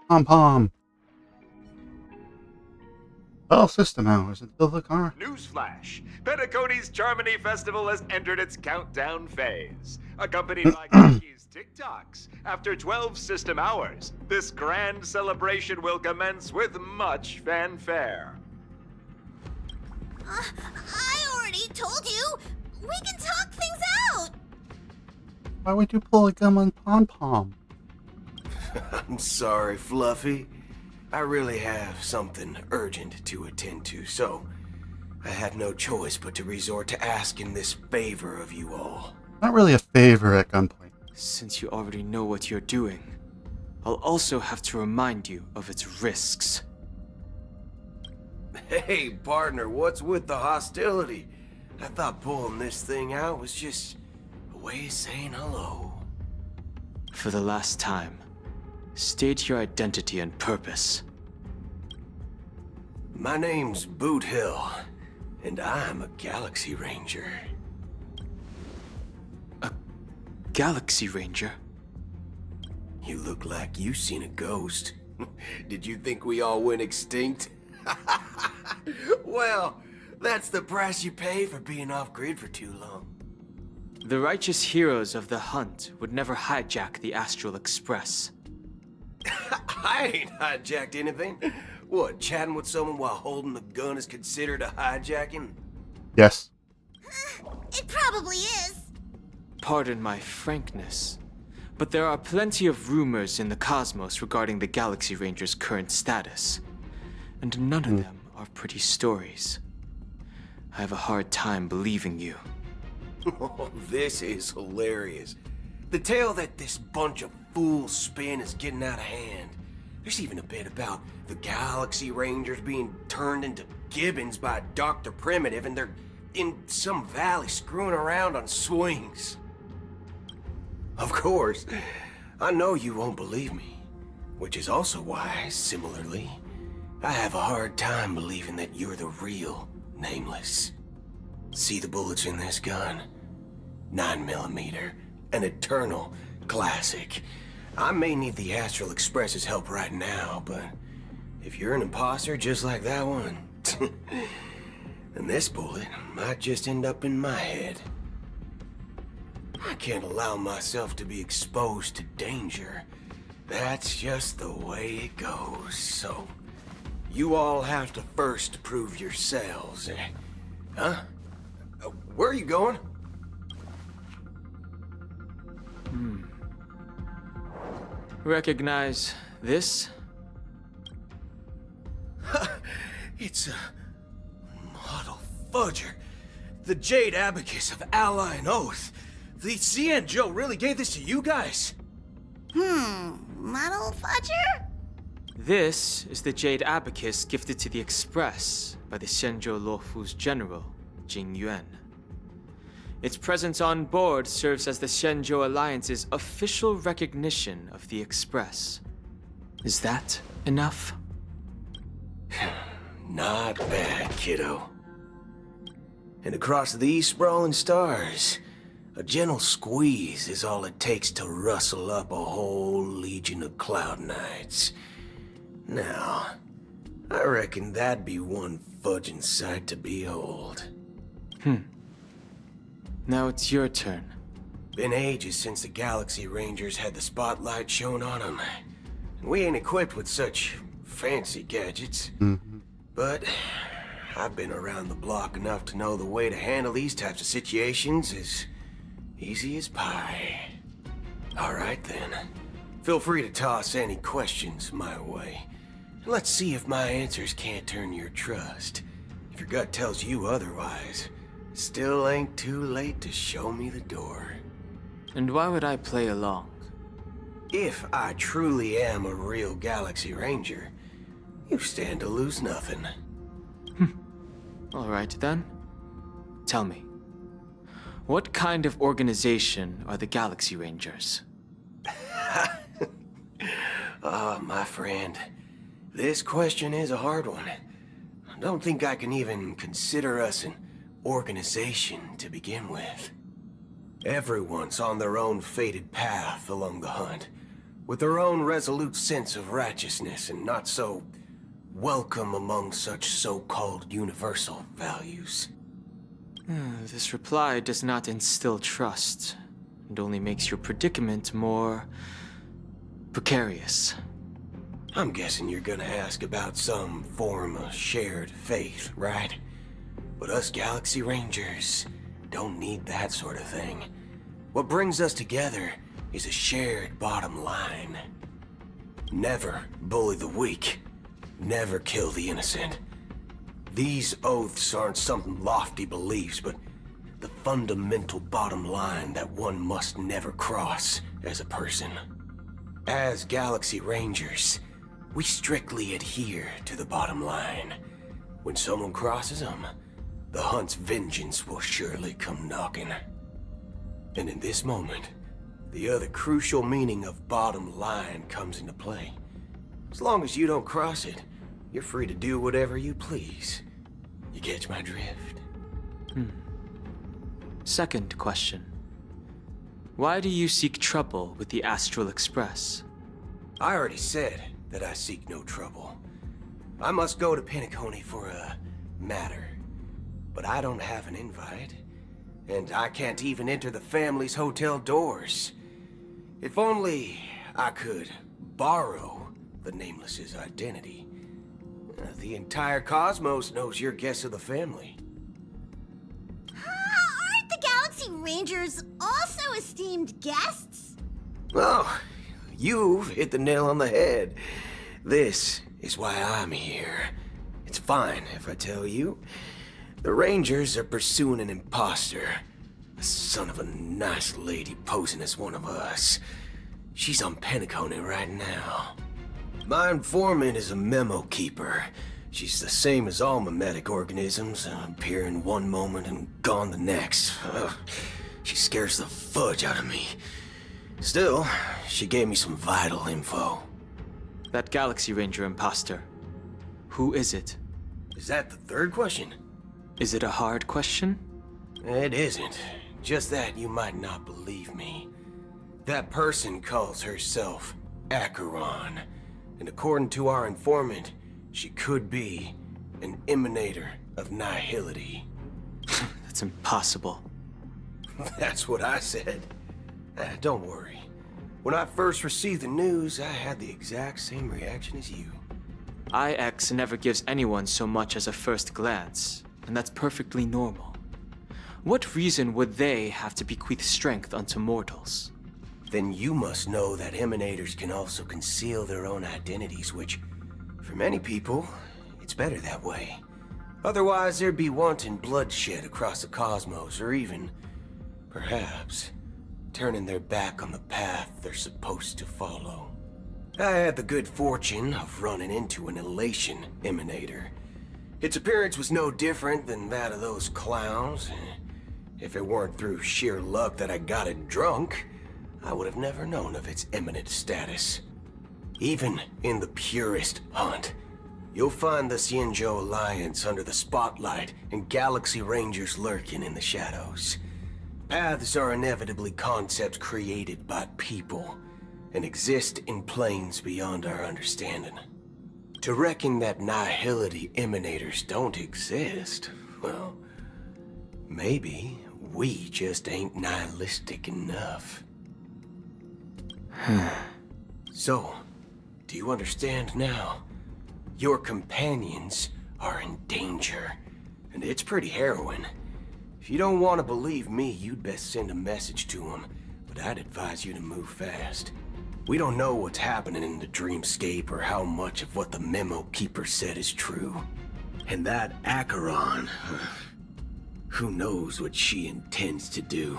Pom-pom. Well, system hours until the car. Newsflash! Penacony's Charmony Festival has entered its countdown phase. Accompanied by Kiki's TikToks. After 12 system hours, this grand celebration will commence with much fanfare. I already told you! We can talk things out! Why would you pull a gun on Pom-pom? I'm sorry, Fluffy. I really have something urgent to attend to, so I had no choice but to resort to asking this favor of you all. Not really a favor at gunpoint. Since you already know what you're doing, I'll also have to remind you of its risks. Hey, partner, what's with the hostility? I thought pulling this thing out was just a way of saying hello. For the last time, state your identity and purpose. My name's Boot Hill, and I'm a Galaxy Ranger. A Galaxy Ranger? You look like you seen a ghost. Did you think we all went extinct? Well, that's the price you pay for being off-grid for too long. The righteous heroes of the hunt would never hijack the Astral Express. I ain't hijacked anything. What, chatting with someone while holding the gun is considered a hijacking? Yes. It probably is. Pardon my frankness, but there are plenty of rumors in the cosmos regarding the Galaxy Ranger's current status, and none of them are pretty stories. I have a hard time believing you. Oh, this is hilarious. The tale that this bunch of fools spin is getting out of hand. There's even a bit about the Galaxy Rangers being turned into gibbons by Dr. Primitive, and they're in some valley screwing around on swings. Of course, I know you won't believe me, which is also why, similarly, I have a hard time believing that you're the real Nameless. See the bullets in this gun? 9mm, an eternal classic. I may need the Astral Express's help right now, but if you're an imposter just like that one, then this bullet might just end up in my head. I can't allow myself to be exposed to danger. That's just the way it goes, so you all have to first prove yourselves. Huh? Where are you going? Recognize this? It's a model fudger. The Jade Abacus of Ally and Oath. The CN Joe really gave this to you guys? Model fudger? This is the Jade Abacus gifted to the Express by the Shenzhou Luofu's general, Jing Yuan. Its presence on board serves as the Shenzhou Alliance's official recognition of the Express. Is that enough? Not bad, kiddo. And across these sprawling stars, a gentle squeeze is all it takes to rustle up a whole legion of Cloud Knights. Now, I reckon that'd be one fudging sight to behold. Now it's your turn. Been ages since the Galaxy Rangers had the spotlight shown on them. And we ain't equipped with such fancy gadgets. But I've been around the block enough to know the way to handle these types of situations is easy as pie. Alright then. Feel free to toss any questions my way. Let's see if my answers can't turn your trust. If your gut tells you otherwise, still ain't too late to show me the door. And why would I play along? If I truly am a real Galaxy Ranger, you stand to lose nothing. Alright then. Tell me, what kind of organization are the Galaxy Rangers? My friend, this question is a hard one. I don't think I can even consider us an organization to begin with. Everyone's on their own fated path along the hunt, with their own resolute sense of righteousness and not so welcome among such so-called universal values. This reply does not instill trust. It only makes your predicament more precarious. I'm guessing you're gonna ask about some form of shared faith, right? But us Galaxy Rangers don't need that sort of thing. What brings us together is a shared bottom line. Never bully the weak. Never kill the innocent. These oaths aren't some lofty beliefs, but the fundamental bottom line that one must never cross as a person. As Galaxy Rangers, we strictly adhere to the bottom line. When someone crosses them, the hunt's vengeance will surely come knocking. And in this moment, the other crucial meaning of bottom line comes into play. As long as you don't cross it, you're free to do whatever you please. You catch my drift? Second question. Why do you seek trouble with the Astral Express? I already said that I seek no trouble. I must go to Penacony for a matter. But I don't have an invite. And I can't even enter the family's hotel doors. If only I could borrow the Nameless's identity. The entire cosmos knows you're guests of the family. Aren't the Galaxy Rangers also esteemed guests? Oh, you've hit the nail on the head. This is why I'm here. It's fine if I tell you. The Rangers are pursuing an imposter. A son of a nice lady posing as one of us. She's on Penacony right now. My informant is a memo keeper. She's the same as all mimetic organisms, appearing one moment and gone the next. She scares the fudge out of me. Still, she gave me some vital info. That Galaxy Ranger imposter. Who is it? Is that the third question? Is it a hard question? It isn't. Just that you might not believe me. That person calls herself Acheron. And according to our informant, she could be an emanator of nihility. That's impossible. That's what I said. Don't worry. When I first received the news, I had the exact same reaction as you. IX never gives anyone so much as a first glance, and that's perfectly normal. What reason would they have to bequeath strength unto mortals? Then you must know that emanators can also conceal their own identities, which, for many people, it's better that way. Otherwise, there'd be wanton bloodshed across the cosmos, or even, perhaps, turning their back on the path they're supposed to follow. I had the good fortune of running into an elation emanator. Its appearance was no different than that of those clowns. If it weren't through sheer luck that I got it drunk, I would have never known of its eminent status. Even in the purest hunt, you'll find the Xianzhou Alliance under the spotlight and Galaxy Rangers lurking in the shadows. Paths are inevitably concepts created by people and exist in planes beyond our understanding. To reckon that nihility emanators don't exist, well, maybe we just ain't nihilistic enough. So, do you understand now? Your companions are in danger, and it's pretty harrowing. If you don't want to believe me, you'd best send a message to them, but I'd advise you to move fast. We don't know what's happening in the dreamscape or how much of what the memo keeper said is true. And that Acheron, who knows what she intends to do.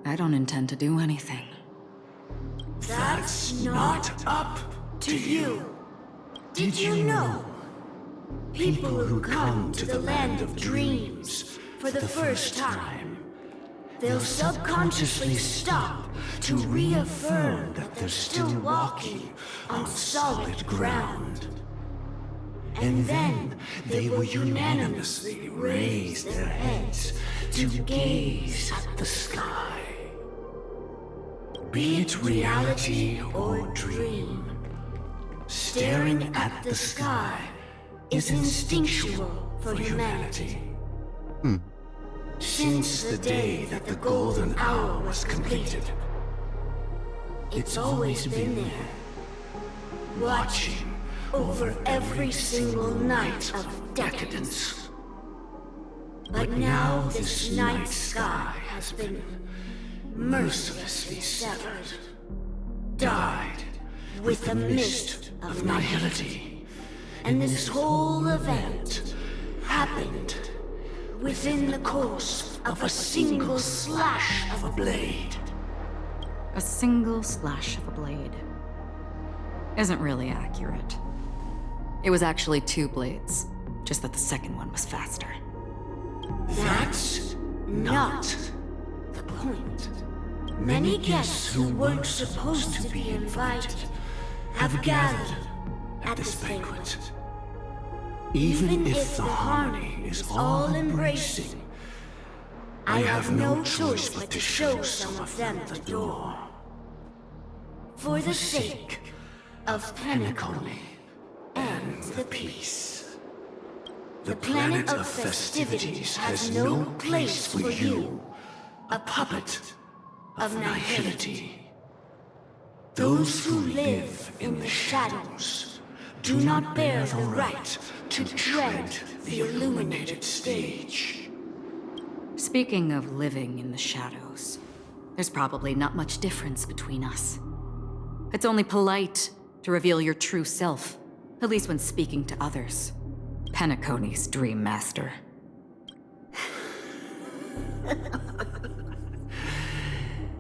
I don't intend to do anything. That's not up to you. Did you know? People who come to the land of dreams for the first time. They'll subconsciously stop to reaffirm that they're still walking on solid ground. And then they will unanimously raise their heads to gaze at the sky. Be it reality or dream, staring at the sky is instinctual for humanity. Since the day that the golden hour was completed, it's always been there, watching over every single night of decadence. But now this night sky has been mercilessly severed, dyed with the mist of nihility. And this whole event happened within the course of a single slash of a blade. A single slash of a blade isn't really accurate. It was actually 2 blades, just that the second one was faster. That's not the point. Many guests who weren't supposed to be invited have gathered at this banquet. Even if the harmony is all-embracing, I have no choice but to show some of them the door. For the sake of Penacony and the peace. The planet of festivities has no place for you, a puppet of nihility. Those who live in the shadows do not bear the right to tread the illuminated stage. Speaking of living in the shadows, there's probably not much difference between us. It's only polite to reveal your true self, at least when speaking to others. Penacony's Dream Master.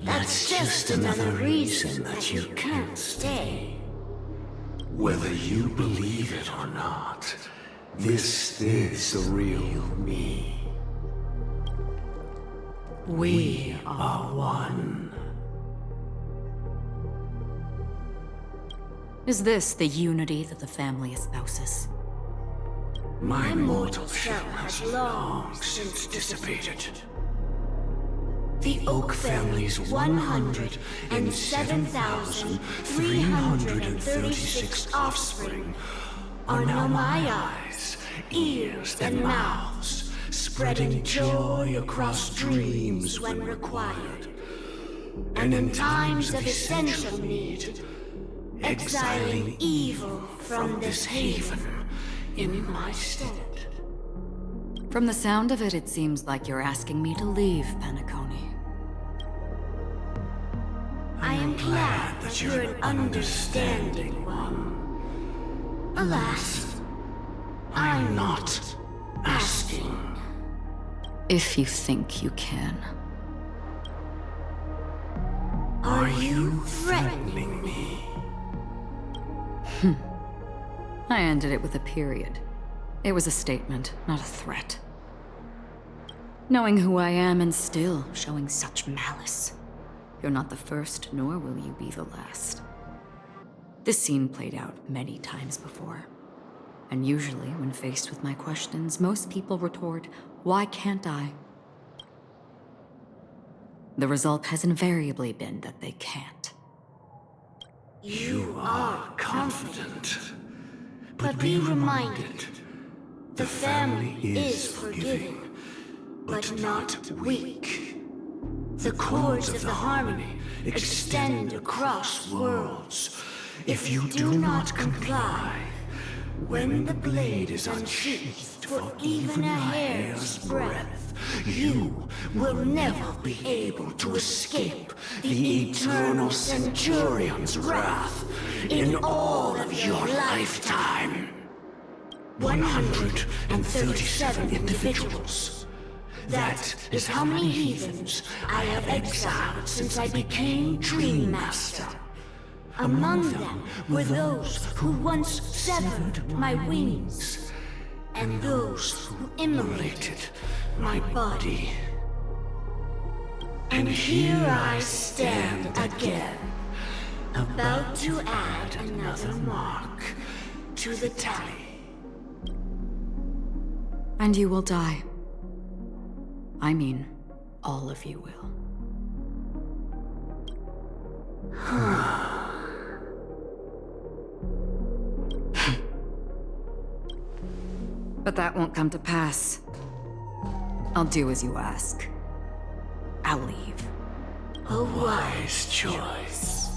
That's just another reason that you can't stay. Whether you believe it or not, this is the real me. We are one. Is this the unity that the family espouses? My mortal shell has long since dissipated. The Oak family's 107,336 offspring are now my eyes, ears, and mouths, spreading joy across dreams when required, and in times of essential need, exiling evil from this haven in my stead. From the sound of it, it seems like you're asking me to leave, Penacony. I am glad that you're an understanding one. Alas, I'm not asking. If you think you can. Are you threatening me? I ended it with a period. It was a statement, not a threat. Knowing who I am and still showing such malice. You're not the first, nor will you be the last. This scene played out many times before. And usually, when faced with my questions, most people retort, "Why can't I?" The result has invariably been that they can't. You are confident. But be reminded, the family is forgiving, but not weak. The cords of the harmony extend across worlds. If you do not comply, when the blade is unsheathed for even a hair's breadth, you will never be able to escape the eternal Centurion's wrath in all of your lifetime. 137 individuals. That is how many heathens I have exiled since I became Dream Master. Among them were those who once severed my wings, and those who immolated my body. And here I stand again, about to add another mark to the tally. And you will die. I mean, all of you will. But that won't come to pass. I'll do as you ask. I'll leave. A wise choice.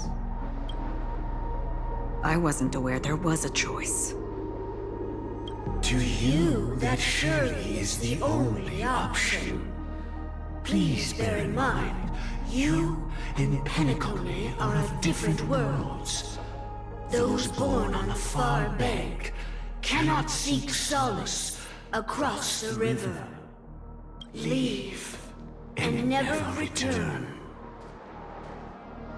I wasn't aware there was a choice. To you, that surely is the only option. Please bear in mind, you and Penacony are of different worlds. Those born on the far bank cannot seek solace across the river. Leave and never return.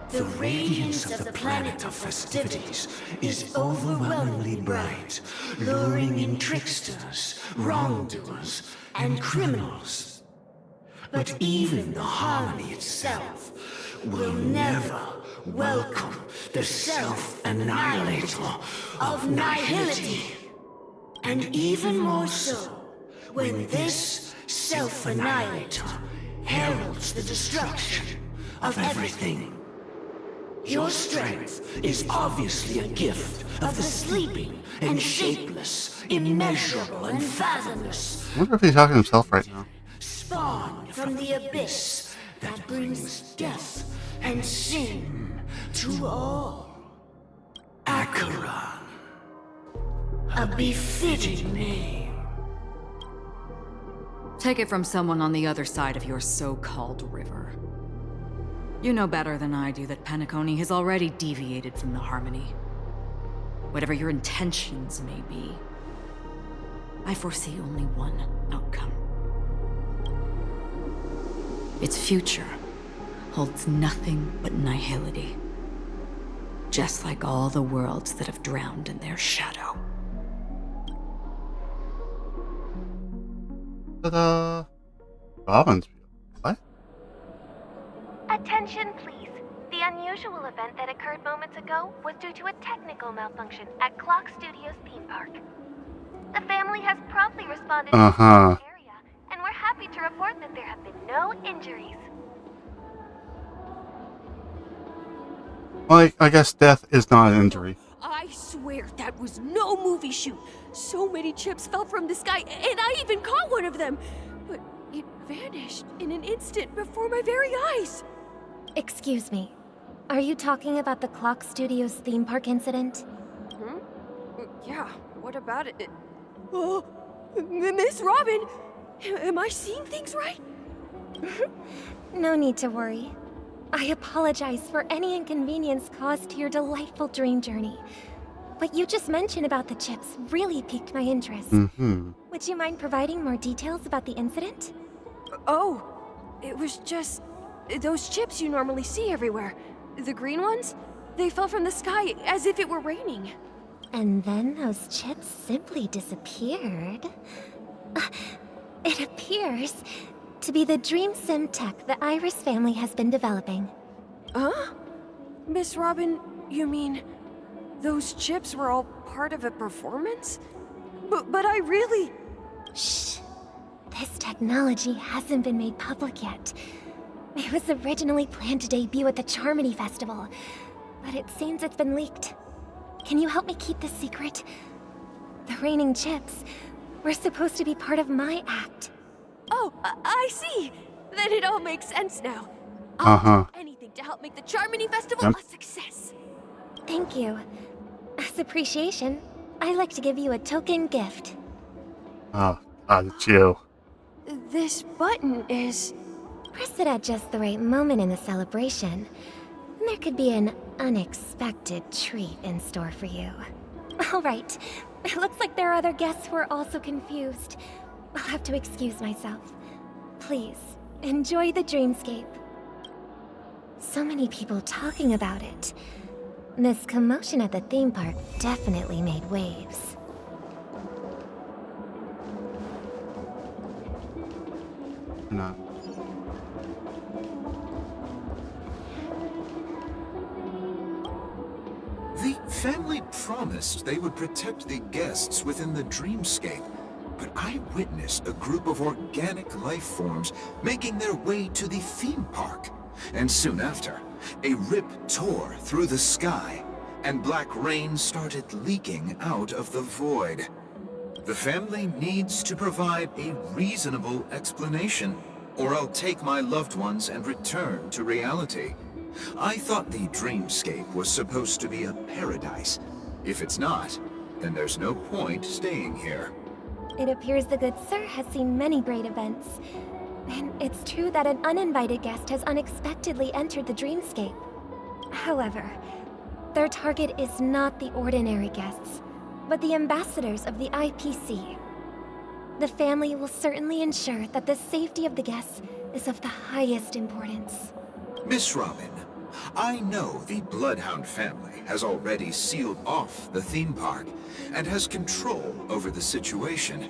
The radiance of the planet of festivities is overwhelmingly bright, luring in tricksters, wrongdoers, and criminals. But even the harmony itself will never welcome the self-annihilator of nihility. And even more so, when this self-annihilator heralds the destruction of everything. Your strength is obviously a gift of the sleeping and shapeless, immeasurable and fathomless. I wonder if he's talking to himself right now. Spawned from the abyss that brings death and sin to all. Acheron. A befitting name. Take it from someone on the other side of your so-called river. You know better than I do that Penacony has already deviated from the harmony. Whatever your intentions may be, I foresee only one outcome. Its future holds nothing but nihility. Just like all the worlds that have drowned in their shadow. Ta-da! Robin's view. What? Attention, please. The unusual event that occurred moments ago was due to a technical malfunction at Clock Studios theme park. The family has promptly responded to the area, and we're happy to report that there have been no injuries. Well, I guess death is not an injury. I swear that was no movie shoot. So many chips fell from the sky, and I even caught one of them. But it vanished in an instant before my very eyes. Excuse me. Are you talking about the Clock Studios theme park incident? Yeah, what about it? Oh, Miss Robin! Am I seeing things right? No need to worry. I apologize for any inconvenience caused to your delightful dream journey. What you just mentioned about the chips really piqued my interest. Would you mind providing more details about the incident? Oh, it was just those chips you normally see everywhere. The green ones? They fell from the sky as if it were raining. And then those chips simply disappeared. It appears to be the dream sim tech the Iris family has been developing. Huh? Miss Robin, you mean those chips were all part of a performance? But I really... Shh. This technology hasn't been made public yet. It was originally planned to debut at the Charmony Festival, but it seems it's been leaked. Can you help me keep this secret? The raining chips were supposed to be part of my act. Oh, I see. Then it all makes sense now. I'll do anything to help make the Charmony Festival a success. Thank you. As appreciation, I'd like to give you a token gift. Oh, God, it's you. This button is... Press it at just the right moment in the celebration. There could be an unexpected treat in store for you. All right. It looks like there are other guests who are also confused. I'll have to excuse myself. Please, enjoy the dreamscape. So many people talking about it. This commotion at the theme park definitely made waves. Or not? The family promised they would protect the guests within the dreamscape, but I witnessed a group of organic life forms making their way to the theme park. And soon after, a rip tore through the sky, and black rain started leaking out of the void. The family needs to provide a reasonable explanation, or I'll take my loved ones and return to reality. I thought the dreamscape was supposed to be a paradise. If it's not, then there's no point staying here. It appears the good sir has seen many great events. And it's true that an uninvited guest has unexpectedly entered the dreamscape. However, their target is not the ordinary guests, but the ambassadors of the IPC. The family will certainly ensure that the safety of the guests is of the highest importance. Miss Robin, I know the Bloodhound family has already sealed off the theme park and has control over the situation,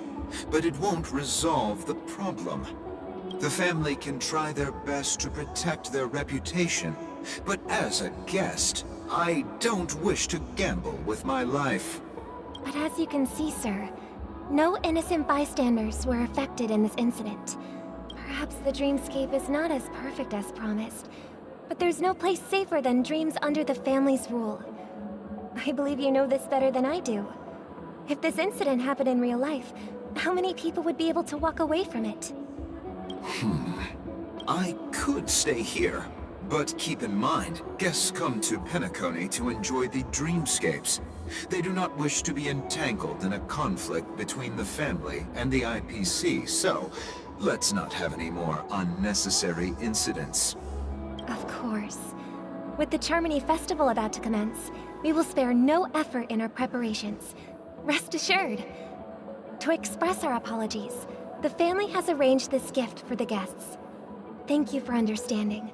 but it won't resolve the problem. The family can try their best to protect their reputation, but as a guest, I don't wish to gamble with my life. But as you can see, sir, no innocent bystanders were affected in this incident. Perhaps the dreamscape is not as perfect as promised, but there's no place safer than dreams under the family's rule. I believe you know this better than I do. If this incident happened in real life, how many people would be able to walk away from it? I could stay here, but keep in mind, guests come to Penacony to enjoy the dreamscapes. They do not wish to be entangled in a conflict between the family and the IPC, so let's not have any more unnecessary incidents. Of course. With the Charmony Festival about to commence, we will spare no effort in our preparations. Rest assured. To express our apologies, the family has arranged this gift for the guests. Thank you for understanding.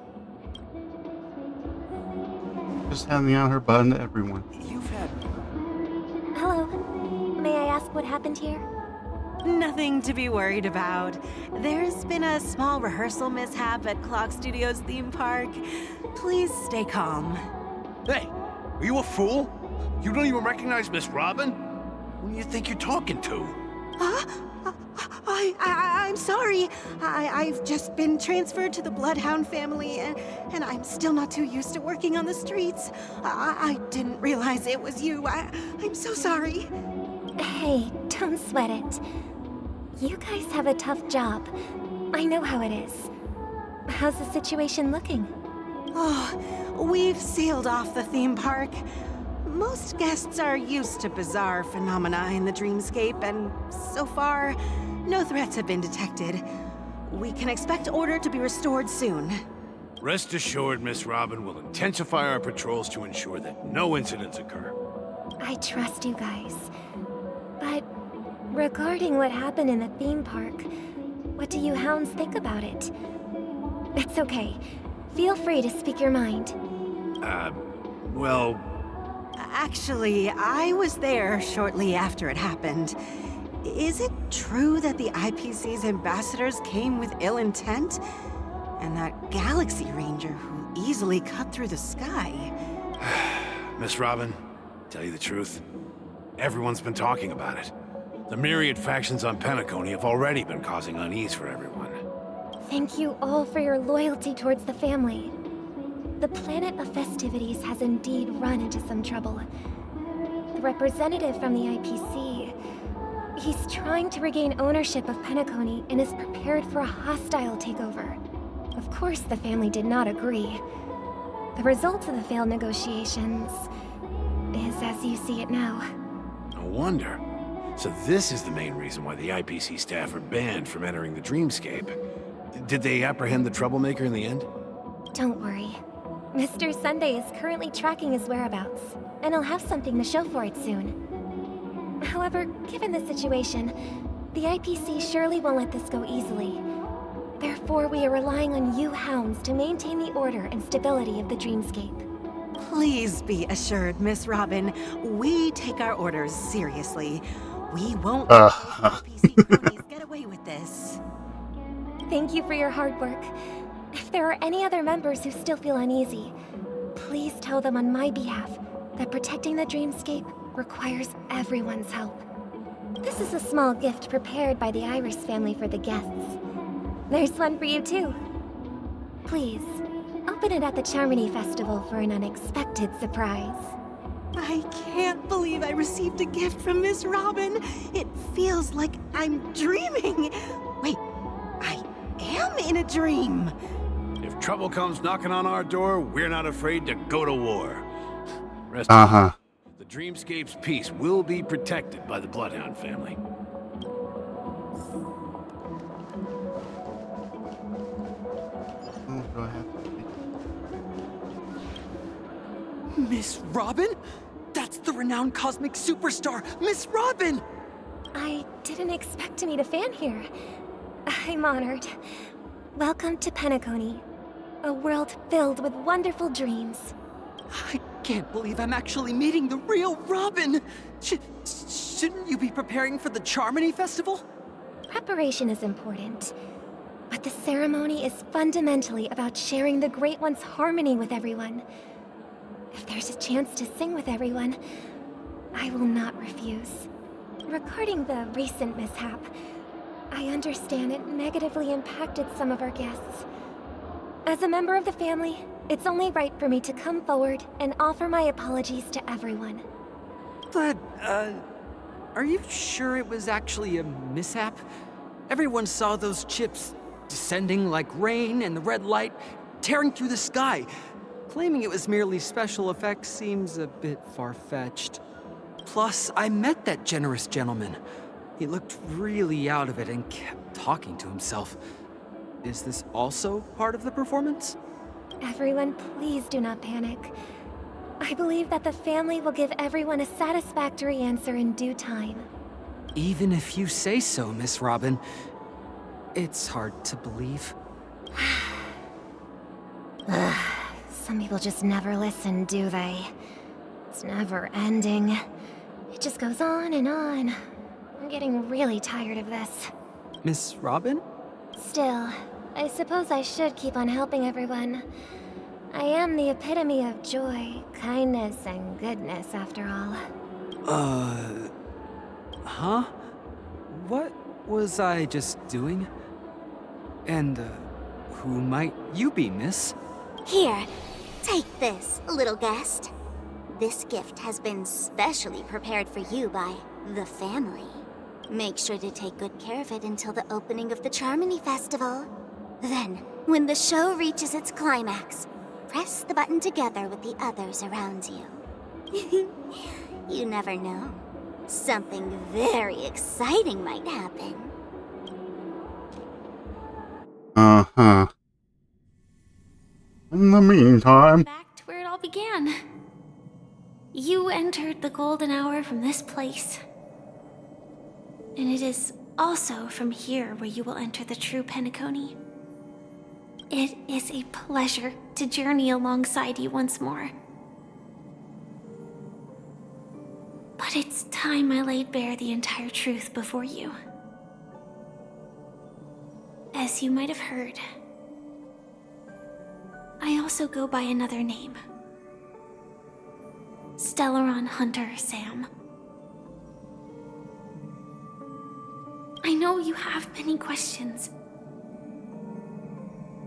Just handing out her button to everyone. You've had... Hello. May I ask what happened here? Nothing to be worried about. There's been a small rehearsal mishap at Clock Studios theme park. Please stay calm. Hey, are you a fool? You don't even recognize Miss Robin? Who do you think you're talking to? I'm sorry. I've just been transferred to the Bloodhound family, and I'm still not too used to working on the streets. I didn't realize it was you. I'm so sorry. Hey, don't sweat it. You guys have a tough job. I know how it is. How's the situation looking? Oh, we've sealed off the theme park. Most guests are used to bizarre phenomena in the dreamscape, and so far, no threats have been detected. We can expect order to be restored soon. Rest assured, Miss Robin will intensify our patrols to ensure that no incidents occur. I trust you guys. But regarding what happened in the theme park, what do you hounds think about it? It's okay. Feel free to speak your mind. Well... Actually, I was there shortly after it happened. Is it true that the IPC's ambassadors came with ill intent? And that Galaxy Ranger who easily cut through the sky? Miss Robin, tell you the truth, everyone's been talking about it. The myriad factions on Penacony have already been causing unease for everyone. Thank you all for your loyalty towards the family. The planet of festivities has indeed run into some trouble. The representative from the IPC, he's trying to regain ownership of Penacony and is prepared for a hostile takeover. Of course, the family did not agree. The result of the failed negotiations is as you see it now. No wonder. So this is the main reason why the IPC staff are banned from entering the dreamscape. Did they apprehend the troublemaker in the end? Don't worry. Mr. Sunday is currently tracking his whereabouts, and he'll have something to show for it soon. However, given the situation, the IPC surely won't let this go easily. Therefore, we are relying on you hounds to maintain the order and stability of the dreamscape. Please be assured, Miss Robin, we take our orders seriously. We won't let IPC cronies get away with this. Thank you for your hard work. If there are any other members who still feel uneasy, please tell them on my behalf that protecting the dreamscape requires everyone's help. This is a small gift prepared by the Iris family for the guests. There's one for you too. Please, open it at the Charmony Festival for an unexpected surprise. I can't believe I received a gift from Miss Robin. It feels like I'm dreaming. Wait, I am in a dream. If trouble comes knocking on our door, we're not afraid to go to war. Rest Uh-huh. the Dreamscape's peace will be protected by the Bloodhound family. Oh, do I have to... Miss Robin? That's the renowned cosmic superstar, Miss Robin! I didn't expect to meet a fan here. I'm honored. Welcome to Penacony, a world filled with wonderful dreams. I can't believe I'm actually meeting the real Robin! Shouldn't you be preparing for the Charmony Festival? Preparation is important, but the ceremony is fundamentally about sharing the Great One's harmony with everyone. If there's a chance to sing with everyone, I will not refuse. Regarding the recent mishap, I understand it negatively impacted some of our guests. As a member of the family, it's only right for me to come forward and offer my apologies to everyone. But, are you sure it was actually a mishap? Everyone saw those chips descending like rain and the red light tearing through the sky. Claiming it was merely special effects seems a bit far-fetched. Plus, I met that generous gentleman. He looked really out of it and kept talking to himself. Is this also part of the performance? Everyone, please do not panic. I believe that the family will give everyone a satisfactory answer in due time. Even if you say so, Miss Robin, it's hard to believe. Some people just never listen, do they? It's never ending. It just goes on and on. I'm getting really tired of this. Miss Robin? Still, I suppose I should keep on helping everyone. I am the epitome of joy, kindness, and goodness, after all. Huh? What was I just doing? And, who might you be, miss? Here, take this, little guest. This gift has been specially prepared for you by the family. Make sure to take good care of it until the opening of the Charmony Festival. Then, when the show reaches its climax, press the button together with the others around you. You never know. Something very exciting might happen. Uh-huh. In the meantime... Back to where it all began. You entered the golden hour from this place. And it is also from here where you will enter the true Penacony. It is a pleasure to journey alongside you once more. But it's time I laid bare the entire truth before you. As you might have heard, I also go by another name. Stellaron Hunter Sam. I know you have many questions.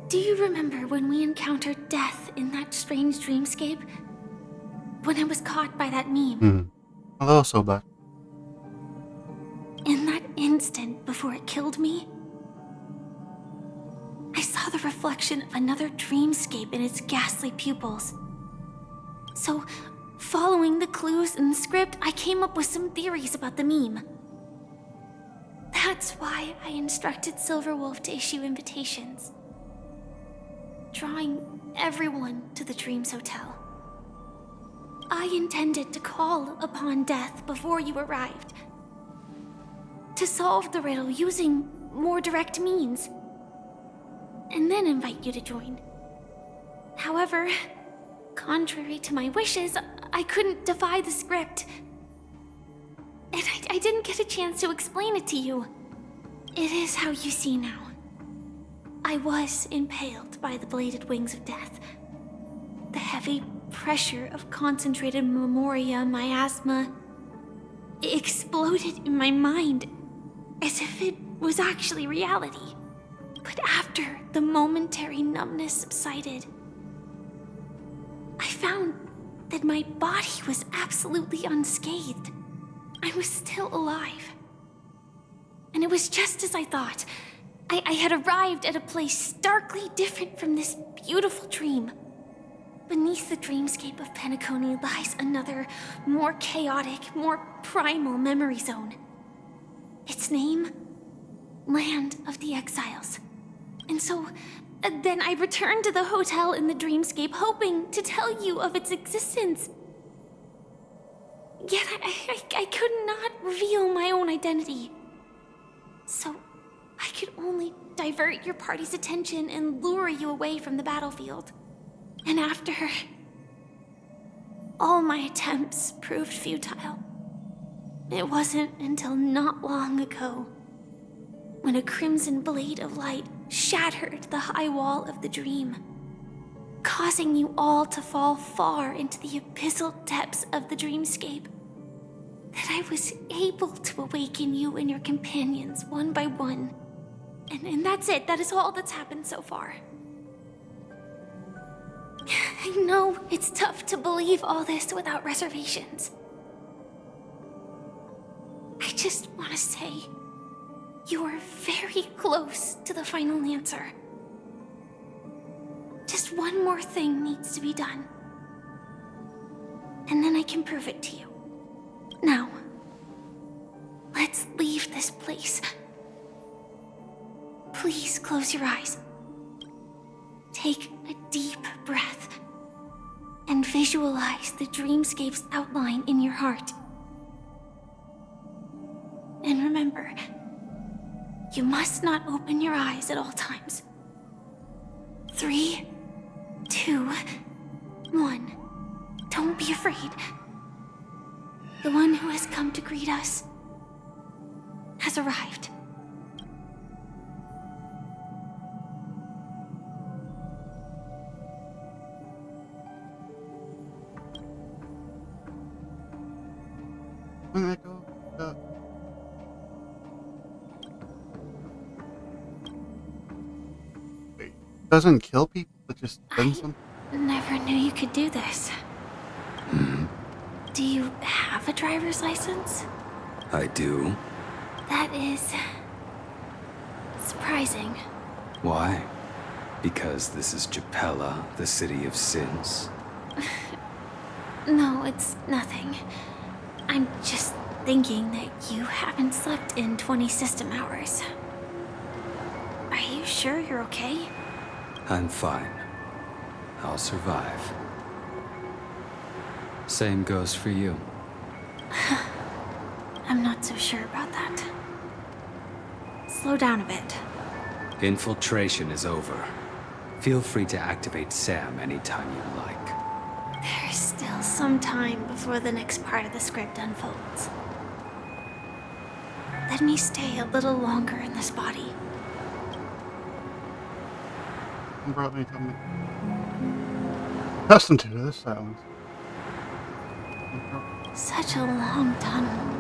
Do you remember when we encountered death in that strange dreamscape? When I was caught by that meme? Hello, Sobek. In that instant before it killed me, I saw the reflection of another dreamscape in its ghastly pupils. So, following the clues in the script, I came up with some theories about the meme. That's why I instructed Silverwolf to issue invitations, drawing everyone to the Dreams Hotel. I intended to call upon death before you arrived, to solve the riddle using more direct means, and then invite you to join. However, contrary to my wishes, I couldn't defy the script. And I didn't get a chance to explain it to you. It is how you see now. I was impaled by the bladed wings of death. The heavy pressure of concentrated memoria miasma exploded in my mind as if it was actually reality. But after the momentary numbness subsided, I found that my body was absolutely unscathed. I was still alive. And it was just as I thought. I had arrived at a place starkly different from this beautiful dream. Beneath the dreamscape of Penacony lies another, more chaotic, more primal memory zone. Its name? Land of the Exiles. And so, then I returned to the hotel in the dreamscape, hoping to tell you of its existence. Yet I could not reveal my own identity. So, I could only divert your party's attention and lure you away from the battlefield. And after, all my attempts proved futile. It wasn't until not long ago when a crimson blade of light shattered the high wall of the dream, causing you all to fall far into the abyssal depths of the dreamscape, that I was able to awaken you and your companions one by one. And that's it. That is all that's happened so far. I know it's tough to believe all this without reservations. I just want to say, you are very close to the final answer. Just one more thing needs to be done. And then I can prove it to you. Now, let's leave this place. Please close your eyes. Take a deep breath and visualize the dreamscape's outline in your heart. And remember, you must not open your eyes at all times. 3, 2, 1. Don't be afraid. The one who has come to greet us has arrived. When I go, wait, doesn't kill people, it just sends them? Never knew you could do this. Do you have a driver's license? I do. That is surprising. Why? Because this is Japella, the city of sins? No, it's nothing. I'm just thinking that you haven't slept in 20 system hours. Are you sure you're okay? I'm fine. I'll survive. Same goes for you. I'm not so sure about that. Slow down a bit. Infiltration is over. Feel free to activate Sam anytime you like. There's still some time before the next part of the script unfolds. Let me stay a little longer in this body. You brought me something. Accustomed to this silence. Such a long tunnel.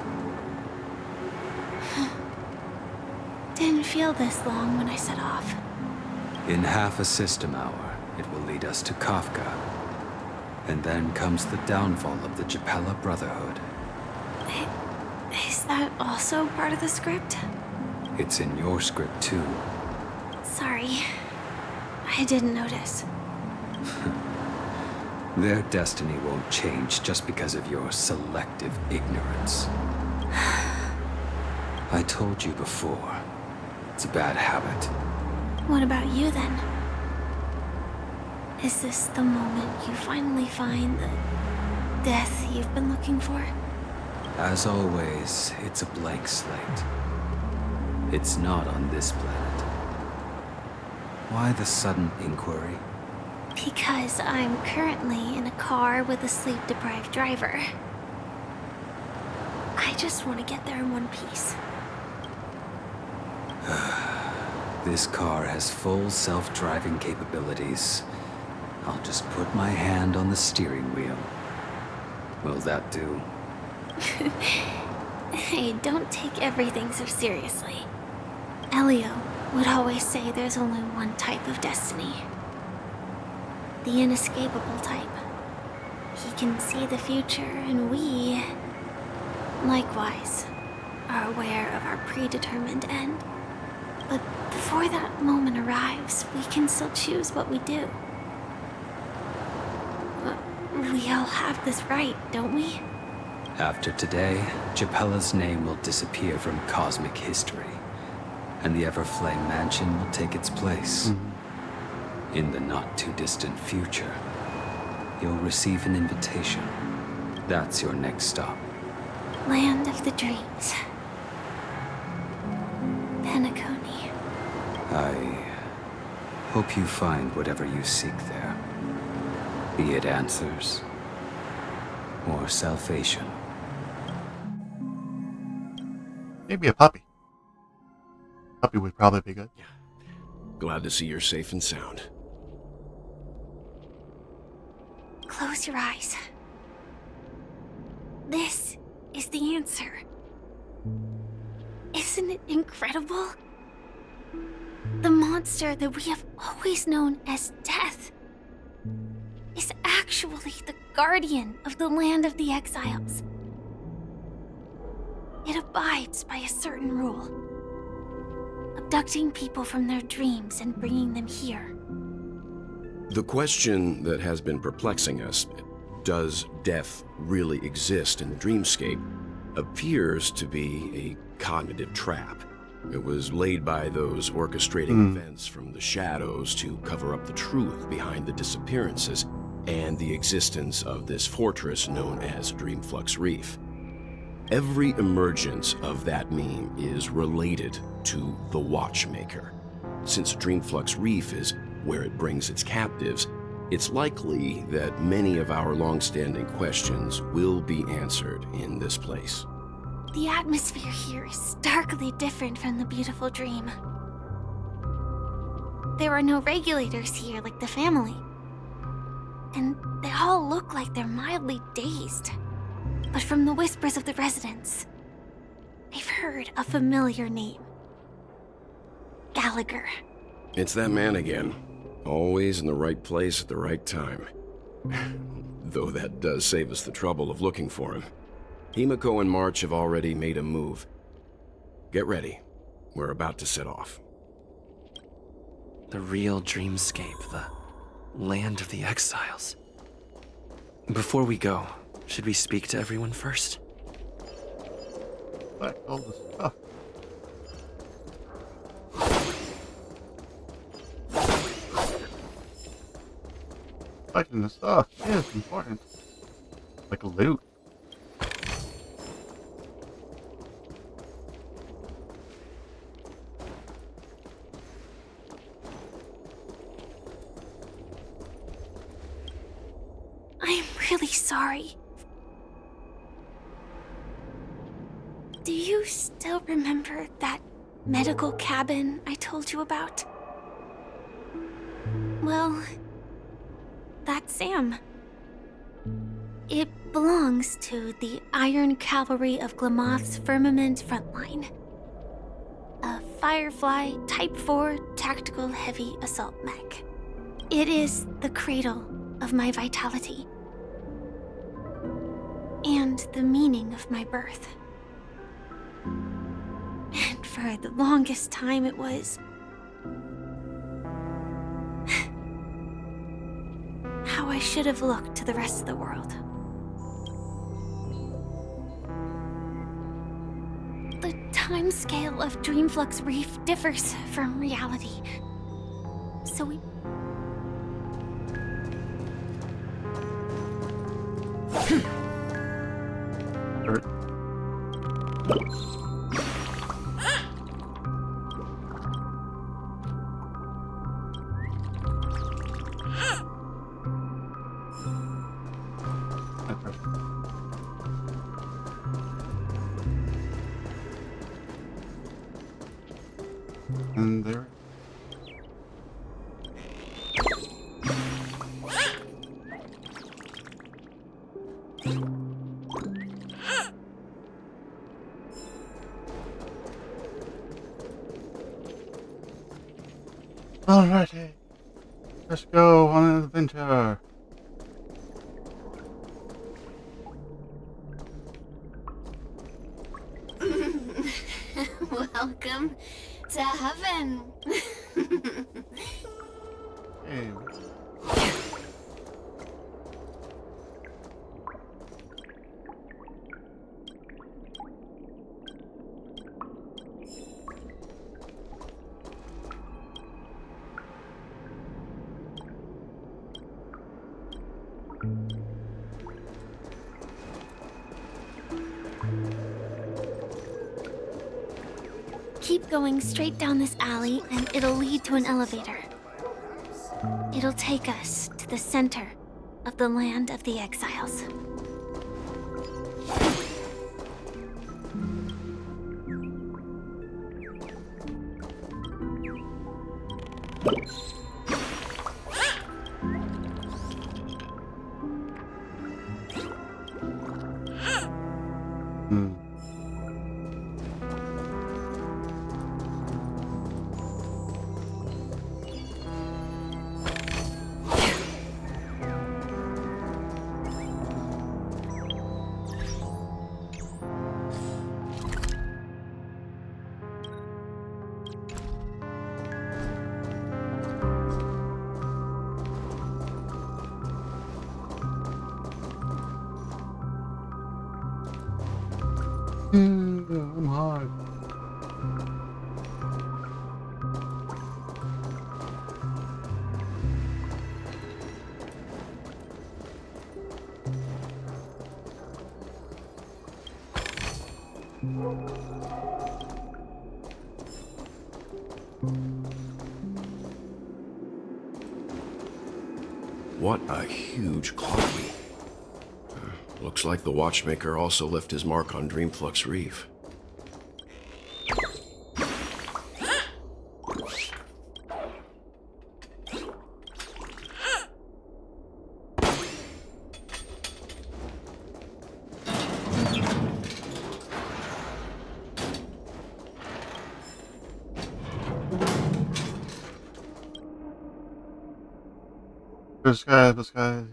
Didn't feel this long when I set off. In half a system hour, it will lead us to Kafka. And then comes the downfall of the Japella Brotherhood. Is that also part of the script? It's in your script too. Sorry. I didn't notice. Their destiny won't change just because of your selective ignorance. I told you before. It's a bad habit. What about you then? Is this the moment you finally find the death you've been looking for? As always, it's a blank slate. It's not on this planet. Why the sudden inquiry? Because I'm currently in a car with a sleep-deprived driver. I just want to get there in one piece. This car has full self-driving capabilities. I'll just put my hand on the steering wheel. Will that do? Hey, don't take everything so seriously. Elio would always say there's only one type of destiny. The inescapable type. He can see the future, and we, likewise, are aware of our predetermined end. But before that moment arrives, we can still choose what we do. We all have this right, don't we? After today, Chapella's name will disappear from cosmic history, and the Everflame Mansion will take its place. In the not-too-distant future, you'll receive an invitation. That's your next stop. Land of the Dreams. Penacony. I hope you find whatever you seek there. Be it answers or salvation. Maybe a puppy. Puppy would probably be good. Glad to see you're safe and sound. Close your eyes. This is the answer. Isn't it incredible? The monster that we have always known as Death is actually the guardian of the land of the exiles. It abides by a certain rule, abducting people from their dreams and bringing them here. The question that has been perplexing us, does death really exist in the dreamscape, appears to be a cognitive trap. It was laid by those orchestrating events from the shadows to cover up the truth behind the disappearances and the existence of this fortress known as Dreamflux Reef. Every emergence of that meme is related to the Watchmaker. Since Dreamflux Reef is where it brings its captives, it's likely that many of our long-standing questions will be answered in this place. The atmosphere here is starkly different from the beautiful dream. There are no regulators here like the family. And they all look like they're mildly dazed. But from the whispers of the residents, I've heard a familiar name. Gallagher. It's that man again. Always in the right place at the right time. Though that does save us the trouble of looking for him. Himiko and March have already made a move. Get ready. We're about to set off. The real dreamscape, the land of the exiles. Before we go, should we speak to everyone first? Like all this stuff. Collecting the stuff is important. Like loot. I'm really sorry. Do you still remember that medical cabin I told you about? Well, that's Sam. It belongs to the Iron Cavalry of Glamoth's Firmament Frontline. A Firefly Type 4 tactical heavy assault mech. It is the cradle of my vitality. And the meaning of my birth. And for the longest time it was how I should have looked to the rest of the world. The timescale of Dreamflux Reef differs from reality. So we... And there Alrighty. Let's go on an adventure. Welcome to heaven. Hey. Keep going straight down this alley, and it'll lead to an elevator. It'll take us to the center of the land of the exiles. I'm hard. What a huge copy. Looks like the watchmaker also left his mark on Dreamflux Reef. This guy.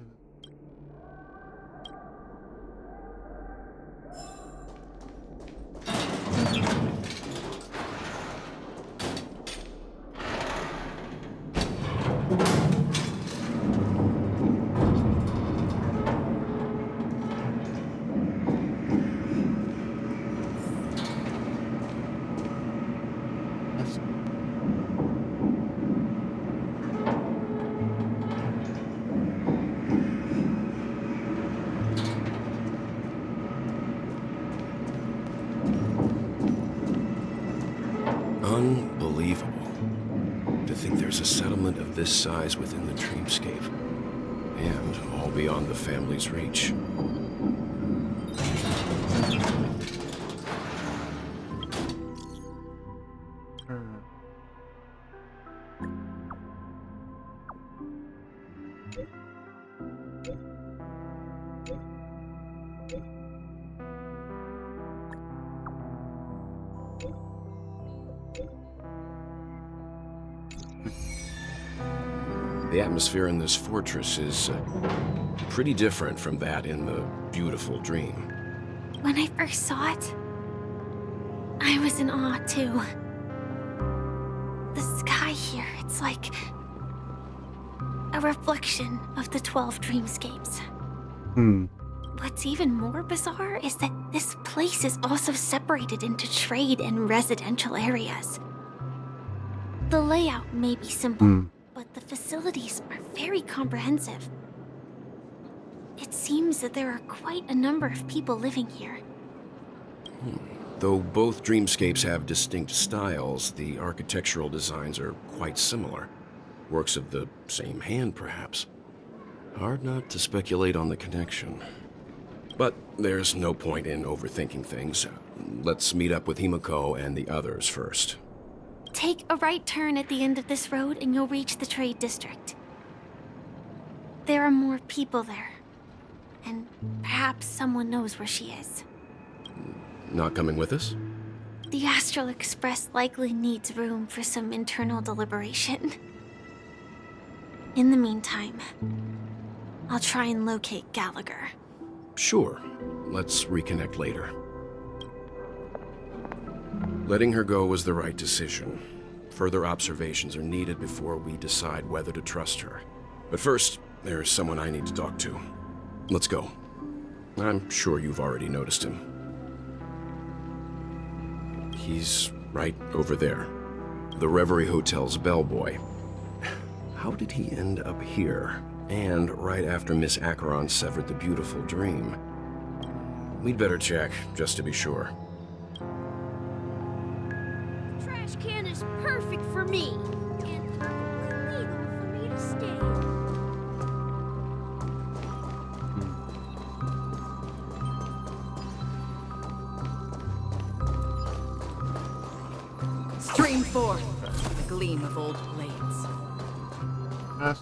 Unbelievable. To think there's a settlement of this size within the dreamscape. And all beyond the family's reach. The atmosphere in this fortress is pretty different from that in the beautiful dream. When I first saw it, I was in awe too. The sky here, it's like a reflection of the 12 dreamscapes. What's even more bizarre is that this place is also separated into trade and residential areas. The layout may be simple, but the facilities are very comprehensive. It seems that there are quite a number of people living here. Though both dreamscapes have distinct styles, the architectural designs are quite similar. Works of the same hand, perhaps. Hard not to speculate on the connection. But there's no point in overthinking things. Let's meet up with Himiko and the others first. Take a right turn at the end of this road and you'll reach the trade district. There are more people there. And perhaps someone knows where she is. Not coming with us? The Astral Express likely needs room for some internal deliberation. In the meantime, I'll try and locate Gallagher. Sure. Let's reconnect later. Letting her go was the right decision. Further observations are needed before we decide whether to trust her. But first, there's someone I need to talk to. Let's go. I'm sure you've already noticed him. He's right over there. The Reverie Hotel's bellboy. How did he end up here? And right after Miss Acheron severed the beautiful dream. We'd better check, just to be sure. Trash can is perfect for me. And perfectly legal for me to stay. Stream forth the gleam of old blades. Yes.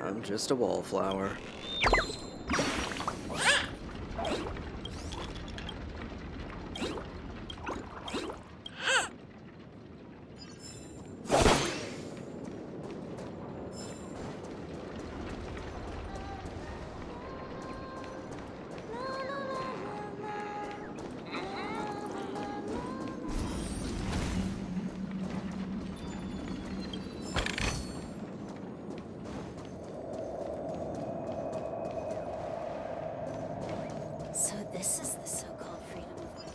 I'm just a wallflower. So this is the so-called freedom of work.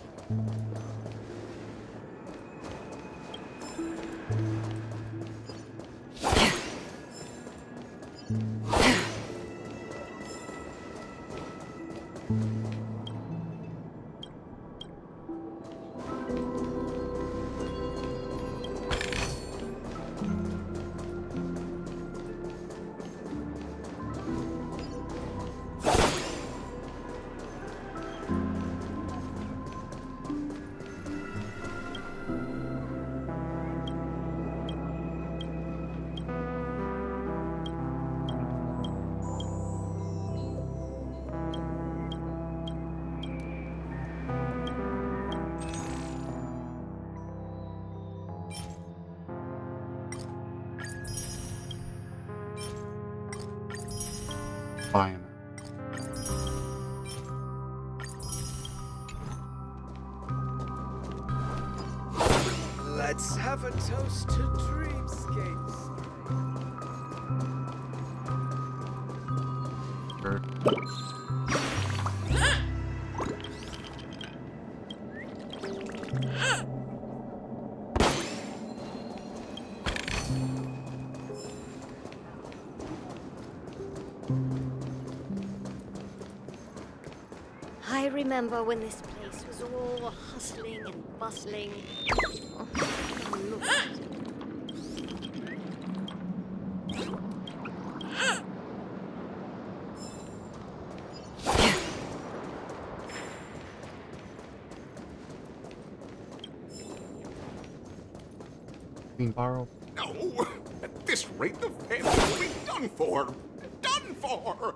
Fine. Let's have a toast to dreamscapes. Sure. I remember when this place was all hustling and bustling. Oh, look. Being borrowed. No! At this rate, the family will be done for! Done for!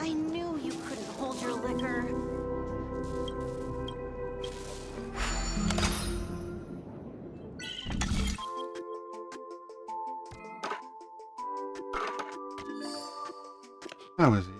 I knew you couldn't hold your liquor. That was easy.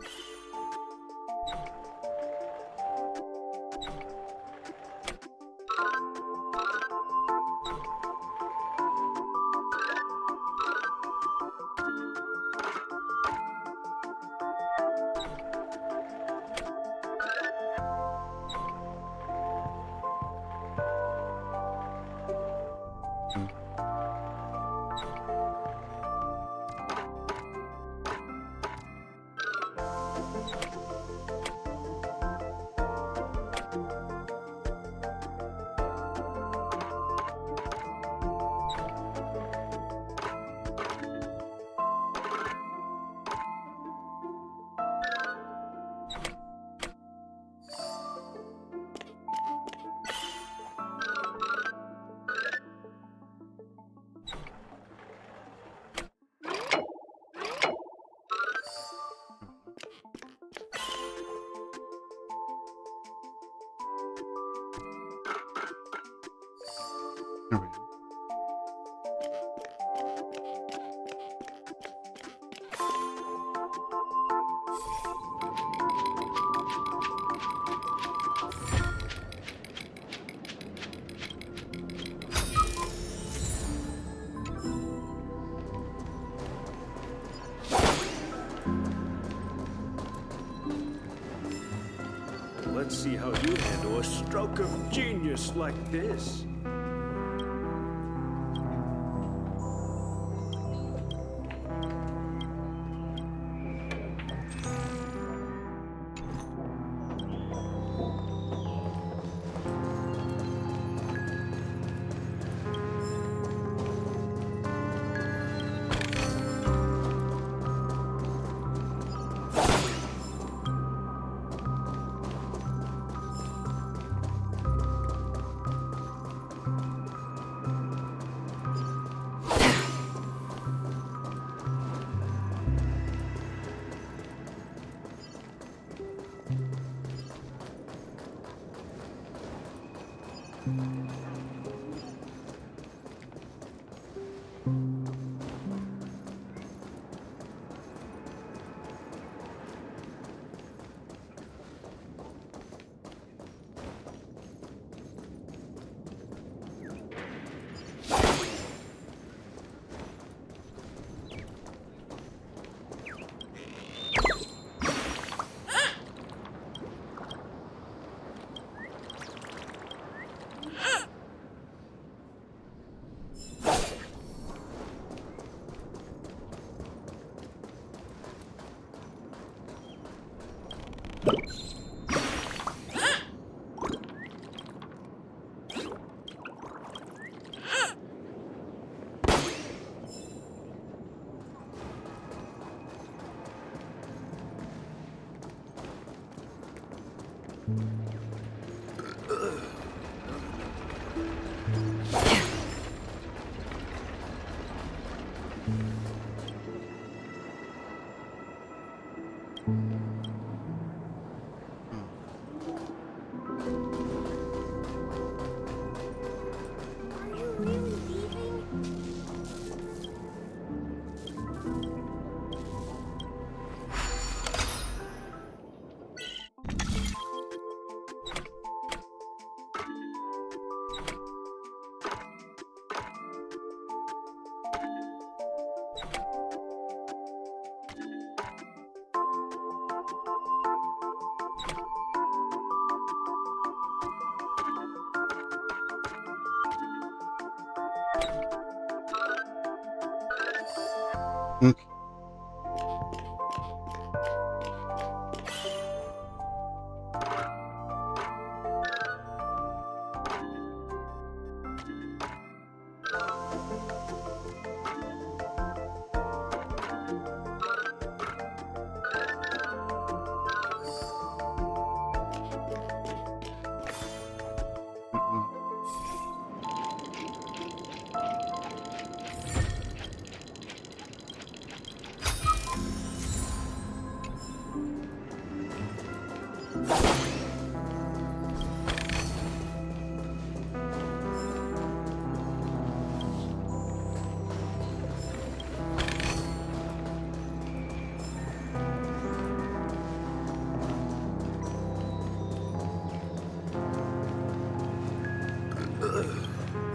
let's see how you handle a stroke of genius like this.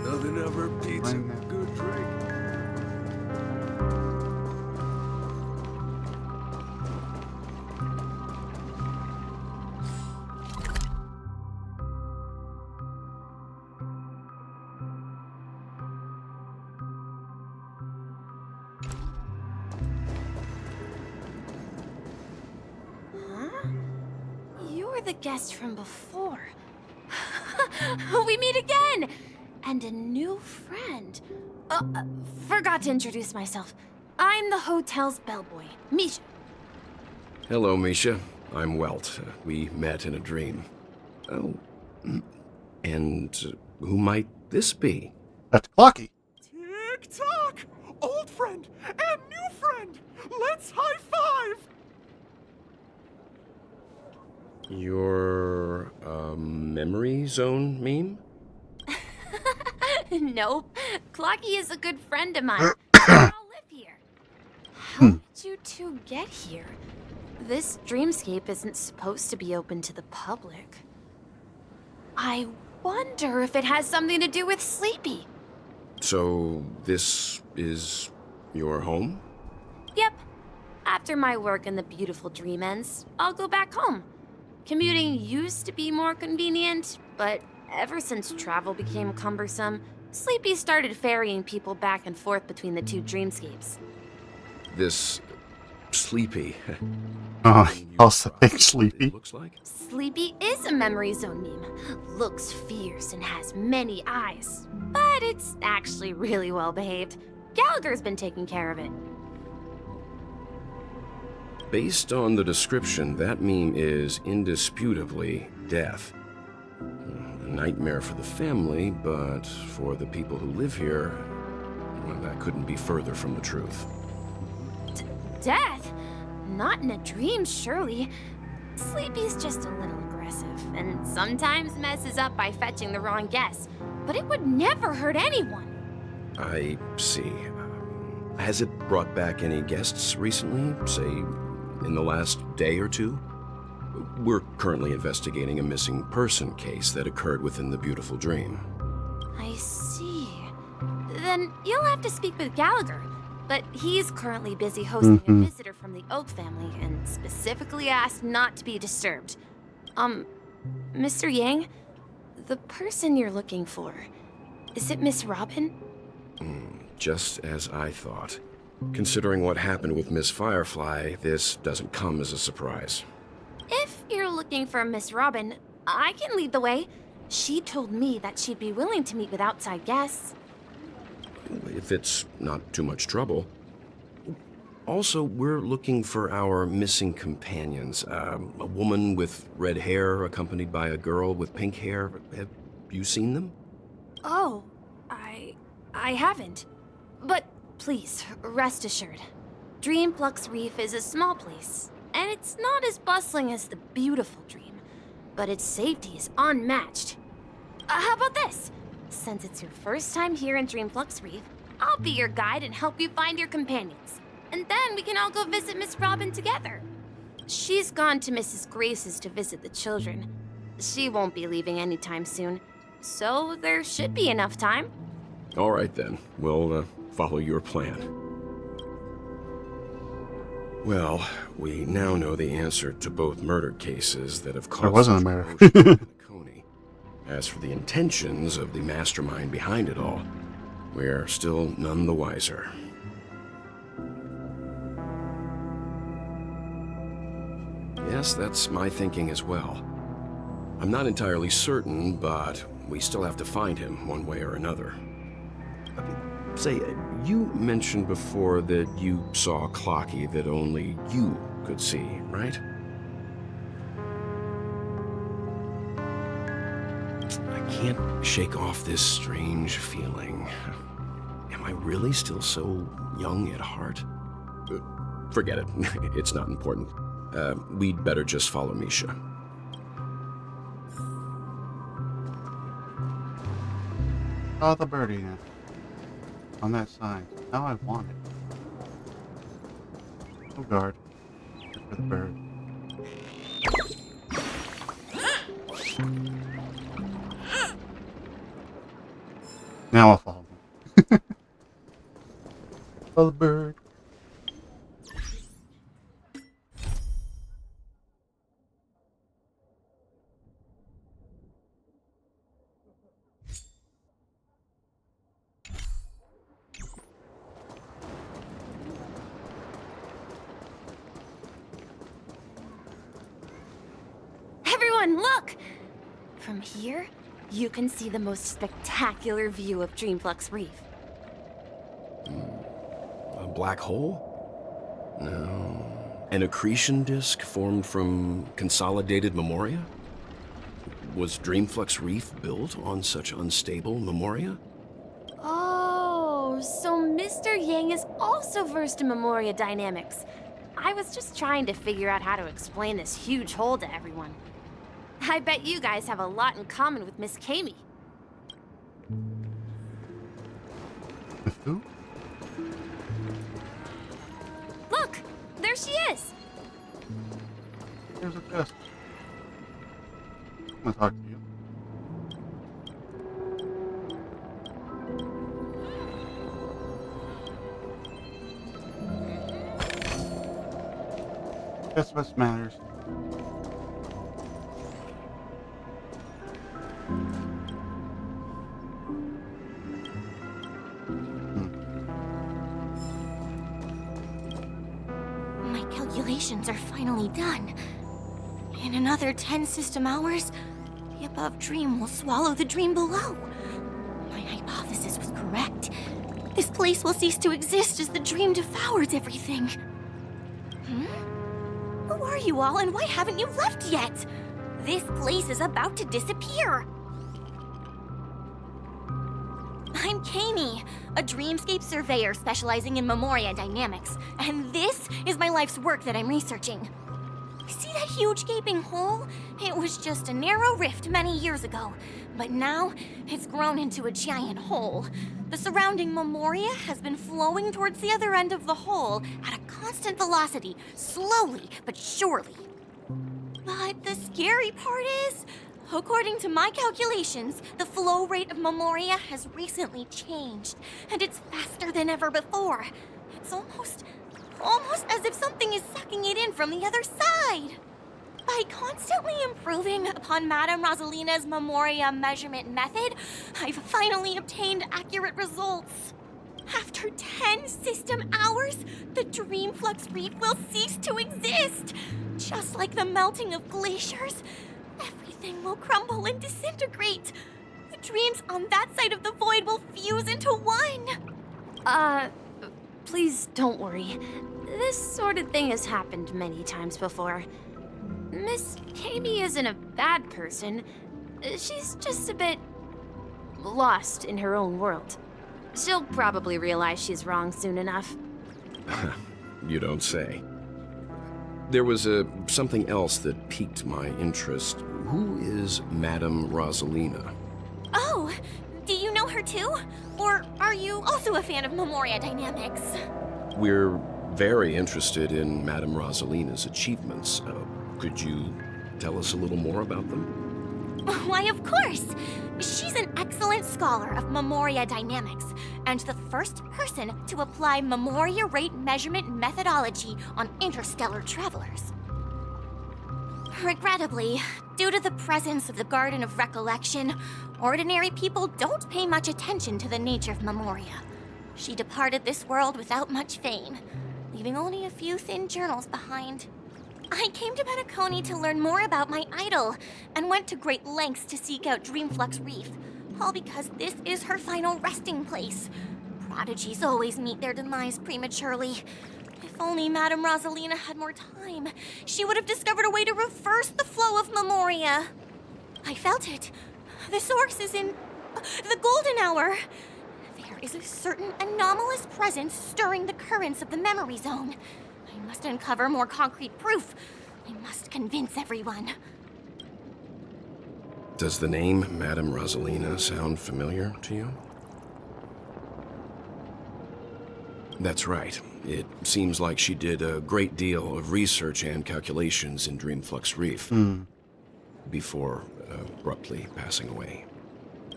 Nothing ever beats a good drink. Huh? You're the guest from before. We meet again! And a new friend. Forgot to introduce myself. I'm the hotel's bellboy, Misha. Hello, Misha. I'm Welt. We met in a dream. Oh. And who might this be? That's Clocky. Tick-tock! Old friend and new friend! Let's high-five! Your, memory zone meme? Nope. Clocky is a good friend of mine. We all live here. How did you two get here? This dreamscape isn't supposed to be open to the public. I wonder if it has something to do with Sleepy. So, this is your home? Yep. After my work in the beautiful dream ends, I'll go back home. Commuting used to be more convenient, but ever since travel became cumbersome, Sleepy started ferrying people back and forth between the two dreamscapes. This Sleepy. Oh, also think Sleepy. Looks like. Sleepy is a memory zone meme. Looks fierce and has many eyes, but it's actually really well behaved. Gallagher's been taking care of it. Based on the description, that meme is indisputably death. A nightmare for the family, but for the people who live here, well, that couldn't be further from the truth. Death? Not in a dream, surely. Sleepy's just a little aggressive, and sometimes messes up by fetching the wrong guess. But it would never hurt anyone. I see. Has it brought back any guests recently, say, in the last day or two? We're currently investigating a missing person case that occurred within the beautiful dream. I see. Then you'll have to speak with Gallagher. But he's currently busy hosting a visitor from the Oak family and specifically asked not to be disturbed. Mr. Yang, the person you're looking for, is it Miss Robin? Just as I thought. Considering what happened with Miss Firefly, this doesn't come as a surprise. If you're looking for Miss Robin, I can lead the way. She told me that she'd be willing to meet with outside guests. If it's not too much trouble. Also, we're looking for our missing companions. A woman with red hair accompanied by a girl with pink hair. Have you seen them? Oh, I haven't. But please, rest assured. Dreamflux Reef is a small place, and it's not as bustling as the beautiful Dream, but its safety is unmatched. How about this? Since it's your first time here in Dreamflux Reef, I'll be your guide and help you find your companions. And then we can all go visit Miss Robin together. She's gone to Mrs. Grace's to visit the children. She won't be leaving anytime soon, so there should be enough time. All right then, we'll follow your plan. Well, we now know the answer to both murder cases that have caused... There wasn't a murder. As for the intentions of the mastermind behind it all, we're still none the wiser. Yes, that's my thinking as well. I'm not entirely certain, but we still have to find him one way or another. Say, you mentioned before that you saw Clocky that only you could see, right? I can't shake off this strange feeling. Am I really still so young at heart? Forget it. It's not important. We'd better just follow Misha. Oh, the birdie now. On that sign. Now I want it. Oh, guard. Good for the bird. Now I'll follow him. Follow the bird. Everyone, look! From here, you can see the most spectacular view of Dreamflux Reef. A black hole? No. An accretion disk formed from consolidated memoria? Was Dreamflux Reef built on such unstable memoria? Oh, so Mr. Yang is also versed in memoria dynamics. I was just trying to figure out how to explain this huge hole to everyone. I bet you guys have a lot in common with Miss Kami. With who? Look! There she is! There's a chest. I'm gonna talk to you. That's what matters. calculations are finally done. In another 10 system hours, the above dream will swallow the dream below. My hypothesis was correct. This place will cease to exist as the dream devours everything. Who are you all, and why haven't you left yet? This place is about to disappear. I'm Kami, a dreamscape surveyor specializing in Memoria dynamics, and this is my life's work that I'm researching. See that huge gaping hole? It was just a narrow rift many years ago, but now it's grown into a giant hole. The surrounding Memoria has been flowing towards the other end of the hole at a constant velocity, slowly but surely. But the scary part is, according to my calculations, the flow rate of Memoria has recently changed, and it's faster than ever before. It's almost as if something is sucking it in from the other side. By constantly improving upon Madame Rosalina's Memoria measurement method, I've finally obtained accurate results. After 10 system hours, the Dream Flux Reef will cease to exist. Just like the melting of glaciers, everything will crumble and disintegrate. The dreams on that side of the void will fuse into one. Please don't worry. This sort of thing has happened many times before. Miss Kami isn't a bad person. She's just a bit lost in her own world. She'll probably realize she's wrong soon enough. You don't say. There was something else that piqued my interest. Who is Madame Rosalina? Oh, do you know her too? Or are you also a fan of Memoria dynamics? We're very interested in Madame Rosalina's achievements. Could you tell us a little more about them? Why, of course! She's an excellent scholar of Memoria dynamics, and the first person to apply Memoria rate measurement methodology on interstellar travelers. Regrettably, due to the presence of the Garden of Recollection, ordinary people don't pay much attention to the nature of Memoria. She departed this world without much fame, leaving only a few thin journals behind. I came to Penacony to learn more about my idol, and went to great lengths to seek out Dreamflux Reef, all because this is her final resting place. Prodigies always meet their demise prematurely. If only Madame Rosalina had more time, she would have discovered a way to reverse the flow of Memoria. I felt it. The source is in the golden hour. There is a certain anomalous presence stirring the currents of the memory zone. I must uncover more concrete proof. I must convince everyone. Does the name Madame Rosalina sound familiar to you? That's right. It seems like she did a great deal of research and calculations in Dreamflux Reef before abruptly passing away.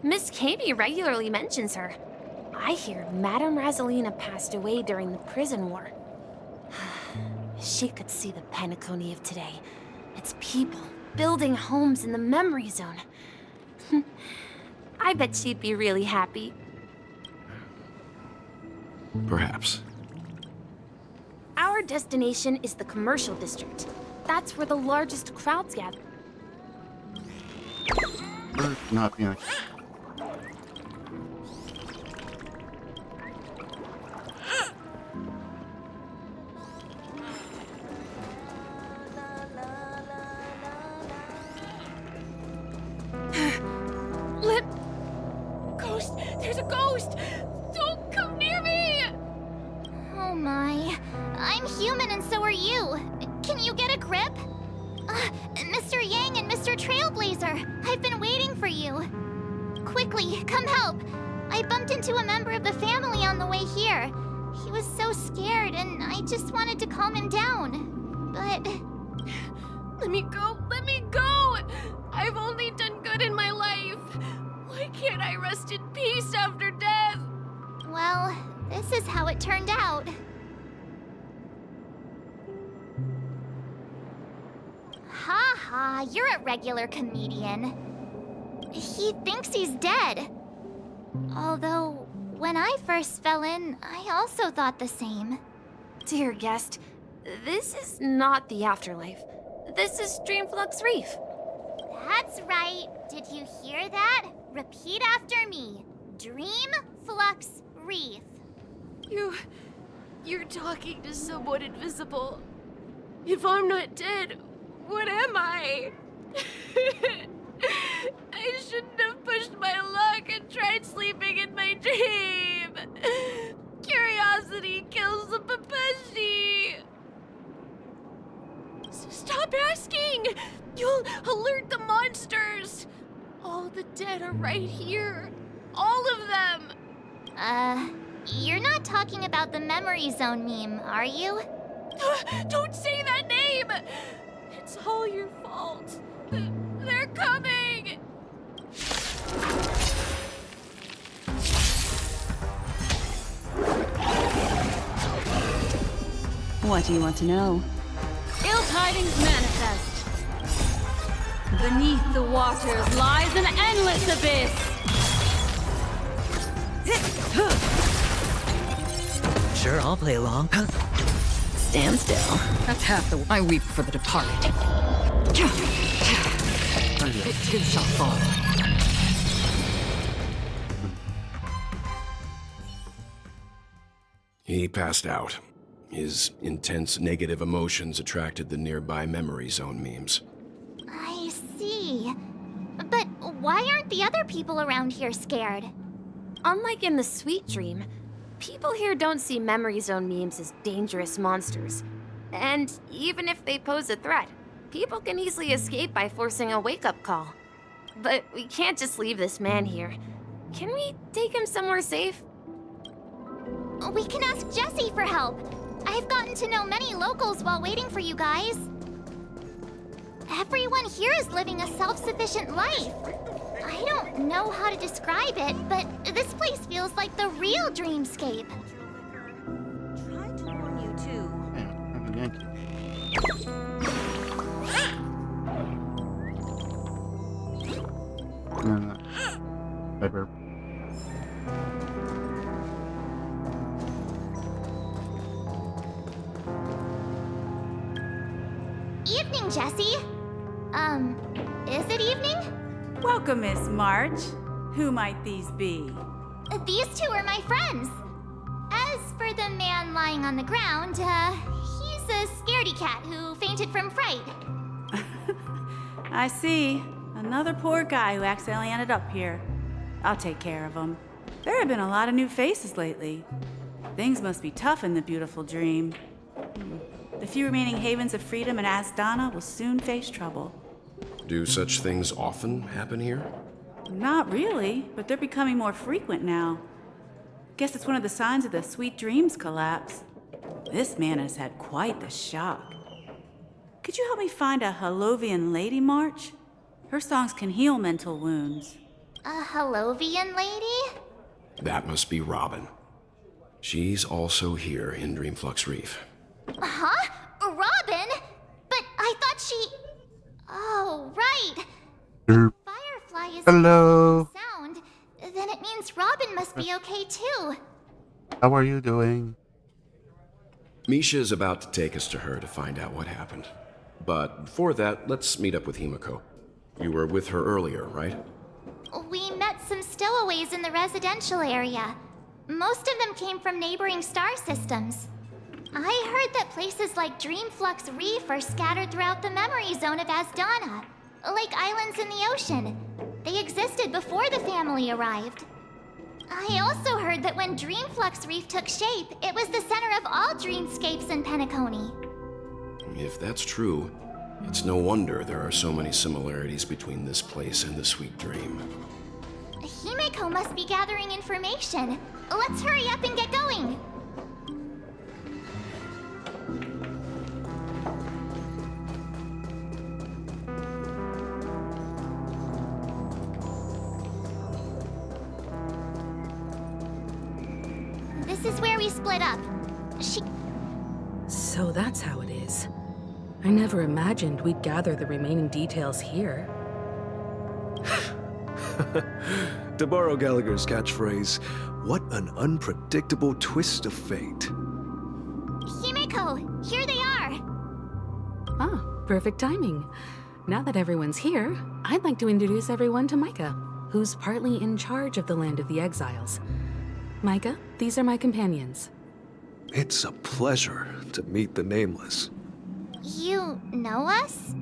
Miss Kami regularly mentions her. I hear Madame Rosalina passed away during the prison war. She could see the Penacony of today. Its people building homes in the memory zone. I bet she'd be really happy. Perhaps. Our destination is the commercial district. That's where the largest crowds gather. Or not being Ghost! There's a ghost! Don't come near me! Oh my. I'm human and so are you. Can you get a grip? Mr. Yang and Mr. Trailblazer, I've been waiting for you. Quickly, come help. I bumped into a member of the family on the way here. He was so scared and I just wanted to calm him down. But... Let me go! Let me go! I've only done good in my life. Why can't I rest in peace after death? well, this is how it turned out. Ha ha, you're a regular comedian. He thinks he's dead. Although, when I first fell in, I also thought the same. Dear guest, this is not the afterlife. This is Dreamflux Reef. That's right. Did you hear that? Repeat after me. Dreamflux Reef. You're talking to someone invisible. If I'm not dead, what am I? I shouldn't have pushed my luck and tried sleeping in my dream. Curiosity kills the Papeshi. Stop asking! You'll alert the monsters! All the dead are right here. All of them! You're not talking about the Memory Zone meme, are you? Don't say that name! It's all your fault. They're coming! What do you want to know? Ill tidings manifest. Beneath the waters lies an endless abyss. Sure, I'll play along. Stand still. That's half the I weep for the departed. It too shall fall. He passed out. His intense negative emotions attracted the nearby Memory Zone memes. I see. But why aren't the other people around here scared? Unlike in the Sweet Dream, people here don't see Memory Zone memes as dangerous monsters. And even if they pose a threat, people can easily escape by forcing a wake-up call. But we can't just leave this man here. Can we take him somewhere safe? We can ask Jesse for help. I've gotten to know many locals while waiting for you guys. Everyone here is living a self-sufficient life. I don't know how to describe it, but this place feels like the real dreamscape. Tried to warn you too. Paper. Evening, Jesse. Is it evening? Welcome, Miss March. Who might these be? These two are my friends. As for the man lying on the ground, he's a scaredy cat who fainted from fright. I see. Another poor guy who accidentally ended up here. I'll take care of him. There have been a lot of new faces lately. Things must be tough in the beautiful dream. The few remaining havens of freedom in Asdana will soon face trouble. Do such things often happen here? Not really, but they're becoming more frequent now. Guess it's one of the signs of the Sweet Dreams collapse. This man has had quite the shock. Could you help me find a Halovian lady, March? Her songs can heal mental wounds. A Halovian lady? That must be Robin. She's also here in Dreamflux Reef. Huh? Robin? But I thought she... Oh, right. Firefly is Hello. sound. Then it means Robin must be okay too. How are you doing? Misha's about to take us to her to find out what happened. But before that, let's meet up with Himiko. You were with her earlier, right? We met some stowaways in the residential area. Most of them came from neighboring star systems. I heard that places like Dreamflux Reef are scattered throughout the memory zone of Asdana, like islands in the ocean. They existed before the family arrived. I also heard that when Dreamflux Reef took shape, it was the center of all dreamscapes in Penacony. If that's true, it's no wonder there are so many similarities between this place and the Sweet Dream. Himeko must be gathering information. Let's hurry up and get going. This is where we split up. So that's how it is. I never imagined we'd gather the remaining details here. To borrow Gallagher's catchphrase, what an unpredictable twist of fate. Himeko Miko! Here they are! Ah, perfect timing. Now that everyone's here, I'd like to introduce everyone to Micah, who's partly in charge of the Land of the Exiles. Micah, these are my companions. It's a pleasure to meet the Nameless. You know us?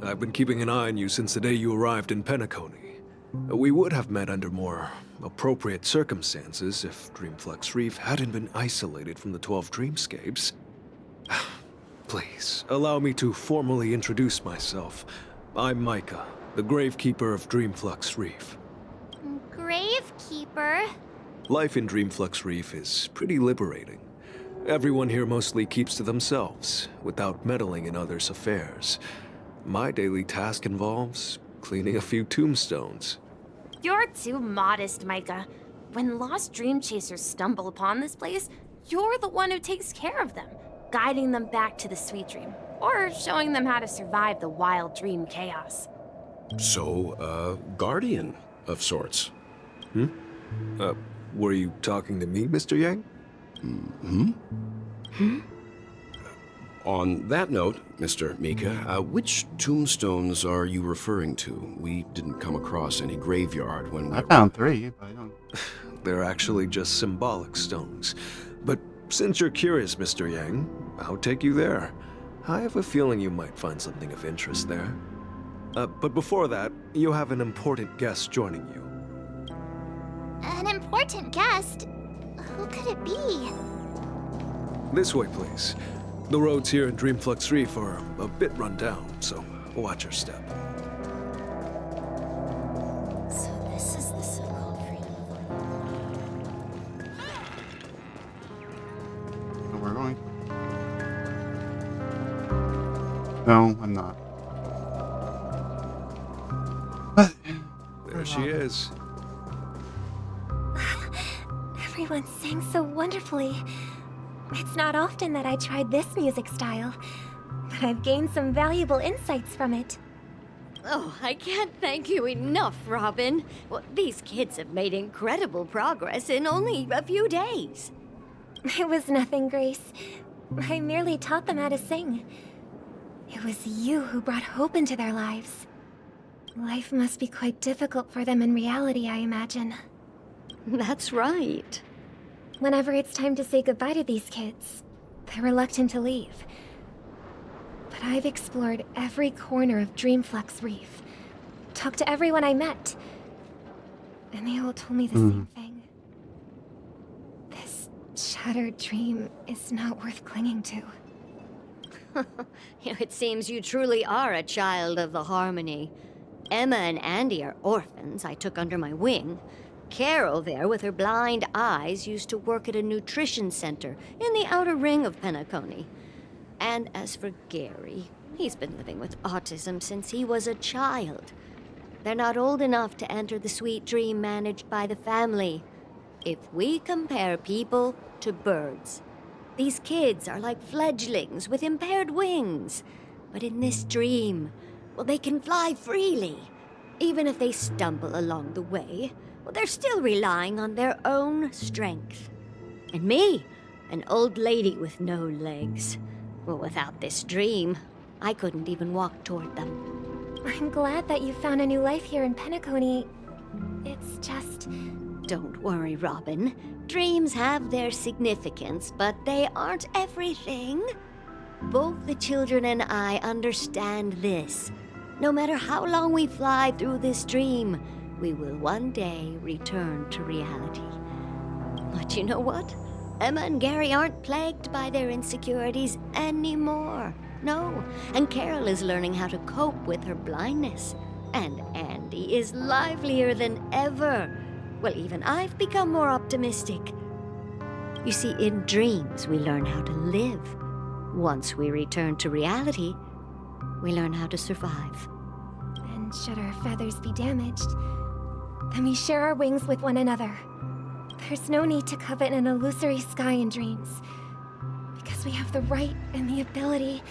I've been keeping an eye on you since the day you arrived in Penacony. We would have met under more appropriate circumstances if Dreamflux Reef hadn't been isolated from the 12 Dreamscapes. Please, allow me to formally introduce myself. I'm Micah, the Gravekeeper of Dreamflux Reef. Gravekeeper? Life in Dreamflux Reef is pretty liberating. Everyone here mostly keeps to themselves, without meddling in others' affairs. My daily task involves cleaning a few tombstones. You're too modest, Micah. When lost dream chasers stumble upon this place, you're the one who takes care of them, guiding them back to the sweet dream, or showing them how to survive the wild dream chaos. So, guardian of sorts. Were you talking to me, Mr. Yang? On that note, Mr. Mika, which tombstones are you referring to? We didn't come across any graveyard when we... I found 3, but I don't... They're actually just symbolic stones. But since you're curious, Mr. Yang, I'll take you there. I have a feeling you might find something of interest there. But before that, you have an important guest joining you. An important guest? Who could it be? This way, please. The roads here in Dreamflux Reef are a bit run down, so watch your step. So this is the so-called freedom of So we're going. No, I'm not. But there she is. Everyone sang so wonderfully. It's not often that I tried this music style, but I've gained some valuable insights from it. Oh, I can't thank you enough, Robin. Well, these kids have made incredible progress in only a few days. It was nothing, Grace. I merely taught them how to sing. It was you who brought hope into their lives. Life must be quite difficult for them in reality, I imagine. That's right. Whenever it's time to say goodbye to these kids, they're reluctant to leave. But I've explored every corner of Dreamflux Reef, talked to everyone I met, and they all told me the same thing. This shattered dream is not worth clinging to. It seems you truly are a child of the Harmony. Emma and Andy are orphans I took under my wing. Carol there, with her blind eyes, used to work at a nutrition center in the outer ring of Penacony. And as for Gary, he's been living with autism since he was a child. They're not old enough to enter the sweet dream managed by the family. If we compare people to birds, these kids are like fledglings with impaired wings. But in this dream, well, they can fly freely. Even if they stumble along the way, well, they're still relying on their own strength. And me, an old lady with no legs. Well, without this dream, I couldn't even walk toward them. I'm glad that you found a new life here in Penacony. It's just... Don't worry, Robin. Dreams have their significance, but they aren't everything. Both the children and I understand this. No matter how long we fly through this dream, we will one day return to reality. But you know what? Emma and Gary aren't plagued by their insecurities anymore. No, and Carol is learning how to cope with her blindness. And Andy is livelier than ever. Well, even I've become more optimistic. You see, in dreams, we learn how to live. Once we return to reality, we learn how to survive. And should our feathers be damaged, then we share our wings with one another. There's no need to covet an illusory sky in dreams, because we have the right and the ability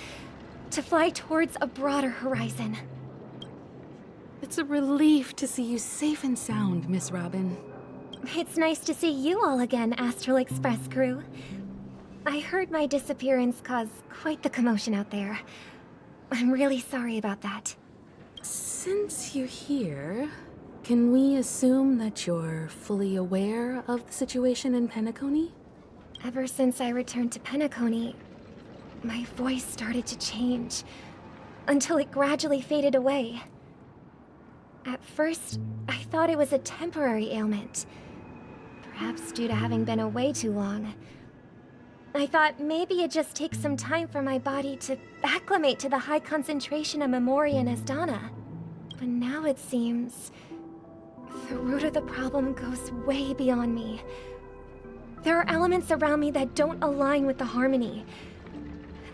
to fly towards a broader horizon. It's a relief to see you safe and sound, Miss Robin. It's nice to see you all again, Astral Express crew. I heard my disappearance caused quite the commotion out there. I'm really sorry about that. Since you're here, can we assume that you're fully aware of the situation in Penacony? Ever since I returned to Penacony, my voice started to change, until it gradually faded away. At first, I thought it was a temporary ailment, perhaps due to having been away too long. I thought maybe it just takes some time for my body to acclimate to the high concentration of Memoria and Asdana. But now it seems the root of the problem goes way beyond me. There are elements around me that don't align with the harmony.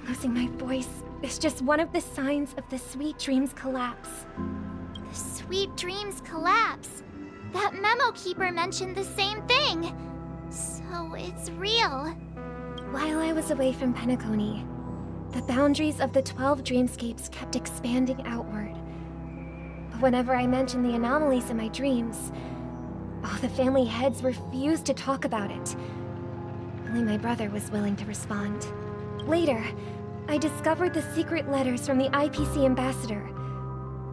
Losing my voice is just one of the signs of the Sweet Dreams collapse. The Sweet Dreams collapse. That memo keeper mentioned the same thing. So it's real. While I was away from Penacony, the boundaries of the 12 dreamscapes kept expanding outward. But whenever I mentioned the anomalies in my dreams, the family heads refused to talk about it. Only my brother was willing to respond. Later, I discovered the secret letters from the IPC ambassador,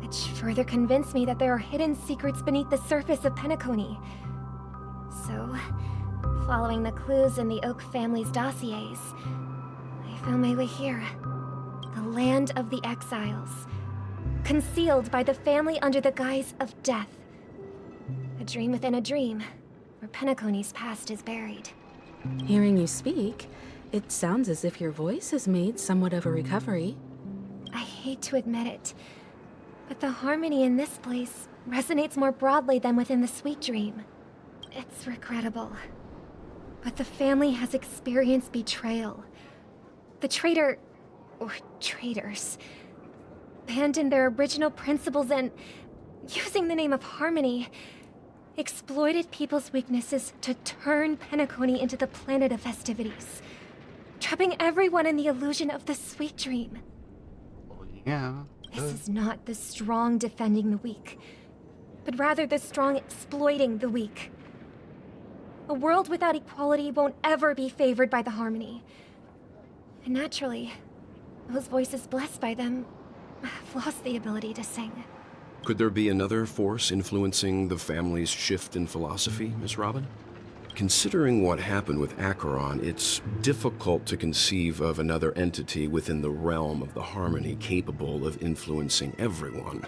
which further convinced me that there are hidden secrets beneath the surface of Penacony. So, following the clues in the Oak family's dossiers, I found my way here. The land of the exiles, concealed by the family under the guise of death. A dream within a dream, where Penacony's past is buried. Hearing you speak, it sounds as if your voice has made somewhat of a recovery. I hate to admit it, but the harmony in this place resonates more broadly than within the Sweet Dream. It's regrettable, but the family has experienced betrayal. The traitor, or traitors, abandoned their original principles and, using the name of harmony, exploited people's weaknesses to turn Penacony into the planet of festivities, trapping everyone in the illusion of the Sweet Dream. Yeah. This is not the strong defending the weak, but rather the strong exploiting the weak. A world without equality won't ever be favored by the harmony. And naturally, those voices blessed by them have lost the ability to sing. Could there be another force influencing the family's shift in philosophy, Miss Robin? Considering what happened with Acheron, it's difficult to conceive of another entity within the realm of the harmony capable of influencing everyone.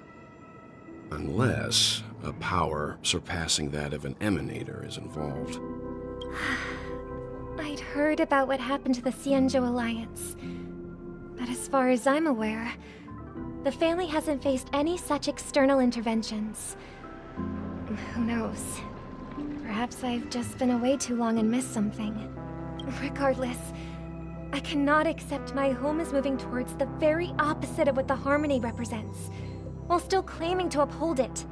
Unless a power surpassing that of an emanator is involved. I'd heard about what happened to the Xianzhou Alliance, but as far as I'm aware, the family hasn't faced any such external interventions. Who knows? Perhaps I've just been away too long and missed something. Regardless, I cannot accept my home is moving towards the very opposite of what the harmony represents, while still claiming to uphold it.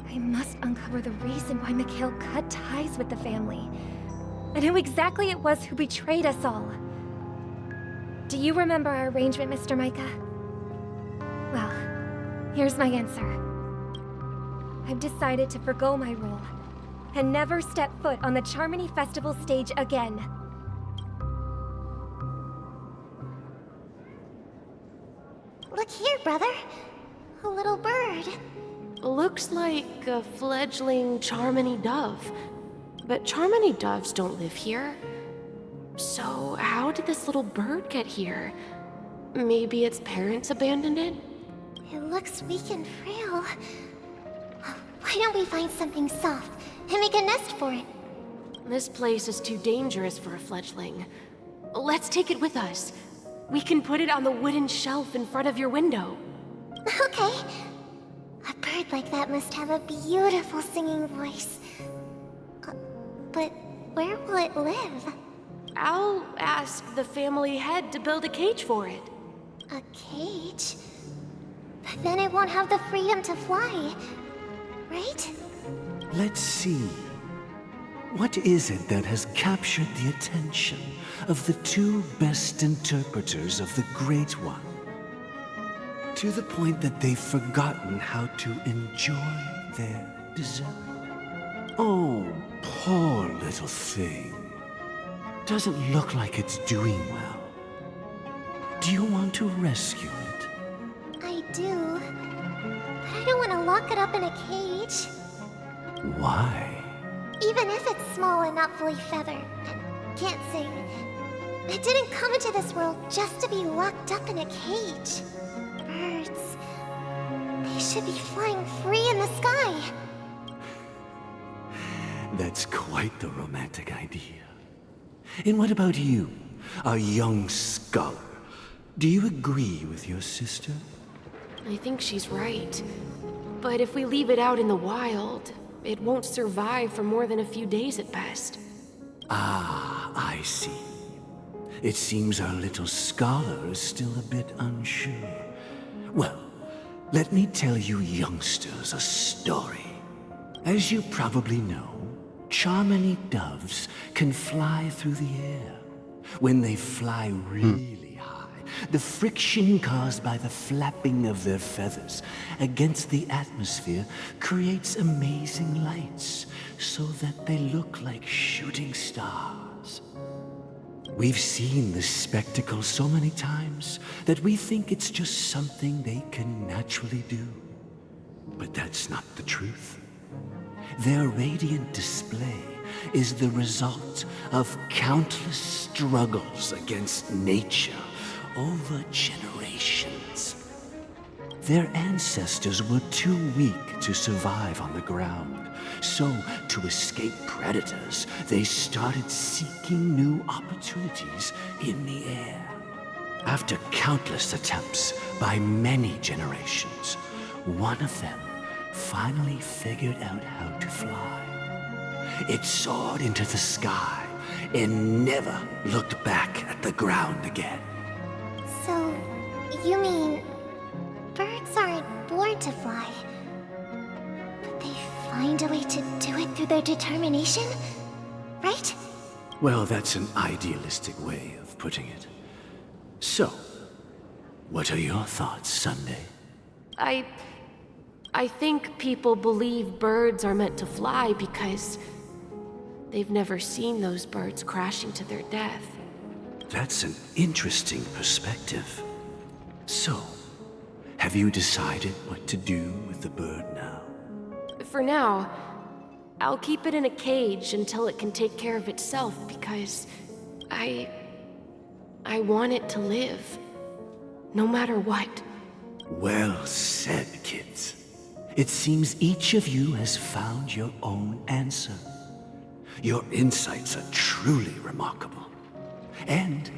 I must uncover the reason why Mikhail cut ties with the family, and who exactly it was who betrayed us all. Do you remember our arrangement, Mr. Micah? Well, here's my answer. I've decided to forgo my role, and never step foot on the Charmony Festival stage again. Look here, brother. A little bird. Looks like a fledgling Charmony dove. But Charmony doves don't live here. So how did this little bird get here? Maybe its parents abandoned it? It looks weak and frail. Why don't we find something soft and make a nest for it? This place is too dangerous for a fledgling. Let's take it with us. We can put it on the wooden shelf in front of your window. Okay. A bird like that must have a beautiful singing voice. But where will it live? I'll ask the family head to build a cage for it. A cage? But then it won't have the freedom to fly, right? Let's see. What is it that has captured the attention of the two best interpreters of the Great One? To the point that they've forgotten how to enjoy their dessert. Oh, poor little thing. doesn't look like it's doing well. Do you want to rescue it? I do. But I don't want to lock it up in a cage. Why? Even if it's small and not fully feathered and can't sing, it didn't come into this world just to be locked up in a cage. Birds, they should be flying free in the sky. That's quite the romantic idea. And what about you, a young scholar? Do you agree with your sister? I think she's right. But if we leave it out in the wild, it won't survive for more than a few days at best. Ah, I see. It seems our little scholar is still a bit unsure. Well, let me tell you youngsters a story. As you probably know, Charmony doves can fly through the air. When they fly really high, the friction caused by the flapping of their feathers against the atmosphere creates amazing lights so that they look like shooting stars. We've seen this spectacle so many times that we think it's just something they can naturally do. But that's not the truth. Their radiant display is the result of countless struggles against nature over generations. Their ancestors were too weak to survive on the ground, so to escape predators, they started seeking new opportunities in the air. After countless attempts by many generations, one of them finally figured out how to fly. It soared into the sky and never looked back at the ground again. So, you mean birds aren't born to fly, but they find a way to do it through their determination, right? Well, that's an idealistic way of putting it. So, what are your thoughts, Sunday? I think people believe birds are meant to fly because they've never seen those birds crashing to their death. That's an interesting perspective. So, have you decided what to do with the bird now? For now, I'll keep it in a cage until it can take care of itself because I want it to live, no matter what. Well said, kids. It seems each of you has found your own answer. Your insights are truly remarkable. And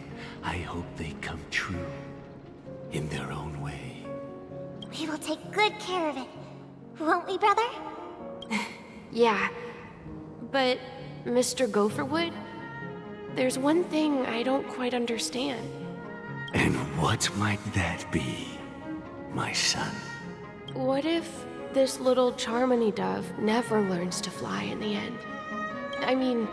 I hope they come true in their own way. We will take good care of it, won't we, brother? Yeah, but Mr. Gopherwood, there's one thing I don't quite understand. And what might that be, my son? What if this little Charmony dove never learns to fly in the end? I mean,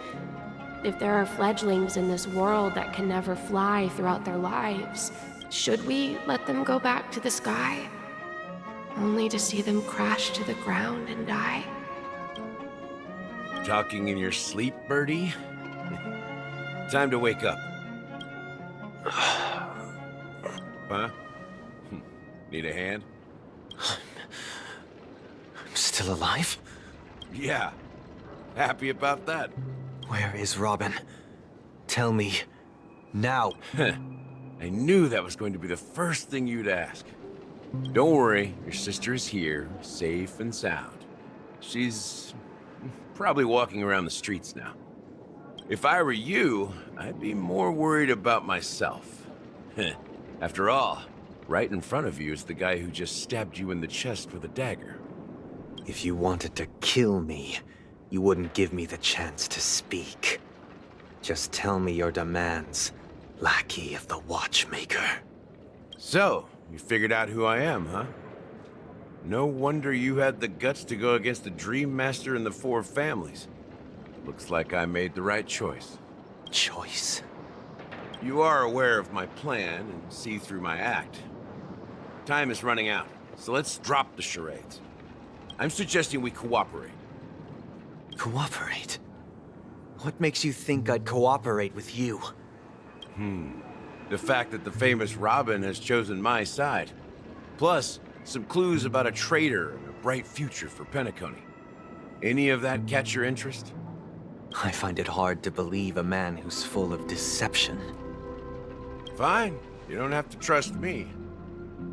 if there are fledglings in this world that can never fly throughout their lives, should we let them go back to the sky? Only to see them crash to the ground and die? Talking in your sleep, Birdie? Time to wake up. Huh? Need a hand? I'm still alive? Yeah. Happy about that? Where is Robin? Tell me. Now. I knew that was going to be the first thing you'd ask. Don't worry, your sister is here, safe and sound. She's probably walking around the streets now. If I were you, I'd be more worried about myself. After all, right in front of you is the guy who just stabbed you in the chest with a dagger. If you wanted to kill me, you wouldn't give me the chance to speak. Just tell me your demands, lackey of the Watchmaker. So, you figured out who I am, huh? No wonder you had the guts to go against the Dream Master and the Four Families. Looks like I made the right choice. Choice? You are aware of my plan and see through my act. Time is running out, so let's drop the charades. I'm suggesting we cooperate. Cooperate? What makes you think I'd cooperate with you? The fact that the famous Robin has chosen my side. Plus, some clues about a traitor and a bright future for Penacony. Any of that catch your interest? I find it hard to believe a man who's full of deception. Fine. You don't have to trust me.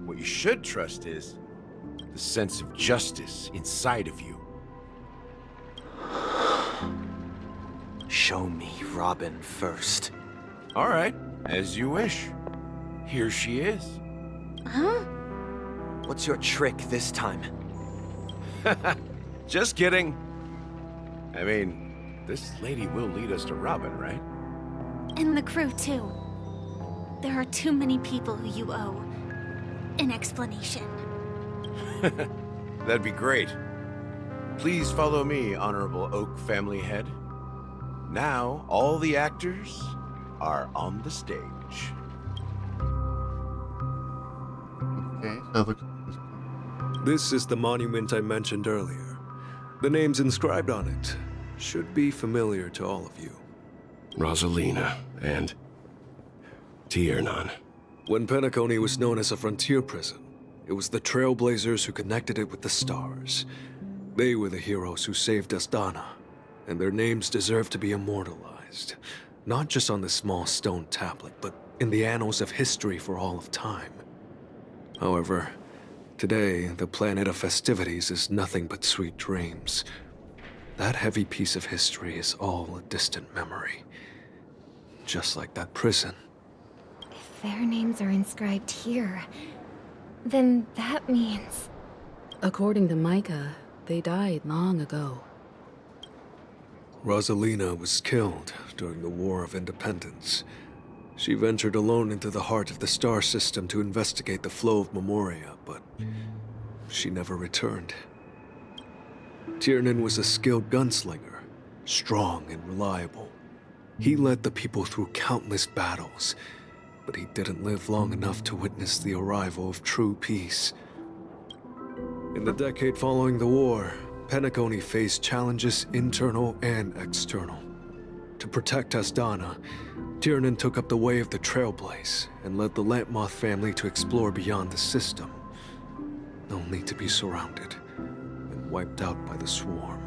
What you should trust is the sense of justice inside of you. Show me Robin first. All right, as you wish. Here she is. Huh? What's your trick this time? Just kidding. I mean, this lady will lead us to Robin, right? And the crew, too. There are too many people who you owe an explanation. That'd be great. Please follow me, Honorable Oak family head. Now, all the actors are on the stage. Okay, so look. This is the monument I mentioned earlier. The names inscribed on it should be familiar to all of you. Rosalina and Tiernan. When Penacony was known as a frontier prison, it was the Trailblazers who connected it with the stars. They were the heroes who saved Astana, and their names deserve to be immortalized, not just on this small stone tablet, but in the annals of history for all of time. However, today, the planet of festivities is nothing but sweet dreams. That heavy piece of history is all a distant memory. Just like that prison. If their names are inscribed here, then that means... According to Micah, they died long ago. Rosalina was killed during the War of Independence. She ventured alone into the heart of the star system to investigate the flow of Memoria, but she never returned. Tiernan was a skilled gunslinger, strong and reliable. He led the people through countless battles, but he didn't live long enough to witness the arrival of true peace. In the decade following the war, Penacony faced challenges internal and external. To protect Astana, Tiernan took up the way of the Trailblaze and led the Lampmoth family to explore beyond the system, only to be surrounded and wiped out by the Swarm.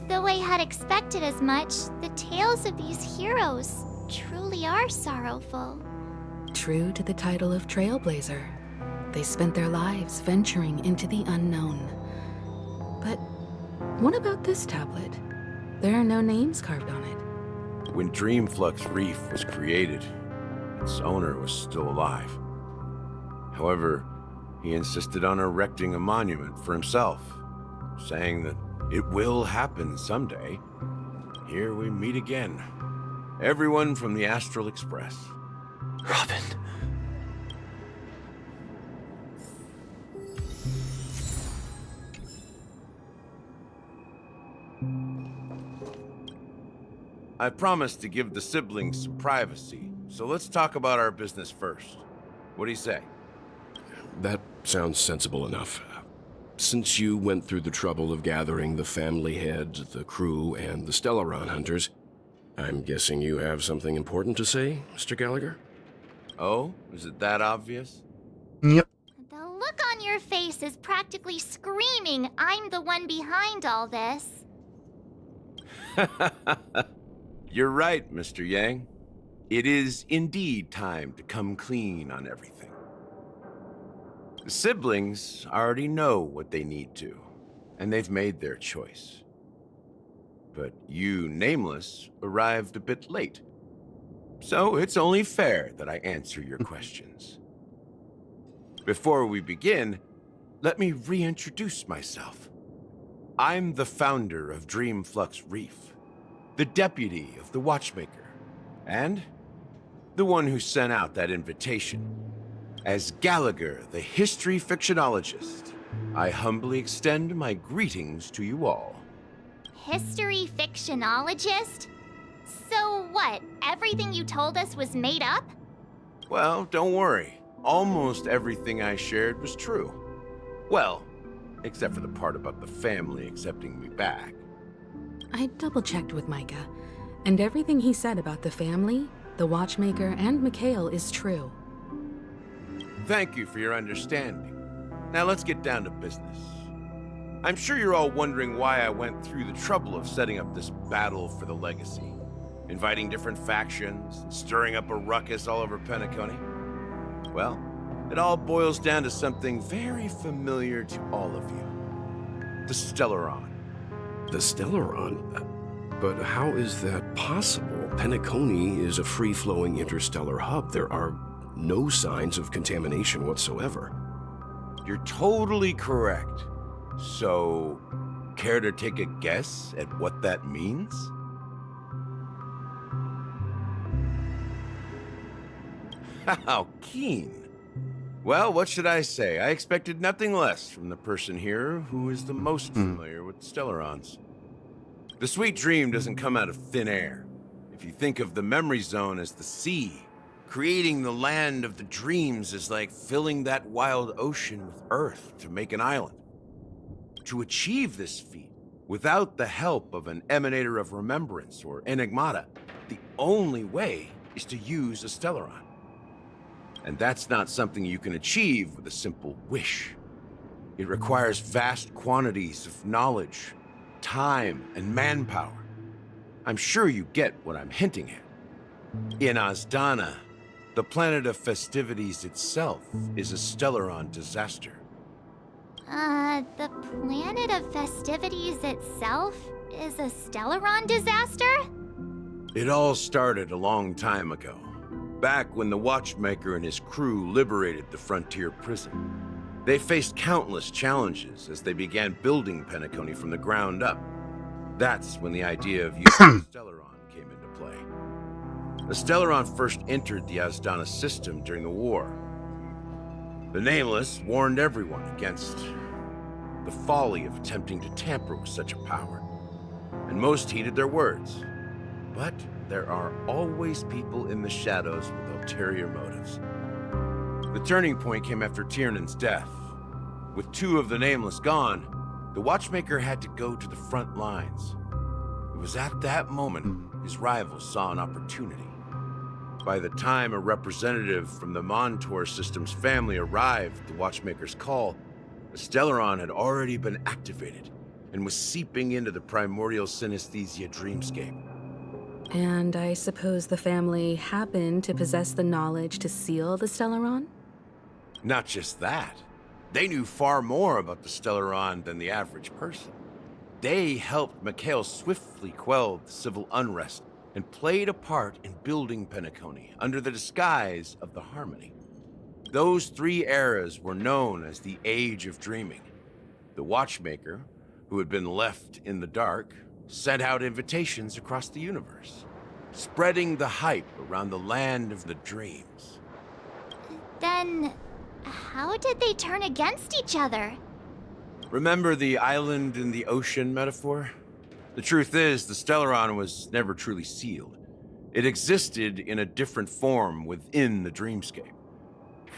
Though I had expected as much, the tales of these heroes truly are sorrowful. True to the title of Trailblazer, they spent their lives venturing into the unknown. But what about this tablet? There are no names carved on it. When Dreamflux Reef was created, its owner was still alive. However, he insisted on erecting a monument for himself, saying that it will happen someday. Here we meet again. Everyone from the Astral Express. Robin. I promised to give the siblings some privacy, so let's talk about our business first. What do you say? That Sounds sensible enough. Since you went through the trouble of gathering the family head, the crew, and the Stellaron hunters, I'm guessing you have something important to say, Mr. Gallagher? Oh? Is it that obvious? Yep. The look on your face is practically screaming, I'm the one behind all this. You're right, Mr. Yang. It is indeed time to come clean on everything. The siblings already know what they need to, and they've made their choice. But you, Nameless, arrived a bit late. So it's only fair that I answer your questions. Before we begin, let me reintroduce myself. I'm the founder of Dreamflux Reef, the deputy of the Watchmaker, and the one who sent out that invitation. As Gallagher, the history fictionologist, I humbly extend my greetings to you all. History fictionologist? So what, everything you told us was made up? Well, don't worry. Almost everything I shared was true. Well, except for the part about the family accepting me back. I double-checked with Micah, and everything he said about the family, the Watchmaker, and Mikhail is true. Thank you for your understanding. Now let's get down to business. I'm sure you're all wondering why I went through the trouble of setting up this battle for the legacy, inviting different factions, and stirring up a ruckus all over Penacony. Well, it all boils down to something very familiar to all of you. The Stellaron. The Stellaron? But how is that possible? Penacony is a free-flowing interstellar hub. There are no signs of contamination whatsoever. You're totally correct. So, care to take a guess at what that means? How keen. Well, what should I say? I expected nothing less from the person here who is the most familiar with Stellarons. The sweet dream doesn't come out of thin air. If you think of the memory zone as the sea, creating the land of the dreams is like filling that wild ocean with earth to make an island. To achieve this feat, without the help of an emanator of remembrance or enigmata, the only way is to use a Stellaron. And that's not something you can achieve with a simple wish. It requires vast quantities of knowledge, time, and manpower. I'm sure you get what I'm hinting at. In Azdana, the planet of festivities itself is a Stellaron disaster. The planet of festivities itself is a Stellaron disaster? It all started a long time ago, back when the Watchmaker and his crew liberated the frontier prison. They faced countless challenges as they began building Penacony from the ground up. That's when the idea of using a Stellaron came into play. The Stellaron first entered the Azdana system during the war. The Nameless warned everyone against the folly of attempting to tamper with such a power, and most heeded their words. But there are always people in the shadows with ulterior motives. The turning point came after Tiernan's death. With two of the Nameless gone, the Watchmaker had to go to the front lines. It was at that moment his rivals saw an opportunity. By the time a representative from the Montour System's family arrived at the Watchmaker's call, the Stellaron had already been activated and was seeping into the primordial synesthesia dreamscape. And I suppose the family happened to possess the knowledge to seal the Stellaron? Not just that. They knew far more about the Stellaron than the average person. They helped Mikhail swiftly quell the civil unrest and played a part in building Penacony under the disguise of the Harmony. Those 3 eras were known as the Age of Dreaming. The Watchmaker, who had been left in the dark, sent out invitations across the universe, spreading the hype around the land of the dreams. Then, how did they turn against each other? Remember the island in the ocean metaphor? The truth is, the Stellaron was never truly sealed. It existed in a different form within the dreamscape.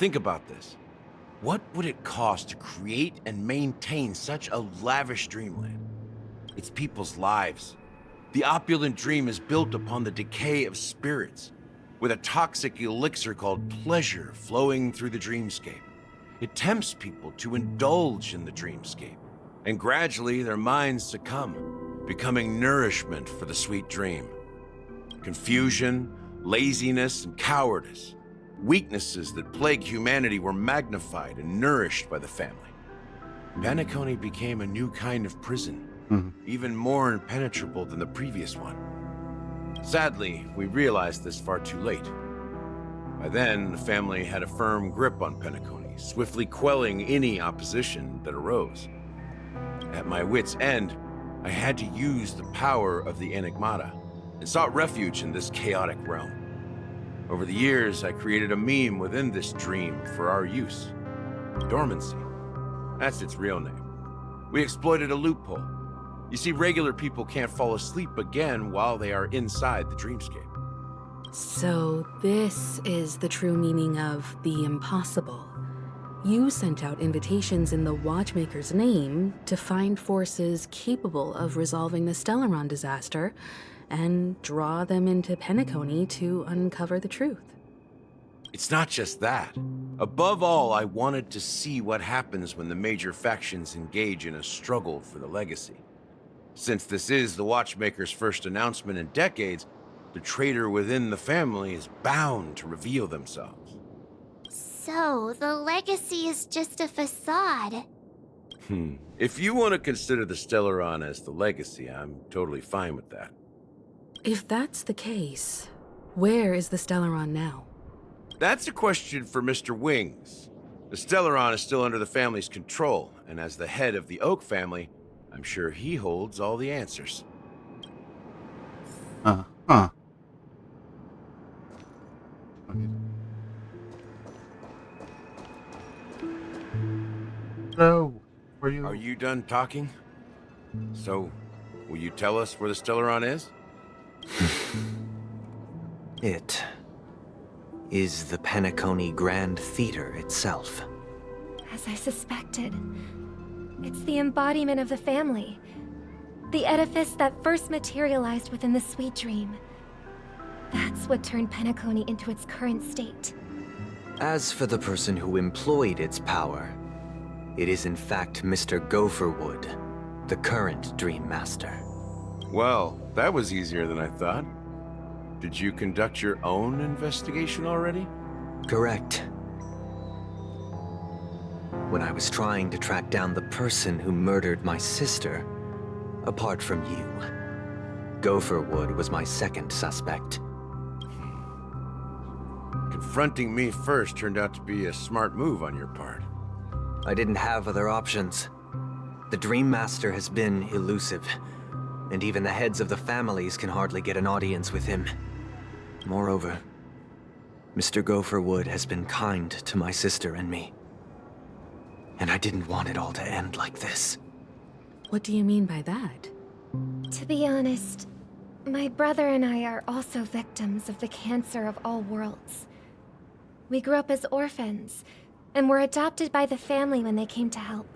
Think about this. What would it cost to create and maintain such a lavish dreamland? It's people's lives. The opulent dream is built upon the decay of spirits, with a toxic elixir called pleasure flowing through the dreamscape. It tempts people to indulge in the dreamscape, and gradually their minds succumb, becoming nourishment for the sweet dream. Confusion, laziness, and cowardice, weaknesses that plague humanity, were magnified and nourished by the family. Penacony became a new kind of prison, even more impenetrable than the previous one. Sadly, we realized this far too late. By then, the family had a firm grip on Penacony, swiftly quelling any opposition that arose. At my wit's end, I had to use the power of the Enigmata, and sought refuge in this chaotic realm. Over the years, I created a meme within this dream for our use. Dormancy. That's its real name. We exploited a loophole. You see, regular people can't fall asleep again while they are inside the dreamscape. So this is the true meaning of the impossible. You sent out invitations in the Watchmaker's name to find forces capable of resolving the Stellaron disaster and draw them into Penacony to uncover the truth. It's not just that. Above all, I wanted to see what happens when the major factions engage in a struggle for the legacy. Since this is the Watchmaker's first announcement in decades, the traitor within the family is bound to reveal themselves. So, the legacy is just a facade. If you want to consider the Stellaron as the legacy, I'm totally fine with that. If that's the case, where is the Stellaron now? That's a question for Mr. Wings. The Stellaron is still under the family's control, and as the head of the Oak family, I'm sure he holds all the answers. Huh. So, Are you done talking? So, will you tell us where the Stellaron is? It is the Penacony Grand Theater itself. As I suspected, it's the embodiment of the family. The edifice that first materialized within the Sweet Dream. That's what turned Penacony into its current state. As for the person who employed its power, it is in fact Mr. Gopherwood, the current Dream Master. Well, that was easier than I thought. Did you conduct your own investigation already? Correct. When I was trying to track down the person who murdered my sister, apart from you, Gopherwood was my second suspect. Confronting me first turned out to be a smart move on your part. I didn't have other options. The Dream Master has been elusive, and even the heads of the families can hardly get an audience with him. Moreover, Mr. Gopherwood has been kind to my sister and me. And I didn't want it all to end like this. What do you mean by that? To be honest, my brother and I are also victims of the cancer of all worlds. We grew up as orphans, and were adopted by the family when they came to help.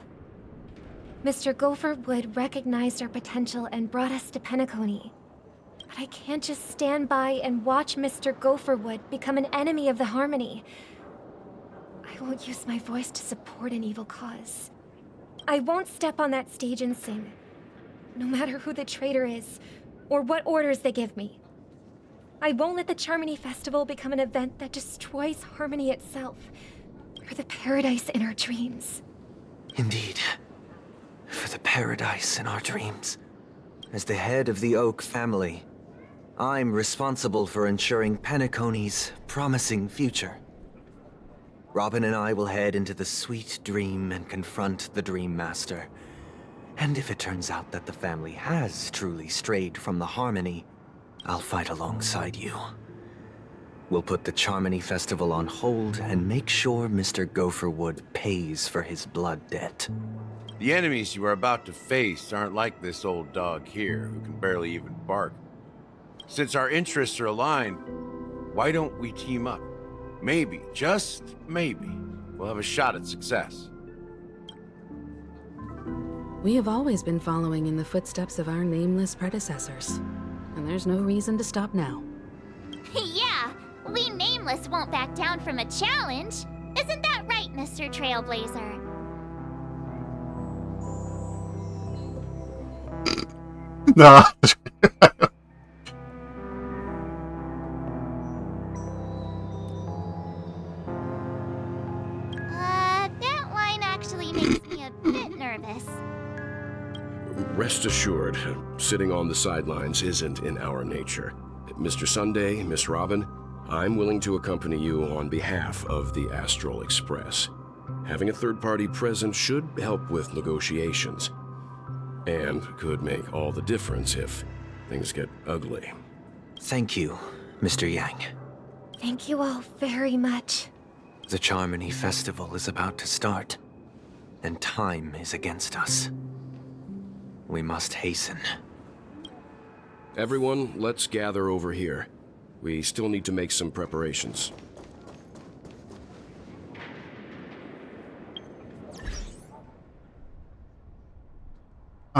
Mr. Gopherwood recognized our potential and brought us to Penacony. But I can't just stand by and watch Mr. Gopherwood become an enemy of the Harmony. I won't use my voice to support an evil cause. I won't step on that stage and sing, no matter who the traitor is, or what orders they give me. I won't let the Charmony Festival become an event that destroys Harmony itself, or the paradise in our dreams. Indeed. For the paradise in our dreams. As the head of the Oak family, I'm responsible for ensuring Penacony's promising future. Robin and I will head into the Sweet Dream and confront the Dream Master. And if it turns out that the family has truly strayed from the Harmony, I'll fight alongside you. We'll put the Charmony Festival on hold and make sure Mr. Gopherwood pays for his blood debt. The enemies you are about to face aren't like this old dog here, who can barely even bark. Since our interests are aligned, why don't we team up? Maybe, just maybe, we'll have a shot at success. We have always been following in the footsteps of our nameless predecessors, and there's no reason to stop now. Yeah, we Nameless won't back down from a challenge. Isn't that right, Mr. Trailblazer? Nah. That line actually makes me a bit nervous. Rest assured, sitting on the sidelines isn't in our nature. Mr. Sunday, Miss Robin, I'm willing to accompany you on behalf of the Astral Express. Having a third party present should help with negotiations, and could make all the difference if things get ugly. Thank you, Mr. Yang. Thank you all very much. The Charmony Festival is about to start, and time is against us. We must hasten. Everyone, let's gather over here. We still need to make some preparations.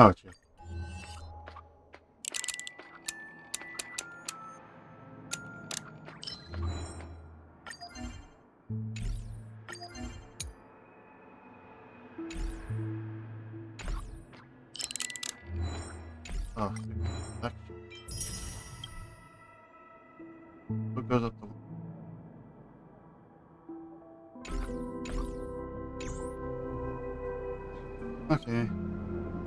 Oh, gee. Oh, that's... What goes up the... Okay.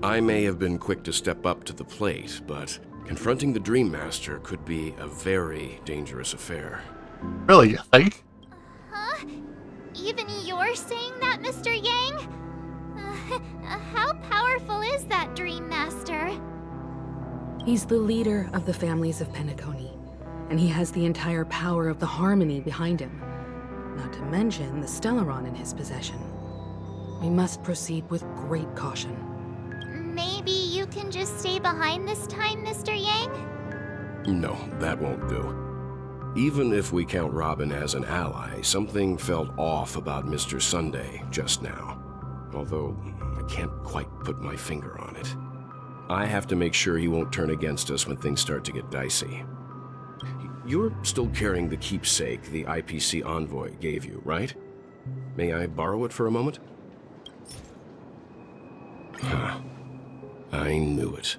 I may have been quick to step up to the plate, but confronting the Dream Master could be a very dangerous affair. Really, you think? Huh? Even you're saying that, Mr. Yang? How powerful is that Dream Master? He's the leader of the families of Penacony, and he has the entire power of the Harmony behind him. Not to mention the Stellaron in his possession. We must proceed with great caution. Maybe you can just stay behind this time, Mr. Yang? No, that won't do. Even if we count Robin as an ally, something felt off about Mr. Sunday just now. Although, I can't quite put my finger on it. I have to make sure he won't turn against us when things start to get dicey. You're still carrying the keepsake the IPC envoy gave you, right? May I borrow it for a moment? Huh. I knew it.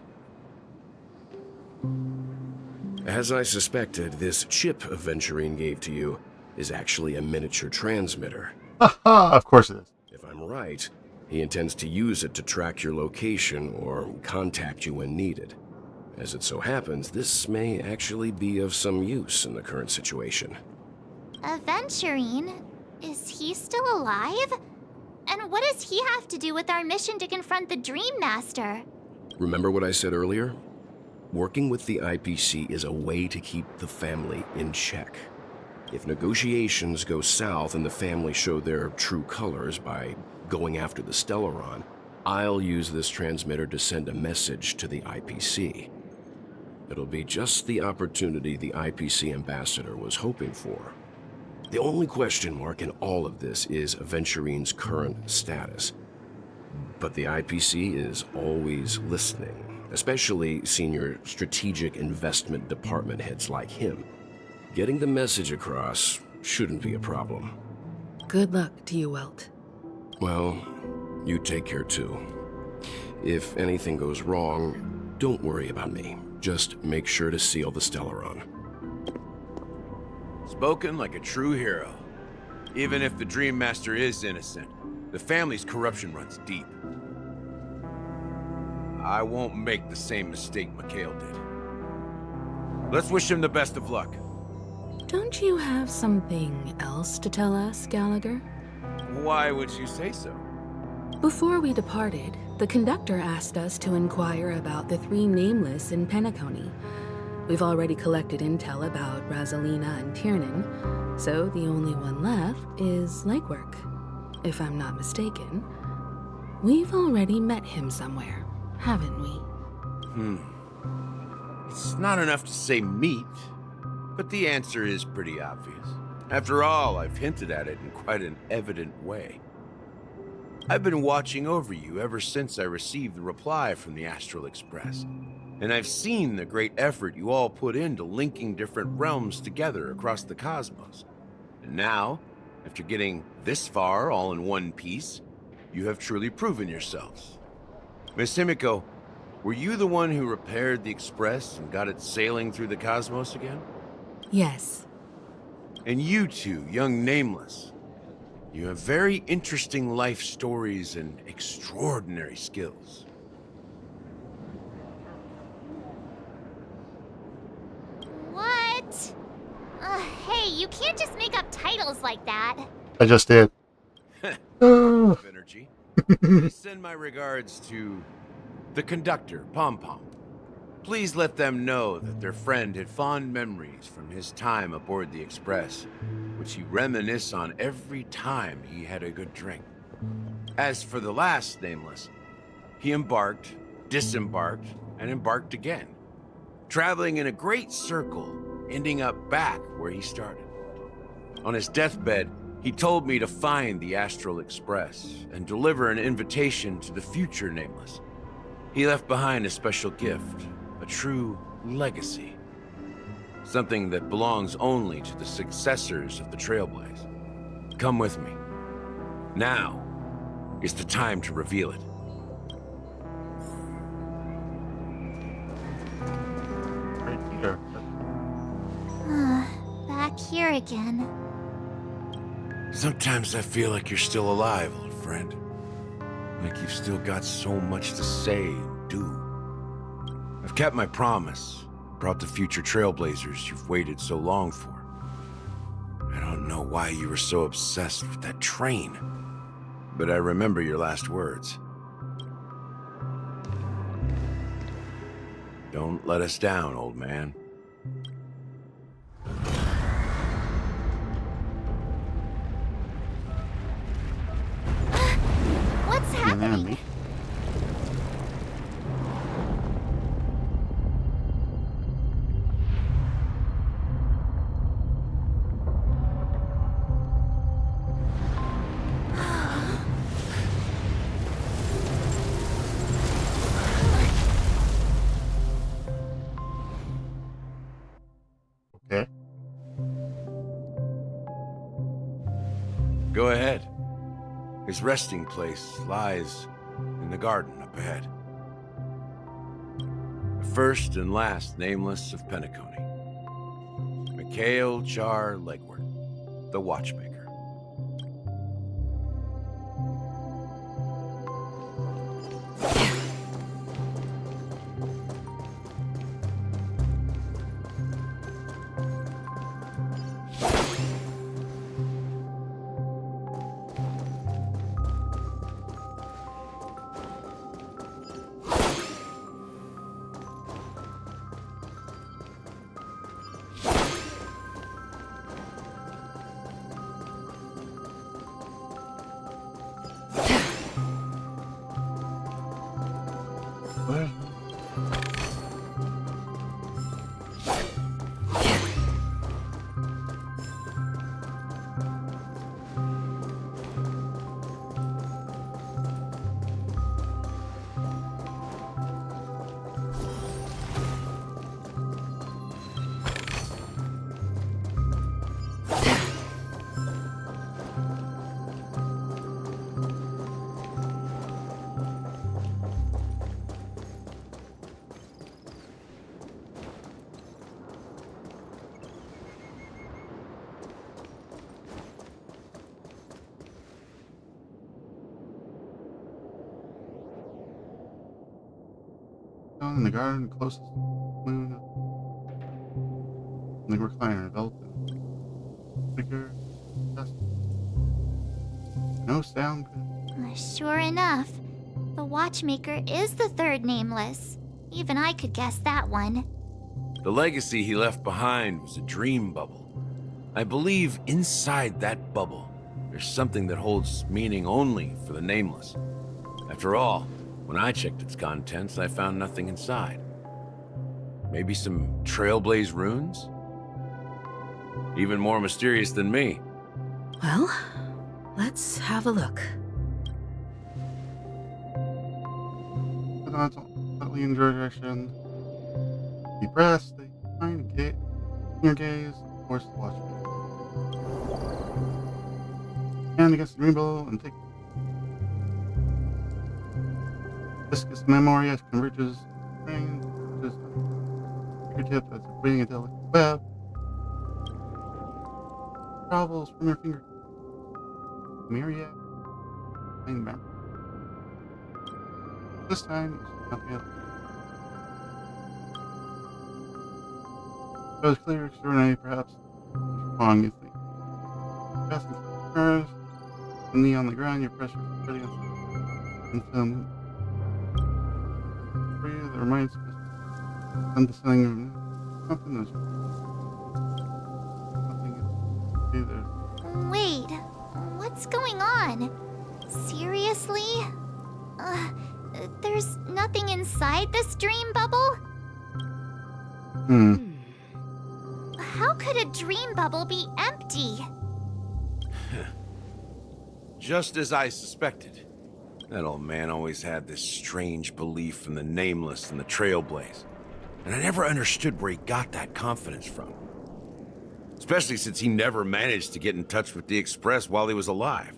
As I suspected, this chip Aventurine gave to you is actually a miniature transmitter. Haha, of course it is. If I'm right, he intends to use it to track your location or contact you when needed. As it so happens, this may actually be of some use in the current situation. Aventurine? Is he still alive? And what does he have to do with our mission to confront the Dream Master? Remember what I said earlier? Working with the IPC is a way to keep the family in check. If negotiations go south and the family show their true colors by going after the Stellaron, I'll use this transmitter to send a message to the IPC. It'll be just the opportunity the IPC ambassador was hoping for. The only question mark in all of this is Aventurine's current status. But the IPC is always listening, especially senior strategic investment department heads like him. Getting the message across shouldn't be a problem. Good luck to you, Welt. Well, you take care too. If anything goes wrong, don't worry about me. Just make sure to seal the Stellaron. Spoken like a true hero. Even if the Dream Master is innocent, the family's corruption runs deep. I won't make the same mistake Mikhail did. Let's wish him the best of luck. Don't you have something else to tell us, Gallagher? Why would you say so? Before we departed, the conductor asked us to inquire about the three nameless in Penacony. We've already collected intel about Rosalina and Tiernan, so the only one left is Legwork. If I'm not mistaken, we've already met him somewhere, haven't we? It's not enough to say meet, but the answer is pretty obvious. After all, I've hinted at it in quite an evident way. I've been watching over you ever since I received the reply from the Astral Express. And I've seen the great effort you all put into linking different realms together across the cosmos. And now, after getting this far all in one piece, you have truly proven yourselves. Miss Himiko, were you the one who repaired the Express and got it sailing through the cosmos again? Yes. And you two, young Nameless, you have very interesting life stories and extraordinary skills. What? Hey, you can't just make up titles like that. I just did. Energy. Please send my regards to the conductor, Pom Pom. Please let them know that their friend had fond memories from his time aboard the Express, which he reminisced on every time he had a good drink. As for the last Nameless, he embarked, disembarked, and embarked again, traveling in a great circle, ending up back where he started. On his deathbed, he told me to find the Astral Express and deliver an invitation to the future Nameless. He left behind a special gift, a true legacy. Something that belongs only to the successors of the Trailblaze. Come with me. Now is the time to reveal it. Right here. Back here again. Sometimes I feel like you're still alive, old friend. Like you've still got so much to say and do. I've kept my promise, brought the future Trailblazers you've waited so long for. I don't know why you were so obsessed with that train, but I remember your last words. Don't let us down, old man. What's happening? Okay. Go ahead. His resting place lies in the garden up ahead. The first and last nameless of Penacony. Mikhail Jar Legward, the Watchmaker. Down in the garden closest to the moon. In the recliner, Velton. Speaker. Test. No sound good. Sure enough, the Watchmaker is the third nameless. Even I could guess that one. The legacy he left behind was a dream bubble. I believe inside that bubble, there's something that holds meaning only for the nameless. After all, when I checked its contents, I found nothing inside. Maybe some Trailblaze runes? Even more mysterious than me. Well, let's have a look. Put on slightly in your direction. Deep breath, stay behind, get your gaze, force the watch. Hand against the rainbow and take viscous memory as converges brain, just fingertip as a waiting until the web travels from your finger. Myriad plain memory. This time you should not feel it. It was clear, extraordinary, perhaps wrong, you think. Passing curves, the knee on the ground, your pressure spread against and film. Breathe, it reminds me of undescending something is something is either. Wait, what's going on? Seriously? There's nothing inside this dream bubble? How could a dream bubble be empty? Just as I suspected. That old man always had this strange belief in the nameless and the trailblaze. And I never understood where he got that confidence from. Especially since he never managed to get in touch with the Express while he was alive.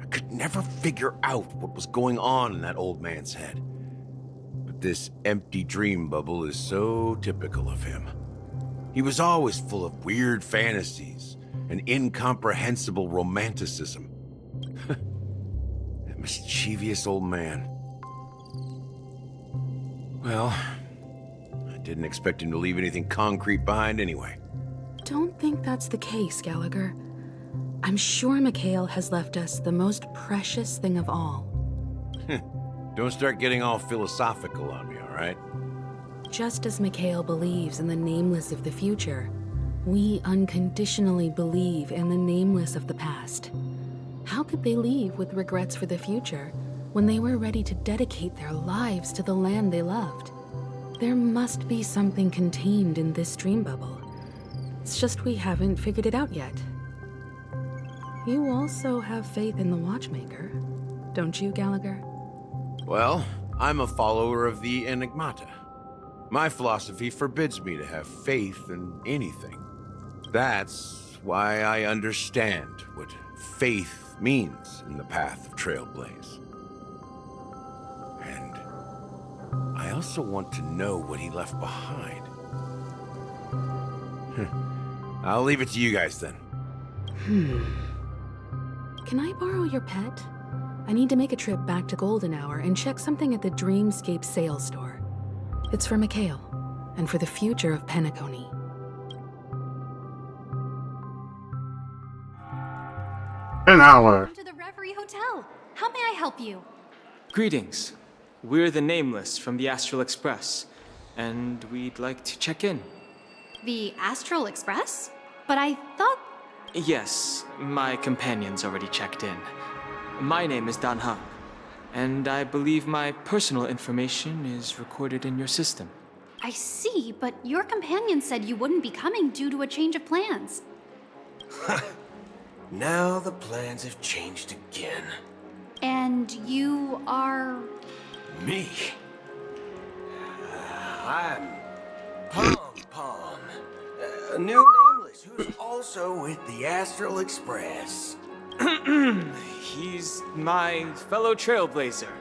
I could never figure out what was going on in that old man's head. But this empty dream bubble is so typical of him. He was always full of weird fantasies and incomprehensible romanticism. That mischievous old man. Well, I didn't expect him to leave anything concrete behind anyway. Don't think that's the case, Gallagher. I'm sure Mikhail has left us the most precious thing of all. Don't start getting all philosophical on me, all right? Just as Mikhail believes in the nameless of the future, we unconditionally believe in the nameless of the past. How could they leave with regrets for the future when they were ready to dedicate their lives to the land they loved? There must be something contained in this dream bubble. It's just we haven't figured it out yet. You also have faith in the Watchmaker, don't you, Gallagher? Well, I'm a follower of the Enigmata. My philosophy forbids me to have faith in anything. That's why I understand what faith means in the path of Trailblaze. And I also want to know what he left behind. I'll leave it to you guys then. Can I borrow your pet? I need to make a trip back to Golden Hour and check something at the Dreamscape sales store. It's for Mikhail, and for the future of Penacony. An hour. Welcome to the Reverie Hotel. How may I help you? Greetings. We're the Nameless from the Astral Express, and we'd like to check in. The Astral Express? But I thought... Yes, my companion's already checked in. My name is Dan Hang, and I believe my personal information is recorded in your system. I see, but your companion said you wouldn't be coming due to a change of plans. Now the plans have changed again. And you are... Me? I'm Pom Pom, a new nameless who's also with the Astral Express. He's my fellow trailblazer.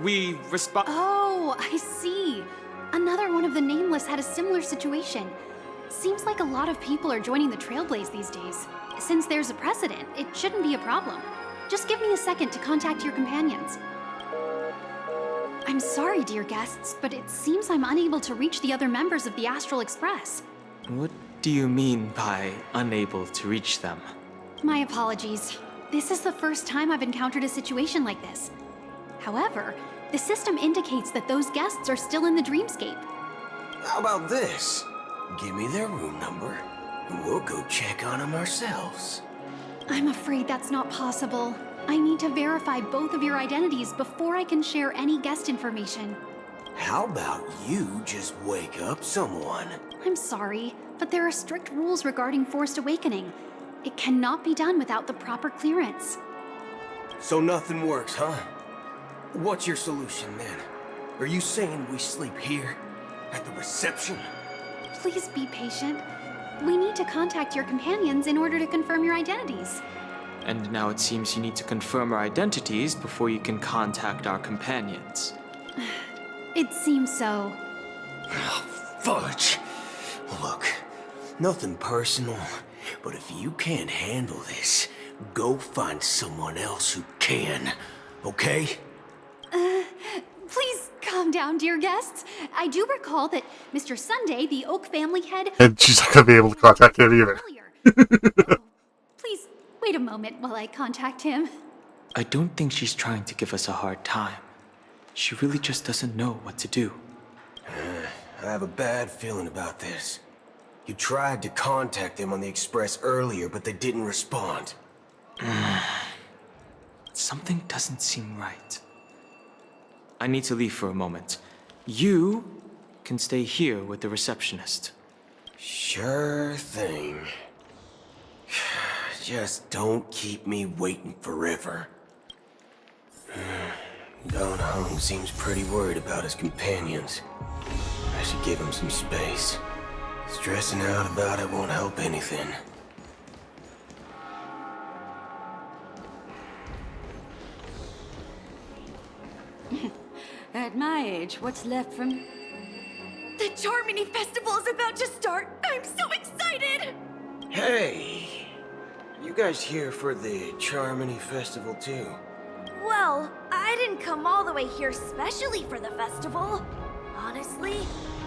We respond. Oh, I see. Another one of the Nameless had a similar situation. Seems like a lot of people are joining the Trailblaze these days. Since there's a precedent, it shouldn't be a problem. Just give me a second to contact your companions. I'm sorry, dear guests, but it seems I'm unable to reach the other members of the Astral Express. What do you mean by unable to reach them? My apologies. This is the first time I've encountered a situation like this. However, the system indicates that those guests are still in the dreamscape. How about this? Give me their room number, and we'll go check on them ourselves. I'm afraid that's not possible. I need to verify both of your identities before I can share any guest information. How about you just wake up someone? I'm sorry, but there are strict rules regarding forced awakening. It cannot be done without the proper clearance. So nothing works, huh? What's your solution then? Are you saying we sleep here? At the reception? Please be patient. We need to contact your companions in order to confirm your identities. And now it seems you need to confirm our identities before you can contact our companions. It seems so. Oh, fudge. Look, nothing personal, but if you can't handle this, go find someone else who can, okay? Please calm down, dear guests. I do recall that Mr. Sunday, the Oak family head... And she's not gonna be able to contact him either. Please, wait a moment while I contact him. I don't think she's trying to give us a hard time. She really just doesn't know what to do. I have a bad feeling about this. You tried to contact them on the Express earlier, but they didn't respond. Something doesn't seem right. I need to leave for a moment. You can stay here with the receptionist. Sure thing. Just don't keep me waiting forever. Don Hung seems pretty worried about his companions. I should give him some space. Stressing out about it won't help anything. At my age, what's left from... The Charmony Festival is about to start! I'm so excited! Hey! You guys here for the Charmony Festival too? Well, I didn't come all the way here specially for the festival. Honestly,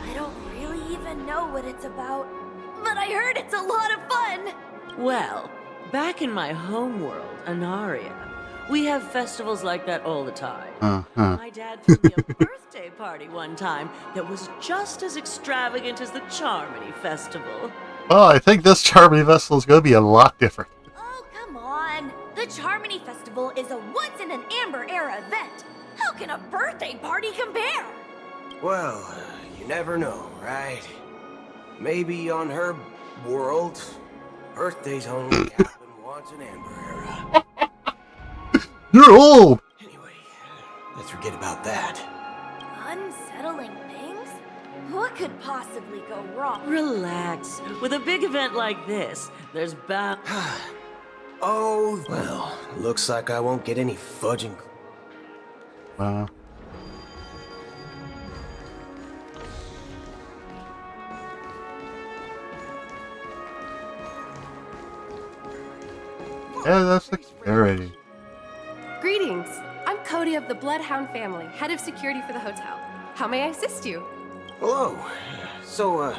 I don't really even know what it's about. But I heard it's a lot of fun! Well, back in my homeworld, Anaria, we have festivals like that all the time. My dad threw me a birthday party one time that was just as extravagant as the Charmony Festival. Well, I think this Charmony Festival is going to be a lot different. Oh, come on! The Charmony Festival is a once-in-an-Amber Era event! How can a birthday party compare? Well, you never know, right? Maybe on her world, birthdays only happen once in Amber Era. You're old! Anyway, let's forget about that. Unsettling things? What could possibly go wrong? Relax. With a big event like this, there's bound... Oh, well, looks like I won't get any fudging. Wow. Yeah, that's like scary. Greetings. I'm Cody of the Bloodhound family, head of security for the hotel. How may I assist you? Hello. So,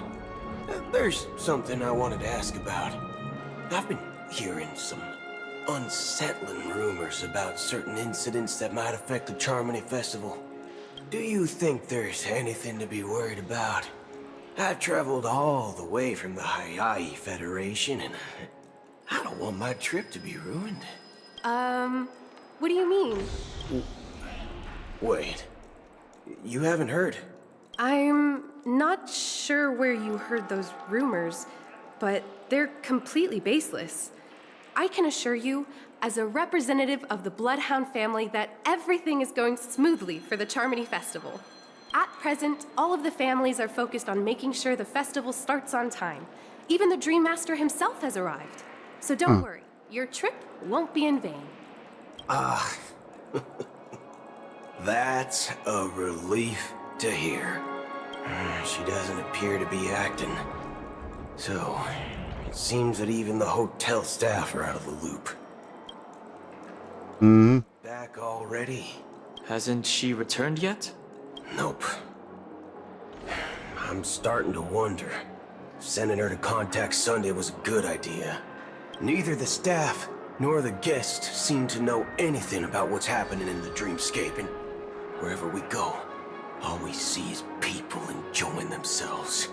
there's something I wanted to ask about. I've been hearing some unsettling rumors about certain incidents that might affect the Charmony Festival. Do you think there's anything to be worried about? I've traveled all the way from the Hayaii Federation, and I don't want my trip to be ruined. What do you mean? Wait. You haven't heard? I'm not sure where you heard those rumors, but they're completely baseless. I can assure you, as a representative of the Bloodhound family, that everything is going smoothly for the Charmony Festival. At present, all of the families are focused on making sure the festival starts on time. Even the Dream Master himself has arrived. So don't worry, your trip won't be in vain. That's a relief to hear. She doesn't appear to be acting. So, it seems that even the hotel staff are out of the loop. Back already? Hasn't she returned yet? Nope. I'm starting to wonder. Sending her to contact Sunday was a good idea. Neither the staff nor the guests seem to know anything about what's happening in the dreamscape, and wherever we go, all we see is people enjoying themselves.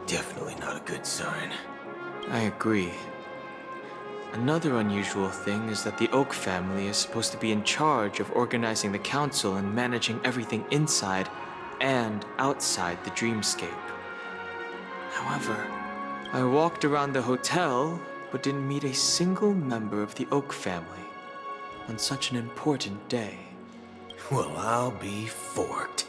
Definitely not a good sign. I agree. Another unusual thing is that the Oak family is supposed to be in charge of organizing the council and managing everything inside and outside the dreamscape. However, I walked around the hotel but didn't meet a single member of the Oak family on such an important day. Well, I'll be forked.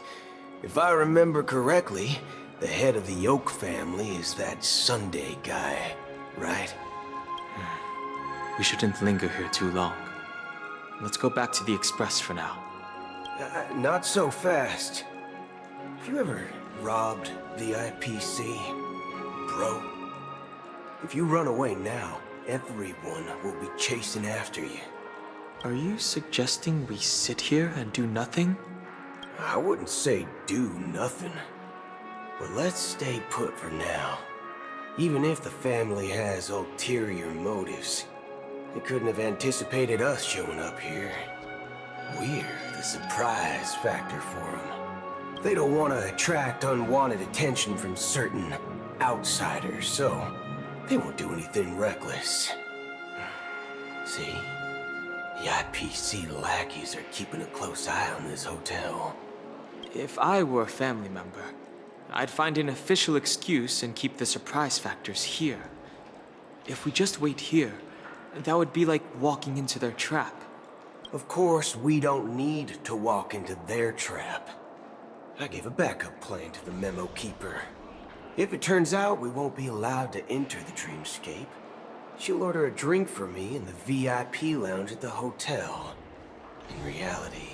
If I remember correctly, the head of the Oak family is that Sunday guy, right? We shouldn't linger here too long. Let's go back to the Express for now. Not so fast. Have you ever robbed the IPC, bro? If you run away now, everyone will be chasing after you. Are you suggesting we sit here and do nothing? I wouldn't say do nothing. But let's stay put for now. Even if the family has ulterior motives, they couldn't have anticipated us showing up here. We're the surprise factor for them. They don't want to attract unwanted attention from certain outsiders, so they won't do anything reckless. See? The IPC lackeys are keeping a close eye on this hotel. If I were a family member, I'd find an official excuse and keep the surprise factors here. If we just wait here, that would be like walking into their trap. Of course, we don't need to walk into their trap. I gave a backup plan to the Memo Keeper. If it turns out we won't be allowed to enter the dreamscape, she'll order a drink for me in the VIP lounge at the hotel. In reality...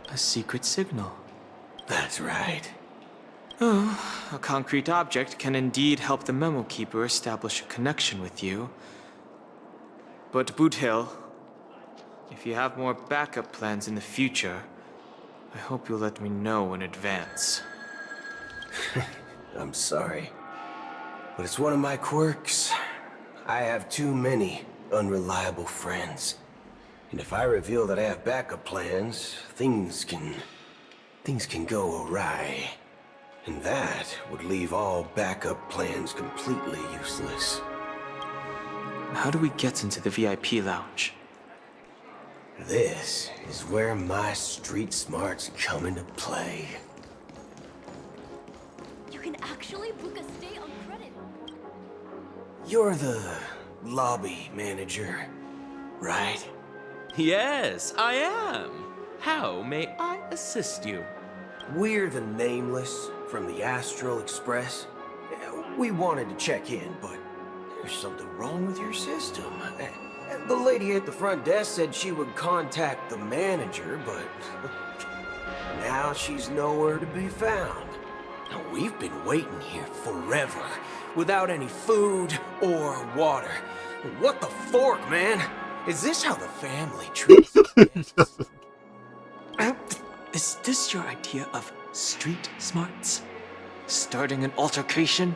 A secret signal. That's right. Oh, a concrete object can indeed help the Memo Keeper establish a connection with you. But Boot Hill, if you have more backup plans in the future, I hope you'll let me know in advance. I'm sorry, but it's one of my quirks. I have too many unreliable friends. And if I reveal that I have backup plans, things can go awry. And that would leave all backup plans completely useless. How do we get into the VIP lounge? This is where my street smarts come into play. You can actually book a stay on credit. You're the lobby manager, right? Yes, I am. How may I assist you? We're the Nameless from the Astral Express. We wanted to check in, but there's something wrong with your system. The lady at the front desk said she would contact the manager, but now she's nowhere to be found. Now, we've been waiting here forever, without any food or water. What the fork, man? Is this how the family treats us? Is this your idea of street smarts? Starting an altercation?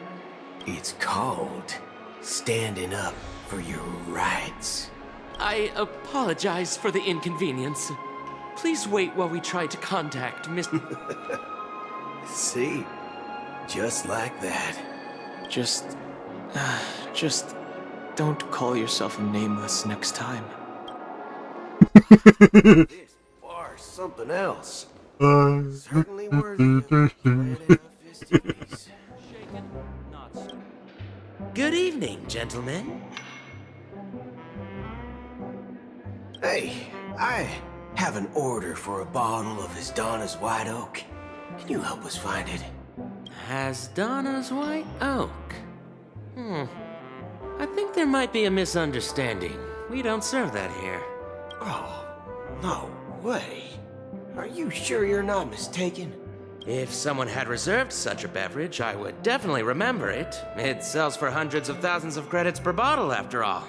It's called standing up for your rights. I apologize for the inconvenience. Please wait while we try to contact Miss... See? Just like that. Just don't call yourself Nameless next time. This bar's something else. Certainly worthy of festivities. Good evening, gentlemen. Hey, I have an order for a bottle of Hasdana's White Oak. Can you help us find it? Hasdana's White Oak? I think there might be a misunderstanding. We don't serve that here. Oh, no way. Are you sure you're not mistaken? If someone had reserved such a beverage, I would definitely remember it. It sells for hundreds of thousands of credits per bottle, after all.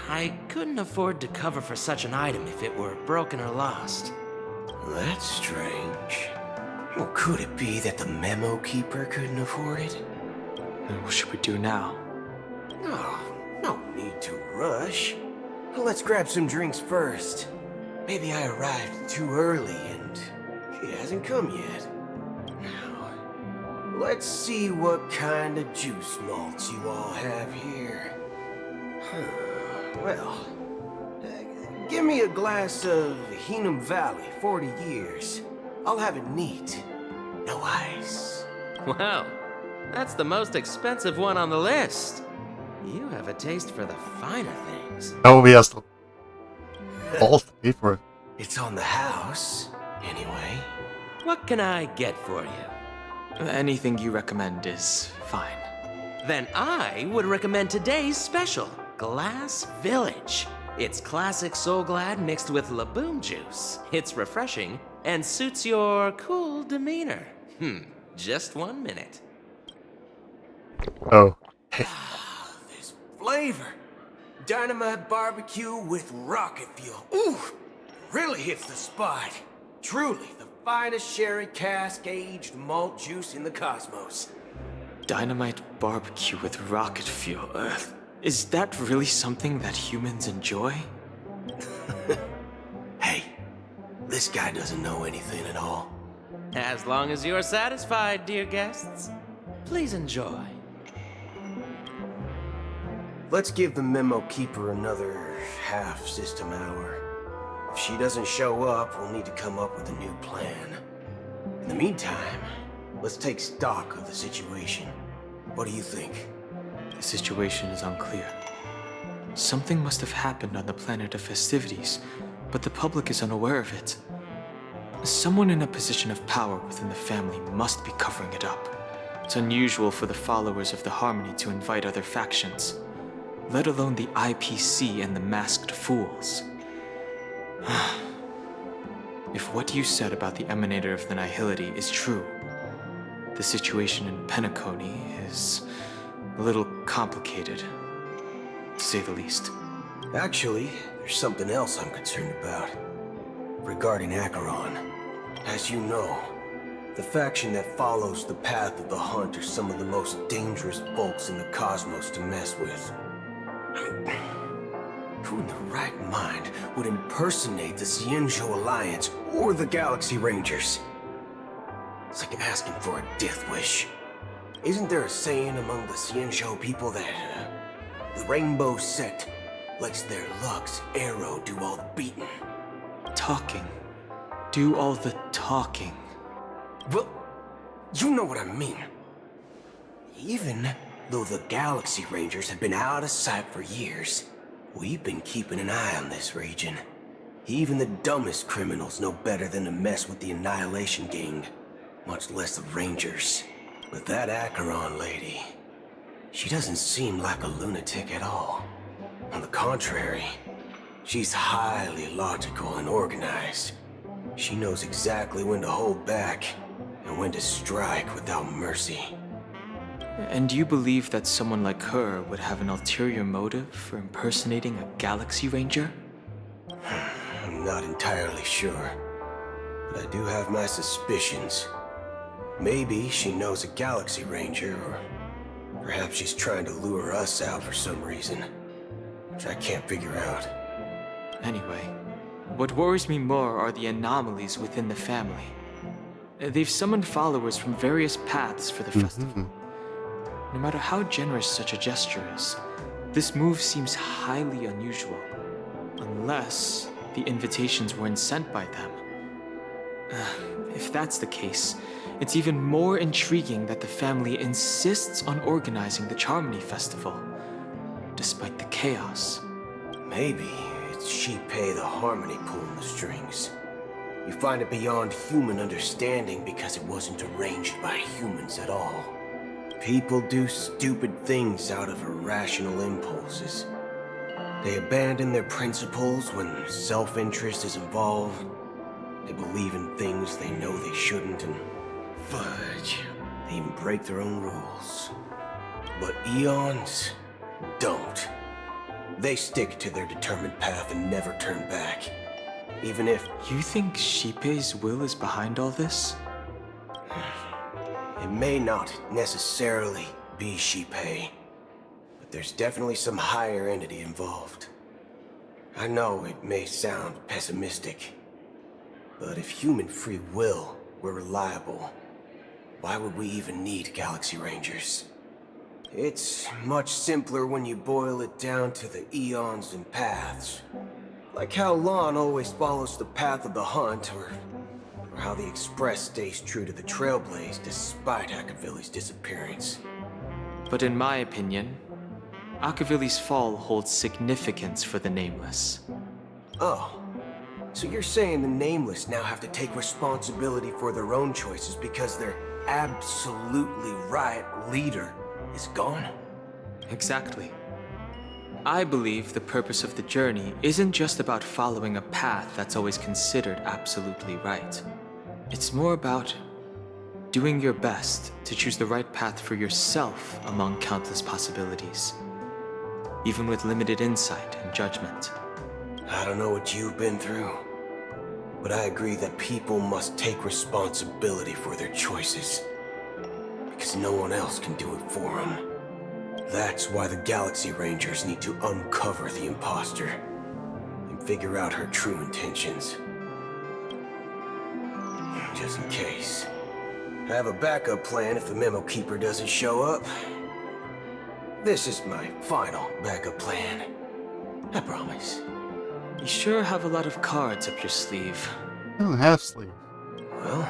I couldn't afford to cover for such an item if it were broken or lost. That's strange. Well, could it be that the Memo Keeper couldn't afford it? Then what should we do now? Oh, no need to rush. Let's grab some drinks first. Maybe I arrived too early and he hasn't come yet. Now, let's see what kind of juice malts you all have here. Well, give me a glass of Hingham Valley, 40 years. I'll have it neat. No ice. Wow, that's the most expensive one on the list. You have a taste for the finer things. Oh, he has to balls to pay for it. It's on the house, anyway. What can I get for you? Anything you recommend is fine. Then I would recommend today's special, Glass Village. It's classic Soul Glad mixed with Laboom juice. It's refreshing and suits your cool demeanor. Just 1 minute. Oh. This flavor. Dynamite barbecue with rocket fuel. Ooh, really hits the spot. Truly the finest sherry cask-aged malt juice in the cosmos. Dynamite barbecue with rocket fuel. Is that really something that humans enjoy? Hey, this guy doesn't know anything at all. As long as you're satisfied, dear guests, please enjoy. Let's give the Memo Keeper another half-system hour. If she doesn't show up, we'll need to come up with a new plan. In the meantime, let's take stock of the situation. What do you think? The situation is unclear. Something must have happened on the planet of festivities, but the public is unaware of it. Someone in a position of power within the family must be covering it up. It's unusual for the followers of the Harmony to invite other factions, let alone the IPC and the Masked Fools. If what you said about the Emanator of the Nihility is true, the situation in Penacony is a little complicated, to say the least. Actually, there's something else I'm concerned about. Regarding Acheron. As you know, the faction that follows the path of the Hunt are some of the most dangerous folks in the cosmos to mess with. I mean, who in the right mind would impersonate the Xianzhou Alliance or the Galaxy Rangers? It's like asking for a death wish. Isn't there a saying among the Xianzhou people that the Rainbow Sect lets their Lux arrow do all the beating? Talking. Do all the talking. Well, you know what I mean. Even though the Galaxy Rangers have been out of sight for years, we've been keeping an eye on this region. Even the dumbest criminals know better than to mess with the Annihilation Gang, much less the Rangers. But that Acheron lady, she doesn't seem like a lunatic at all. On the contrary, she's highly logical and organized. She knows exactly when to hold back and when to strike without mercy. And you believe that someone like her would have an ulterior motive for impersonating a Galaxy Ranger? I'm not entirely sure, but I do have my suspicions. Maybe she knows a Galaxy Ranger, or perhaps she's trying to lure us out for some reason, which I can't figure out. Anyway, what worries me more are the anomalies within the family. They've summoned followers from various paths for the festival. No matter how generous such a gesture is, this move seems highly unusual. Unless the invitations weren't sent by them. If that's the case, it's even more intriguing that the family insists on organizing the Charmony Festival, despite the chaos. Maybe it's Shipei the Harmony pulling the strings. You find it beyond human understanding because it wasn't arranged by humans at all. People do stupid things out of irrational impulses. They abandon their principles when self-interest is involved. They believe in things they know they shouldn't, and fudge, they even break their own rules. But Eons don't. They stick to their determined path and never turn back. Even if... You think Shipei's will is behind all this? It may not necessarily be Shipei, but there's definitely some higher entity involved. I know it may sound pessimistic, but if human free will were reliable, why would we even need Galaxy Rangers? It's much simpler when you boil it down to the eons and paths. Like how Lon always follows the path of the Hunt, or how the Express stays true to the Trailblaze despite Akavili's disappearance. But in my opinion, Akavili's fall holds significance for the Nameless. Oh, so you're saying the Nameless now have to take responsibility for their own choices because their absolutely right leader is gone? Exactly. I believe the purpose of the journey isn't just about following a path that's always considered absolutely right. It's more about doing your best to choose the right path for yourself among countless possibilities, even with limited insight and judgment. I don't know what you've been through, but I agree that people must take responsibility for their choices, because no one else can do it for them. That's why the Galaxy Rangers need to uncover the imposter and figure out her true intentions. Just in case. I have a backup plan if the Memo Keeper doesn't show up. This is my final backup plan. I promise. You sure have a lot of cards up your sleeve. I don't have sleeves. Well,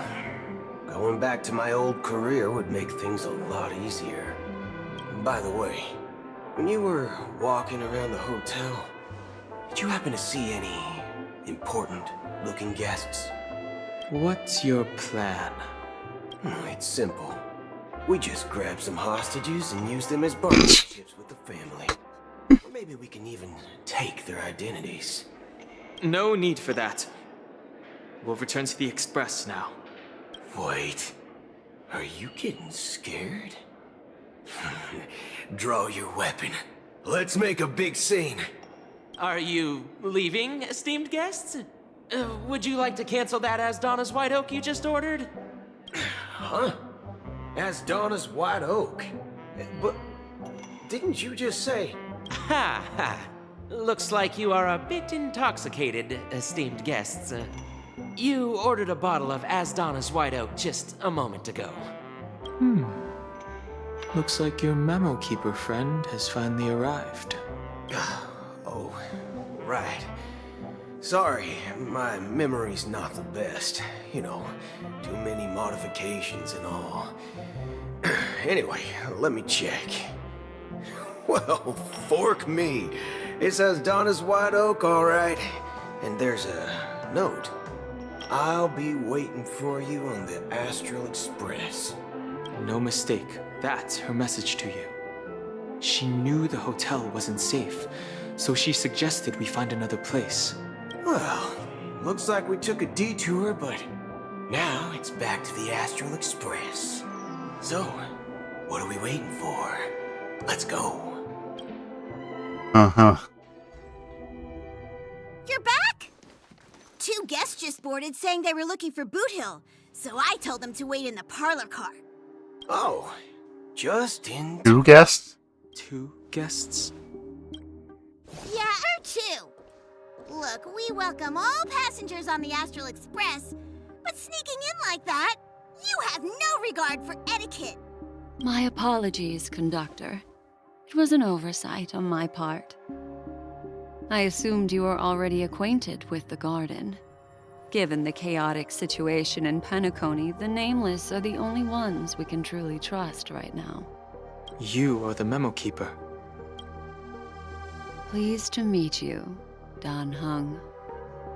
going back to my old career would make things a lot easier. By the way, when you were walking around the hotel, did you happen to see any important-looking guests? What's your plan? It's simple. We just grab some hostages and use them as bargaining chips with the family. Or maybe we can even take their identities. No need for that. We'll return to the Express now. Wait. Are you getting scared? Draw your weapon. Let's make a big scene. Are you leaving, esteemed guests? Would you like to cancel that Asdana's White Oak you just ordered? Huh? Asdana's White Oak? But didn't you just say... Ha ha. Looks like you are a bit intoxicated, esteemed guests. You ordered a bottle of Asdana's White Oak just a moment ago. Looks like your memo keeper friend has finally arrived. Oh, right. Sorry, my memory's not the best. You know, too many modifications and all. Anyway, let me check. Well, fork me. It says Donna's White Oak, all right. And there's a note. I'll be waiting for you on the Astral Express. No mistake. That's her message to you. She knew the hotel wasn't safe, so she suggested we find another place. Well, looks like we took a detour, but now it's back to the Astral Express. So, what are we waiting for? Let's go. Uh-huh. You're back? 2 guests just boarded saying they were looking for Boot Hill, so I told them to wait in the parlor car. Oh, just in... 2 guests? 2 guests? Yeah, or 2. Look, we welcome all passengers on the Astral Express, but sneaking in like that, you have no regard for etiquette. My apologies, conductor. It was an oversight on my part. I assumed you were already acquainted with the garden. Given the chaotic situation in Penacony, the Nameless are the only ones we can truly trust right now. You are the memo keeper. Pleased to meet you, Dan Hung.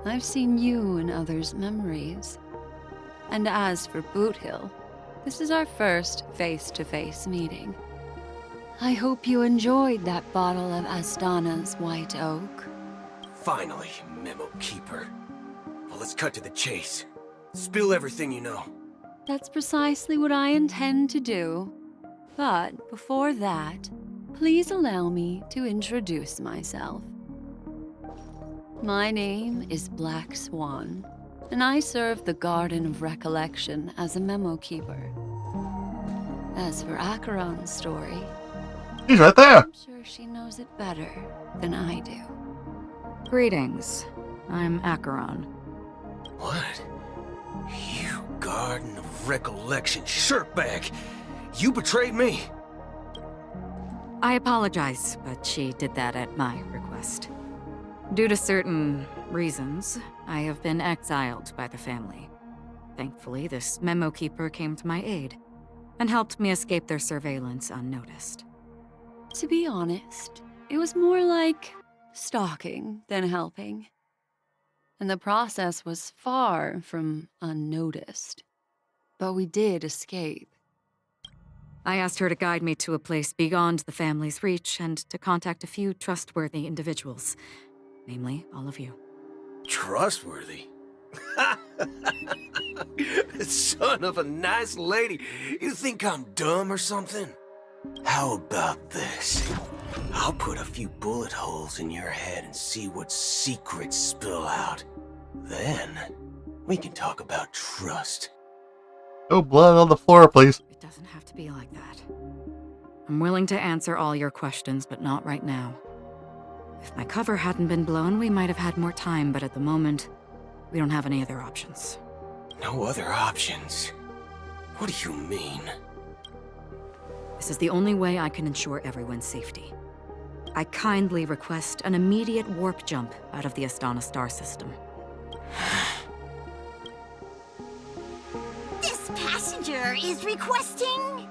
I've seen you in others' memories. And as for Boot Hill, this is our first face-to-face meeting. I hope you enjoyed that bottle of Astana's White Oak. Finally, Memo Keeper. Well, let's cut to the chase. Spill everything you know. That's precisely what I intend to do. But before that, please allow me to introduce myself. My name is Black Swan, and I serve the Garden of Recollection as a memo keeper. As for Acheron's story, he's right there. I'm sure she knows it better than I do. Greetings. I'm Acheron. What? You Garden of Recollection shirtbag! You betrayed me! I apologize, but she did that at my request. Due to certain reasons, I have been exiled by the family. Thankfully, this memo keeper came to my aid and helped me escape their surveillance unnoticed. To be honest, it was more like stalking than helping. And the process was far from unnoticed. But we did escape. I asked her to guide me to a place beyond the family's reach and to contact a few trustworthy individuals. Namely, all of you. Trustworthy? Son of a nice lady. You think I'm dumb or something? How about this? I'll put a few bullet holes in your head and see what secrets spill out. Then, we can talk about trust. No blood on the floor, please. It doesn't have to be like that. I'm willing to answer all your questions, but not right now. If my cover hadn't been blown, we might have had more time, but at the moment, we don't have any other options. No other options? What do you mean? This is the only way I can ensure everyone's safety. I kindly request an immediate warp jump out of the Astana star system. This passenger is requesting...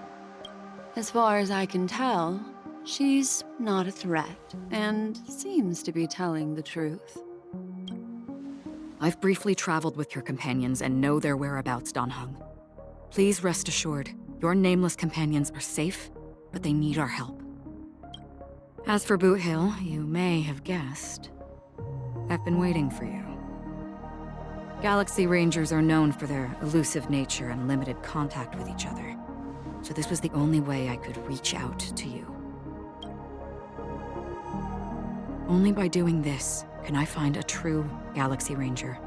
As far as I can tell, She's not a threat, and seems to be telling the truth. I've briefly traveled with your companions and know their whereabouts, Dan Heng. Please rest assured, your nameless companions are safe, but they need our help. As for Boot Hill, you may have guessed, I've been waiting for you. Galaxy Rangers are known for their elusive nature and limited contact with each other, so this was the only way I could reach out to you. Only by doing this can I find a true Galaxy Ranger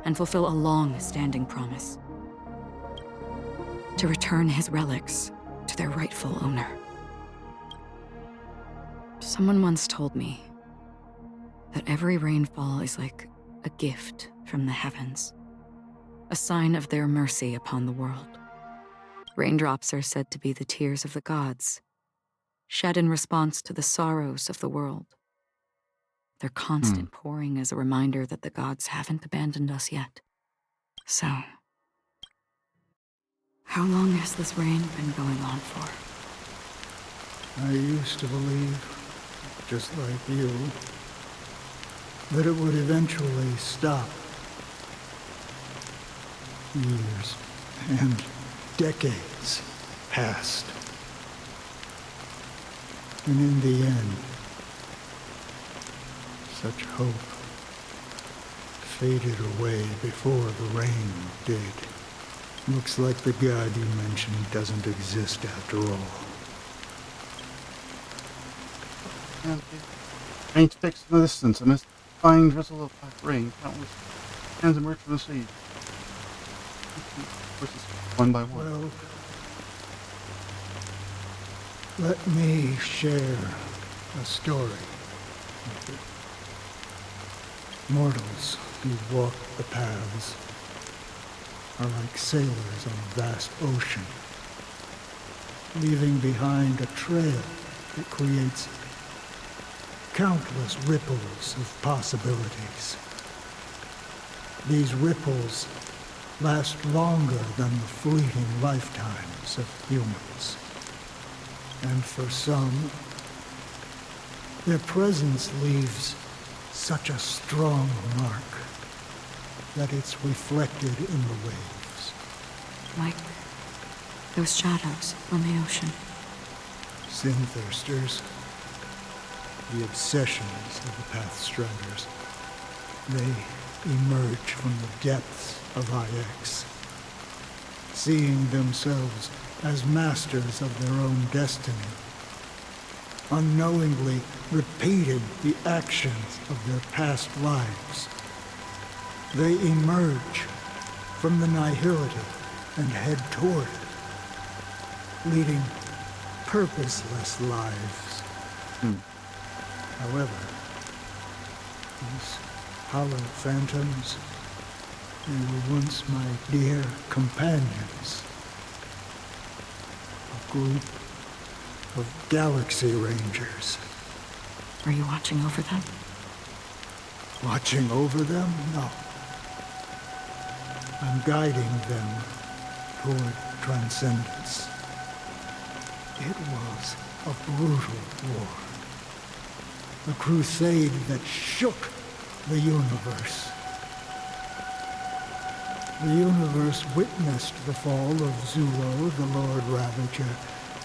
and fulfill a long-standing promise. To return his relics to their rightful owner. Someone once told me that every rainfall is like a gift from the heavens, a sign of their mercy upon the world. Raindrops are said to be the tears of the gods, shed in response to the sorrows of the world. Their constant pouring is a reminder that the gods haven't abandoned us yet. So, how long has this rain been going on for? I used to believe, just like you, that it would eventually stop. Years and decades passed. And in the end, such hope faded away before the rain did. Looks like the god you mentioned doesn't exist after all. Faint fixed in the distance amidst fine drizzle of black rain, countless hands emerge from the sea. Horses one by one. Well, let me share a story with you. Mortals who walk the paths are like sailors on a vast ocean, leaving behind a trail that creates countless ripples of possibilities. These ripples last longer than the fleeting lifetimes of humans. And for some, their presence leaves such a strong mark that it's reflected in the waves. Like those shadows on the ocean. Sin-thirsters, the obsessions of the Pathstranders, they emerge from the depths of IX, seeing themselves as masters of their own destiny, unknowingly repeating the actions of their past lives. They emerge from the nihility and head toward it, leading purposeless lives. However, these hollow phantoms, they were once my dear companions. A group of Galaxy Rangers. Are you watching over them? Watching over them? No. I'm guiding them toward transcendence. It was a brutal war. A crusade that shook the universe. The universe witnessed the fall of Zulo, the Lord Ravager,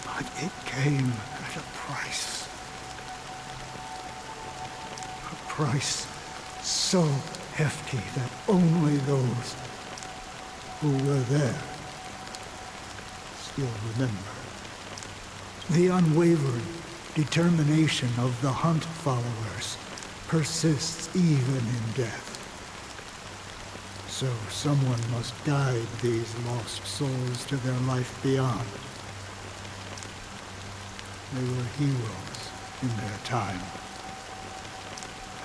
but it came at a price. A price so hefty that only those who were there still remember. The unwavering determination of the Hunt followers persists even in death. So someone must guide these lost souls to their life beyond. They were heroes in their time,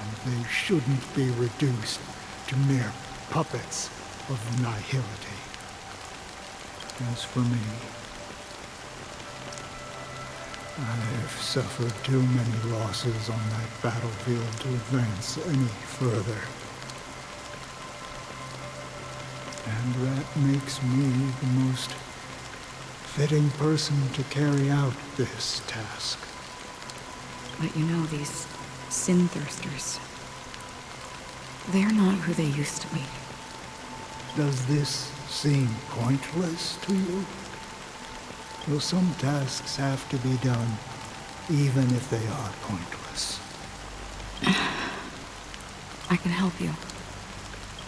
and they shouldn't be reduced to mere puppets of nihility. As for me, I've suffered too many losses on that battlefield to advance any further. And that makes me the most fitting person to carry out this task. But you know, these sin thirsters, they're not who they used to be. Does this seem pointless to you? Well, some tasks have to be done, even if they are pointless. I can help you.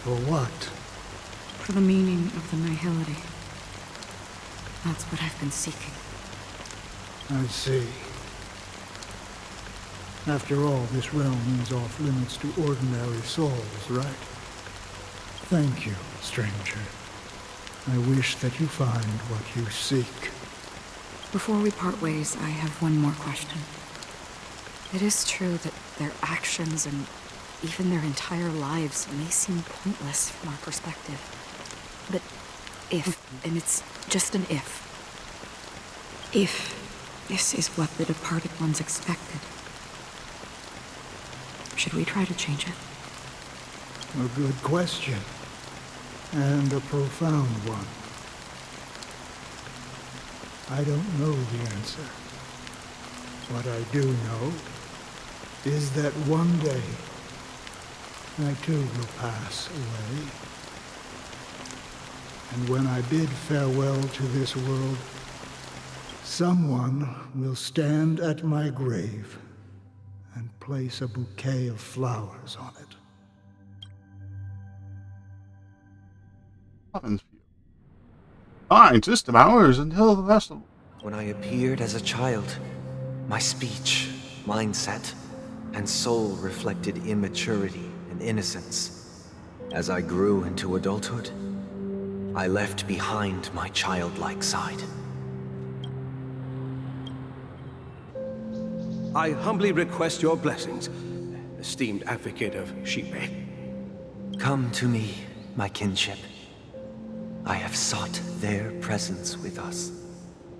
For what? For the meaning of the nihility. That's what I've been seeking. I see. After all, this realm is off limits to ordinary souls, right? Thank you, stranger. I wish that you find what you seek. Before we part ways, I have one more question. It is true that their actions and even their entire lives may seem pointless from our perspective. But if, and it's just an if this is what the departed ones expected, should we try to change it? A good question. And a profound one. I don't know the answer. What I do know is that one day I too will pass away. And when I bid farewell to this world, someone will stand at my grave and place a bouquet of flowers on it. Happens for you. Fine, system hours until the festival. When I appeared as a child, my speech, mindset, and soul reflected immaturity and innocence. As I grew into adulthood, I left behind my childlike side. I humbly request your blessings, esteemed advocate of Shipe. Come to me, my kinship. I have sought their presence with us.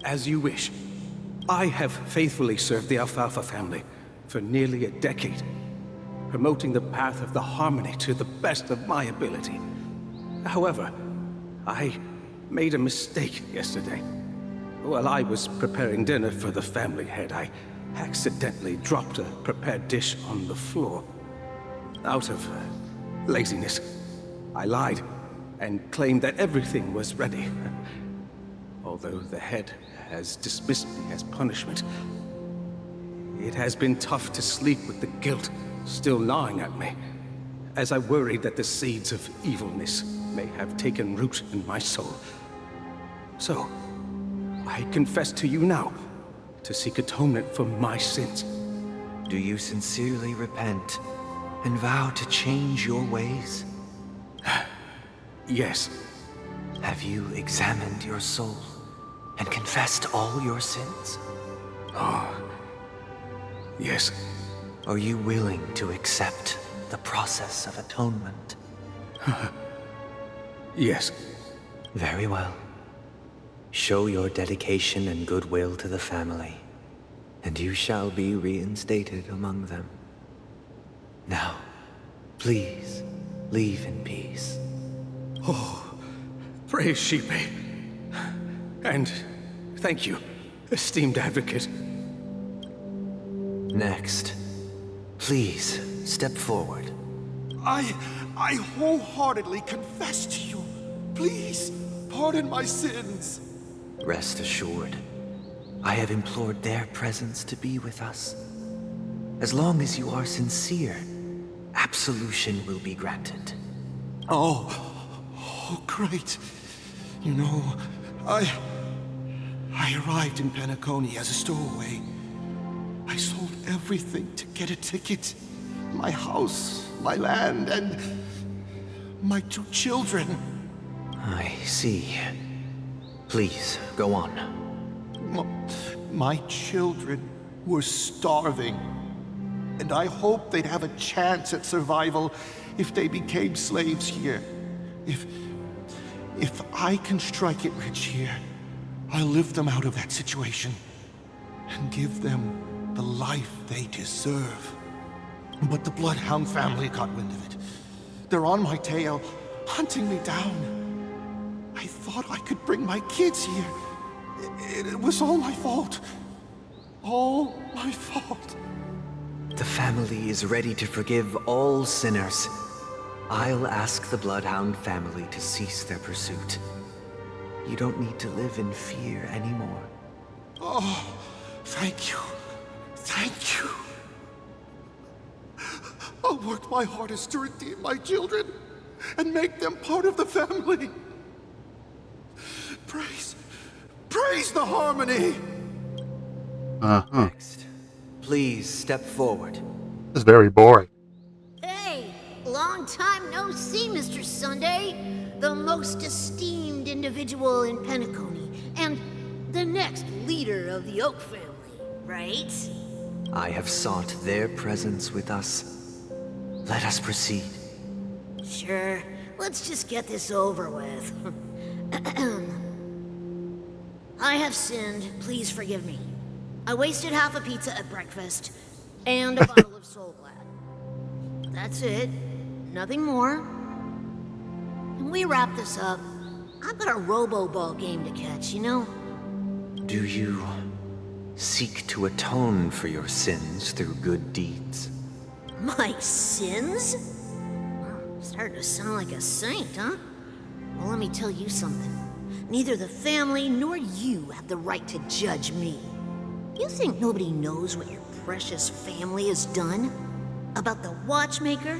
As you wish. I have faithfully served the Alfalfa family for nearly a decade, promoting the path of the harmony to the best of my ability. However, I made a mistake yesterday. While I was preparing dinner for the family head, I accidentally dropped a prepared dish on the floor. Out of laziness, I lied and claimed that everything was ready. Although the head has dismissed me as punishment, it has been tough to sleep with the guilt still gnawing at me, as I worried that the seeds of evilness may have taken root in my soul. So, I confess to you now, to seek atonement for my sins. Do you sincerely repent and vow to change your ways? Yes. Have you examined your soul and confessed all your sins? Oh, yes. Are you willing to accept the process of atonement? Yes. Very well. Show your dedication and goodwill to the family, and you shall be reinstated among them. Now, please, leave in peace. Oh, praise Shipe. And thank you, esteemed advocate. Next, please step forward. I wholeheartedly confess to you. Please, pardon my sins. Rest assured, I have implored their presence to be with us. As long as you are sincere, absolution will be granted. Oh, great. You know, I arrived in Penacony as a stowaway. I sold everything to get a ticket. My house, my land, and my 2 children. I see. Please, go on. My children were starving, and I hoped they'd have a chance at survival if they became slaves here. If I can strike it rich here, I'll lift them out of that situation and give them the life they deserve. But the Bloodhound family got wind of it. They're on my tail, hunting me down. I thought I could bring my kids here. It was all my fault. All my fault. the family is ready to forgive all sinners, I'll ask the Bloodhound family to cease their pursuit. You don't need to live in fear anymore. Oh, thank you. Thank you. I'll work my hardest to redeem my children and make them part of the family. Praise the harmony! Next, please step forward. This is very boring. Hey, long time no see, Mr. Sunday. The most esteemed individual in Penacony, and the next leader of the Oak family, right? I have sought their presence with us. Let us proceed. Sure, let's just get this over with. I have sinned, please forgive me. I wasted half a pizza at breakfast, and a bottle of Soul Glad. That's it, nothing more. Can we wrap this up? I've got a robo-ball game to catch, you know? Do you seek to atone for your sins through good deeds? My sins? Well, starting to sound like a saint, huh? Well, let me tell you something. Neither the family nor you have the right to judge me. You think nobody knows what your precious family has done? About the watchmaker?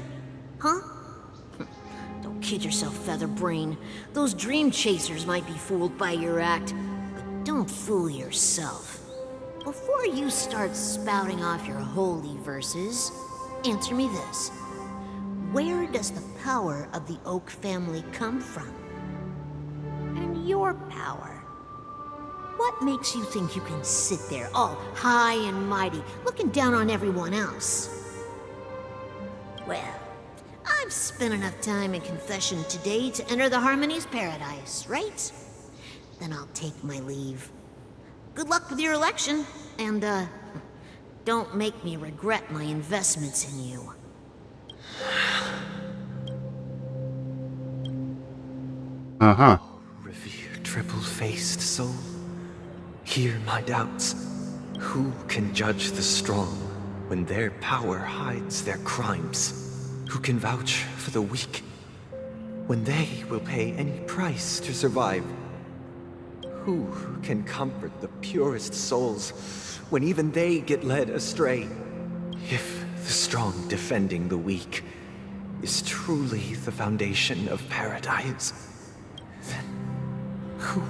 Huh? Don't kid yourself, Featherbrain. Those dream chasers might be fooled by your act, but don't fool yourself. Before you start spouting off your holy verses, answer me this. Where does the power of the Oak family come from? And your power? What makes you think you can sit there all high and mighty, looking down on everyone else? Well, I've spent enough time in confession today to enter the Harmony's paradise, right? Then I'll take my leave. Good luck with your election, and, don't make me regret my investments in you. Uh-huh. Oh, revered triple-faced soul, hear my doubts. Who can judge the strong when their power hides their crimes? Who can vouch for the weak when they will pay any price to survive? Who can comfort the purest souls when even they get led astray? If the strong defending the weak is truly the foundation of paradise, then who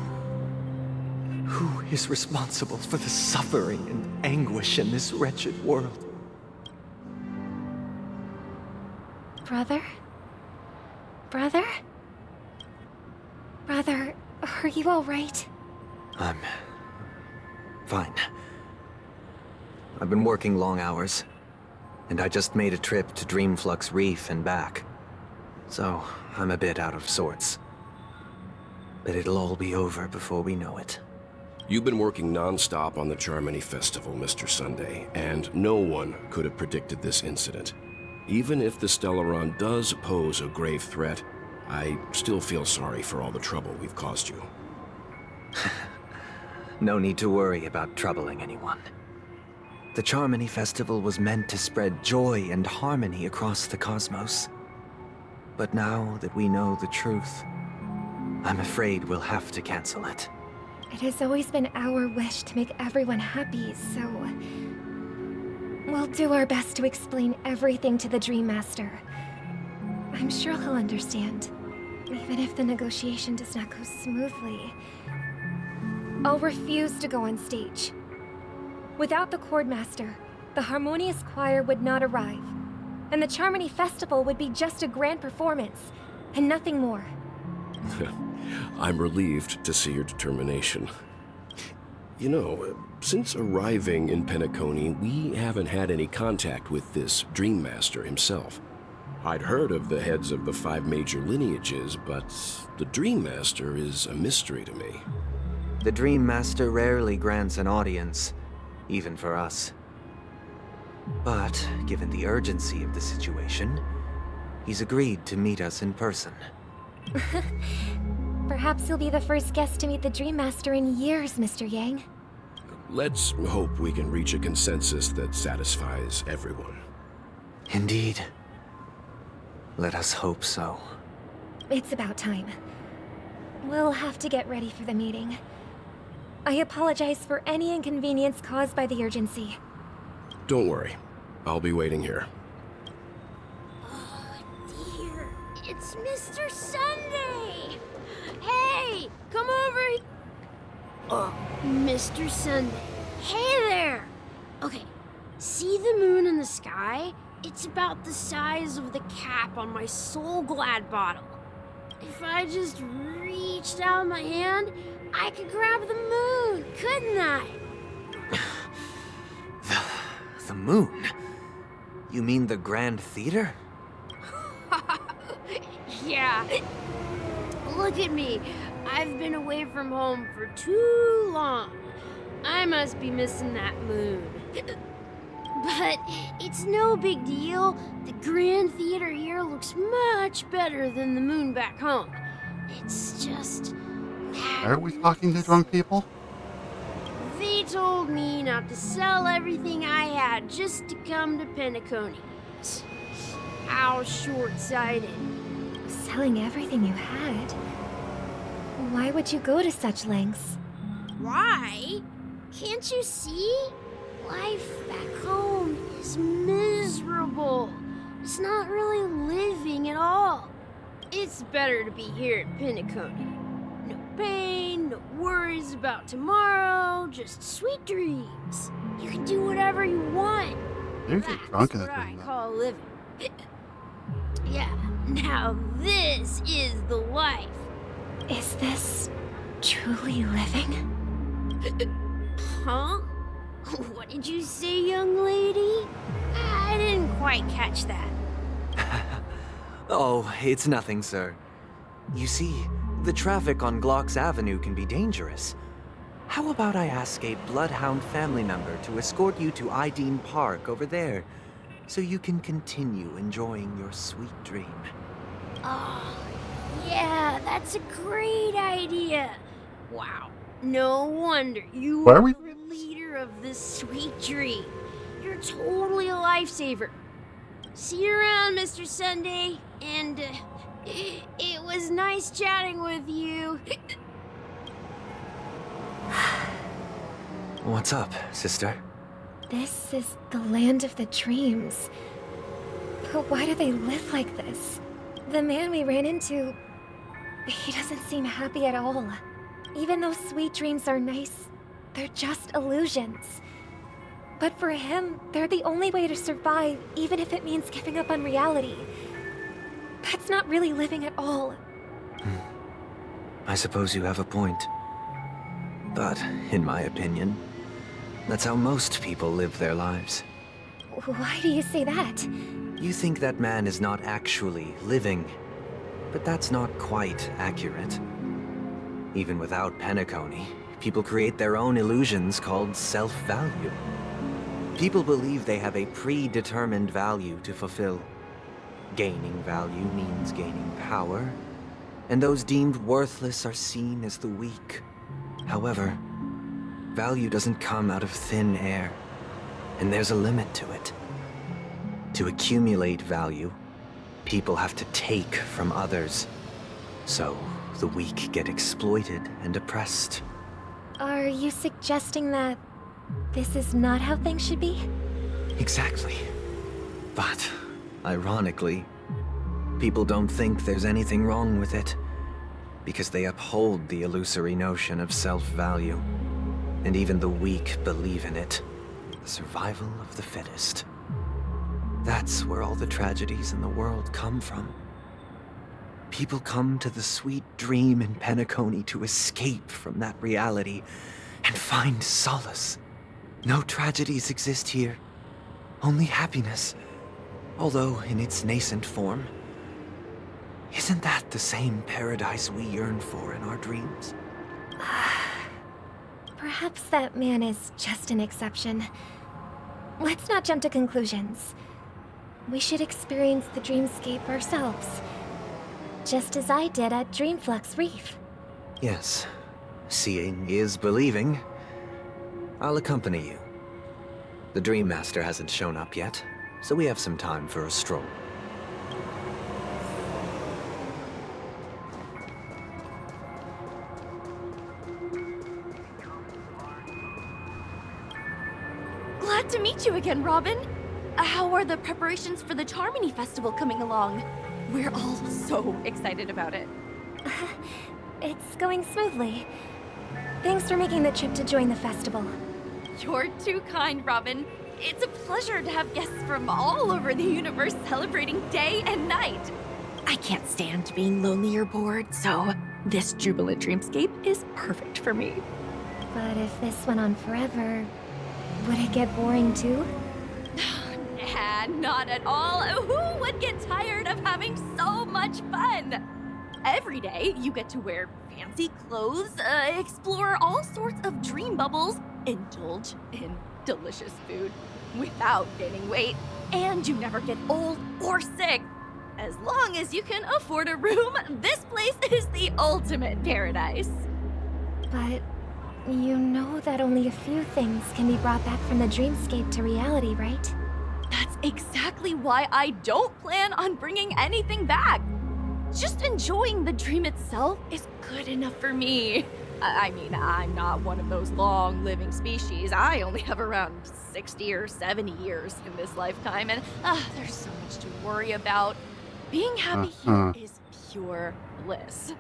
is responsible for the suffering and anguish in this wretched world? Brother? Brother? Brother, are you all right? I'm fine. I've been working long hours, and I just made a trip to Dreamflux Reef and back. So, I'm a bit out of sorts. But it'll all be over before we know it. You've been working non-stop on the Charmony Festival, Mr. Sunday, and no one could have predicted this incident. Even if the Stellaron does pose a grave threat, I still feel sorry for all the trouble we've caused you. No need to worry about troubling anyone. The Charmony Festival was meant to spread joy and harmony across the cosmos. But now that we know the truth, I'm afraid we'll have to cancel it. It has always been our wish to make everyone happy, so... we'll do our best to explain everything to the Dream Master. I'm sure he'll understand, even if the negotiation does not go smoothly. I'll refuse to go on stage. Without the Chordmaster, the Harmonious Choir would not arrive, and the Charmony Festival would be just a grand performance, and nothing more. I'm relieved to see your determination. You know, since arriving in Penacony, we haven't had any contact with this Dream Master himself. I'd heard of the heads of the 5 major lineages, but the Dream Master is a mystery to me. The Dream Master rarely grants an audience, even for us. But, given the urgency of the situation, he's agreed to meet us in person. Perhaps you'll be the first guest to meet the Dream Master in years, Mr. Yang. Let's hope we can reach a consensus that satisfies everyone. Indeed. Let us hope so. It's about time. We'll have to get ready for the meeting. I apologize for any inconvenience caused by the urgency. Don't worry. I'll be waiting here. Dear, it's Mr. Sunday! Hey, come over here. Oh, Mr. Sunday. Hey there! Okay, see the moon in the sky? It's about the size of the cap on my Soul Glad bottle. If I just reached out my hand, I could grab the moon, couldn't I? The moon? You mean the Grand Theater? Yeah. Look at me. I've been away from home for too long. I must be missing that moon. But it's no big deal. The Grand Theater here looks much better than the moon back home. It's just... Are we talking to drunk people? They told me not to sell everything I had just to come to Penacony. How short-sighted. Selling everything you had? Why would you go to such lengths? Why? Can't you see? Life back home is miserable. It's not really living at all. It's better to be here at Penacony. No pain, no worries about tomorrow, just sweet dreams. You can do whatever you want. You get drunk in the That's what I dream, call living. Yeah, now this is the life. Is this truly living? Huh? What did you say, young lady? I didn't quite catch that. Oh, it's nothing, sir. You see, the traffic on Glock's Avenue can be dangerous. How about I ask a Bloodhound family member to escort you to Ideen Park over there, so you can continue enjoying your sweet dream? Oh, yeah, that's a great idea. Wow, no wonder you Why are are we the leader of this sweet dream. You're totally a lifesaver. See you around, Mr. Sunday, and it was nice chatting with you. What's up, sister? This is the land of the dreams. But why do they live like this? The man we ran into, he doesn't seem happy at all. Even though sweet dreams are nice, they're just illusions. But for him, they're the only way to survive, even if it means giving up on reality. That's not really living at all. I suppose you have a point. But, in my opinion, that's how most people live their lives. Why do you say that? You think that man is not actually living, but that's not quite accurate. Even without Penacony, people create their own illusions called self-value. People believe they have a predetermined value to fulfill. Gaining value means gaining power, and those deemed worthless are seen as the weak. However, value doesn't come out of thin air, and there's a limit to it. To accumulate value, people have to take from others. So, the weak get exploited and oppressed. Are you suggesting that this is not how things should be? Exactly. But, ironically, people don't think there's anything wrong with it, because they uphold the illusory notion of self-value. And even the weak believe in it. The survival of the fittest. That's where all the tragedies in the world come from. People come to the sweet dream in Penacony to escape from that reality and find solace. No tragedies exist here, only happiness, although in its nascent form. Isn't that the same paradise we yearn for in our dreams? Perhaps that man is just an exception. Let's not jump to conclusions. We should experience the dreamscape ourselves. Just as I did at Dreamflux Reef. Yes, seeing is believing. I'll accompany you. The Dream Master hasn't shown up yet, so we have some time for a stroll. Glad to meet you again, Robin. How are the preparations for the Charmony Festival coming along? We're all so excited about it. It's going smoothly. Thanks for making the trip to join the festival. You're too kind, Robin. It's a pleasure to have guests from all over the universe celebrating day and night. I can't stand being lonely or bored, so this jubilant dreamscape is perfect for me. But if this went on forever, would it get boring too? Nah, not at all. Who would get tired of having so much fun? Every day, you get to wear fancy clothes, explore all sorts of dream bubbles, indulge in delicious food without gaining weight, and you never get old or sick. As long as you can afford a room, this place is the ultimate paradise. But you know that only a few things can be brought back from the dreamscape to reality, right? That's exactly why I don't plan on bringing anything back. Just enjoying the dream itself is good enough for me. I mean, I'm not one of those long-living species. I only have around 60 or 70 years in this lifetime, and there's so much to worry about. Being happy here is pure bliss.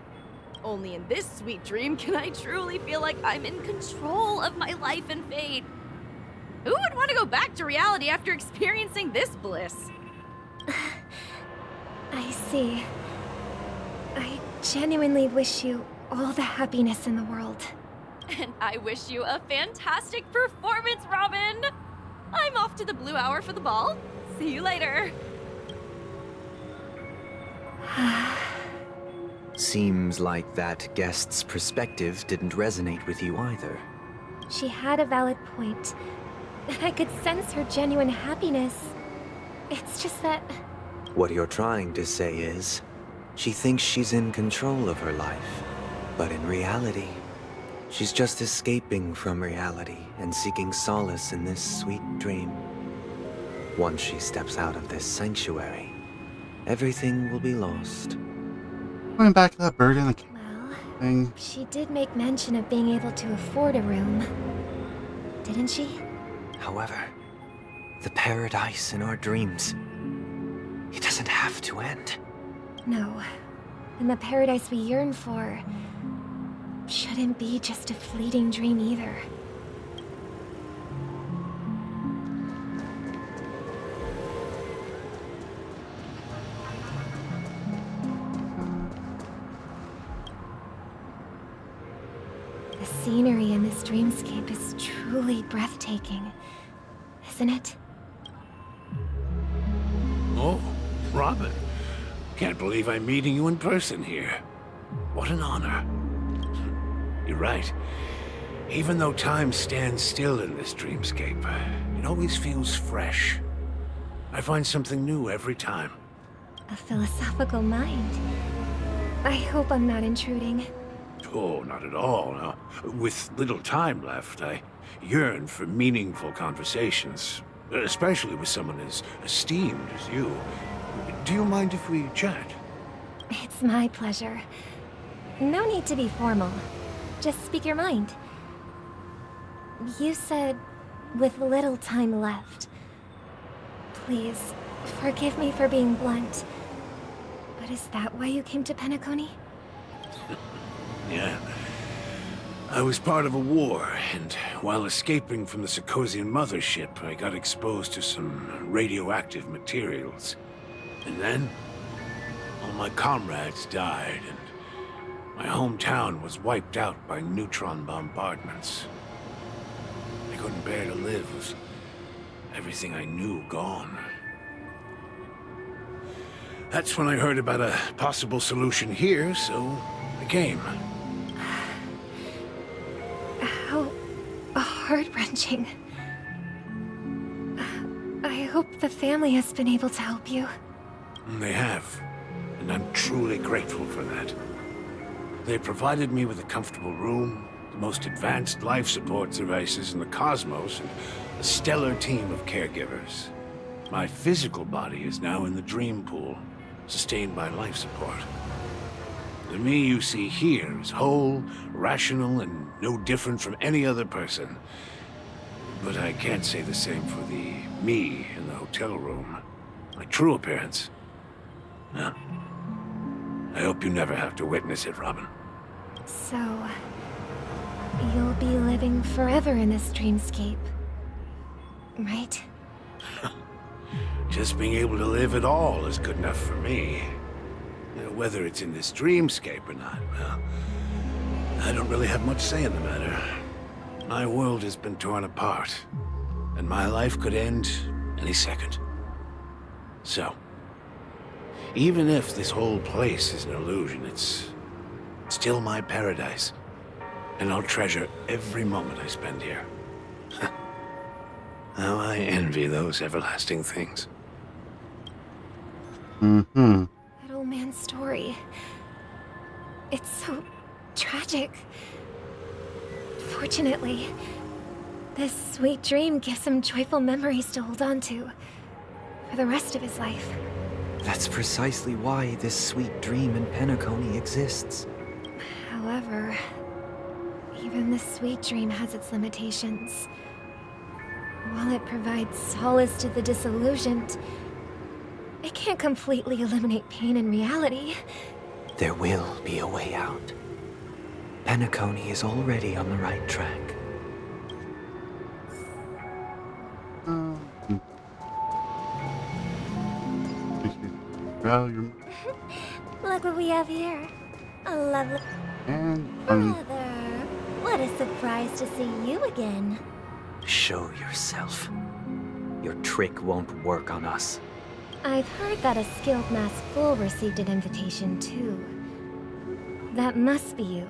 Only in this sweet dream can I truly feel like I'm in control of my life and fate. Who would want to go back to reality after experiencing this bliss? I see. I genuinely wish you all the happiness in the world. And I wish you a fantastic performance, Robin! I'm off to the Blue Hour for the ball. See you later. Seems like that guest's perspective didn't resonate with you either. She had a valid point. I could sense her genuine happiness. It's just that... What you're trying to say is, she thinks she's in control of her life. But in reality, she's just escaping from reality and seeking solace in this sweet dream. Once she steps out of this sanctuary, everything will be lost. Going back to that bird in the thing. She did make mention of being able to afford a room. Didn't she? However, the paradise in our dreams, it doesn't have to end. No. And the paradise we yearn for shouldn't be just a fleeting dream either. The scenery in this dreamscape is truly breathtaking, isn't it? Oh, Robin. Can't believe I'm meeting you in person here. What an honor. You're right. Even though time stands still in this dreamscape, it always feels fresh. I find something new every time. A philosophical mind. I hope I'm not intruding. Oh, not at all. No. With little time left, I yearn for meaningful conversations, especially with someone as esteemed as you. Do you mind if we chat? It's my pleasure. No need to be formal. Just speak your mind. You said, with little time left. Please, forgive me for being blunt. But is that why you came to Penacony? Yeah. I was part of a war, and while escaping from the Sarkosian mothership, I got exposed to some radioactive materials. And then, all my comrades died, and my hometown was wiped out by neutron bombardments. I couldn't bear to live with everything I knew gone. That's when I heard about a possible solution here, so I came. How heart-wrenching. I hope the family has been able to help you. They have, and I'm truly grateful for that. They provided me with a comfortable room, the most advanced life support devices in the cosmos, and a stellar team of caregivers. My physical body is now in the dream pool, sustained by life support. The me you see here is whole, rational, and no different from any other person. But I can't say the same for the me in the hotel room. My true appearance. No. I hope you never have to witness it, Robin. So, you'll be living forever in this dreamscape, right? Just being able to live at all is good enough for me. Whether it's in this dreamscape or not, well, I don't really have much say in the matter. My world has been torn apart, and my life could end any second. So, even if this whole place is an illusion, it's still my paradise, and I'll treasure every moment I spend here. How I envy those everlasting things. Mm-hmm. That old man's story. It's so tragic. Fortunately, this sweet dream gives him joyful memories to hold on to for the rest of his life. That's precisely why this sweet dream in Penacony exists. However, even this sweet dream has its limitations. While it provides solace to the disillusioned, it can't completely eliminate pain in reality. There will be a way out. Penacony is already on the right track. Look what we have here. A lovely... And... Brother, what a surprise to see you again. Show yourself. Your trick won't work on us. I've heard that a skilled masked fool received an invitation too. That must be you,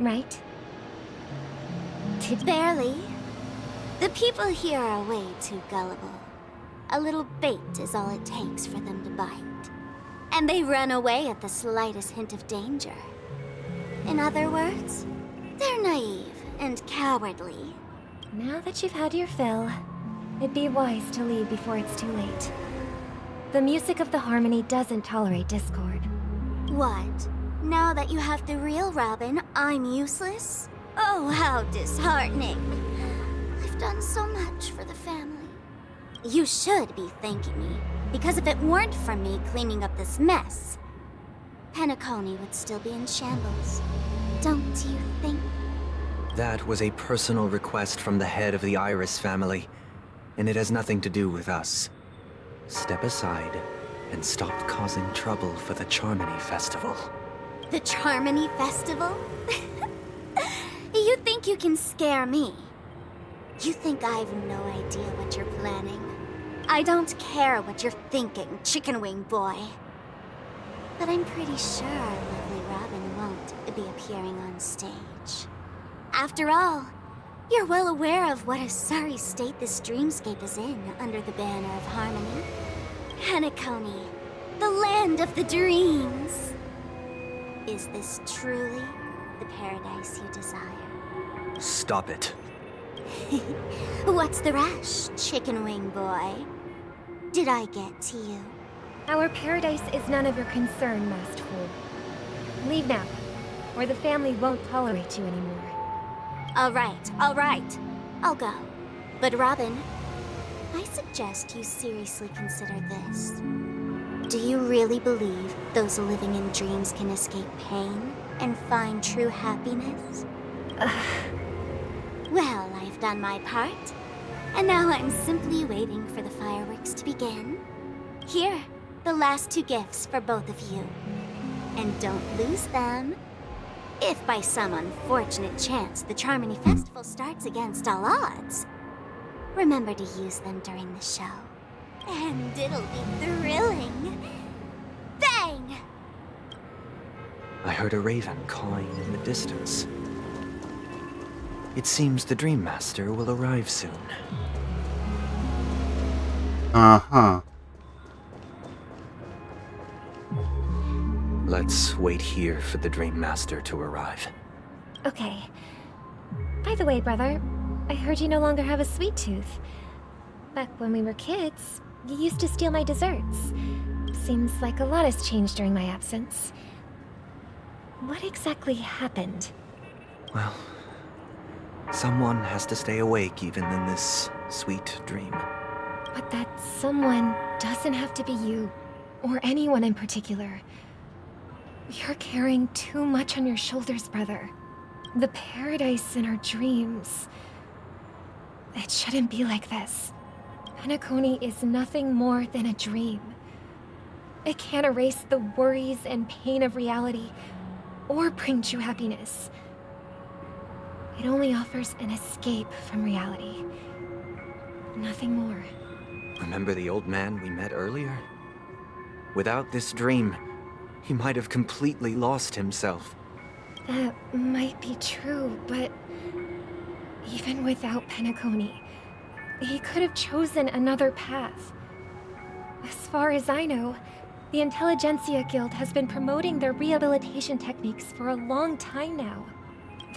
right? Barely. The people here are way too gullible. A little bait is all it takes for them to bite. And they run away at the slightest hint of danger. In other words, they're naive and cowardly. Now that you've had your fill, it'd be wise to leave before it's too late. The music of the harmony doesn't tolerate discord. What? Now that you have the real Robin, I'm useless? Oh, how disheartening. I've done so much for the family. You should be thanking me, because if it weren't for me cleaning up this mess, Penacony would still be in shambles. Don't you think? That was a personal request from the head of the Iris family, and it has nothing to do with us. Step aside and stop causing trouble for the Charmony Festival. The Charmony Festival? You think you can scare me? You think I've no idea what you're planning? I don't care what you're thinking, chicken wing boy. But I'm pretty sure lovely Robin won't be appearing on stage. After all, you're well aware of what a sorry state this dreamscape is in under the banner of harmony. Penacony, the land of the dreams. Is this truly the paradise you desire? Stop it. What's the rush, chicken wing boy? Did I get to you? Our paradise is none of your concern, masked fool. Leave now, or the family won't tolerate you anymore. All right. I'll go. But Robin, I suggest you seriously consider this. Do you really believe those living in dreams can escape pain and find true happiness? Well, I've done my part, and now I'm simply waiting for the fireworks to begin. Here, the last 2 gifts for both of you. And don't lose them. If by some unfortunate chance the Charmony Festival starts against all odds, remember to use them during the show. And it'll be thrilling. Bang! I heard a raven cawing in the distance. It seems the Dream Master will arrive soon. Uh-huh. Let's wait here for the Dream Master to arrive. Okay, By the way, brother, I heard you no longer have a sweet tooth. Back when we were kids, you used to steal my desserts. Seems like a lot has changed during my absence. What exactly happened? Well, someone has to stay awake even in this sweet dream. But that someone doesn't have to be you, or anyone in particular. You're carrying too much on your shoulders, brother. The paradise in our dreams. It shouldn't be like this. Penacony is nothing more than a dream. It can't erase the worries and pain of reality, or bring true happiness. It only offers an escape from reality. Nothing more. Remember the old man we met earlier? Without this dream, he might have completely lost himself. That might be true, but even without Penacony, he could have chosen another path. As far as I know, the Intelligentsia Guild has been promoting their rehabilitation techniques for a long time now.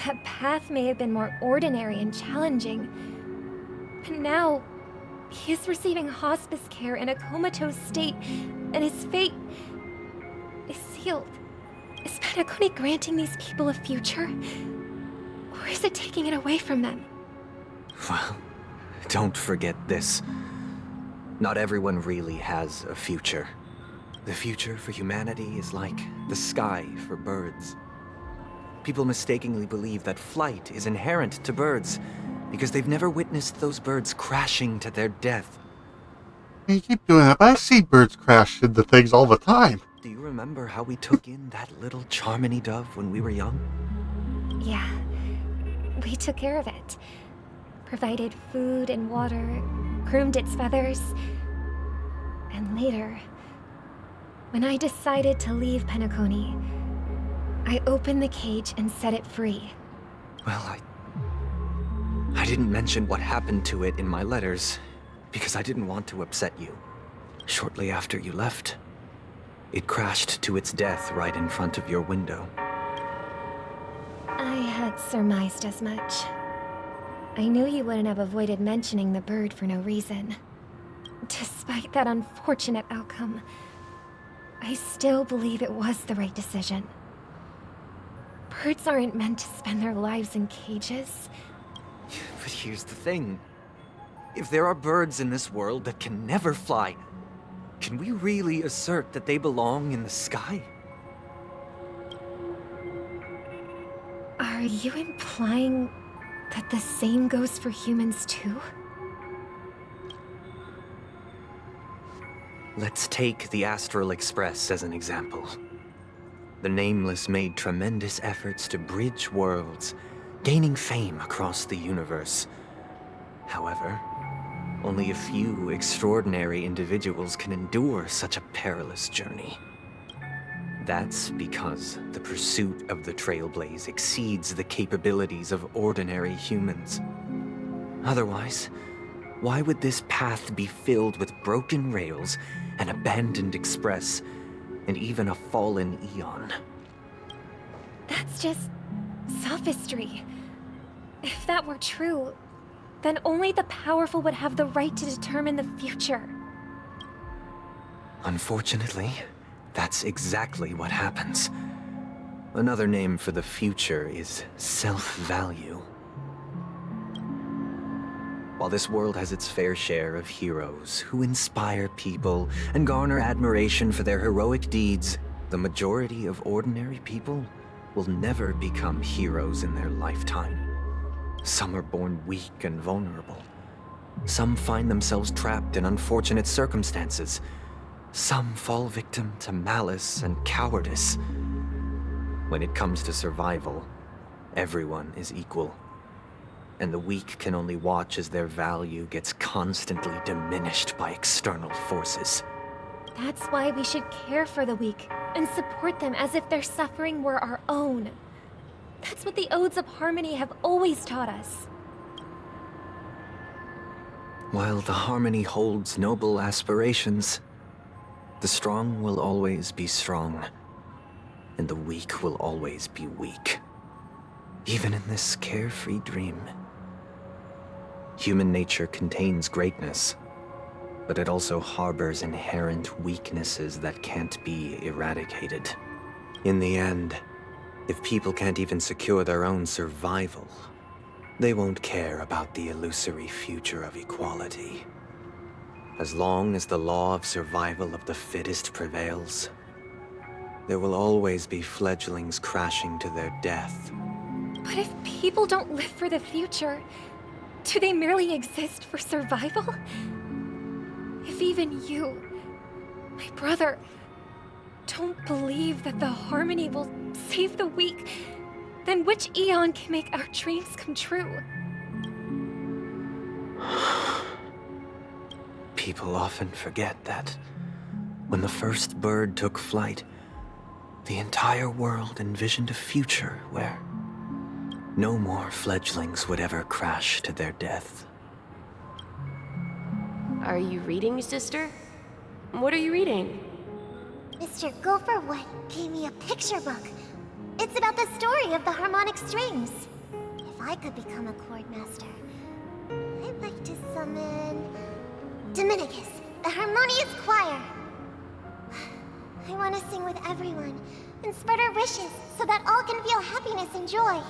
That path may have been more ordinary and challenging, but now he is receiving hospice care in a comatose state, and his fate is sealed. Is Penacony granting these people a future? Or is it taking it away from them? Well, don't forget this. Not everyone really has a future. The future for humanity is like the sky for birds. People mistakenly believe that flight is inherent to birds because they've never witnessed those birds crashing to their death. You keep doing that, but I see birds crash into things all the time. Do you remember how we took in that little Charmony dove when we were young? Yeah, we took care of it. Provided food and water, groomed its feathers. And later, when I decided to leave Penacony, I opened the cage and set it free. Well, I didn't mention what happened to it in my letters because I didn't want to upset you. Shortly after you left, it crashed to its death right in front of your window. I had surmised as much. I knew you wouldn't have avoided mentioning the bird for no reason. Despite that unfortunate outcome, I still believe it was the right decision. Birds aren't meant to spend their lives in cages. But here's the thing. If there are birds in this world that can never fly, can we really assert that they belong in the sky? Are you implying that the same goes for humans too? Let's take the Astral Express as an example. The Nameless made tremendous efforts to bridge worlds, gaining fame across the universe. However, only a few extraordinary individuals can endure such a perilous journey. That's because the pursuit of the Trailblaze exceeds the capabilities of ordinary humans. Otherwise, why would this path be filled with broken rails, an abandoned express, and even a fallen Eon? That's just sophistry. If that were true, then only the powerful would have the right to determine the future. Unfortunately, that's exactly what happens. Another name for the future is self-value. While this world has its fair share of heroes who inspire people and garner admiration for their heroic deeds, the majority of ordinary people will never become heroes in their lifetime. Some are born weak and vulnerable. Some find themselves trapped in unfortunate circumstances. Some fall victim to malice and cowardice. When it comes to survival, everyone is equal. And the weak can only watch as their value gets constantly diminished by external forces. That's why we should care for the weak and support them as if their suffering were our own. That's what the Odes of Harmony have always taught us. While the Harmony holds noble aspirations, the strong will always be strong, and the weak will always be weak. even in this carefree dream. Human nature contains greatness, but it also harbors inherent weaknesses that can't be eradicated. In the end, if people can't even secure their own survival, they won't care about the illusory future of equality. As long as the law of survival of the fittest prevails, there will always be fledglings crashing to their death. But if people don't live for the future, do they merely exist for survival? If even you, my brother, don't believe that the harmony will save the weak, then which eon can make our dreams come true? People often forget that when the first bird took flight, the entire world envisioned a future where no more fledglings would ever crash to their death. Are you reading, sister? What are you reading? Mr. Gopherwood gave me a picture book. It's about the story of the harmonic strings. If I could become a chord master, I'd like to summon Dominicus, the harmonious choir. I want to sing with everyone and spread our wishes so that all can feel happiness and joy.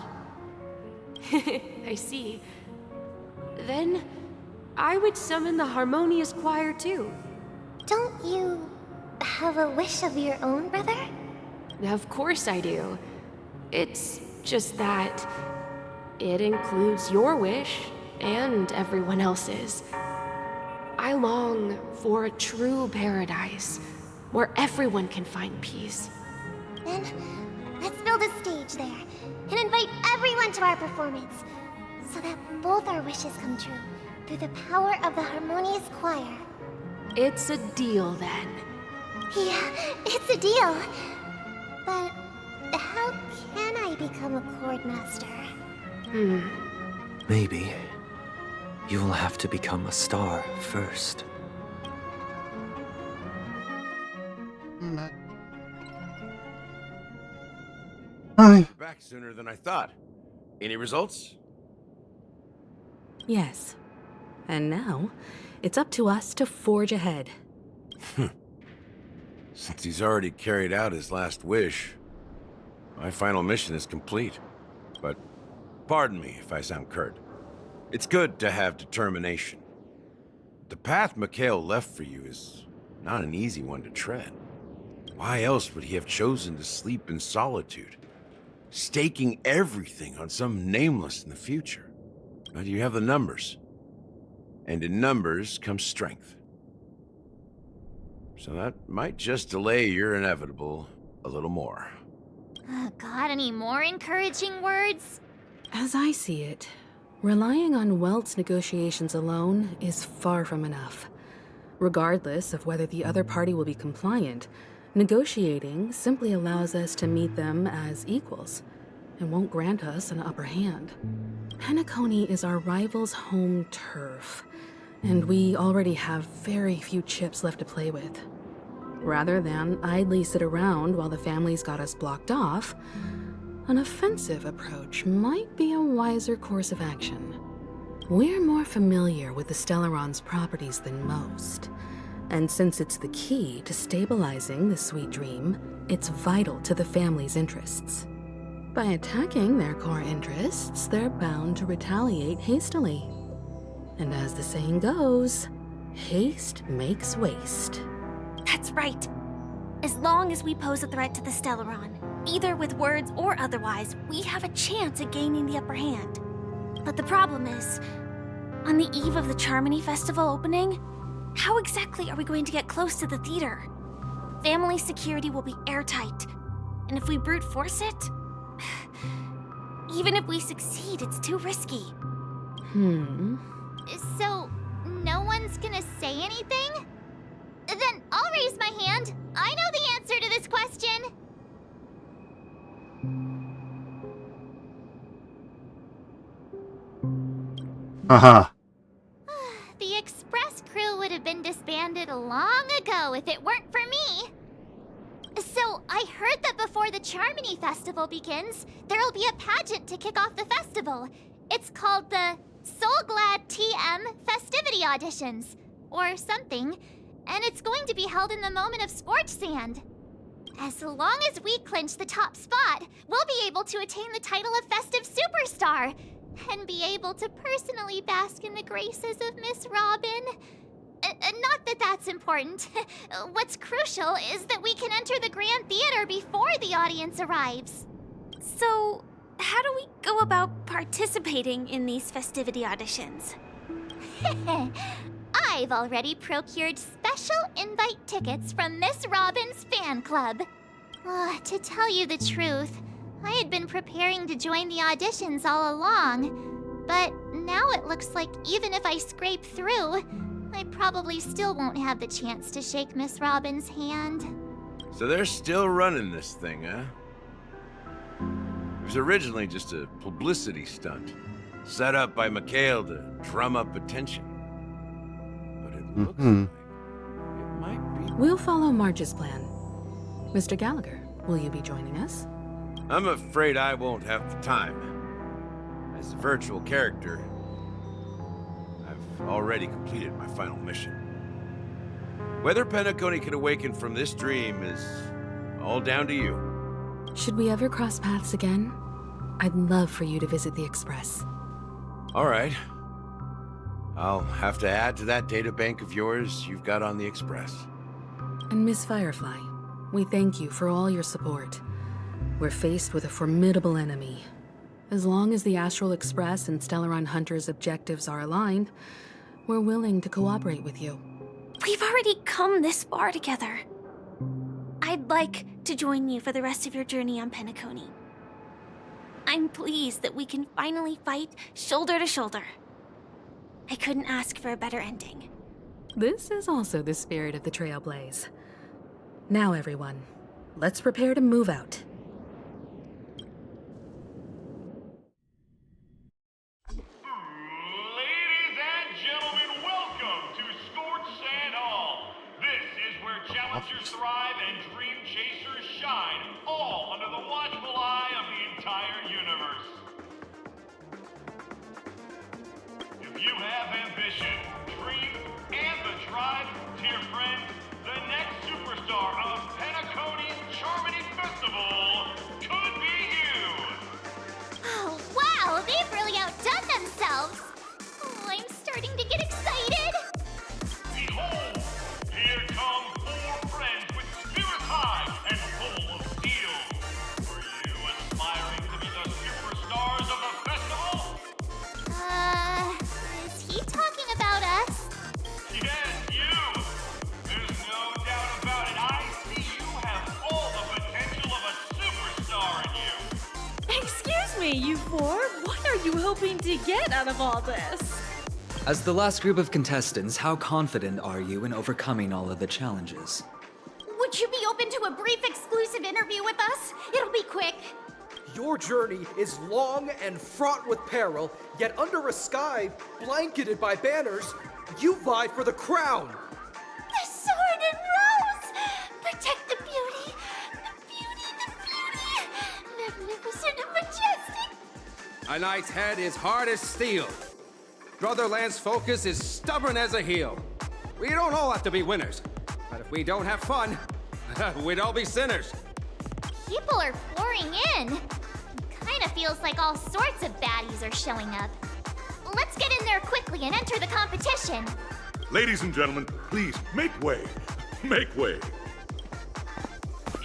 I see. Then, I would summon the harmonious choir too. Don't you have a wish of your own, brother? Of course I do. It's just that it includes your wish and everyone else's. I long for a true paradise where everyone can find peace. Then, let's build a stage there and invite everyone to our performance so that both our wishes come true through the power of the harmonious choir. It's a deal then. Yeah, it's a deal. But how can I become a chord master? Maybe you will have to become a star first. Back sooner than I thought. Any results? Yes. And now, it's up to us to forge ahead. Since he's already carried out his last wish, my final mission is complete. But pardon me if I sound curt. It's good to have determination. The path Mikhail left for you is not an easy one to tread. Why else would he have chosen to sleep in solitude, staking everything on some nameless in the future? But you have the numbers. And in numbers comes strength. So that might just delay your inevitable a little more. Got any more encouraging words? As I see it, relying on Welt's negotiations alone is far from enough. Regardless of whether the other party will be compliant, negotiating simply allows us to meet them as equals and won't grant us an upper hand. Penacony is our rival's home turf, and we already have very few chips left to play with. Rather than idly sit around while the family's got us blocked off, an offensive approach might be a wiser course of action. We're more familiar with the Stellaron's properties than most, and since it's the key to stabilizing the sweet dream, it's vital to the family's interests. By attacking their core interests, they're bound to retaliate hastily. And as the saying goes, haste makes waste. That's right. As long as we pose a threat to the Stellaron, either with words or otherwise, we have a chance at gaining the upper hand. But the problem is, on the eve of the Charmony Festival opening, how exactly are we going to get close to the theater? Family security will be airtight, and if we brute force it, even if we succeed, it's too risky. So, no one's gonna say anything? Then I'll raise my hand. I know the answer to this question. Haha. The express crew would have been disbanded long ago if it weren't for me. So, I heard that before before the Charmony Festival begins, there'll be a pageant to kick off the festival. It's called the Soul Glad TM Festivity Auditions, or something, and it's going to be held in the moment of Scorch Sand. As long as we clinch the top spot, we'll be able to attain the title of Festive Superstar, and be able to personally bask in the graces of Miss Robin. Not that that's important. What's crucial is that we can enter the Grand Theater before the audience arrives. So, how do we go about participating in these festivity auditions? I've already procured special invite tickets from Miss Robin's fan club. To tell you the truth, I had been preparing to join the auditions all along, but now it looks like even if I scrape through, I probably still won't have the chance to shake Miss Robin's hand. So they're still running this thing, huh? It was originally just a publicity stunt, set up by Mikhail to drum up attention. But it looks like it might be... We'll follow Marge's plan. Mr. Gallagher, will you be joining us? I'm afraid I won't have the time. As a virtual character, I've already completed my final mission. Whether Penacony can awaken from this dream is all down to you. Should we ever cross paths again? I'd love for you to visit the Express. All right. I'll have to add to that data bank of yours you've got on the Express. And Miss Firefly, we thank you for all your support. We're faced with a formidable enemy. As long as the Astral Express and Stellaron Hunter's objectives are aligned, we're willing to cooperate with you. We've already come this far together. I'd like to join you for the rest of your journey on Penacony. I'm pleased that we can finally fight shoulder to shoulder. I couldn't ask for a better ending. This is also the spirit of the Trailblaze. Now, everyone, let's prepare to move out. Ladies and gentlemen, welcome to Scorch Sand Hall. This is where challengers thrive and dream chasers shine, all under the watchful eye of the entire universe. If you have ambition, dream, and the drive, dear friend, the next superstar of Penacony's Charmony Festival could be you! Oh, wow! They've really outdone themselves! Oh, I'm starting to get excited! Behold! Here come 4 friends with spirits high and full of steel! Were you aspiring to be the superstars of the festival? Is he talking about us? Yes, you! There's no doubt about it. I see you have all the potential of a superstar in you. Excuse me, you 4. What are you hoping to get out of all this? As the last group of contestants, how confident are you in overcoming all of the challenges? Would you be open to a brief exclusive interview with us? It'll be quick. Your journey is long and fraught with peril, yet under a sky blanketed by banners, you vie for the crown. The sword and rose! Protect the beauty! The beauty, the beauty! Magnificent and majestic! A knight's head is hard as steel. Brotherland's focus is stubborn as a heel. We don't all have to be winners, but if we don't have fun, we'd all be sinners. People are pouring in. Kinda feels like all sorts of baddies are showing up. Let's get in there quickly and enter the competition. Ladies and gentlemen, please make way. Make way.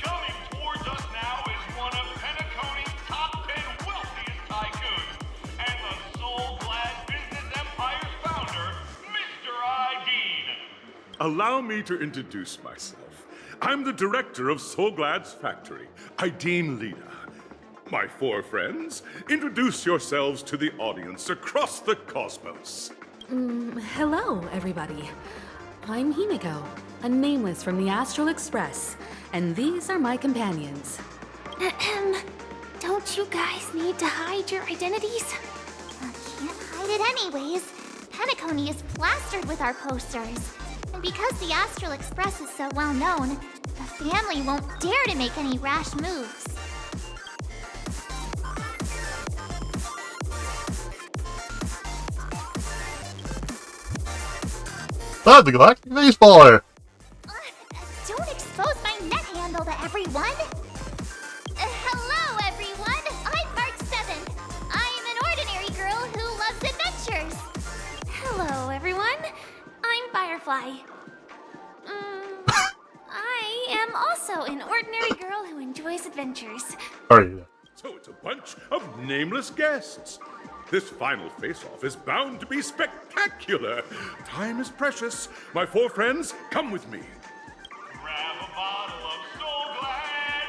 Coming towards us now is one of Penacony's top 10 wealthiest tycoons and the Soul Glad Business Empire's founder, Mr. Ideen. Allow me to introduce myself. I'm the director of Soul Glad's factory, Ideen Lida. My 4 friends, introduce yourselves to the audience across the cosmos. Hello, everybody. I'm Himiko, a nameless from the Astral Express, and these are my companions. Don't you guys need to hide your identities? Can't hide it anyways. Penacony is plastered with our posters. And because the Astral Express is so well known, the family won't dare to make any rash moves. Todd, the Galactic Baseballer! Don't expose my net handle to everyone! Hello, everyone! I'm March 7th. I am an ordinary girl who loves adventures. Hello, everyone. I'm Firefly. I am also an ordinary girl who enjoys adventures. Sorry. So it's a bunch of nameless guests. This final face-off is bound to be spectacular. Time is precious. My four friends, come with me. Grab a bottle of Soul Glad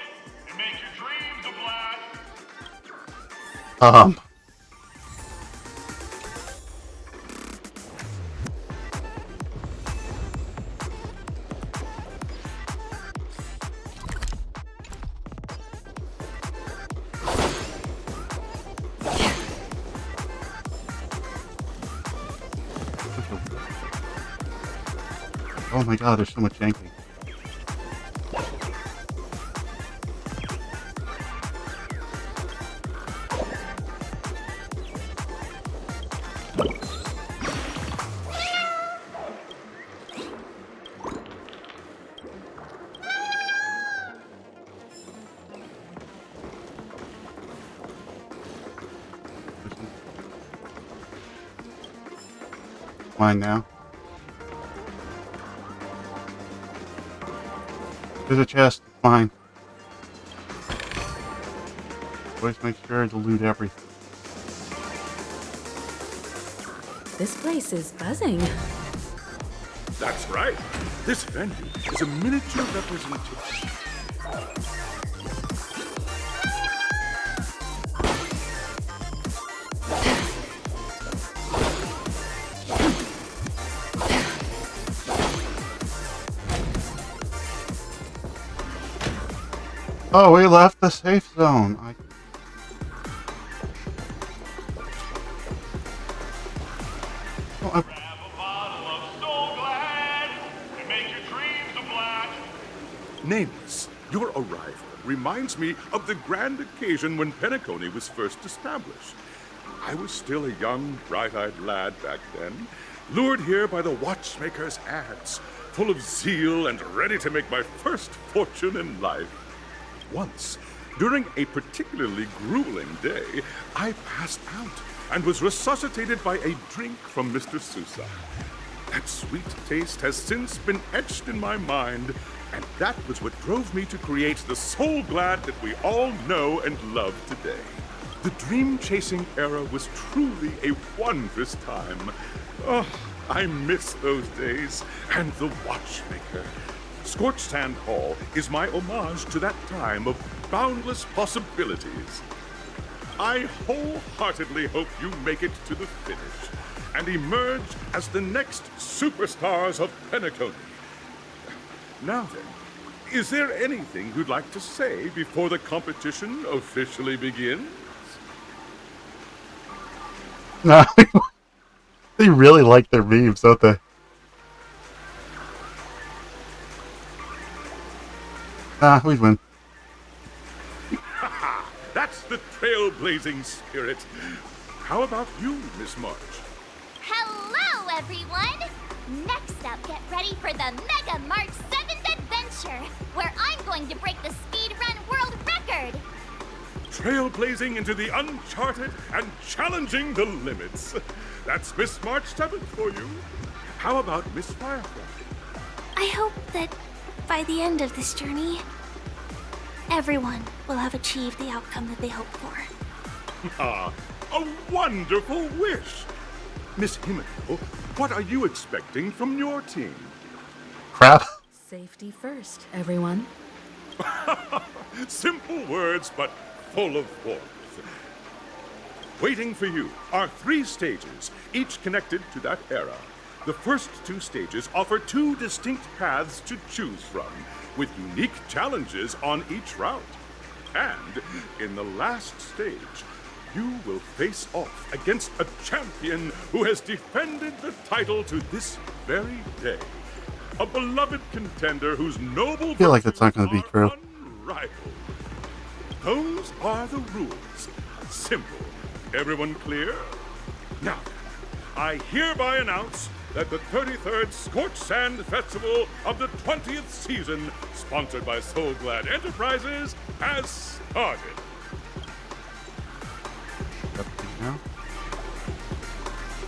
and make your dreams a blast. Oh my god, there's so much janking. Mine now. There's a chest. Mine. Always make sure to loot everything. This place is buzzing. That's right. This venue is a miniature representation. Oh, we left the safe zone. Nameless, your arrival reminds me of the grand occasion when Penacony was first established. I was still a young, bright-eyed lad back then, lured here by the watchmaker's ads, full of zeal and ready to make my first fortune in life. Once, during a particularly grueling day, I passed out and was resuscitated by a drink from Mr. Sousa. That sweet taste has since been etched in my mind, and that was what drove me to create the Soul Glad that we all know and love today. The dream-chasing era was truly a wondrous time. Oh, I miss those days, and the watchmaker. Scorched Sand Hall is my homage to that time of boundless possibilities. I wholeheartedly hope you make it to the finish and emerge as the next superstars of Penacony. Now then, is there anything you'd like to say before the competition officially begins? No, they really like their memes, don't they? We'd win. That's the trailblazing spirit. How about you, Miss March? Hello, everyone! Next up, get ready for the Mega March 7th adventure, where I'm going to break the speedrun world record! Trailblazing into the uncharted and challenging the limits. That's Miss March 7th for you. How about Miss Firefly? I hope that by the end of this journey, everyone will have achieved the outcome that they hoped for. Ah, a wonderful wish! Miss Himiko, what are you expecting from your team? Crap. Safety first, everyone. Simple words, but full of warmth. Waiting for you are 3 stages, each connected to that era. The first 2 stages offer 2 distinct paths to choose from, with unique challenges on each route. And in the last stage, you will face off against a champion who has defended the title to this very day. A beloved contender whose noble I feel like that's not going to be true. unrivaled. Those are the rules. Simple. Everyone clear? Now, I hereby announce that the 33rd Scorch Sand Festival of the 20th season, sponsored by Soul Glad Enterprises, has started.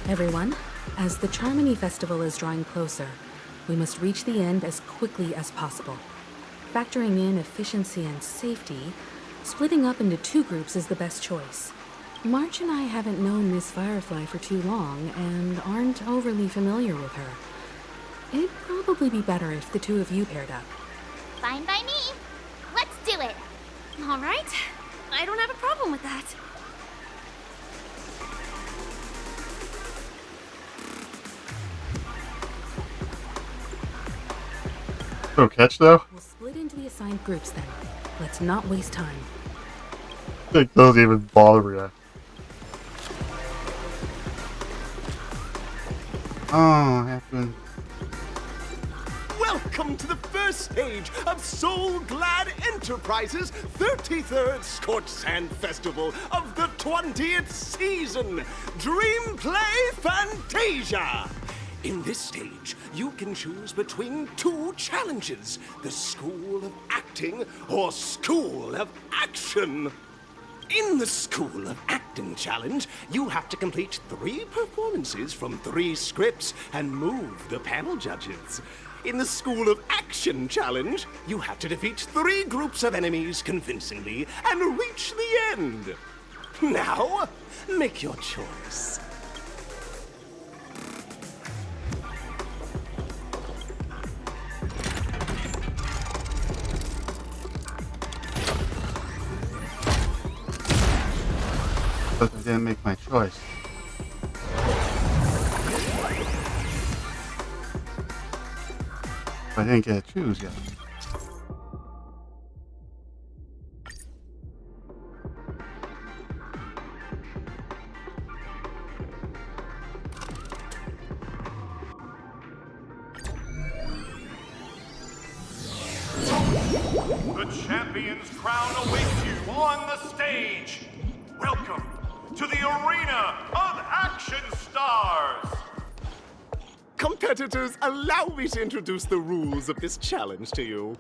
Everyone, as the Charmony Festival is drawing closer, we must reach the end as quickly as possible. Factoring in efficiency and safety, splitting up into 2 groups is the best choice. March and I haven't known Miss Firefly for too long and aren't overly familiar with her. It'd probably be better if the 2 of you paired up. Fine by me. Let's do it. All right. I don't have a problem with that. No catch though? We'll split into the assigned groups then. Let's not waste time. It doesn't even bother me. Oh, happened. Welcome to the first stage of Soul Glad Enterprises' 33rd Scorch Sand Festival of the 20th season, Dream Play Fantasia. In this stage, you can choose between 2 challenges, the School of Acting or School of Action. In the School of Acting challenge, you have to complete 3 performances from 3 scripts and move the panel judges. In the School of Action challenge, you have to defeat 3 groups of enemies convincingly and reach the end. Now, make your choice. But I didn't make my choice. I didn't get to choose yet. The champion's crown awaits you on the stage. Welcome to the Arena of Action Stars! Competitors, allow me to introduce the rules of this challenge to you.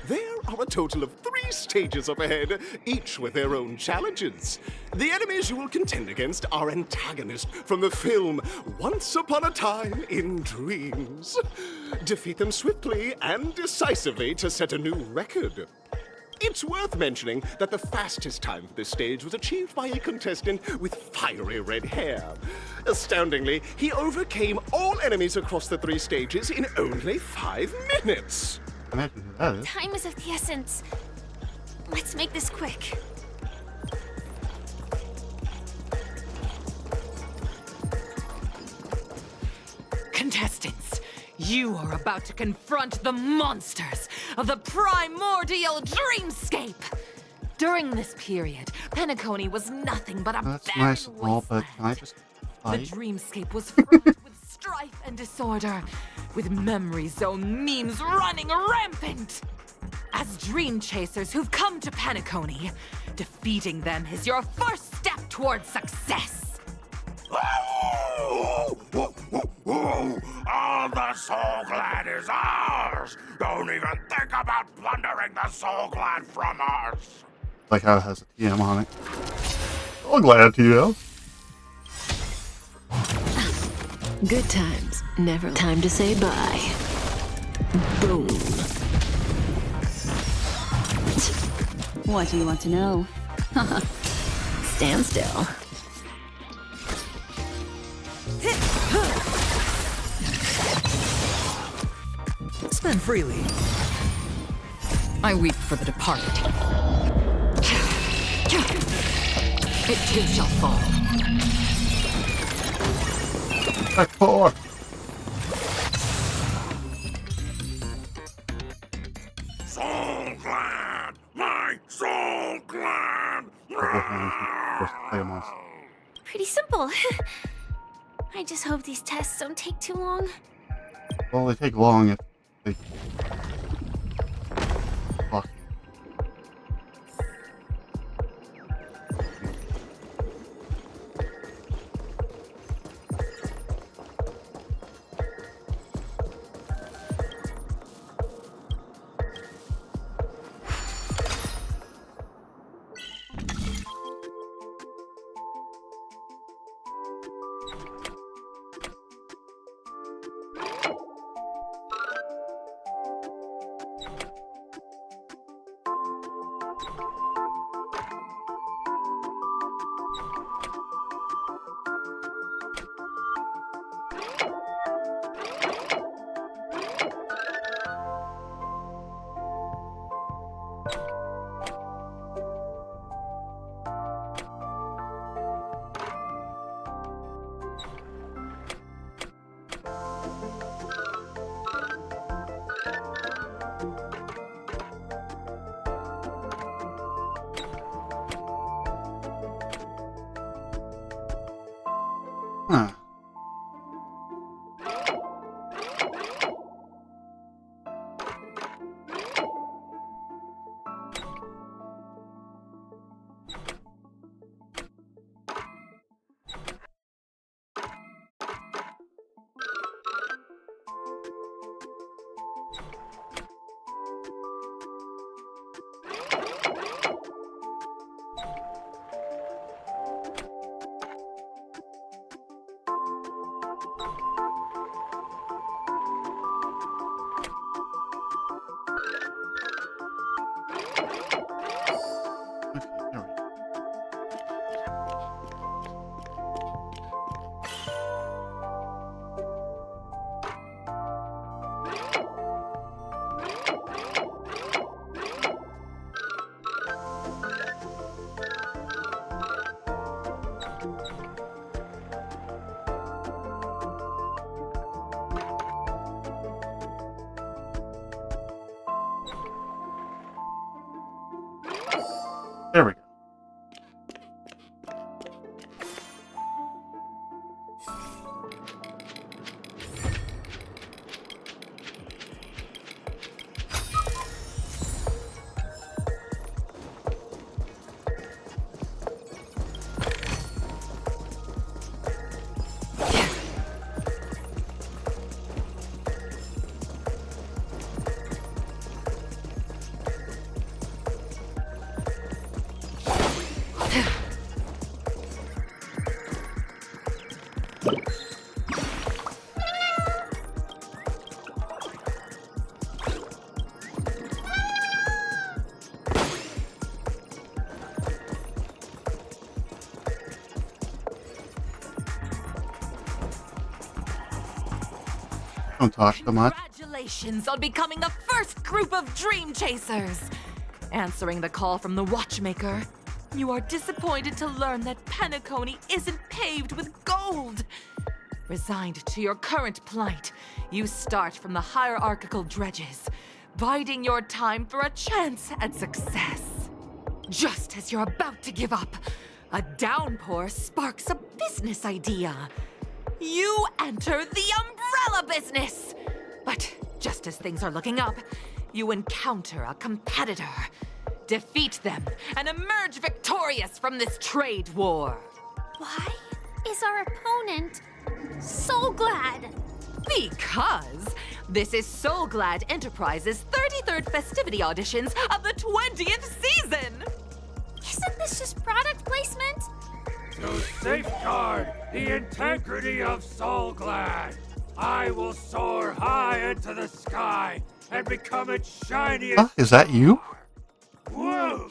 There are a total of 3 stages up ahead, each with their own challenges. The enemies you will contend against are antagonists from the film Once Upon a Time in Dreams. Defeat them swiftly and decisively to set a new record. It's worth mentioning that the fastest time for this stage was achieved by a contestant with fiery red hair. Astoundingly, he overcame all enemies across the 3 stages in only 5 minutes. Imagine who that is. Time is of the essence. Let's make this quick. Contestants, you are about to confront the monsters of the primordial dreamscape. During this period, Penacony was nothing but a That's barren nice and all, but can I just The fight? dreamscape was fraught with strife and disorder, with memory zone memes running rampant. As dream chasers who've come to Penacony, defeating them is your first step towards success. All the Soul Glad is ours! Don't even think about plundering the Soul Glad from us! Like how it has a TM on it. Oh, glad TM. Good times, never time to say bye. Boom. What do you want to know? Stand still. Spend freely. I weep for the departed. It too shall fall. Backpaw. Soul Glad! My Soul Glad! Pretty simple. I just hope these tests don't take too long. Well, they take long if they... Fuck. Huh. There we go. Don't talk so much. Congratulations on becoming the first group of Dream Chasers! Answering the call from the Watchmaker, you are disappointed to learn that Penacony isn't paved with gold. Resigned to your current plight, you start from the hierarchical dredges, biding your time for a chance at success. Just as you're about to give up, a downpour sparks a business idea. You enter the umbrella business! But just as things are looking up, you encounter a competitor. Defeat them and emerge victorious from this trade war. Why is our opponent so glad? Because this is So Glad Enterprises' 33rd festivity auditions of the 20th season! Isn't this just product placement? To safeguard the integrity of Soul Glad, I will soar high into the sky and become its shiniest. Is that you? Whoa!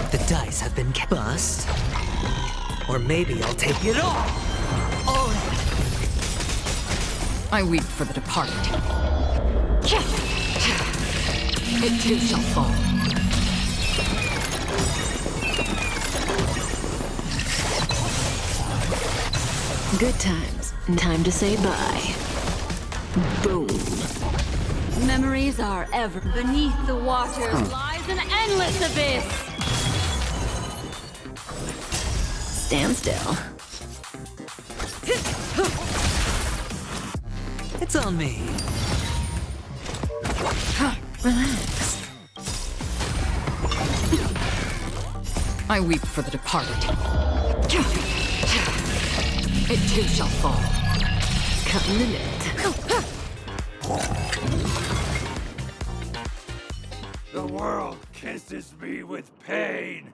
The dice have been bust. Or maybe I'll take it all. I weep for the departed. It too shall fall. Good times. Time to say bye. Boom. Memories are ever. Beneath the waters lies an endless abyss. Stand still. It's on me. Relax. I weep for the departed. It too shall fall. Cut in the net. The world kisses me with pain,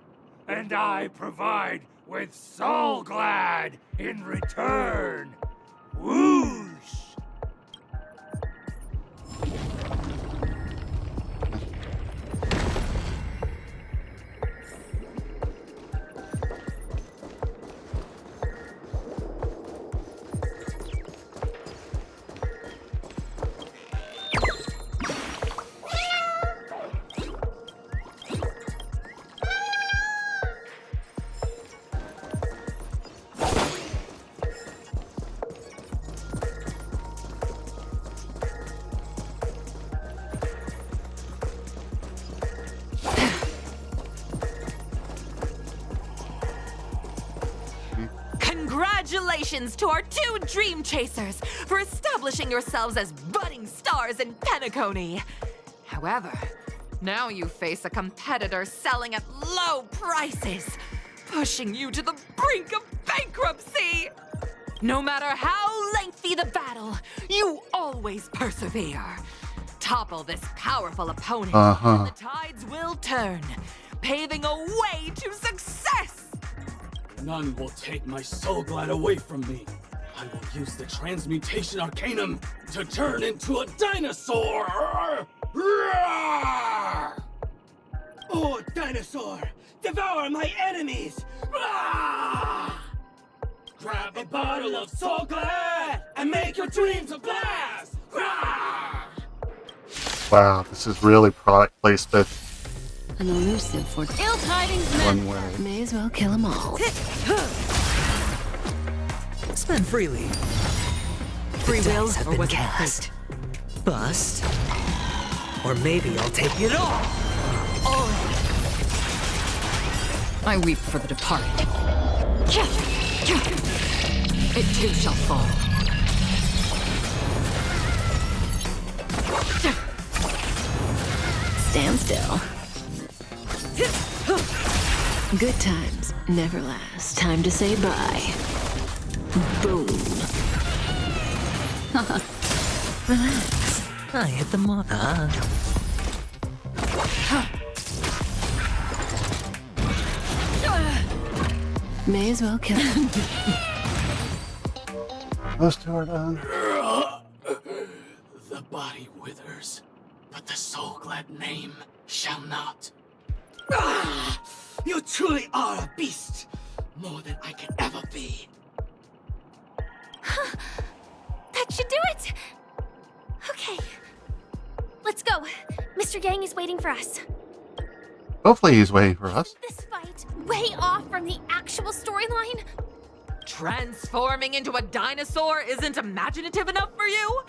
and I provide with Soul Glad in return. Whoosh! Congratulations to our 2 Dream Chasers for establishing yourselves as budding stars in Penacony. However, now you face a competitor selling at low prices, pushing you to the brink of bankruptcy. No matter how lengthy the battle, you always persevere. Topple this powerful opponent, and the tides will turn, paving a way to success. None will take my soul glad away from me. I will use the transmutation arcanum to turn into a dinosaur! Roar! Oh, dinosaur! Devour my enemies! Roar! Grab a bottle of soul glad and make your dreams a blast! Roar! Wow, this is really product placement. An elusive for ill tidings One way. May as well kill them all. Spend freely. Free will Dice have or been was it cast. Bust. Or maybe I'll take it all. I weep for the departed. It too shall fall. Stand still. Good times never last. Time to say bye. Boom. Relax. I hit the mark. May as well kill him. Those 2 are done. The body withers, but the soul glad name shall not. You truly are a beast, more than I can ever be. That should do it! Okay. Let's go. Mr. Yang is waiting for us. Hopefully he's waiting for us. This fight way off from the actual storyline? Transforming into a dinosaur isn't imaginative enough for you?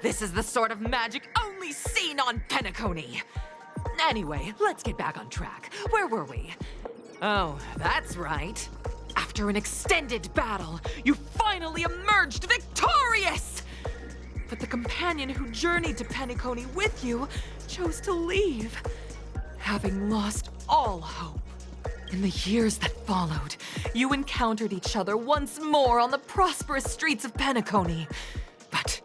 This is the sort of magic only seen on Penacony. Anyway, let's get back on track. Where were we? Oh, that's right. After an extended battle, you finally emerged victorious! But the companion who journeyed to Penacony with you chose to leave, having lost all hope. In the years that followed, you encountered each other once more on the prosperous streets of Penacony, but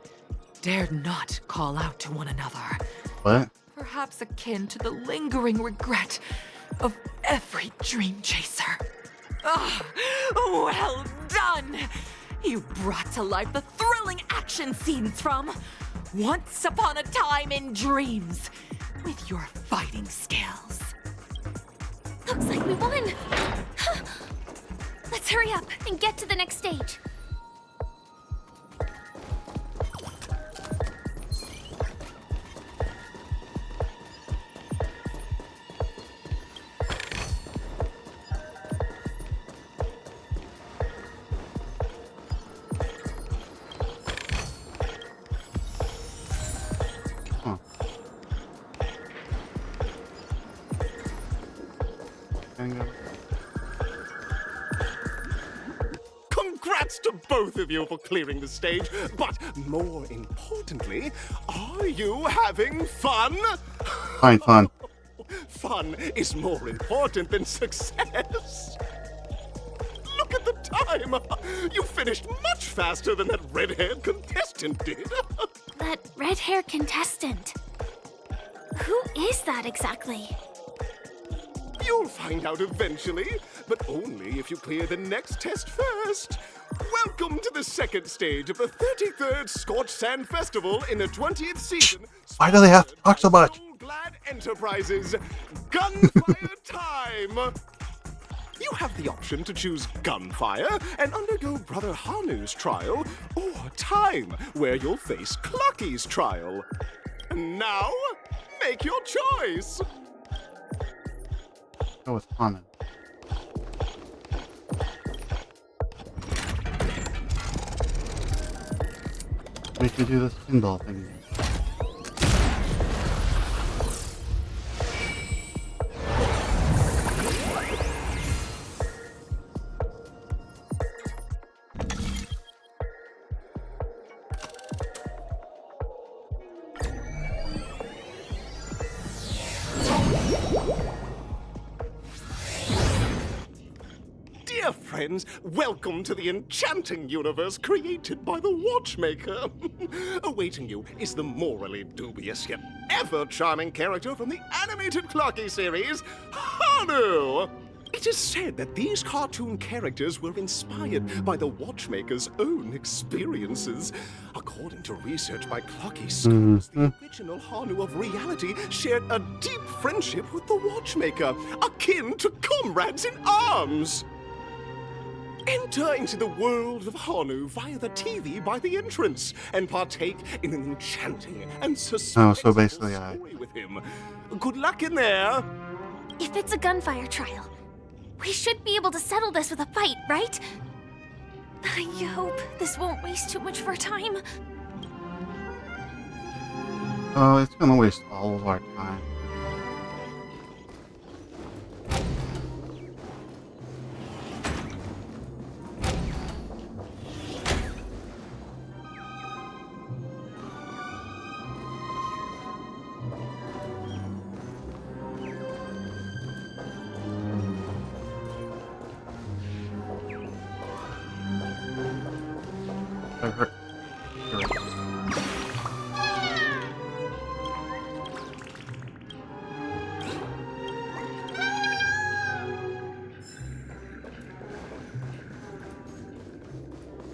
dared not call out to one another. What? Perhaps akin to the lingering regret of every dream chaser. Ah, well done! You brought to life the thrilling action scenes from Once Upon a Time in Dreams with your fighting skills. Looks like we won! Let's hurry up and get to the next stage. Congrats to both of you for clearing the stage, but more importantly, are you having fun? Fun. Fun is more important than success. Look at the time! You finished much faster than that red-haired contestant did. That red-haired contestant. Who is that exactly? You'll find out eventually, but only if you clear the next test first. Welcome to the second stage of the 33rd Scorched Sand Festival in the 20th season. Why do they have to talk so much? Glad Enterprises. Gunfire time! You have the option to choose Gunfire and undergo Brother Hanu's trial, or Time, where you'll face Clucky's trial. Now, make your choice! Go with Hanu. Make me do this pinball thing. Dear friends, welcome to the enchanting universe created by the Watchmaker. Awaiting you is the morally dubious yet ever-charming character from the animated Clocky series, Hanu! It is said that these cartoon characters were inspired by the Watchmaker's own experiences. According to research by Clocky scholars, the original Hanu of reality shared a deep friendship with the Watchmaker, akin to comrades in arms. Enter into the world of Hanu via the TV by the entrance and partake in an enchanting and suspenseful so basically story with him. Good luck in there. If it's a gunfire trial, we should be able to settle this with a fight, right? I hope this won't waste too much of our time. Oh, it's gonna waste all of our time.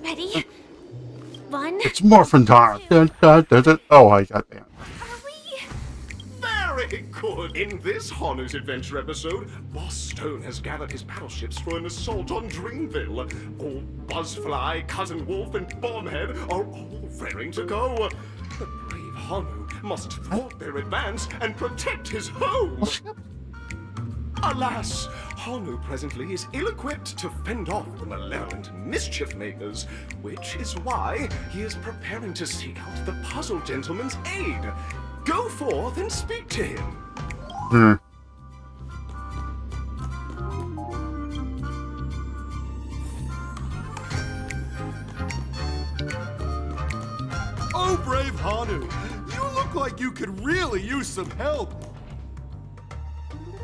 Ready? One. It's morphin' time. Oh, I got that. Very good. In this Hanu's Adventure episode, Boss Stone has gathered his battleships for an assault on Dreamville. Old Buzzfly, Cousin Wolf, and Bombhead are all raring to go. The brave Hanu must thwart their advance and protect his home. Alas, Hanu presently is ill-equipped to fend off the malevolent mischief makers, which is why he is preparing to seek out the Puzzle Gentleman's aid. Go forth and speak to him. Oh, brave Hanu, you look like you could really use some help.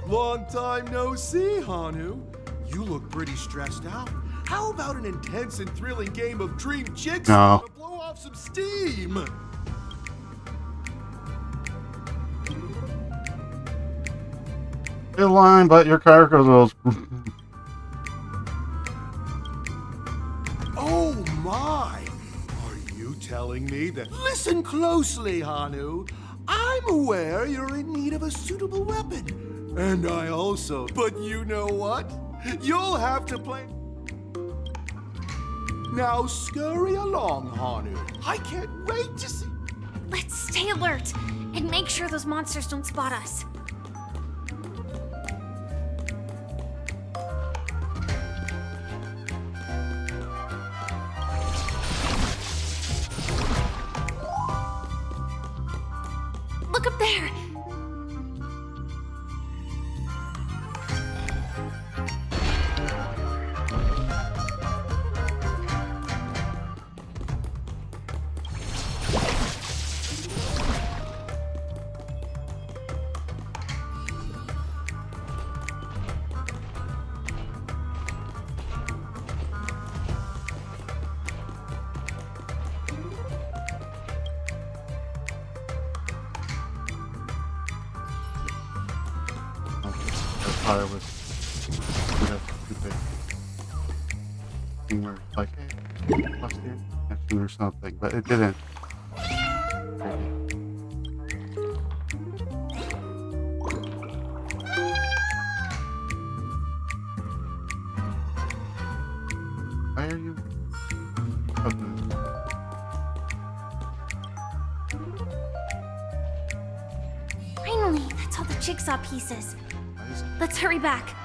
Long time no see, Hanu. You look pretty stressed out. How about an intense and thrilling game of Dream Jigsaw to blow off some steam? Good line, but your character goes. Oh my! Are you telling me that? Listen closely, Hanu. I'm aware you're in need of a suitable weapon. And I also. But you know what? You'll have to play. Now scurry along, Hanu. I can't wait to see. Let's stay alert and make sure those monsters don't spot us. Look up there! Thought it was stupid thing where it's like, hey, lost the connection or something, but it didn't. Why are you? Finally, that's all the jigsaw pieces. Let's hurry back.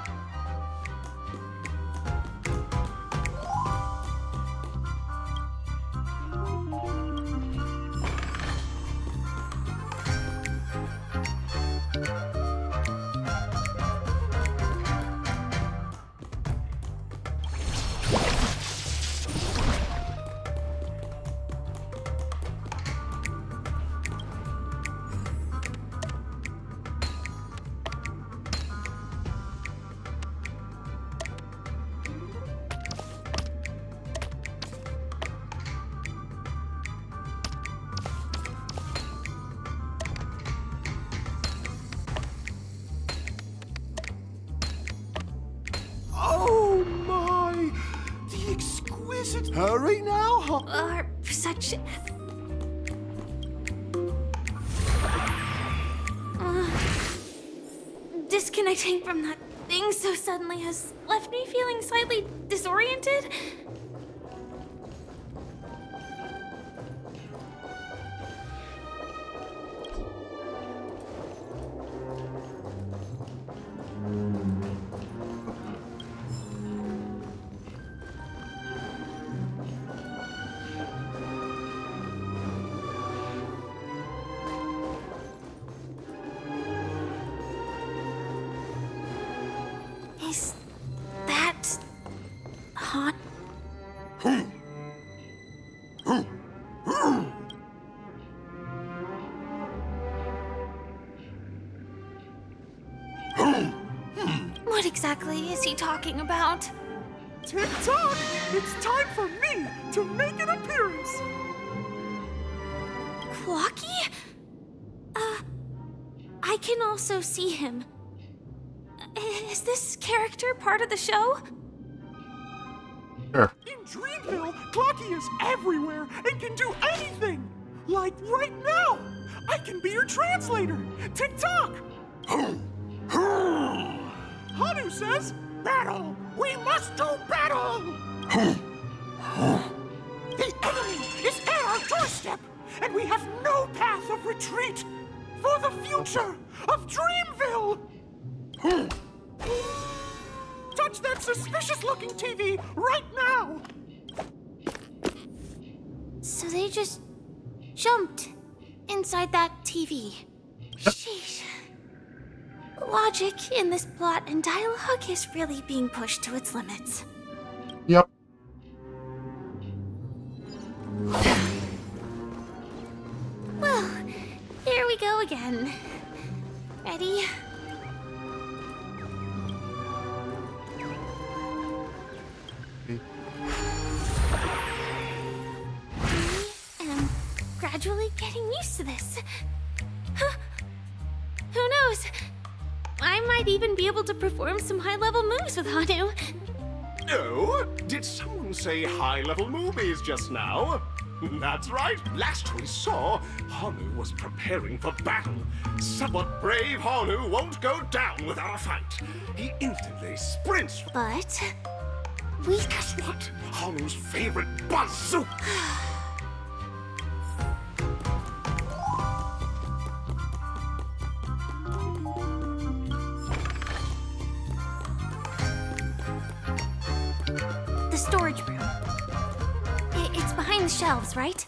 Hurry now, Are such... disconnecting from that thing so suddenly has left me feeling slightly disoriented. Is that hot? What exactly is he talking about? Tick-tock! It's time for me to make an appearance! Clocky? I can also see him. Is this character part of the show? Sure. In Dreamville, Clocky is everywhere and can do anything! Like right now! I can be your translator! Tick-tock! Hanu says, battle! We must do battle! The enemy is at our doorstep, and we have no path of retreat for the future of Dreamville! Touch that suspicious-looking TV right now! So they just jumped inside that TV. Sheesh. Logic in this plot and dialogue is really being pushed to its limits. Yep. Well, here we go again. Ready? I am gradually getting used to this. Huh. Who knows? I might even be able to perform some high-level moves with Hanu. Oh, did someone say high-level movies just now? That's right. Last we saw, Hanu was preparing for battle. Somewhat brave Hanu won't go down without a fight. He instantly sprints. But we... Guess what? Hanu's favorite bazooka. The storage room. It's behind the shelves, right?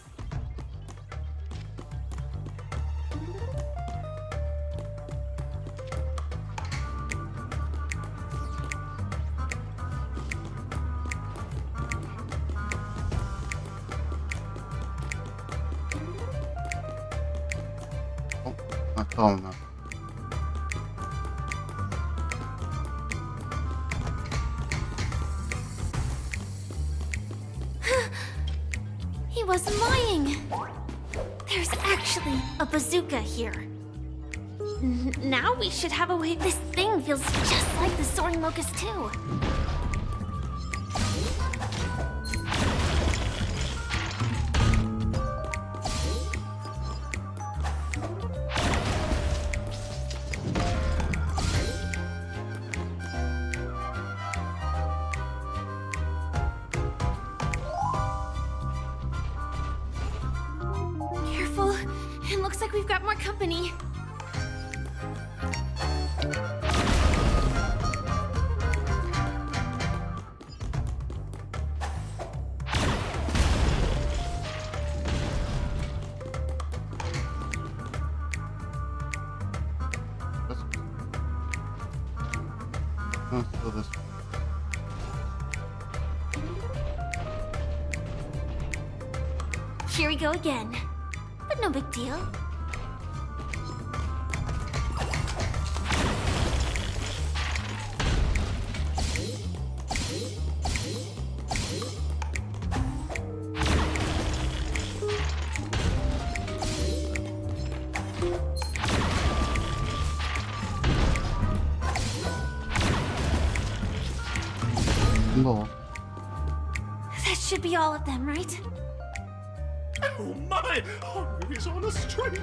Oh, not tall enough. He wasn't lying. There's actually a bazooka here. Now we should have a way. This thing feels just like the Soaring Locust too. Careful. It looks like we've got more company. Oh, so this. Here we go again. But no big deal. No. That should be all of them, right? Oh my! Haru is on a string!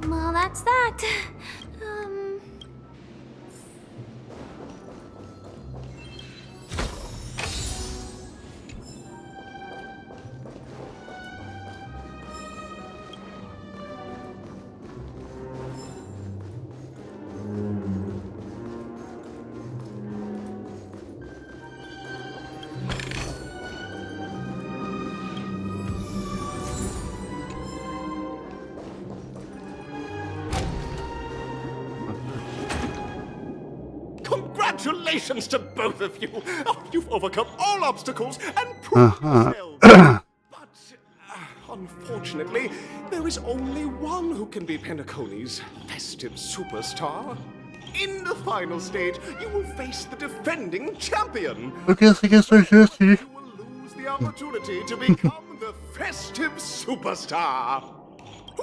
Well, that's that. Congratulations to both of you! Oh, you've overcome all obstacles and proved yourselves. But, unfortunately, there is only one who can be Penacony's festive superstar. In the final stage, you will face the defending champion. I guess I should see. You will lose the opportunity to become the festive superstar.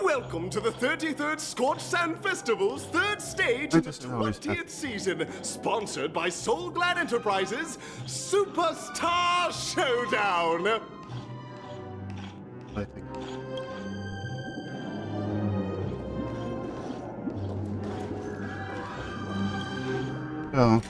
Welcome to the 33rd Scorched Sand Festival's third stage of the 20th season, sponsored by Soul Glad Enterprises Superstar Showdown. I think. Oh.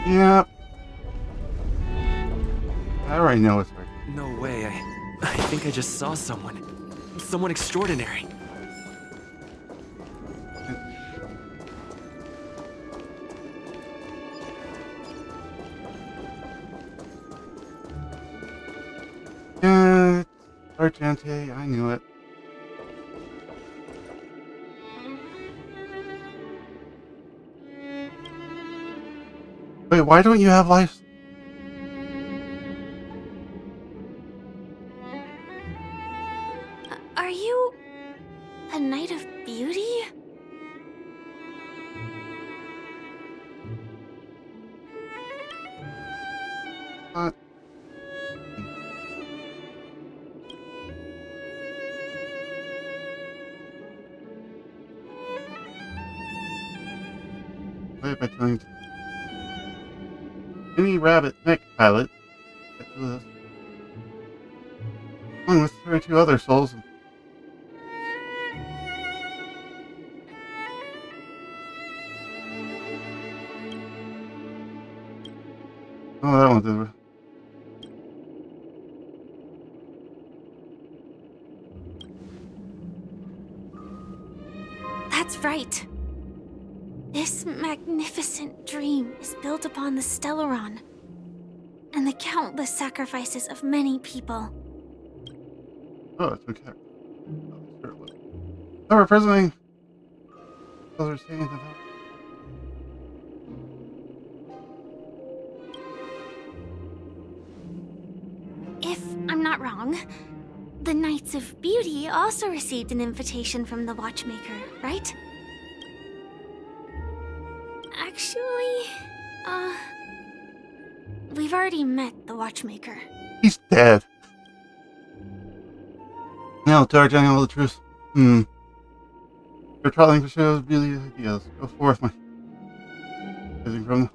Yep. I already know it's right. No way. I think I just saw someone. Someone extraordinary. Yeah, Argente, I knew it. Wait, why don't you have life? Are you a Knight of Beauty? What? Wait, by telling any rabbit neck pilot get to this, along with 32 other souls. Oh, that one's over. That's right. This magnificent dream is built upon the Stellaron and the countless sacrifices of many people. Oh, it's okay. So representing those are saying that. If I'm not wrong, the Knights of Beauty also received an invitation from the Watchmaker, right? Actually, we've already met the Watchmaker. He's dead. Now, Dark telling all the truth. You're traveling for shows, beauty ideas. Go forth, my. From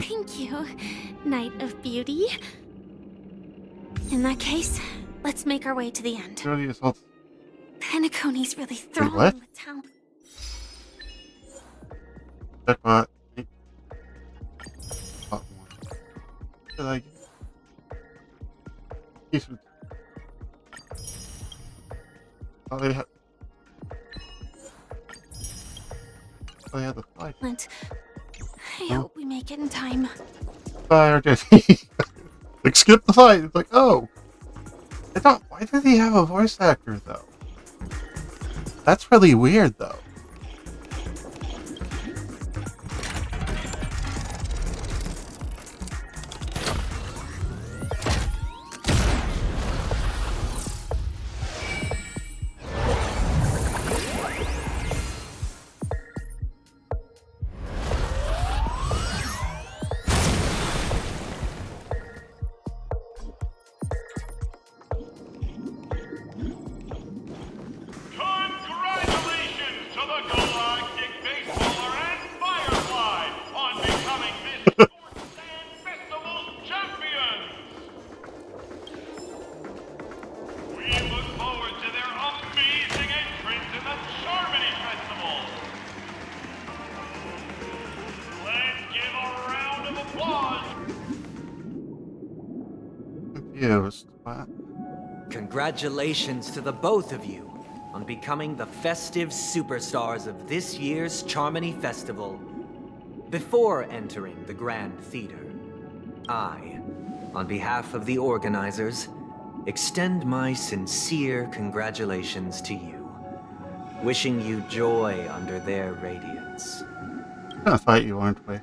Thank you, Knight of Beauty. In that case, let's make our way to the end. Penacony's really thronging with talent. Jackpot. did I get? Piece of... Oh, they had... Oh, they had the fight. Lint, I hope we make it in time. Fire did he? Like, skip the fight. It's like, oh. I don't... Why did he have a voice actor, though? That's really weird, though. Congratulations to the Galactic Baseballer and Firefly on becoming this Sports Sand Festival's champions! We look forward to their amazing entrance in the Charmony Festival! Let's give a round of applause! Confused. What? Congratulations to the both of you on becoming the festive superstars of this year's Charmony Festival. Before entering the Grand Theater, I, on behalf of the organizers, extend my sincere congratulations to you, wishing you joy under their radiance. We're gonna fight you, aren't we?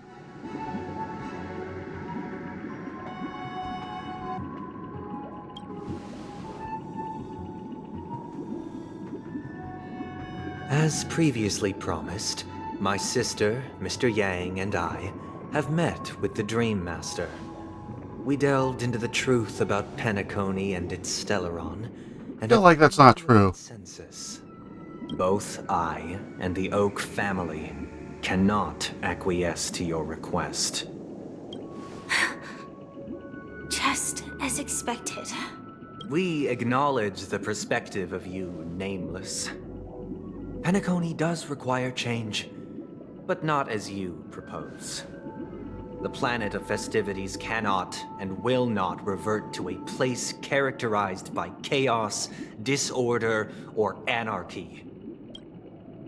As previously promised, my sister, Mr. Yang, and I have met with the Dream Master. We delved into the truth about Penacony and its Stellaron, I feel like that's not true. Census. Both I and the Oak family cannot acquiesce to your request. Just as expected. We acknowledge the perspective of you, Nameless. Penacony does require change, but not as you propose. The planet of festivities cannot and will not revert to a place characterized by chaos, disorder, or anarchy.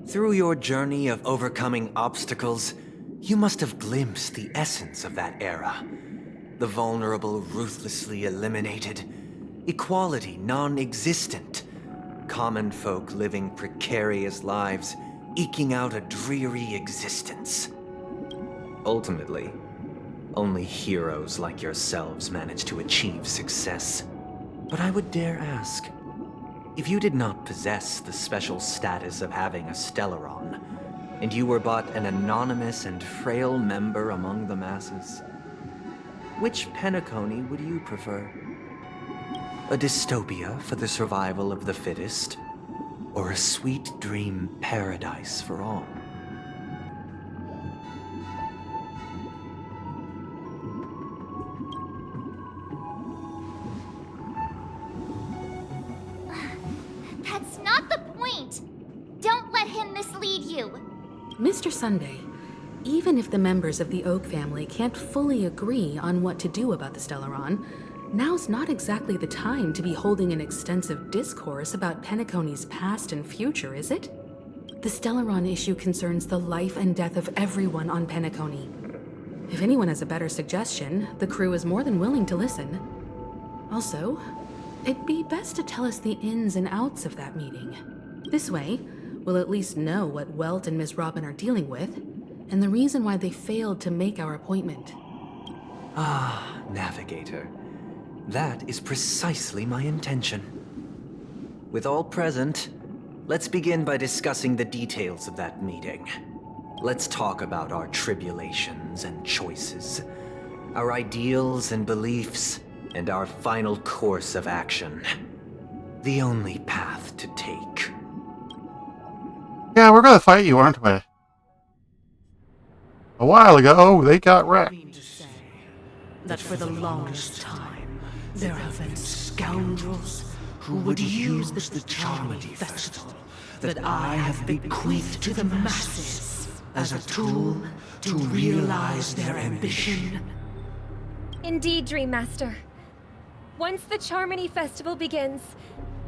Through your journey of overcoming obstacles, you must have glimpsed the essence of that era. The vulnerable ruthlessly eliminated, equality non-existent, common folk living precarious lives, eking out a dreary existence. Ultimately, only heroes like yourselves manage to achieve success. But I would dare ask, if you did not possess the special status of having a Stellaron, and you were but an anonymous and frail member among the masses, which Penacony would you prefer? A dystopia for the survival of the fittest, or a sweet dream paradise for all? That's not the point! Don't let him mislead you! Mr. Sunday, even if the members of the Oak family can't fully agree on what to do about the Stellaron, now's not exactly the time to be holding an extensive discourse about Penacony's past and future, is it? The Stellaron issue concerns the life and death of everyone on Penacony. If anyone has a better suggestion, the crew is more than willing to listen. Also, it'd be best to tell us the ins and outs of that meeting. This way, we'll at least know what Welt and Ms. Robin are dealing with, and the reason why they failed to make our appointment. Ah, Navigator. That is precisely my intention. With all present, let's begin by discussing the details of that meeting. Let's talk about our tribulations and choices, our ideals and beliefs, and our final course of action. The only path to take. Yeah, we're gonna fight you, aren't we? A while ago, they got wrecked. That for the longest time, there have been scoundrels who would use the Charmony Festival that I have bequeathed to the masses as a tool to realize their ambition. Indeed, Dream Master. Once the Charmony Festival begins,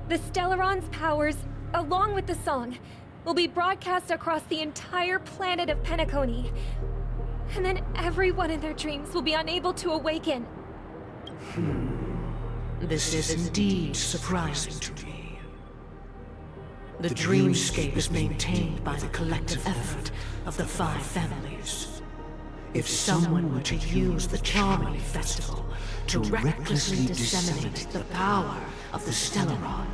the Stellaron's powers, along with the song, will be broadcast across the entire planet of Penacony. And then everyone in their dreams will be unable to awaken. This is indeed surprising to me. The dreamscape is maintained by the collective effort of the 5 families. If someone were to use the Charmony Festival to recklessly disseminate the power of the Stellaron,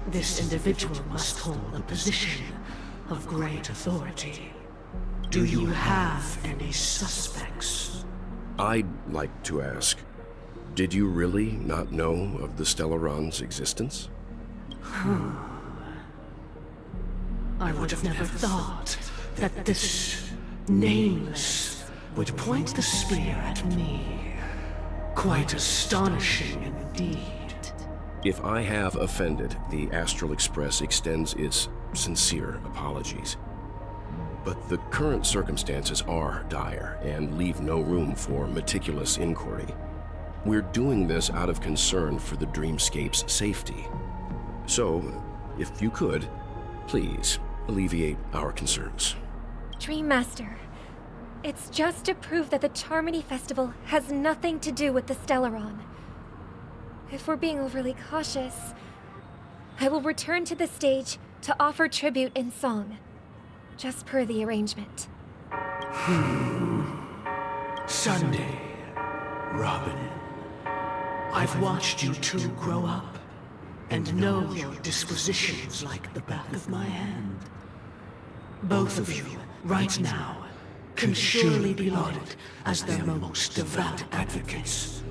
this individual must hold a position of great authority. Do you have any suspects? I'd like to ask, did you really not know of the Stellaron's existence? I would have never thought that this nameless would point the spear at me. Quite astonishing indeed. If I have offended, the Astral Express extends its sincere apologies. But the current circumstances are dire and leave no room for meticulous inquiry. We're doing this out of concern for the dreamscape's safety. So, if you could, please alleviate our concerns. Dream Master, it's just to prove that the Charmony Festival has nothing to do with the Stellaron. If we're being overly cautious, I will return to the stage to offer tribute in song, just per the arrangement. Sunday, Robin. I've watched you two grow up, and know your dispositions like the back of my hand. Both of you, right now, can surely be lauded as their most devout advocates.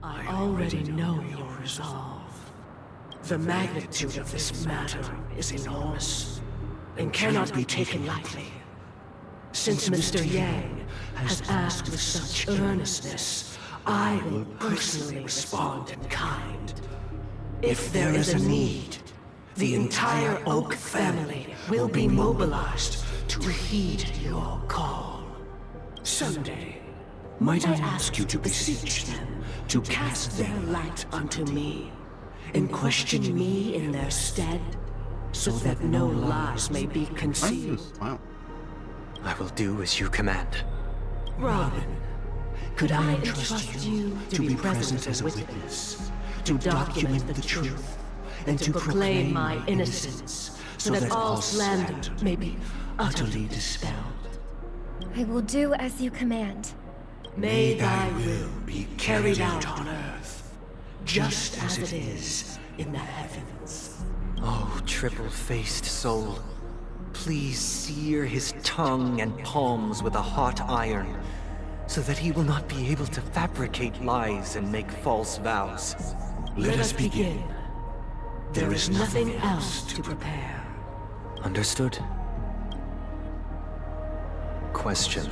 I already know your resolve. The magnitude of this matter is enormous, and cannot be taken lightly. Since Mr. Yang has asked with such earnestness, I will personally respond in kind. If there is a need, the entire Oak family will be mobilized to heed your call. Someday, might I ask you to beseech them to cast their light unto me, and question me in their stead, so that no lies may be concealed. I will do as you command. Robin, could I entrust you to be present as a witness, to document the truth, and to proclaim my innocence, so that all slander may be utterly dispelled? I will do as you command. May thy will be carried out on earth, just as it is in the heavens. Oh, triple-faced soul, please sear his tongue and palms with a hot iron, so that he will not be able to fabricate lies and make false vows. Let us begin. There is nothing else to prepare. Understood. Question.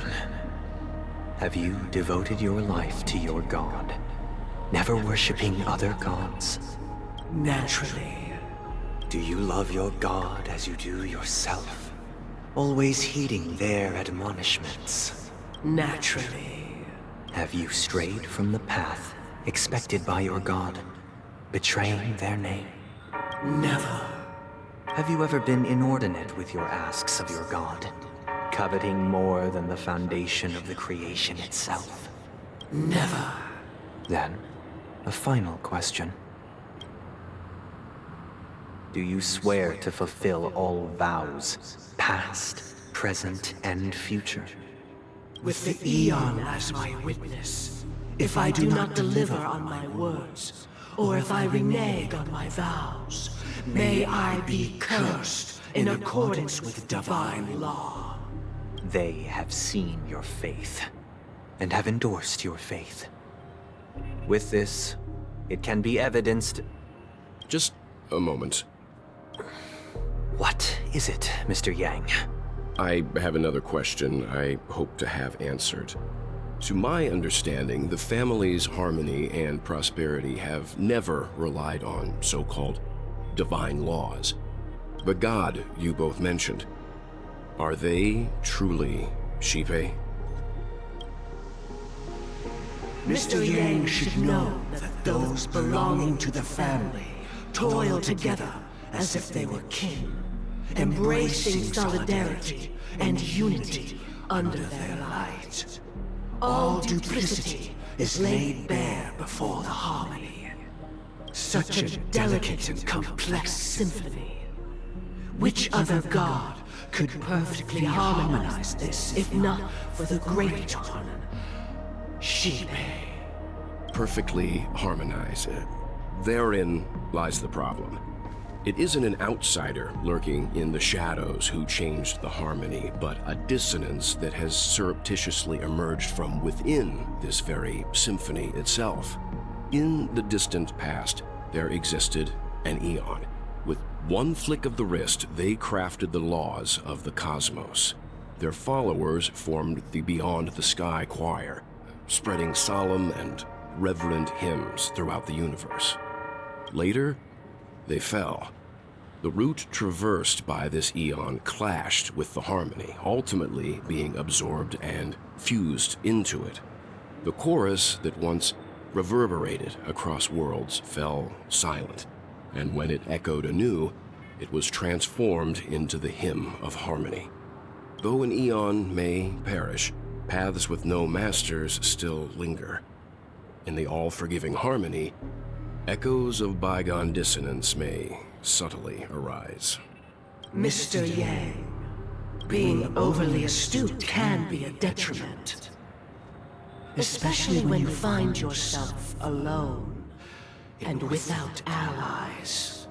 Have you devoted your life to your god, never worshipping other gods? Naturally. Do you love your god as you do yourself, always heeding their admonishments? Naturally. Have you strayed from the path expected by your god, betraying their name? Never. Have you ever been inordinate with your asks of your god, coveting more than the foundation of the creation itself? Never. Then, a final question. Do you swear to fulfill all vows, past, present, and future? With the Eon as my witness, if I do not deliver on my words, or if I renege on my vows, may I be cursed in accordance with divine law. They have seen your faith, and have endorsed your faith. With this, it can be evidenced... Just a moment. What is it, Mr. Yang? I have another question I hope to have answered. To my understanding, the family's harmony and prosperity have never relied on so-called divine laws. The god you both mentioned, are they truly Shipe? Mr. Yang should know that those belonging to the family toil together as if they were kin, embracing solidarity and unity under their light. All duplicity is laid bare before the harmony. Such a delicate and complex symphony. Which other god could perfectly harmonize this, if not for the Great One? Shipei. Perfectly harmonize. Therein lies the problem. It isn't an outsider lurking in the shadows who changed the harmony, but a dissonance that has surreptitiously emerged from within this very symphony itself. In the distant past, there existed an Eon. With one flick of the wrist, they crafted the laws of the cosmos. Their followers formed the Beyond the Sky Choir, spreading solemn and reverent hymns throughout the universe. Later, they fell. The route traversed by this eon clashed with the harmony, ultimately being absorbed and fused into it. The chorus that once reverberated across worlds fell silent, and when it echoed anew, it was transformed into the hymn of harmony. Though an eon may perish, paths with no masters still linger. In the all-forgiving harmony, echoes of bygone dissonance may subtly arise. Mr. Yang, being overly astute can be a detriment. Especially when you find yourself alone and without allies.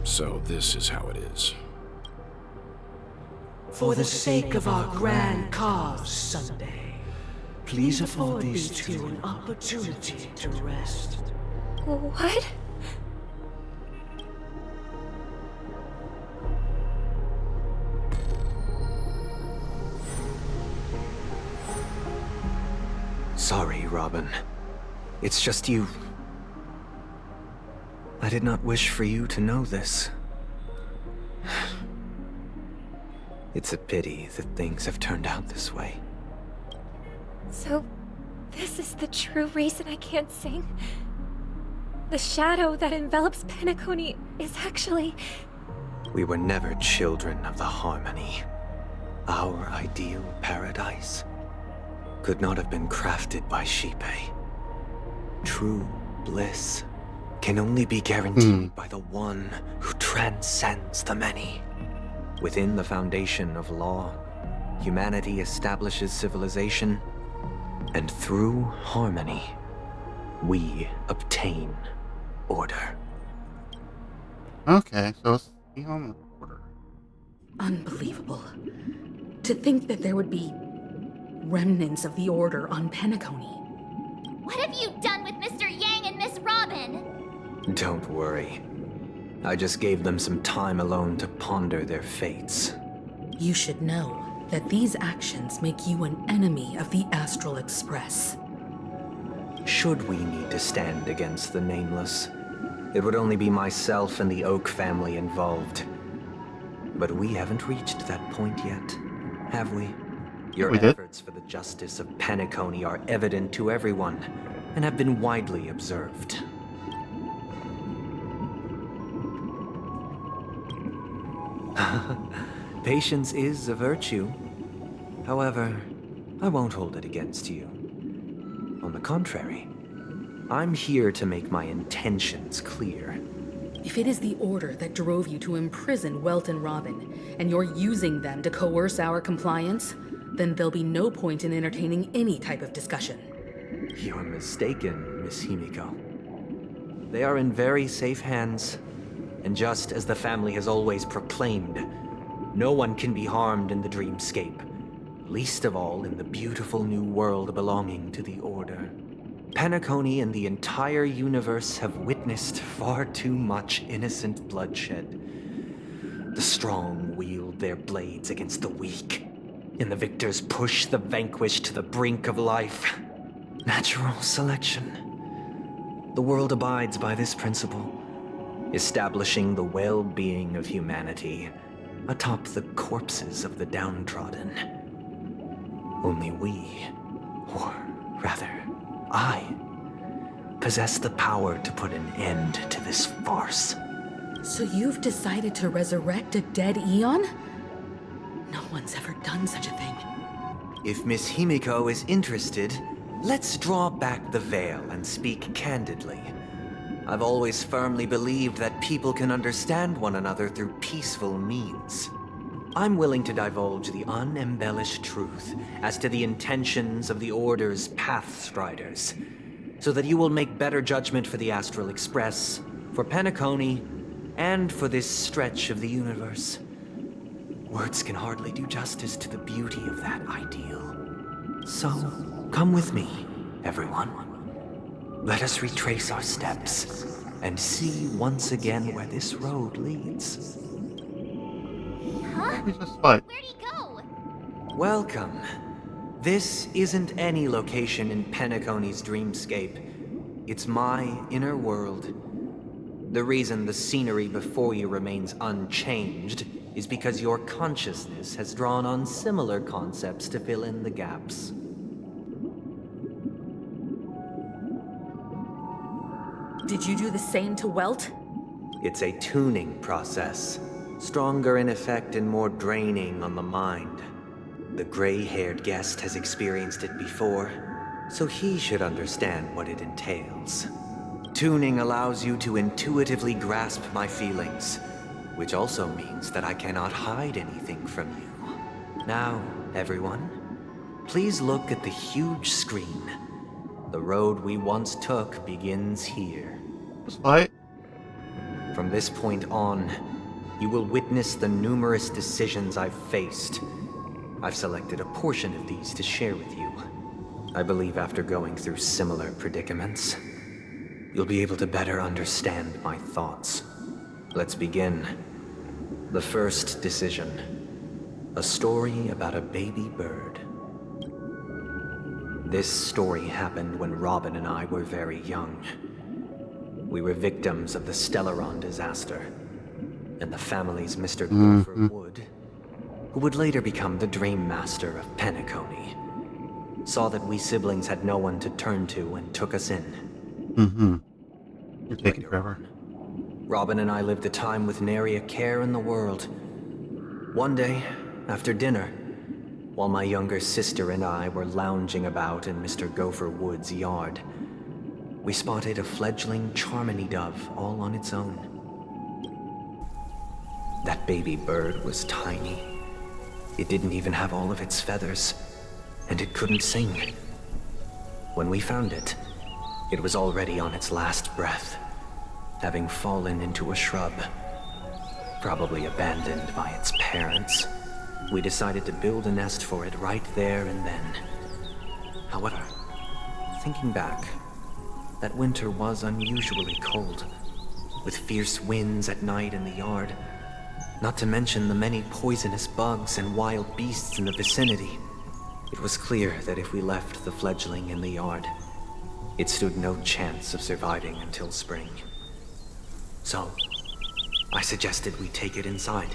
So this is how it is. For the sake of our grand cause, Sunday, please afford these two an opportunity to rest. What? Sorry, Robin. It's just you. I did not wish for you to know this. It's a pity that things have turned out this way. So, this is the true reason I can't sing? The shadow that envelops Penacony is actually... We were never children of the harmony. Our ideal paradise could not have been crafted by Shipei. True bliss can only be guaranteed by the one who transcends the many. Within the foundation of law, humanity establishes civilization, and through harmony, we obtain order. Okay, so it's Eon order. Unbelievable. To think that there would be remnants of the Order on Penacony. What have you done with Mr. Yang and Miss Robin? Don't worry. I just gave them some time alone to ponder their fates. You should know that these actions make you an enemy of the Astral Express. Should we need to stand against the Nameless, it would only be myself and the Oak family involved. But we haven't reached that point yet, have we? Your efforts for the justice of Penacony are evident to everyone, and have been widely observed. Patience is a virtue. However, I won't hold it against you. On the contrary, I'm here to make my intentions clear. If it is the Order that drove you to imprison Welt and Robin, and you're using them to coerce our compliance, then there'll be no point in entertaining any type of discussion. You're mistaken, Miss Himiko. They are in very safe hands, and just as the family has always proclaimed, no one can be harmed in the dreamscape, least of all in the beautiful new world belonging to the Order. Penacony and the entire universe have witnessed far too much innocent bloodshed. The strong wield their blades against the weak, and the victors push the vanquished to the brink of life. Natural selection. The world abides by this principle, establishing the well-being of humanity atop the corpses of the downtrodden. Only we, or rather, I possess the power to put an end to this farce. So you've decided to resurrect a dead Eon? No one's ever done such a thing. If Miss Himiko is interested, let's draw back the veil and speak candidly. I've always firmly believed that people can understand one another through peaceful means. I'm willing to divulge the unembellished truth as to the intentions of the Order's Pathstriders, so that you will make better judgment for the Astral Express, for Penacony, and for this stretch of the universe. Words can hardly do justice to the beauty of that ideal. So, come with me, everyone. Let us retrace our steps and see once again where this road leads. Huh? We just fight. Where'd he go? Welcome. This isn't any location in Penacony's dreamscape. It's my inner world. The reason the scenery before you remains unchanged is because your consciousness has drawn on similar concepts to fill in the gaps. Did you do the same to Welt? It's a tuning process, stronger in effect and more draining on the mind. The gray-haired guest has experienced it before, so he should understand what it entails. Tuning allows you to intuitively grasp my feelings, which also means that I cannot hide anything from you. Now, everyone, please look at the huge screen. The road we once took begins here. Just fight. From this point on, you will witness the numerous decisions I've faced. I've selected a portion of these to share with you. I believe after going through similar predicaments, you'll be able to better understand my thoughts. Let's begin. The first decision. A story about a baby bird. This story happened when Robin and I were very young. We were victims of the Stellaron disaster, and the family's Mr. Gopher Wood, who would later become the Dream Master of Penacony, saw that we siblings had no one to turn to and took us in. You're taking forever. Robin and I lived a time with nary a care in the world. One day, after dinner, while my younger sister and I were lounging about in Mr. Gopher Wood's yard, we spotted a fledgling Charmony dove all on its own. That baby bird was tiny. It didn't even have all of its feathers, and it couldn't sing. When we found it, it was already on its last breath, having fallen into a shrub, probably abandoned by its parents. We decided to build a nest for it right there and then. However, thinking back, that winter was unusually cold, with fierce winds at night in the yard, not to mention the many poisonous bugs and wild beasts in the vicinity. It was clear that if we left the fledgling in the yard, it stood no chance of surviving until spring. So, I suggested we take it inside,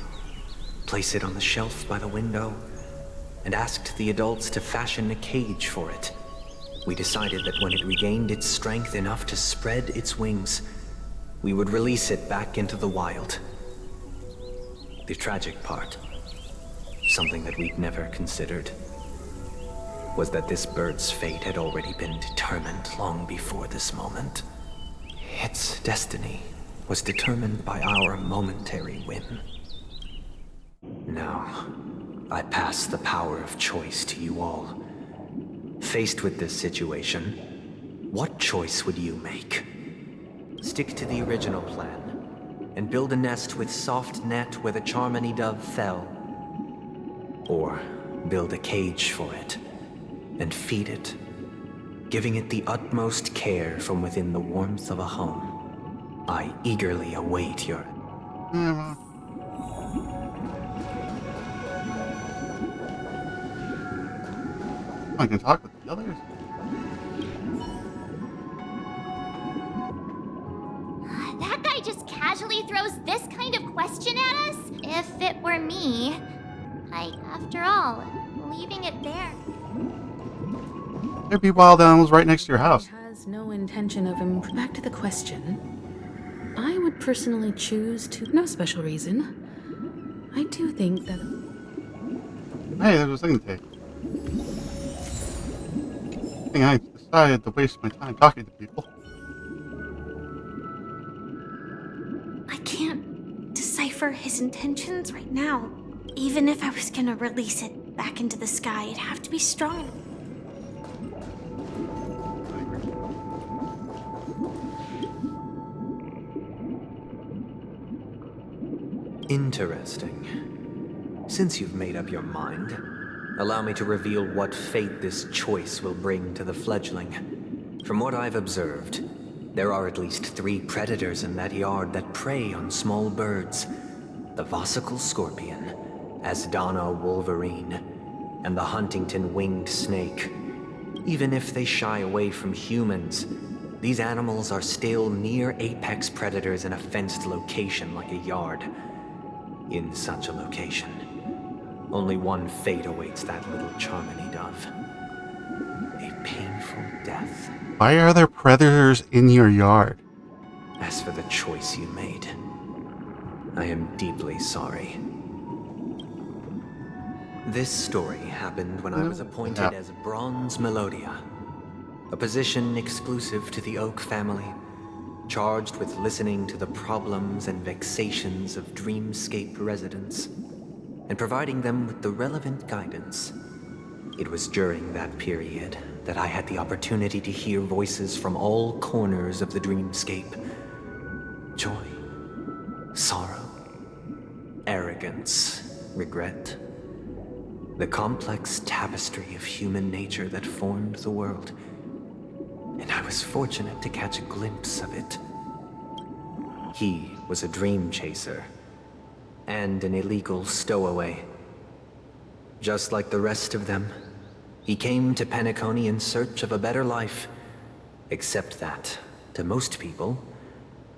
place it on the shelf by the window, and asked the adults to fashion a cage for it. We decided that when it regained its strength enough to spread its wings, we would release it back into the wild. The tragic part, something that we'd never considered, was that this bird's fate had already been determined long before this moment. Its destiny was determined by our momentary whim. Now, I pass the power of choice to you all. Faced with this situation, what choice would you make? Stick to the original plan and build a nest with soft net where the Charmony dove fell? Or build a cage for it and feed it, giving it the utmost care from within the warmth of a home? I eagerly await your... I can talk with the others. That guy just casually throws this kind of question at us? If it were me. After all, leaving it there. There'd be wild animals right next to your house. Has no intention of back to the question. I would personally choose to. No special reason. I do think that. Hey, there's a thing to take. I think I decided to waste my time talking to people. I can't decipher his intentions right now. Even if I was gonna release it back into the sky, it'd have to be strong enough. Interesting. Since you've made up your mind, allow me to reveal what fate this choice will bring to the fledgling. From what I've observed, there are at least 3 predators in that yard that prey on small birds. The Vosicle Scorpion, Asdana Wolverine, and the Huntington Winged Snake. Even if they shy away from humans, these animals are still near apex predators in a fenced location like a yard. In such a location, only one fate awaits that little Charmony dove. A painful death. Why are there predators in your yard? As for the choice you made, I am deeply sorry. This story happened when I was appointed as Bronze Melodia, a position exclusive to the Oak family, charged with listening to the problems and vexations of Dreamscape residents, and providing them with the relevant guidance. It was during that period that I had the opportunity to hear voices from all corners of the Dreamscape. Joy, sorrow, arrogance, regret. The complex tapestry of human nature that formed the world. And I was fortunate to catch a glimpse of it. He was a dream chaser, and an illegal stowaway. Just like the rest of them, he came to Penacony in search of a better life, except that, to most people,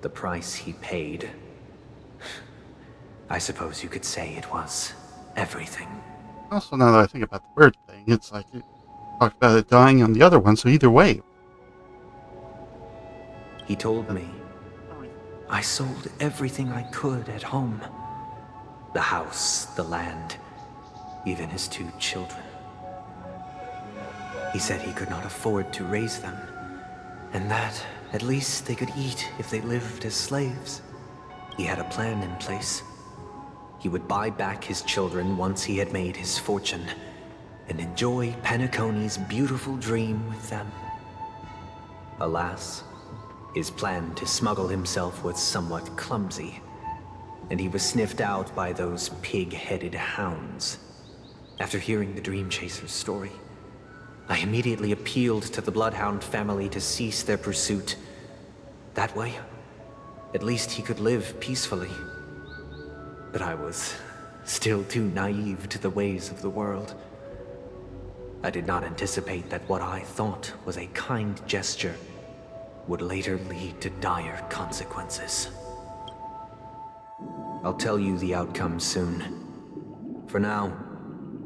the price he paid, I suppose you could say it was everything. Also, now that I think about the bird thing, it's like you talked about it dying on the other one, so either way. He told me, I sold everything I could at home. The house, the land, even his 2 children. He said he could not afford to raise them, and that at least they could eat if they lived as slaves. He had a plan in place. He would buy back his children once he had made his fortune, and enjoy Penacony's beautiful dream with them. Alas, his plan to smuggle himself was somewhat clumsy, and he was sniffed out by those pig-headed hounds. After hearing the Dream Chaser's story, I immediately appealed to the Bloodhound family to cease their pursuit. That way, at least he could live peacefully. But I was still too naive to the ways of the world. I did not anticipate that what I thought was a kind gesture would later lead to dire consequences. I'll tell you the outcome soon. For now,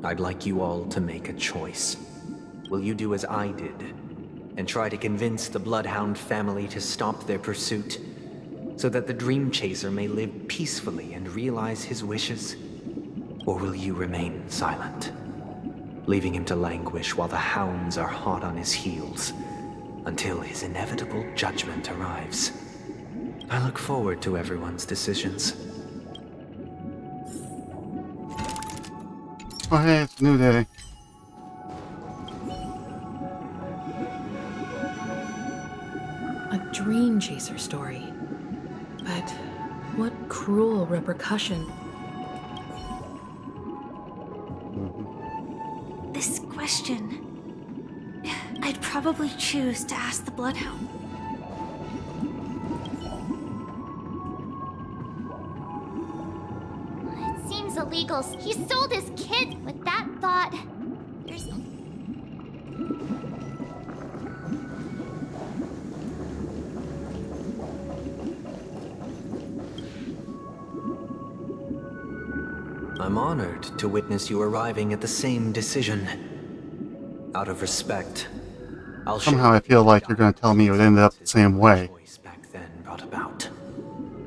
I'd like you all to make a choice. Will you do as I did, and try to convince the Bloodhound family to stop their pursuit, so that the Dream Chaser may live peacefully and realize his wishes? Or will you remain silent, leaving him to languish while the hounds are hot on his heels, until his inevitable judgment arrives? I look forward to everyone's decisions. Oh hey, it's a new day. A Dream Chaser story. But what cruel repercussion. This question, I'd probably choose to ask the Bloodhound. It seems illegal. He sold his kid with that thought. There's... I'm honored to witness you arriving at the same decision. Out of respect, Somehow I feel like you're going to tell me it would end up the same way. Brought about.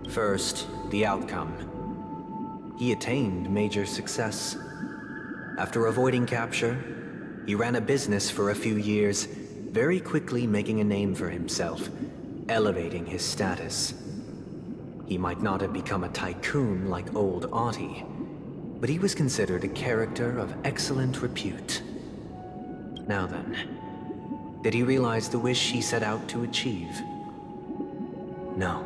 First, the outcome. He attained major success. After avoiding capture, he ran a business for a few years, very quickly making a name for himself, elevating his status. He might not have become a tycoon like old Audie, but he was considered a character of excellent repute. Now then, did he realize the wish he set out to achieve? No.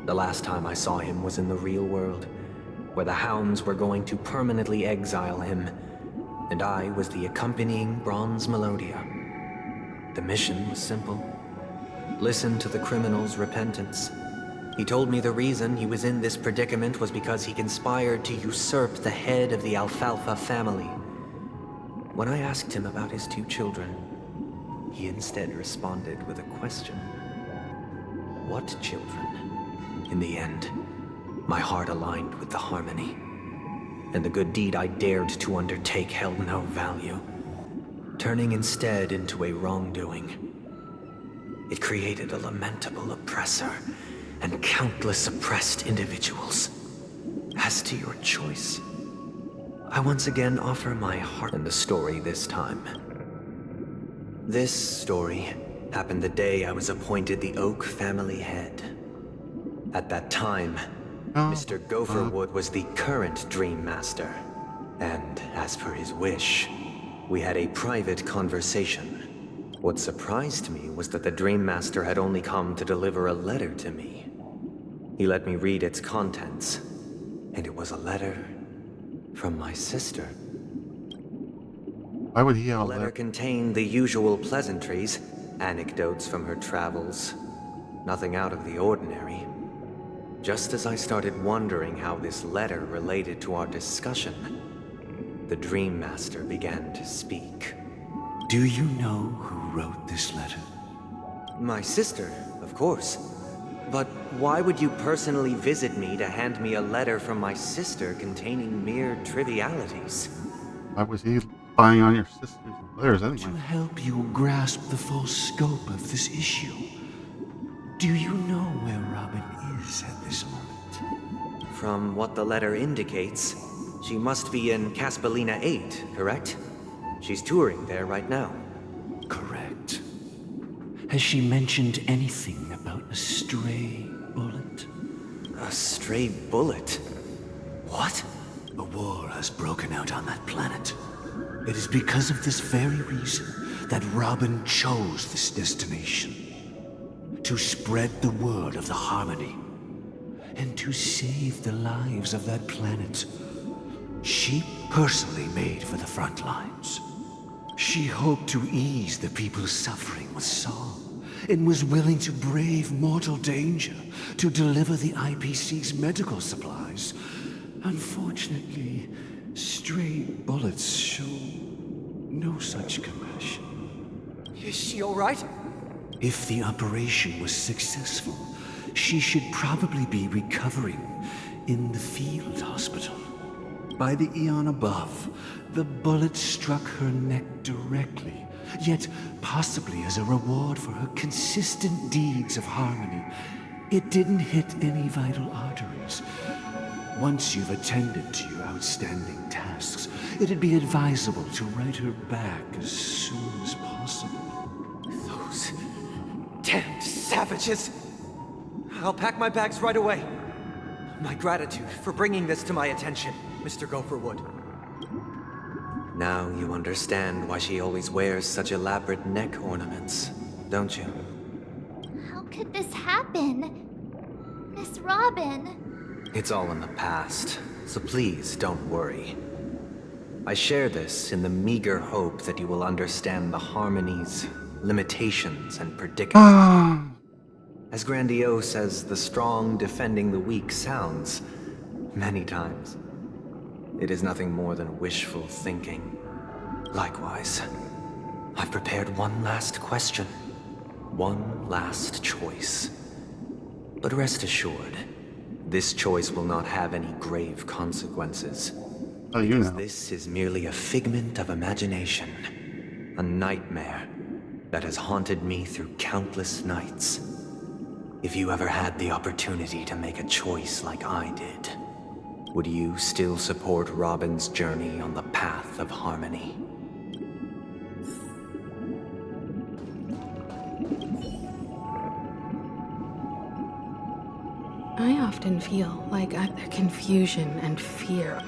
The last time I saw him was in the real world, where the Hounds were going to permanently exile him, and I was the accompanying Bronze Melodia. The mission was simple. Listen to the criminal's repentance. He told me the reason he was in this predicament was because he conspired to usurp the head of the Alfalfa family. When I asked him about his 2 children, he instead responded with a question. What children? In the end, my heart aligned with the harmony, and the good deed I dared to undertake held no value, turning instead into a wrongdoing. It created a lamentable oppressor and countless oppressed individuals. As to your choice, I once again offer my heart in the story this time. This story happened the day I was appointed the Oak family head. At that time, Mr. Gopherwood was the current Dream Master, and as per his wish, we had a private conversation. What surprised me was that the Dream Master had only come to deliver a letter to me. He let me read its contents, and it was a letter from my sister. Why would he have a letter? The letter contained the usual pleasantries, anecdotes from her travels, nothing out of the ordinary. Just as I started wondering how this letter related to our discussion, the Dream Master began to speak. Do you know who wrote this letter? My sister, of course. But why would you personally visit me to hand me a letter from my sister containing mere trivialities? Why was he spying on your sister's letters anyway? To help you grasp the full scope of this issue. Do you know where Robin is at this moment? From what the letter indicates, she must be in Caspelina 8, correct? She's touring there right now. Correct. Has she mentioned anything about a stray bullet? A stray bullet? What? A war has broken out on that planet. It is because of this very reason that Robin chose this destination. To spread the word of the harmony. And to save the lives of that planet. She personally made for the front lines. She hoped to ease the people's suffering with song, and was willing to brave mortal danger to deliver the IPC's medical supplies. Unfortunately, stray bullets show no such compassion. Is she all right? If the operation was successful, she should probably be recovering in the field hospital. By the eon above, the bullet struck her neck directly, yet possibly as a reward for her consistent deeds of harmony. It didn't hit any vital arteries. Once you've attended to your outstanding tasks, it'd be advisable to write her back as soon as possible. Those damned savages! I'll pack my bags right away. My gratitude for bringing this to my attention, Mr. Gopherwood. Now you understand why she always wears such elaborate neck ornaments, don't you? How could this happen? Miss Robin? It's all in the past, so please don't worry. I share this in the meager hope that you will understand the harmonies, limitations, and predicaments. As grandiose as the strong defending the weak sounds, many times, it is nothing more than wishful thinking. Likewise, I've prepared one last question, one last choice. But rest assured, this choice will not have any grave consequences. Oh, you know. This is merely a figment of imagination, a nightmare, that has haunted me through countless nights. If you ever had the opportunity to make a choice like I did, would you still support Robin's journey on the path of harmony? I often feel like I'm the confusion and fear,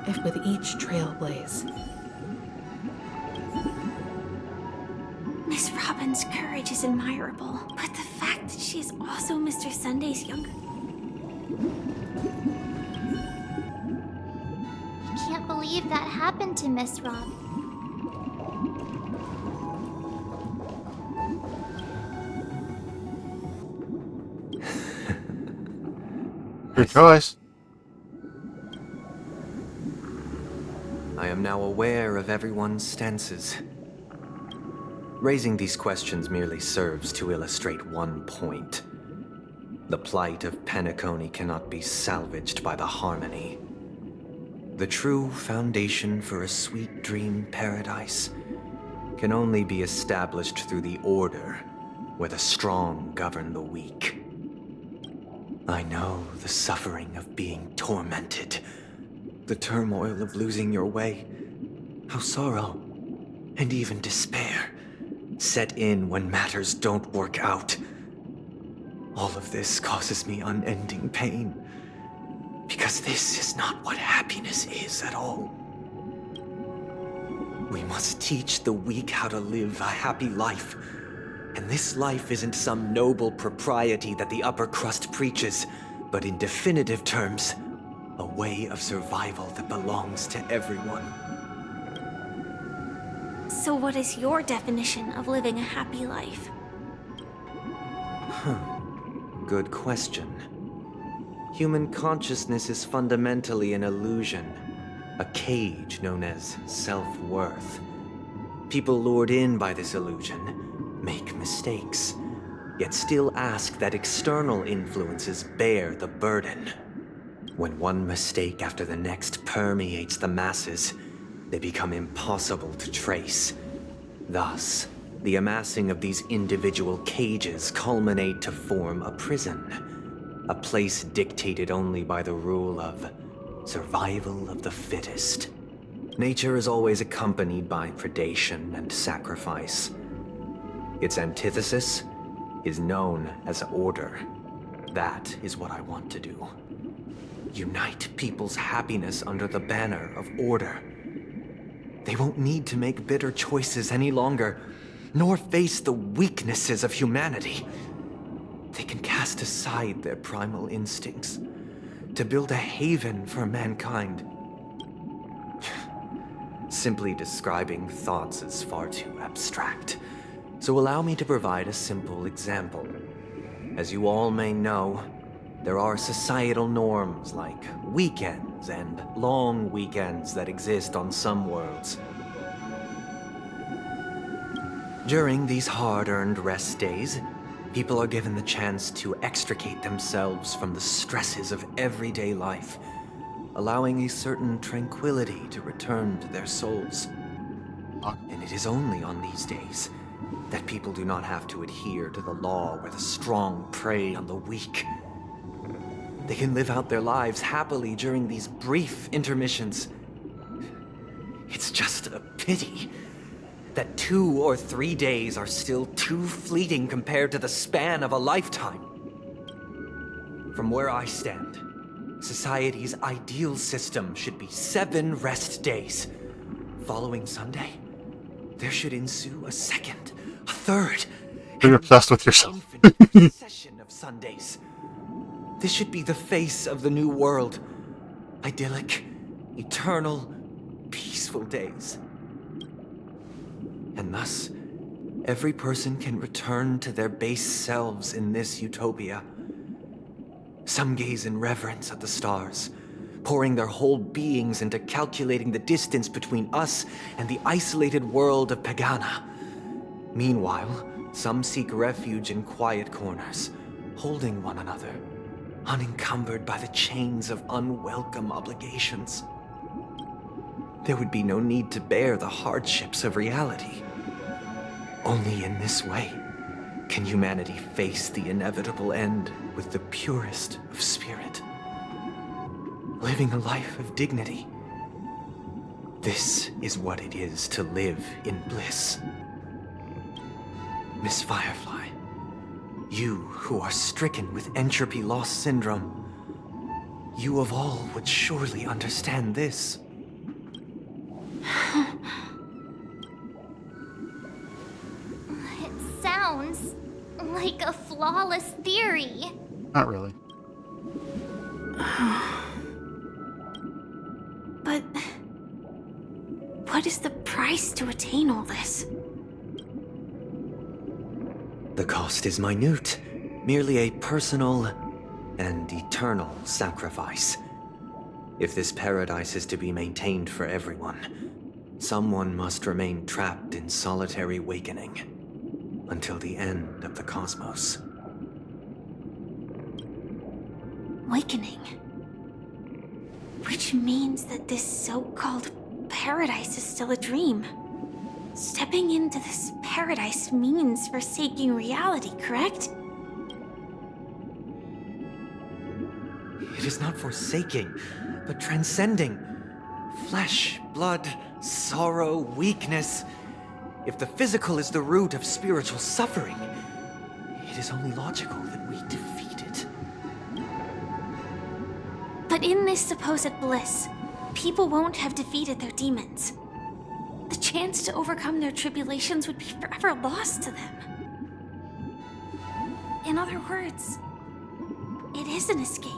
if with each trailblaze. Miss Robin's courage is admirable, but the fact that she is also Mr. Sunday's younger... I can't believe that happened to Miss Rob. Good choice. I am now aware of everyone's stances. Raising these questions merely serves to illustrate one point. The plight of Penacony cannot be salvaged by the harmony. The true foundation for a sweet dream paradise can only be established through the order where the strong govern the weak. I know the suffering of being tormented, the turmoil of losing your way, how sorrow and even despair set in when matters don't work out. All of this causes me unending pain, because this is not what happiness is at all. We must teach the weak how to live a happy life, and this life isn't some noble propriety that the upper crust preaches, but in definitive terms, a way of survival that belongs to everyone. So what is your definition of living a happy life? Good question. Human consciousness is fundamentally an illusion, a cage known as self-worth. People lured in by this illusion make mistakes, yet still ask that external influences bear the burden. When one mistake after the next permeates the masses, they become impossible to trace. Thus, the amassing of these individual cages culminate to form a prison, a place dictated only by the rule of survival of the fittest. Nature is always accompanied by predation and sacrifice. Its antithesis is known as order. That is what I want to do. Unite people's happiness under the banner of order. They won't need to make bitter choices any longer, nor face the weaknesses of humanity. They can cast aside their primal instincts to build a haven for mankind. Simply describing thoughts is far too abstract, so allow me to provide a simple example. As you all may know, there are societal norms like weekends and long weekends that exist on some worlds. During these hard-earned rest days, people are given the chance to extricate themselves from the stresses of everyday life, allowing a certain tranquility to return to their souls. And it is only on these days that people do not have to adhere to the law where the strong prey on the weak. They can live out their lives happily during these brief intermissions. It's just a pity that 2 or 3 days are still too fleeting compared to the span of a lifetime. From where I stand, society's ideal system should be 7 rest days. Following Sunday, there should ensue a second, a third, You're obsessed with yourself. infinite succession of Sundays. This should be the face of the new world. Idyllic, eternal, peaceful days. And thus, every person can return to their base selves in this utopia. Some gaze in reverence at the stars, pouring their whole beings into calculating the distance between us and the isolated world of Pagana. Meanwhile, some seek refuge in quiet corners, holding one another, unencumbered by the chains of unwelcome obligations. There would be no need to bear the hardships of reality. Only in this way can humanity face the inevitable end with the purest of spirit, living a life of dignity. This is what it is to live in bliss. Miss Firefly, you who are stricken with entropy loss syndrome, you of all would surely understand this. It sounds like a flawless theory. Not really. But what is the price to attain all this? The cost is minute, merely a personal and eternal sacrifice. If this paradise is to be maintained for everyone, someone must remain trapped in solitary awakening until the end of the cosmos. Awakening. Which means that this so-called paradise is still a dream. Stepping into this paradise means forsaking reality, correct? It is not forsaking, but transcending. Flesh, blood, sorrow, weakness. If the physical is the root of spiritual suffering, it is only logical that we defeat it. But in this supposed bliss, people won't have defeated their demons. The chance to overcome their tribulations would be forever lost to them. In other words, it is an escape.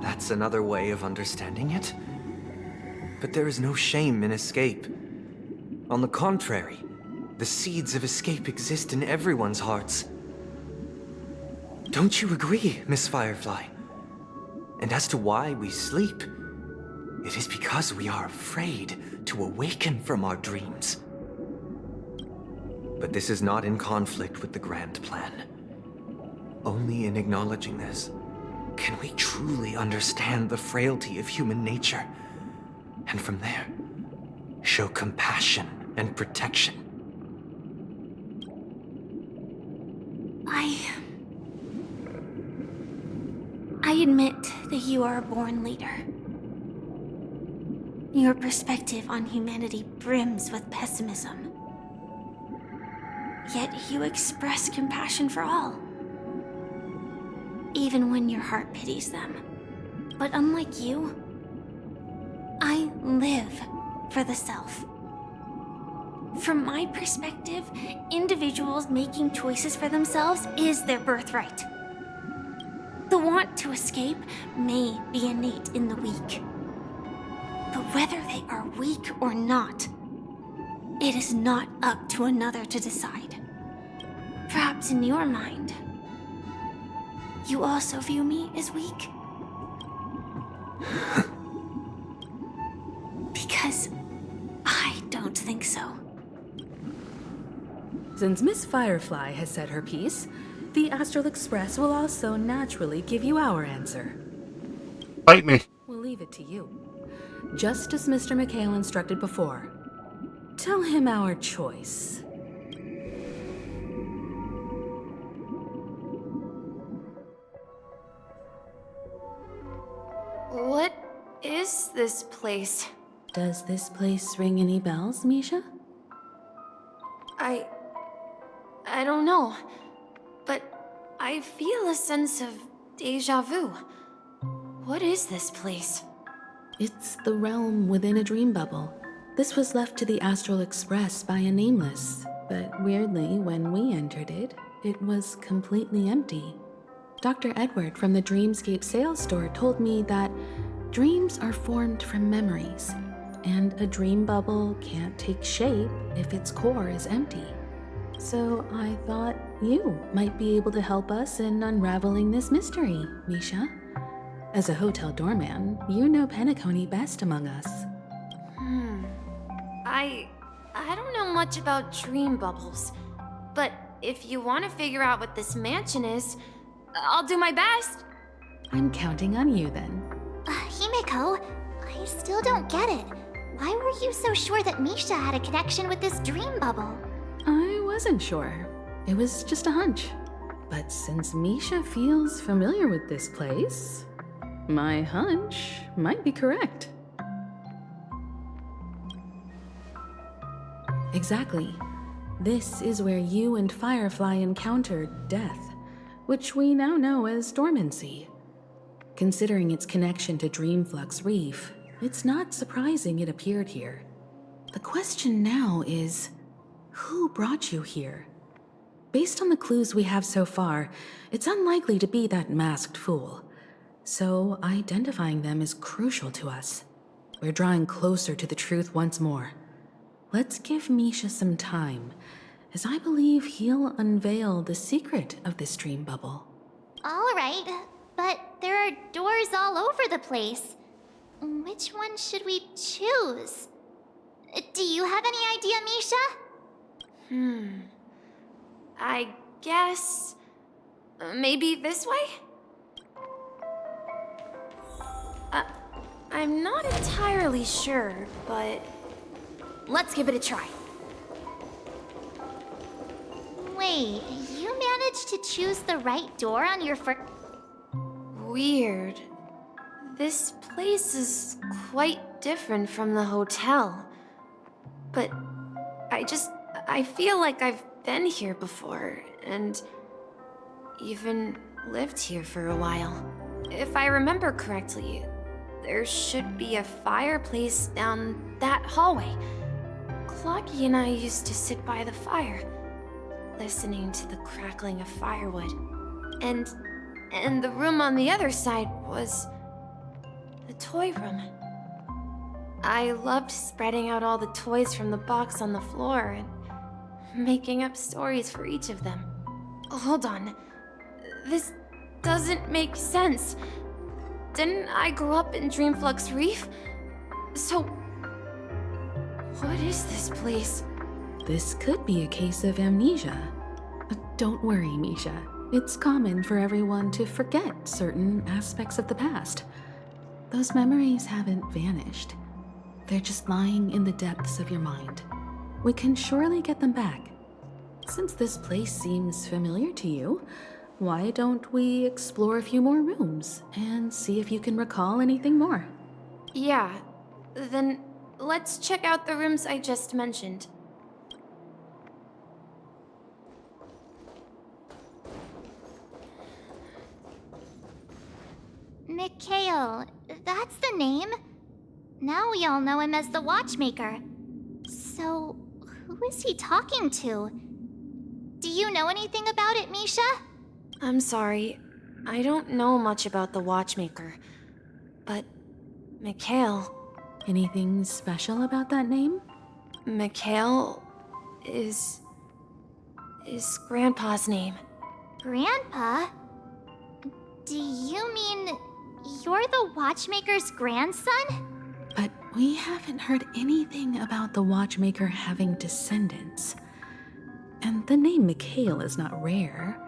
That's another way of understanding it. But there is no shame in escape. On the contrary, the seeds of escape exist in everyone's hearts. Don't you agree, Miss Firefly? And as to why we sleep, it is because we are afraid to awaken from our dreams. But this is not in conflict with the grand plan. Only in acknowledging this can we truly understand the frailty of human nature, and from there, show compassion and protection. I admit that you are a born leader. Your perspective on humanity brims with pessimism. Yet you express compassion for all, even when your heart pities them. But unlike you, I live for the self. From my perspective, individuals making choices for themselves is their birthright. The want to escape may be innate in the weak. But whether they are weak or not, it is not up to another to decide. Perhaps in your mind, you also view me as weak? Because I don't think so. Since Miss Firefly has said her piece, the Astral Express will also naturally give you our answer. Bite me. We'll leave it to you. Just as Mr. McHale instructed before. Tell him our choice. What is this place? Does this place ring any bells, Misha? I don't know, but I feel a sense of déjà vu. What is this place? It's the realm within a dream bubble. This was left to the Astral Express by a nameless, but weirdly, when we entered it, it was completely empty. Dr. Edward from the Dreamscape sales store told me that dreams are formed from memories, and a dream bubble can't take shape if its core is empty. So I thought you might be able to help us in unraveling this mystery, Misha. As a hotel doorman, you know Penacony best among us. I don't know much about dream bubbles, but if you want to figure out what this mansion is, I'll do my best. I'm counting on you then. Himeko, I still don't get it. Why were you so sure that Misha had a connection with this dream bubble? wasn't sure. It was just a hunch. But since Misha feels familiar with this place, my hunch might be correct. Exactly. This is where you and Firefly encountered death, which we now know as dormancy. Considering its connection to Dreamflux Reef, it's not surprising it appeared here. The question now is, who brought you here? Based on the clues we have so far, it's unlikely to be that masked fool. So identifying them is crucial to us. We're drawing closer to the truth once more. Let's give Misha some time, as I believe he'll unveil the secret of this dream bubble. All right, but there are doors all over the place. Which one should we choose? Do you have any idea, Misha? I guess... maybe this way? I'm not entirely sure, but... let's give it a try. Wait, you managed to choose the right door on your first... Weird. This place is quite different from the hotel. But I feel like I've been here before, and even lived here for a while. If I remember correctly, there should be a fireplace down that hallway. Clocky and I used to sit by the fire, listening to the crackling of firewood. And the room on the other side was the toy room. I loved spreading out all the toys from the box on the floor and making up stories for each of them. Hold on. This doesn't make sense. Didn't I grow up in Dreamflux Reef? So, what is this place? This could be a case of amnesia. Don't worry, Misha. It's common for everyone to forget certain aspects of the past. Those memories haven't vanished. They're just lying in the depths of your mind. We can surely get them back. Since this place seems familiar to you, why don't we explore a few more rooms and see if you can recall anything more? Yeah, then let's check out the rooms I just mentioned. Mikhail, that's the name. Now we all know him as the Watchmaker. So, who is he talking to? Do you know anything about it, Misha? I'm sorry, I don't know much about the Watchmaker. But, Mikhail... Anything special about that name? Mikhail is Grandpa's name. Grandpa? Do you mean you're the Watchmaker's grandson? But we haven't heard anything about the Watchmaker having descendants. And the name Mikhail is not rare.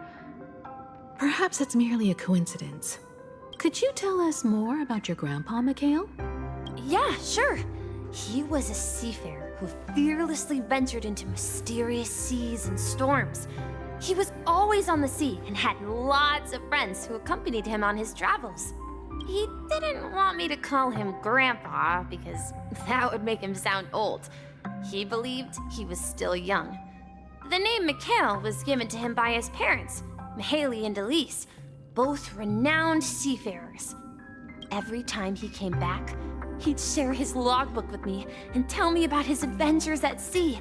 Perhaps it's merely a coincidence. Could you tell us more about your grandpa, Mikhail? Yeah, sure. He was a seafarer who fearlessly ventured into mysterious seas and storms. He was always on the sea and had lots of friends who accompanied him on his travels. He didn't want me to call him Grandpa because that would make him sound old. He believed he was still young. The name Mikhail was given to him by his parents, Mihaly and Elise, both renowned seafarers. Every time he came back, he'd share his logbook with me and tell me about his adventures at sea.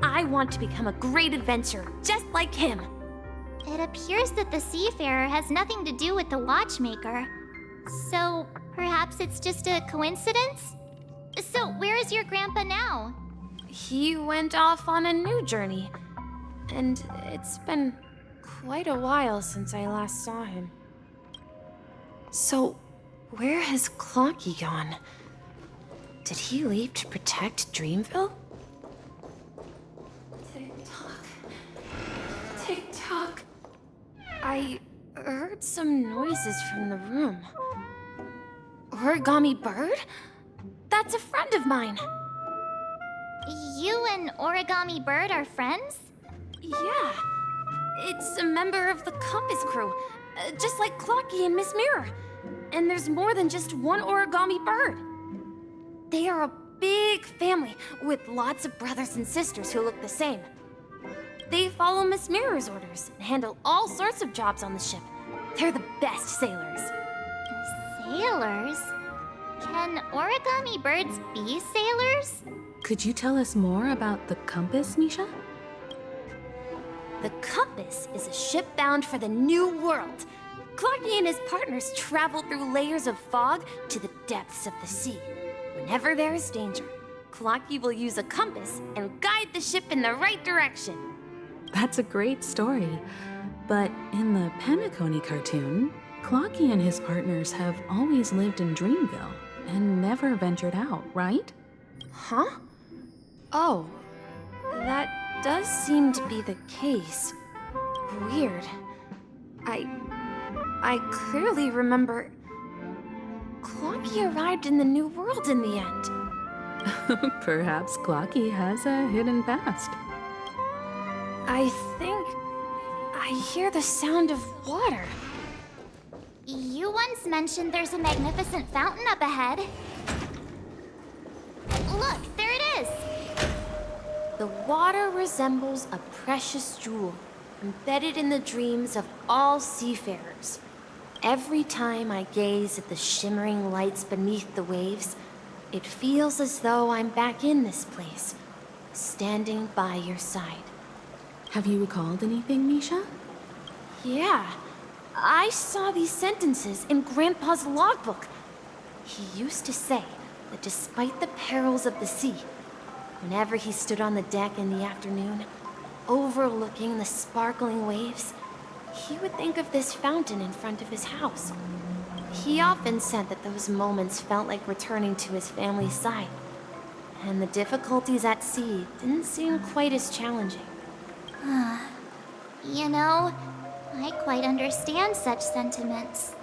I want to become a great adventurer, just like him. It appears that the Seafarer has nothing to do with the Watchmaker. So, perhaps it's just a coincidence? So, where is your grandpa now? He went off on a new journey. And it's been quite a while since I last saw him. So, where has Clocky gone? Did he leave to protect Dreamville? Tick-tock. Tick-tock. I heard some noises from the room. Origami Bird? That's a friend of mine. You and Origami Bird are friends? Yeah. It's a member of the Compass crew, just like Clocky and Miss Mirror. And there's more than just one Origami Bird. They are a big family with lots of brothers and sisters who look the same. They follow Miss Mirror's orders and handle all sorts of jobs on the ship. They're the best sailors. Sailors? Can Origami Birds be sailors? Could you tell us more about the Compass, Misha? The Compass is a ship bound for the New World. Clocky and his partners travel through layers of fog to the depths of the sea. Whenever there is danger, Clocky will use a compass and guide the ship in the right direction. That's a great story. But in the Penacony cartoon, Clocky and his partners have always lived in Dreamville and never ventured out, right? Huh? Oh, that does seem to be the case. Weird. I clearly remember Clocky arrived in the New World in the end. Perhaps Clocky has a hidden past. I think I hear the sound of water. You once mentioned there's a magnificent fountain up ahead. Look, there it is! The water resembles a precious jewel, embedded in the dreams of all seafarers. Every time I gaze at the shimmering lights beneath the waves, it feels as though I'm back in this place, standing by your side. Have you recalled anything, Misha? Yeah, I saw these sentences in Grandpa's logbook. He used to say that despite the perils of the sea, whenever he stood on the deck in the afternoon, overlooking the sparkling waves, he would think of this fountain in front of his house. He often said that those moments felt like returning to his family's side, and the difficulties at sea didn't seem quite as challenging. You know, I quite understand such sentiments.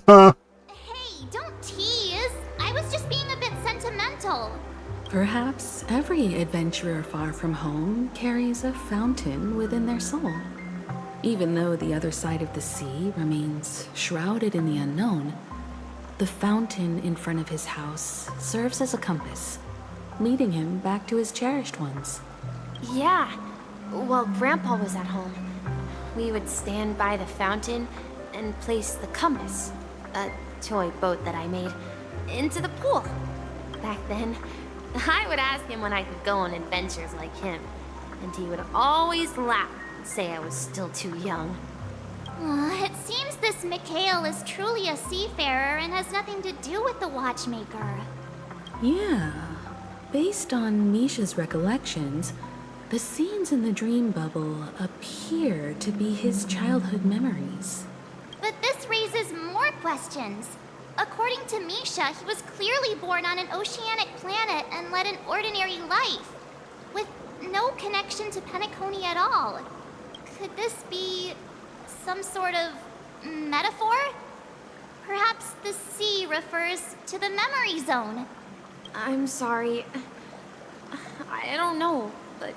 Hey, don't tease! I was just being a bit sentimental. Perhaps every adventurer far from home carries a fountain within their soul. Even though the other side of the sea remains shrouded in the unknown, the fountain in front of his house serves as a compass, leading him back to his cherished ones. Yeah, while Grandpa was at home, we would stand by the fountain and place the compass, a toy boat that I made, into the pool. Back then, I would ask him when I could go on adventures like him, and he would always laugh and say I was still too young. It seems this Mikhail is truly a seafarer and has nothing to do with the watchmaker. Yeah. Based on Misha's recollections, the scenes in the dream bubble appear to be his childhood memories. But this raises more questions. According to Misha, he was clearly born on an oceanic planet and led an ordinary life, with no connection to Penacony at all. Could this be some sort of metaphor? Perhaps the sea refers to the memory zone. I'm sorry. I don't know, but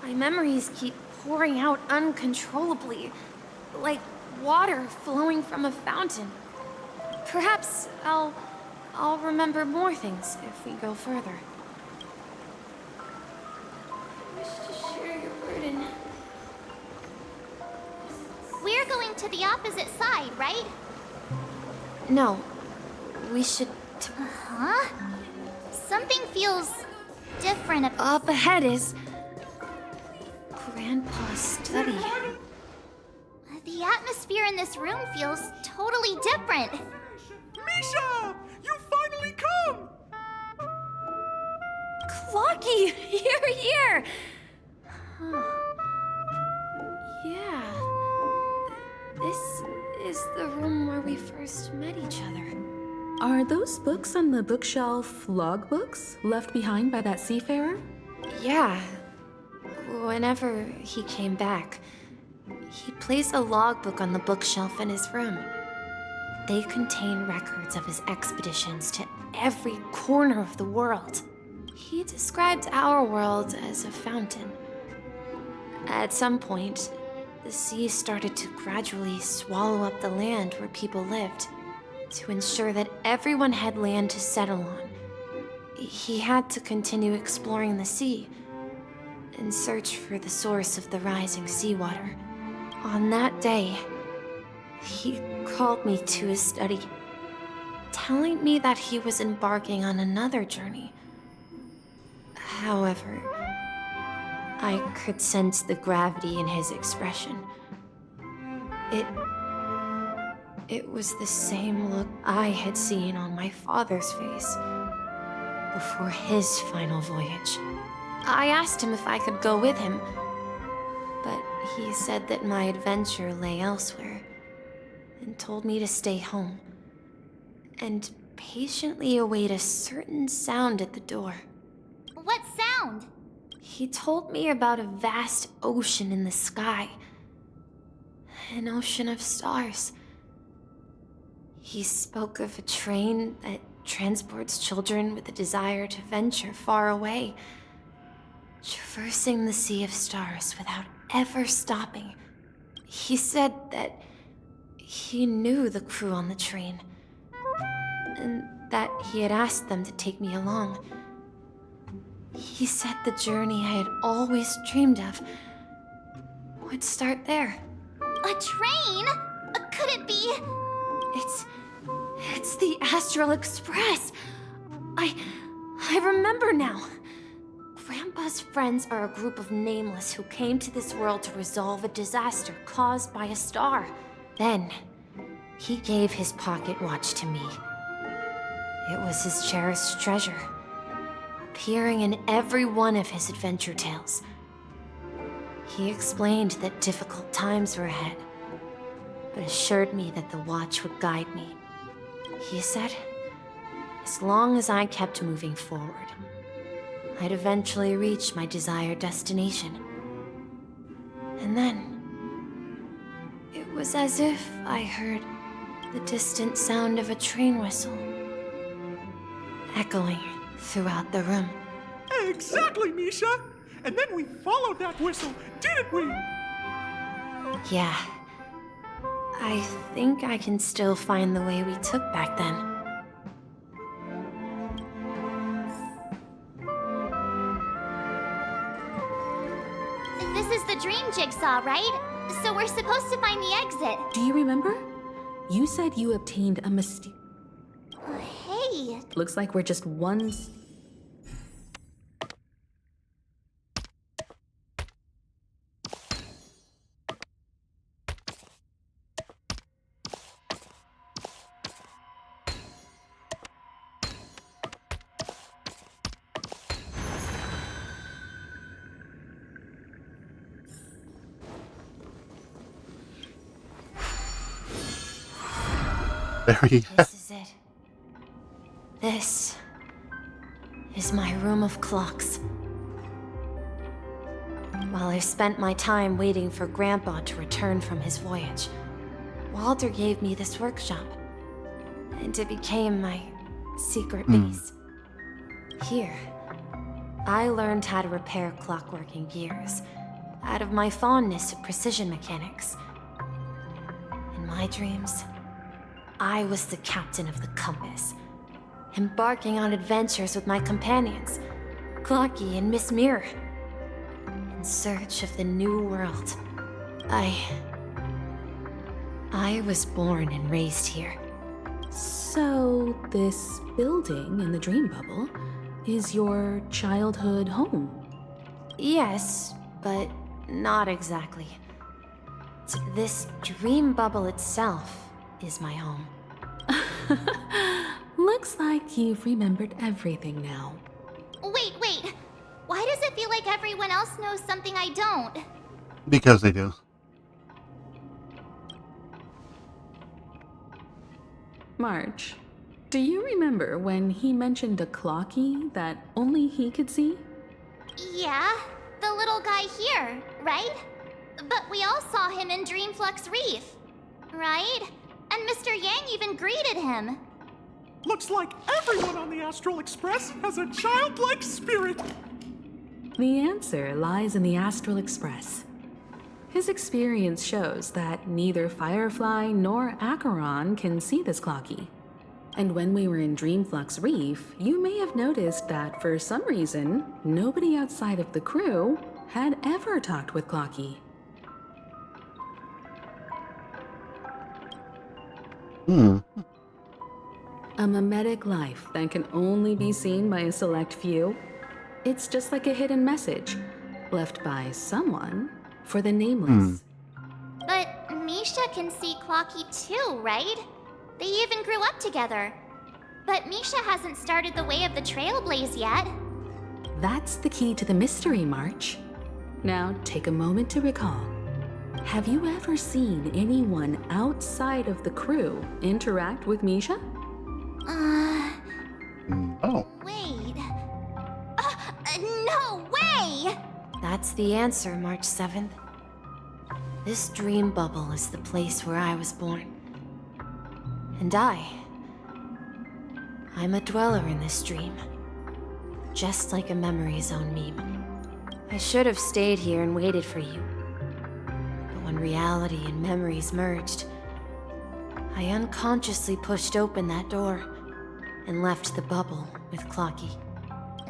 my memories keep pouring out uncontrollably, like water flowing from a fountain. Perhaps I'll remember more things if we go further. I wish to share your burden. We're going to the opposite side, right? No, we should... Huh? Something feels different up ahead is Grandpa's study. The atmosphere in this room feels totally different. Misha! You finally come! Clocky, you're here! Yeah. This is the room where we first met each other. Are those books on the bookshelf logbooks left behind by that seafarer? Yeah. Whenever he came back, He placed a logbook on the bookshelf in his room. They contain records of his expeditions to every corner of the world. He described our world as a fountain. At some point, the sea started to gradually swallow up the land where people lived. To ensure that everyone had land to settle on, he had to continue exploring the sea and search for the source of the rising seawater. On that day, he called me to his study, telling me that he was embarking on another journey. However, I could sense the gravity in his expression. It was the same look I had seen on my father's face before his final voyage. I asked him if I could go with him, but he said that my adventure lay elsewhere and told me to stay home and patiently await a certain sound at the door. What sound? He told me about a vast ocean in the sky. An ocean of stars. He spoke of a train that transports children with a desire to venture far away, traversing the sea of stars without ever stopping. He said that he knew the crew on the train, and that he had asked them to take me along. He said the journey I had always dreamed of would start there. A train? Could it be? It's the Astral Express. I remember now. Grandpa's friends are a group of nameless who came to this world to resolve a disaster caused by a star. Then, he gave his pocket watch to me. It was his cherished treasure, appearing in every one of his adventure tales. He explained that difficult times were ahead, but assured me that the watch would guide me. He said, as long as I kept moving forward, I'd eventually reach my desired destination. And then, it was as if I heard the distant sound of a train whistle, echoing throughout the room. Exactly, Misha! And then we followed that whistle, didn't we? Yeah. I think I can still find the way we took back then. This is the dream jigsaw, right? So we're supposed to find the exit. Do you remember? You said you obtained a mysterious... Hey. Looks like we're just one... There he is. This is it. This is my room of clocks. While I spent my time waiting for Grandpa to return from his voyage, Walter gave me this workshop, and it became my secret base. Here, I learned how to repair clockwork and gears out of my fondness of precision mechanics. In my dreams, I was the captain of the compass, embarking on adventures with my companions, Clocky and Miss Mirror, in search of the new world. I was born and raised here. So, this building in the dream bubble is your childhood home? Yes, but not exactly. This dream bubble itself is my home. Looks like you've remembered everything now. Wait. Why does it feel like everyone else knows something I don't? Because they do. March, do you remember when he mentioned a clocky that only he could see? Yeah, the little guy here, right? But we all saw him in Dreamflux Reef, right? And Mr. Yang even greeted him. Looks like everyone on the Astral Express has a childlike spirit. The answer lies in the Astral Express. His experience shows that neither Firefly nor Acheron can see this Clocky. And when we were in Dreamflux Reef, you may have noticed that for some reason, nobody outside of the crew had ever talked with Clocky. A mimetic life that can only be seen by a select few. It's just like a hidden message left by someone for the nameless. But Misha can see Clocky too, right? They even grew up together. But Misha hasn't started the way of the Trailblaze yet. That's the key to the mystery, March. Now take a moment to recall. Have you ever seen anyone outside of the crew interact with Misha? Oh. Wait. No way! That's the answer, March 7th. This dream bubble is the place where I was born. And I'm a dweller in this dream. Just like a memory zone meme. I should have stayed here and waited for you. But when reality and memories merged, I unconsciously pushed open that door and left the bubble with Clocky.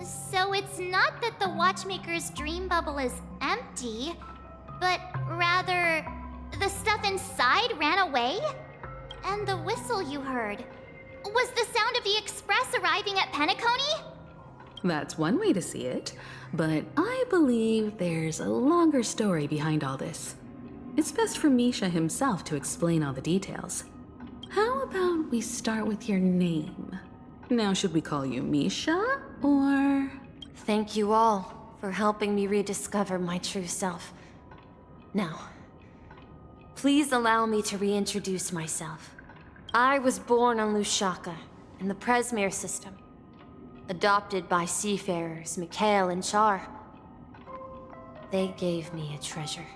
So it's not that the Watchmaker's dream bubble is empty, but rather the stuff inside ran away? And the whistle you heard was the sound of the Express arriving at Penacony? That's one way to see it, but I believe there's a longer story behind all this. It's best for Misha himself to explain all the details. How about we start with your name? Now, should we call you Misha, or...? Thank you all for helping me rediscover my true self. Now, please allow me to reintroduce myself. I was born on Lushaka, in the Presmere system. Adopted by seafarers Mikhail and Char. They gave me a treasure.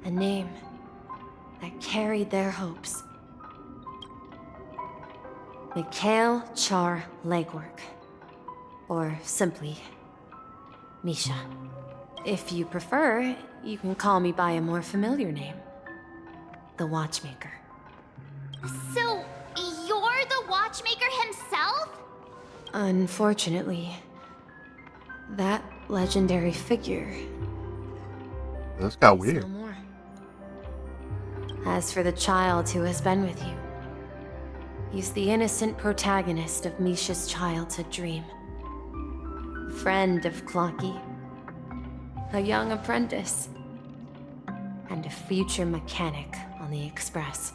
A name that carried their hopes. Mikhail Char Legwork. Or simply, Misha. If you prefer, you can call me by a more familiar name. The Watchmaker. So, you're the Watchmaker himself? Unfortunately, that legendary figure... This got weird. No more. As for the child who has been with you, he's the innocent protagonist of Misha's childhood dream. Friend of Clocky, a young apprentice, and a future mechanic on the Express.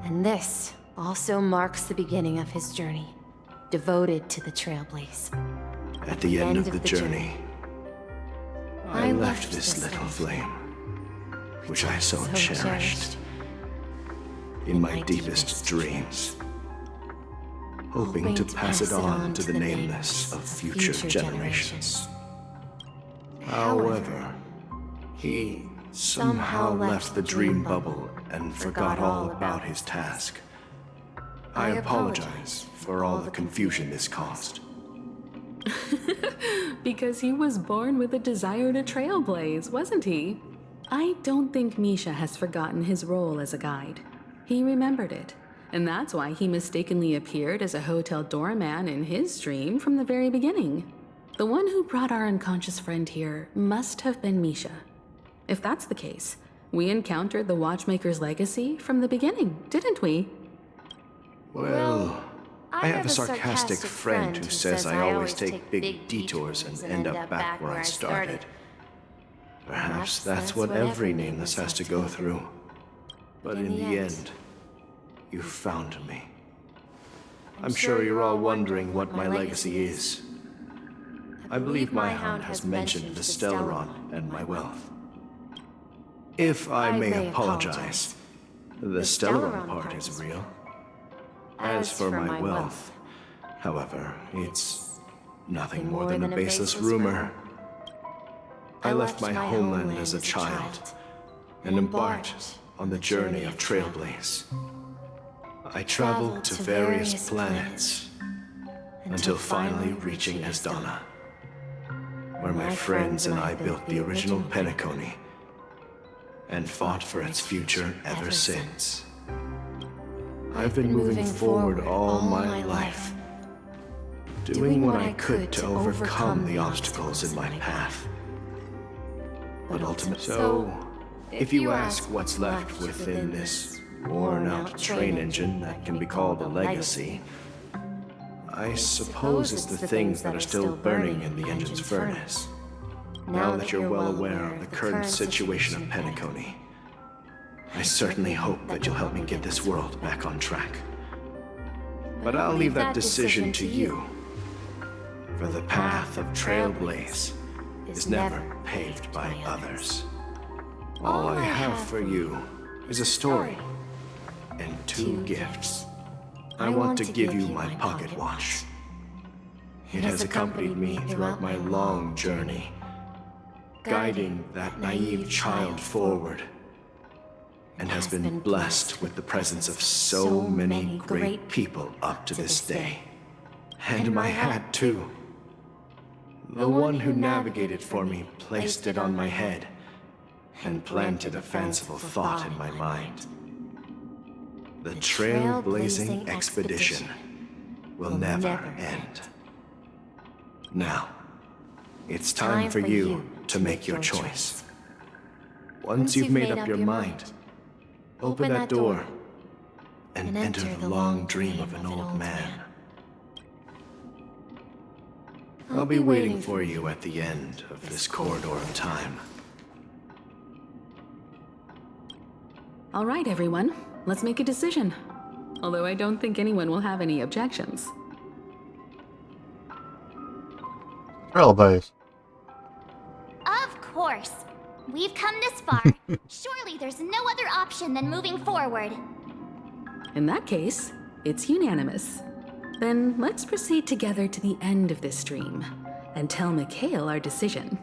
And this also marks the beginning of his journey, devoted to the Trailblaze. At the end of the journey, I left this this little flame, which I so cherished, in my deepest dreams, hoping to pass it on to the nameless of future generations. However, he somehow left the dream bubble and forgot all about his task. I apologize for all the confusion this caused. Because he was born with a desire to trailblaze, wasn't he? I don't think Misha has forgotten his role as a guide. He remembered it, and that's why he mistakenly appeared as a hotel doorman in his dream from the very beginning. The one who brought our unconscious friend here must have been Misha. If that's the case, we encountered the Watchmaker's legacy from the beginning, didn't we? Well, I have a sarcastic friend who says I always take big detours and end up back where I started. Perhaps that's what every nameless has to go through. But in the end, you found me. I'm sure you're all wondering what my legacy is. I believe my hound has mentioned the Stellaron and my wealth. If I may apologize, the Stellaron part is real. As for my wealth, however, it's nothing more than a baseless rumor. I left my homeland as a child and embarked on the journey of Trailblaze. I traveled to various planets until finally reaching Asdana, where my friends and I built the original Penacony and fought for its future ever since. I've been moving forward all my life, doing what I could to overcome the obstacles in my path. But ultimately, so if you ask what's left within this worn-out train engine that can be called a legacy, I suppose it's the things that are still burning in the engine's furnace. Now that you're well aware of the current situation of Penacony, I certainly hope that you'll help me get this world back on track. But I'll leave that decision to you, for the path of Trailblaze is never paved by others. All I have for you is a story and 2 gifts. I want to give you my pocket watch. It has accompanied me throughout my long journey, guiding that naive child forward, and has been blessed with the presence of so many great people up to this day. And my hat, too. The one who navigated for me placed it on my head and planted a fanciful thought in my mind. The trailblazing expedition will never end. Now, it's time for you to make your choice. Once you've made up your mind, open that door and enter the long dream of an old man. I'll be waiting for you at the end of this corridor of time. All right, everyone. Let's make a decision. Although I don't think anyone will have any objections. Trailblaze. Of course. We've come this far. Surely there's no other option than moving forward. In that case, it's unanimous. Then let's proceed together to the end of this dream and tell Mikhail our decision.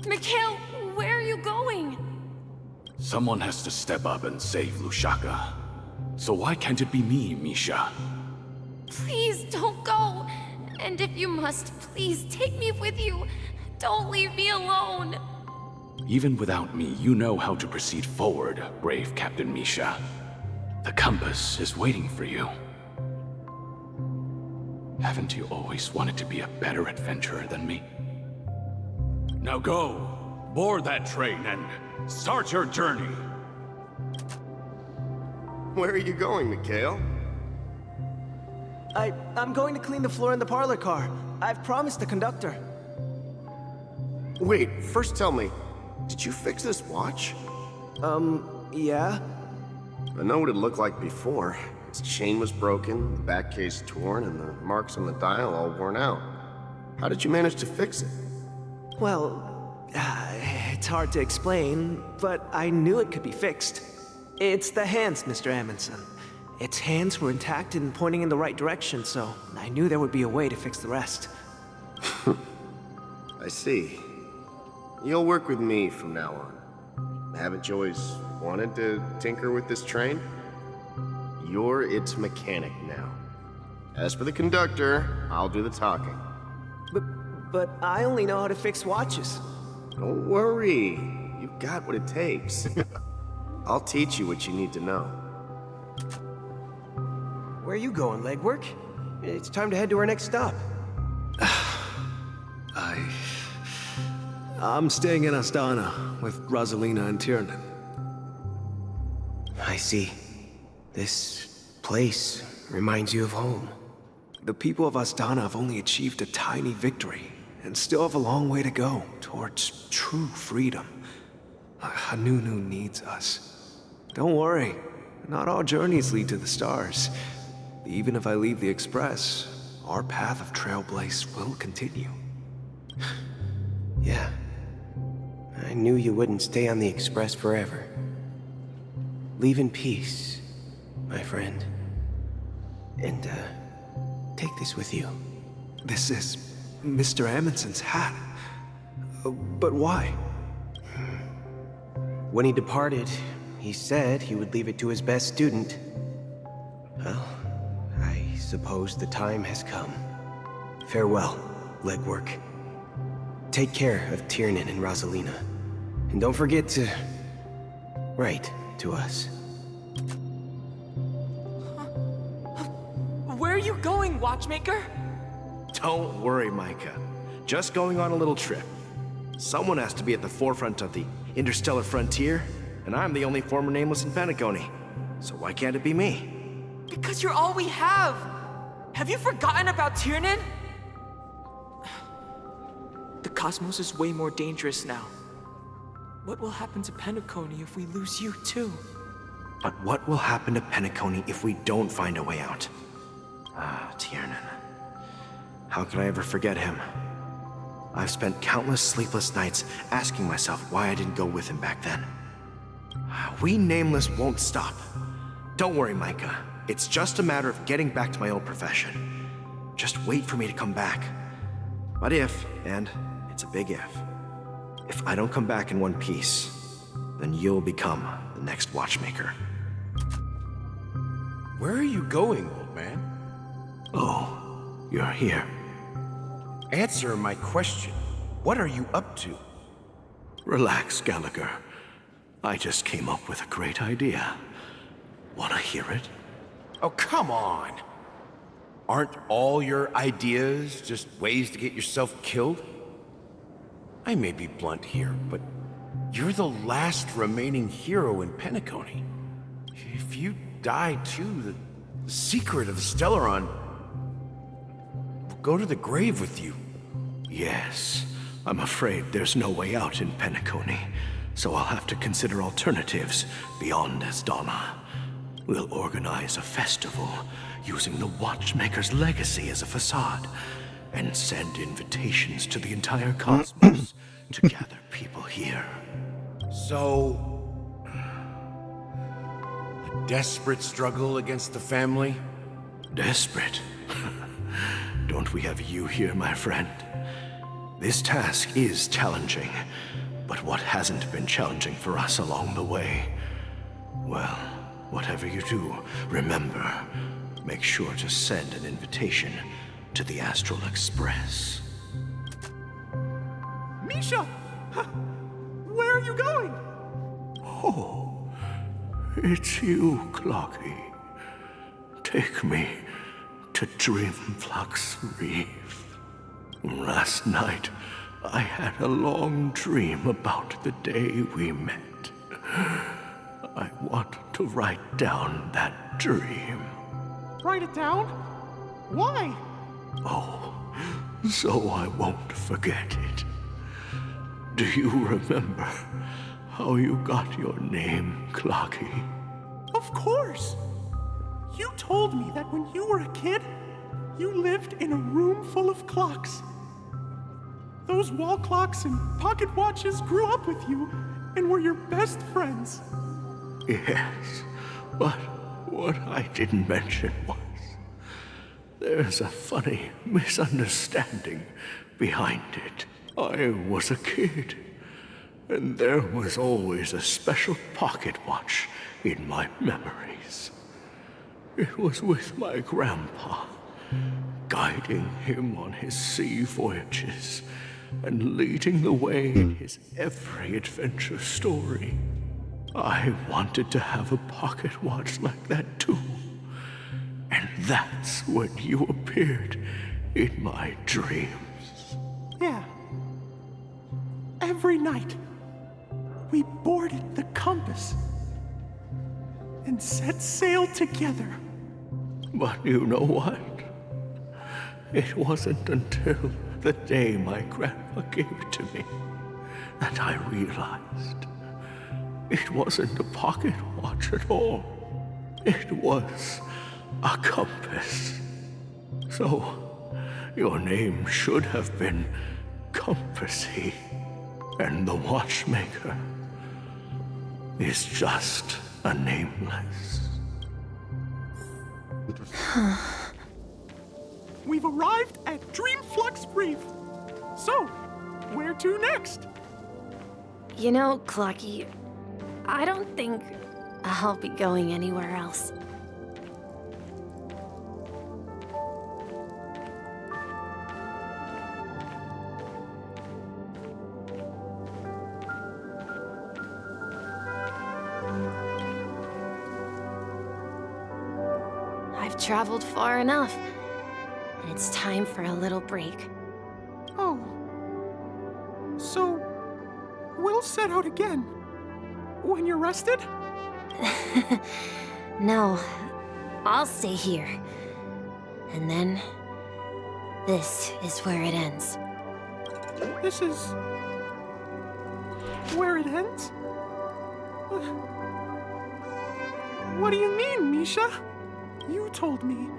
Mikhail, where are you going? Someone has to step up and save Lushaka. So why can't it be me, Misha? Please don't go. And if you must, please take me with you. Don't leave me alone. Even without me, you know how to proceed forward, brave Captain Misha. The compass is waiting for you. Haven't you always wanted to be a better adventurer than me? Now go, board that train and start your journey. Where are you going, Mikhail? I'm going to clean the floor in the parlor car. I've promised the conductor. Wait, first tell me, did you fix this watch? Yeah? I know what it looked like before. Its chain was broken, the back case torn, and the marks on the dial all worn out. How did you manage to fix it? Well, it's hard to explain, but I knew it could be fixed. It's the hands, Mr. Amundsen. Its hands were intact and pointing in the right direction, so I knew there would be a way to fix the rest. I see. You'll work with me from now on. Haven't you always wanted to tinker with this train? You're its mechanic now. As for the conductor, I'll do the talking. But I only know how to fix watches. Don't worry. You've got what it takes. I'll teach you what you need to know. Where are you going, legwork? It's time to head to our next stop. I'm staying in Astana with Rosalina and Tiernan. I see. This place reminds you of home. The people of Astana have only achieved a tiny victory and still have a long way to go towards true freedom. Hanunu needs us. Don't worry, not all journeys lead to the stars. Even if I leave the Express, our path of Trailblaze will continue. Yeah, I knew you wouldn't stay on the Express forever. Leave in peace, my friend. And, take this with you. This is Mr. Amundsen's hat. But why? When he departed, he said he would leave it to his best student. Well, I suppose the time has come. Farewell, Legwork. Take care of Tiernan and Rosalina. And don't forget to write to us. Where are you going, Watchmaker? Don't worry, Micah. Just going on a little trip. Someone has to be at the forefront of the interstellar frontier, and I'm the only former Nameless in Penacony. So why can't it be me? Because you're all we have! Have you forgotten about Tiernan? The cosmos is way more dangerous now. What will happen to Penacony if we lose you too? But what will happen to Penacony if we don't find a way out? Ah, Tiernan. How could I ever forget him? I've spent countless sleepless nights asking myself why I didn't go with him back then. We Nameless won't stop. Don't worry, Micah. It's just a matter of getting back to my old profession. Just wait for me to come back. But if, and it's a big if I don't come back in one piece, then you'll become the next Watchmaker. Where are you going, old man? Oh, you're here. Answer my question. What are you up to? Relax, Gallagher. I just came up with a great idea. Wanna hear it? Oh, come on. Aren't all your ideas just ways to get yourself killed? I may be blunt here, but you're the last remaining hero in Penacony. If you die too, the secret of the Stellaron will go to the grave with you. Yes. I'm afraid there's no way out in Penacony, so I'll have to consider alternatives beyond Asdana. We'll organize a festival using the Watchmaker's legacy as a facade, and send invitations to the entire cosmos to gather people here. So, a desperate struggle against the family? Desperate? Don't we have you here, my friend? This task is challenging, but what hasn't been challenging for us along the way? Well, whatever you do, remember, make sure to send an invitation to the Astral Express. Misha! Where are you going? Oh, it's you, Clocky. Take me to Dreamflux Reef. Last night, I had a long dream about the day we met. I want to write down that dream. Write it down? Why? Oh, so I won't forget it. Do you remember how you got your name, Clocky? Of course! You told me that when you were a kid, you lived in a room full of clocks. Those wall clocks and pocket watches grew up with you and were your best friends. Yes, but what I didn't mention was there's a funny misunderstanding behind it. I was a kid, and there was always a special pocket watch in my memories. It was with my grandpa, guiding him on his sea voyages and leading the way in his every adventure story. I wanted to have a pocket watch like that too. And that's when you appeared in my dreams. Yeah. Every night, we boarded the compass and set sail together. But you know what? It wasn't until the day my grandpa gave it to me that I realized it wasn't a pocket watch at all. It was a compass. So, your name should have been Compassy. And the watchmaker is just a nameless. We've arrived at Dreamflux Reef. So, where to next? You know, Clocky, I don't think I'll be going anywhere else. I've traveled far enough, and it's time for a little break. Oh. So, we'll set out again. When you're rested? No, I'll stay here. And then, this is where it ends. This is... where it ends? What do you mean, Misha? You told me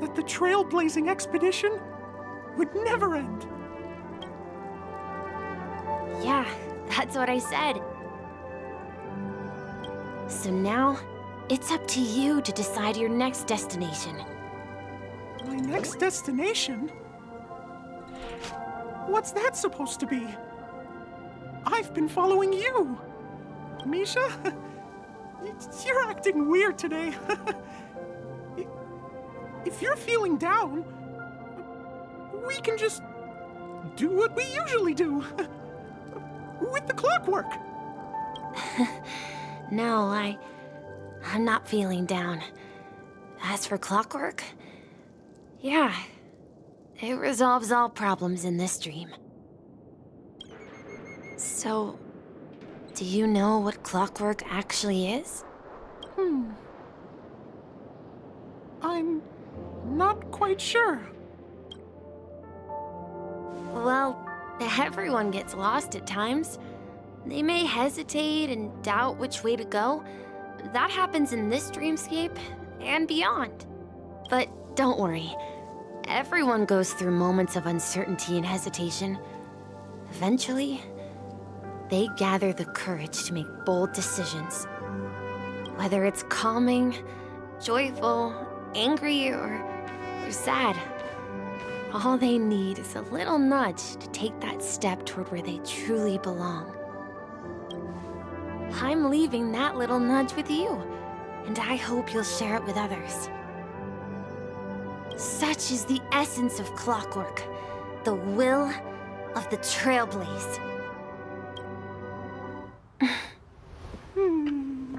that the trailblazing expedition would never end. Yeah, that's what I said. So now, it's up to you to decide your next destination. My next destination? What's that supposed to be? I've been following you. Misha? You're acting weird today. If you're feeling down, we can just do what we usually do. With the clockwork. No, I'm not feeling down. As for clockwork, yeah, it resolves all problems in this dream. So, do you know what clockwork actually is? I'm not quite sure. Well, everyone gets lost at times. They may hesitate and doubt which way to go. That happens in this dreamscape and beyond. But don't worry. Everyone goes through moments of uncertainty and hesitation. Eventually, they gather the courage to make bold decisions. Whether it's calming, joyful, angry, or sad. All they need is a little nudge to take that step toward where they truly belong. I'm leaving that little nudge with you, and I hope you'll share it with others. Such is the essence of clockwork, the will of the Trailblaze.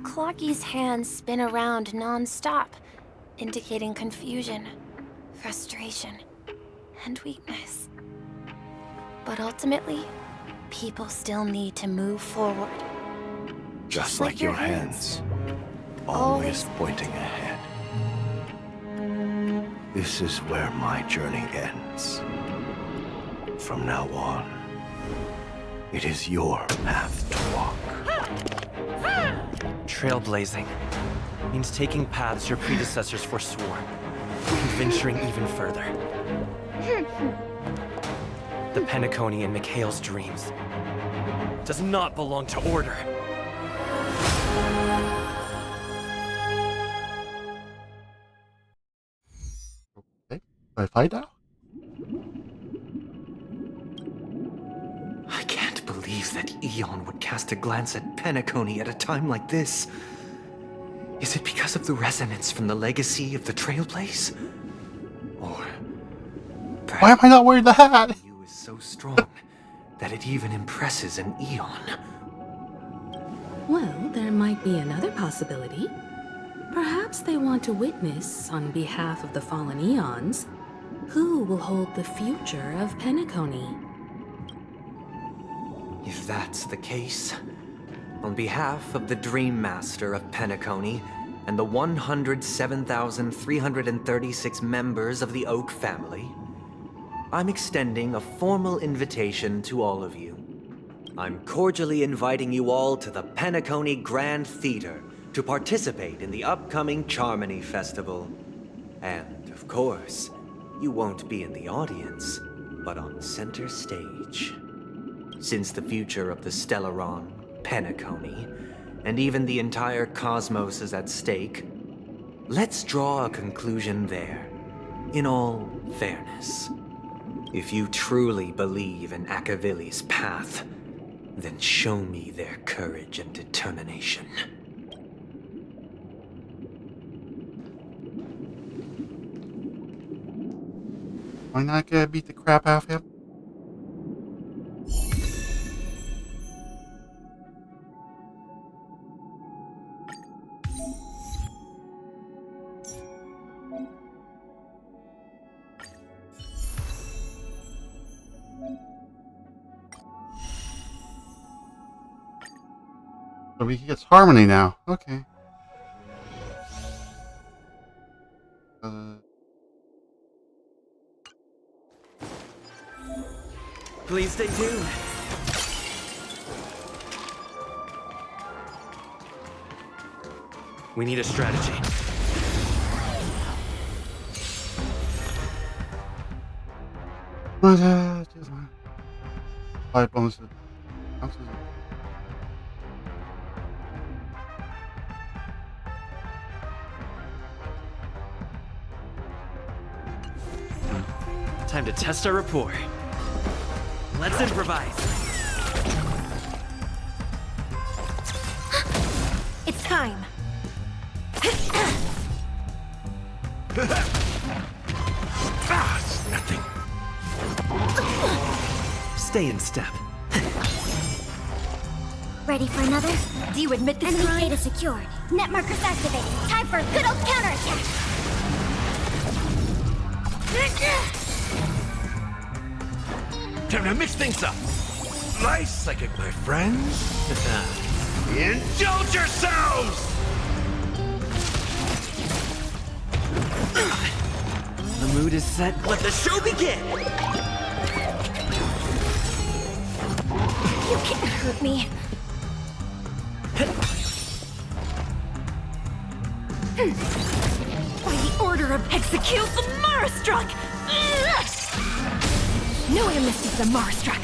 Clocky's hands spin around non-stop, indicating confusion, frustration, and weakness. But ultimately, people still need to move forward. Just like your hands, always pointing ahead. This is where my journey ends. From now on, it is your path to walk. Trailblazing means taking paths your predecessors forswore, and venturing even further. The Penacony in Mikhail's dreams does not belong to Order. Okay, I find out. I can't believe that Eon would cast a glance at Penacony at a time like this. Is it because of the resonance from the legacy of the Trailblaze? Or why am I not wearing the hat? You is so strong that it even impresses an Eon. Well, there might be another possibility. Perhaps they want to witness, on behalf of the fallen Eons, who will hold the future of Penacony. If that's the case, on behalf of the Dream Master of Penacony and the 107,336 members of the Oak family, I'm extending a formal invitation to all of you. I'm cordially inviting you all to the Penacony Grand Theater to participate in the upcoming Charmony Festival. And, of course, you won't be in the audience, but on center stage. Since the future of the Stellaron, Penacony, and even the entire cosmos is at stake, let's draw a conclusion there, in all fairness. If you truly believe in Akavili's path, then show me their courage and determination. Why not beat the crap out of him? So he gets Harmony now. Okay. Please stay tuned. We need a strategy. Just 5 bonuses. Time to test our rapport. Let's improvise. It's time. It's nothing. Stay in step. Ready for another? Do you admit this Enemy crime? data secured. Net markers activated. Time for a good old counterattack. Time to mix things up. Nice psychic, my friends. Indulge yourselves! The mood is set. Let the show begin! You can't hurt me. By the order of execute the Marastruck! No amnesty for the Marastruck!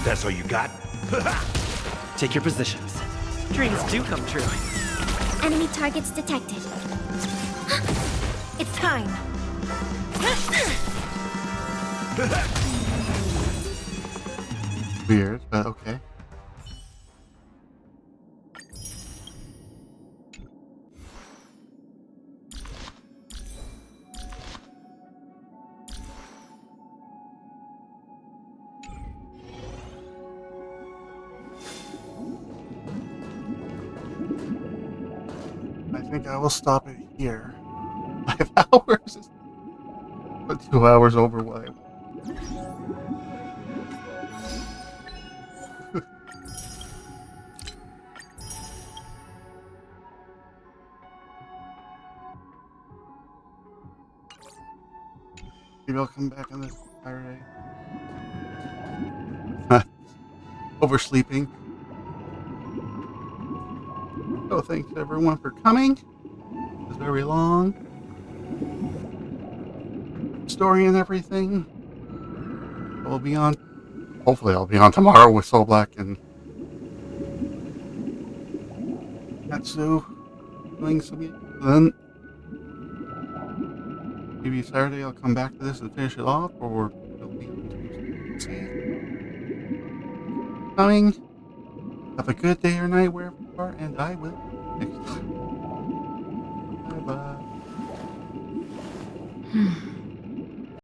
That's all you got? Take your positions. Dreams do come true. Enemy targets detected. It's time. Weird, but okay. I think I will stop it here. 5 hours? But 2 hours over what? Maybe I'll come back on this Saturday. Oversleeping. So thanks everyone for coming. It was very long. Story and everything. I'll be on. Hopefully I'll be on tomorrow with Soul Black and Katsu doing some. Then maybe Saturday I'll come back to this and finish it off, or it'll be on Tuesday. Coming. Have a good day or night wherever you are, and I will next time. Bye bye.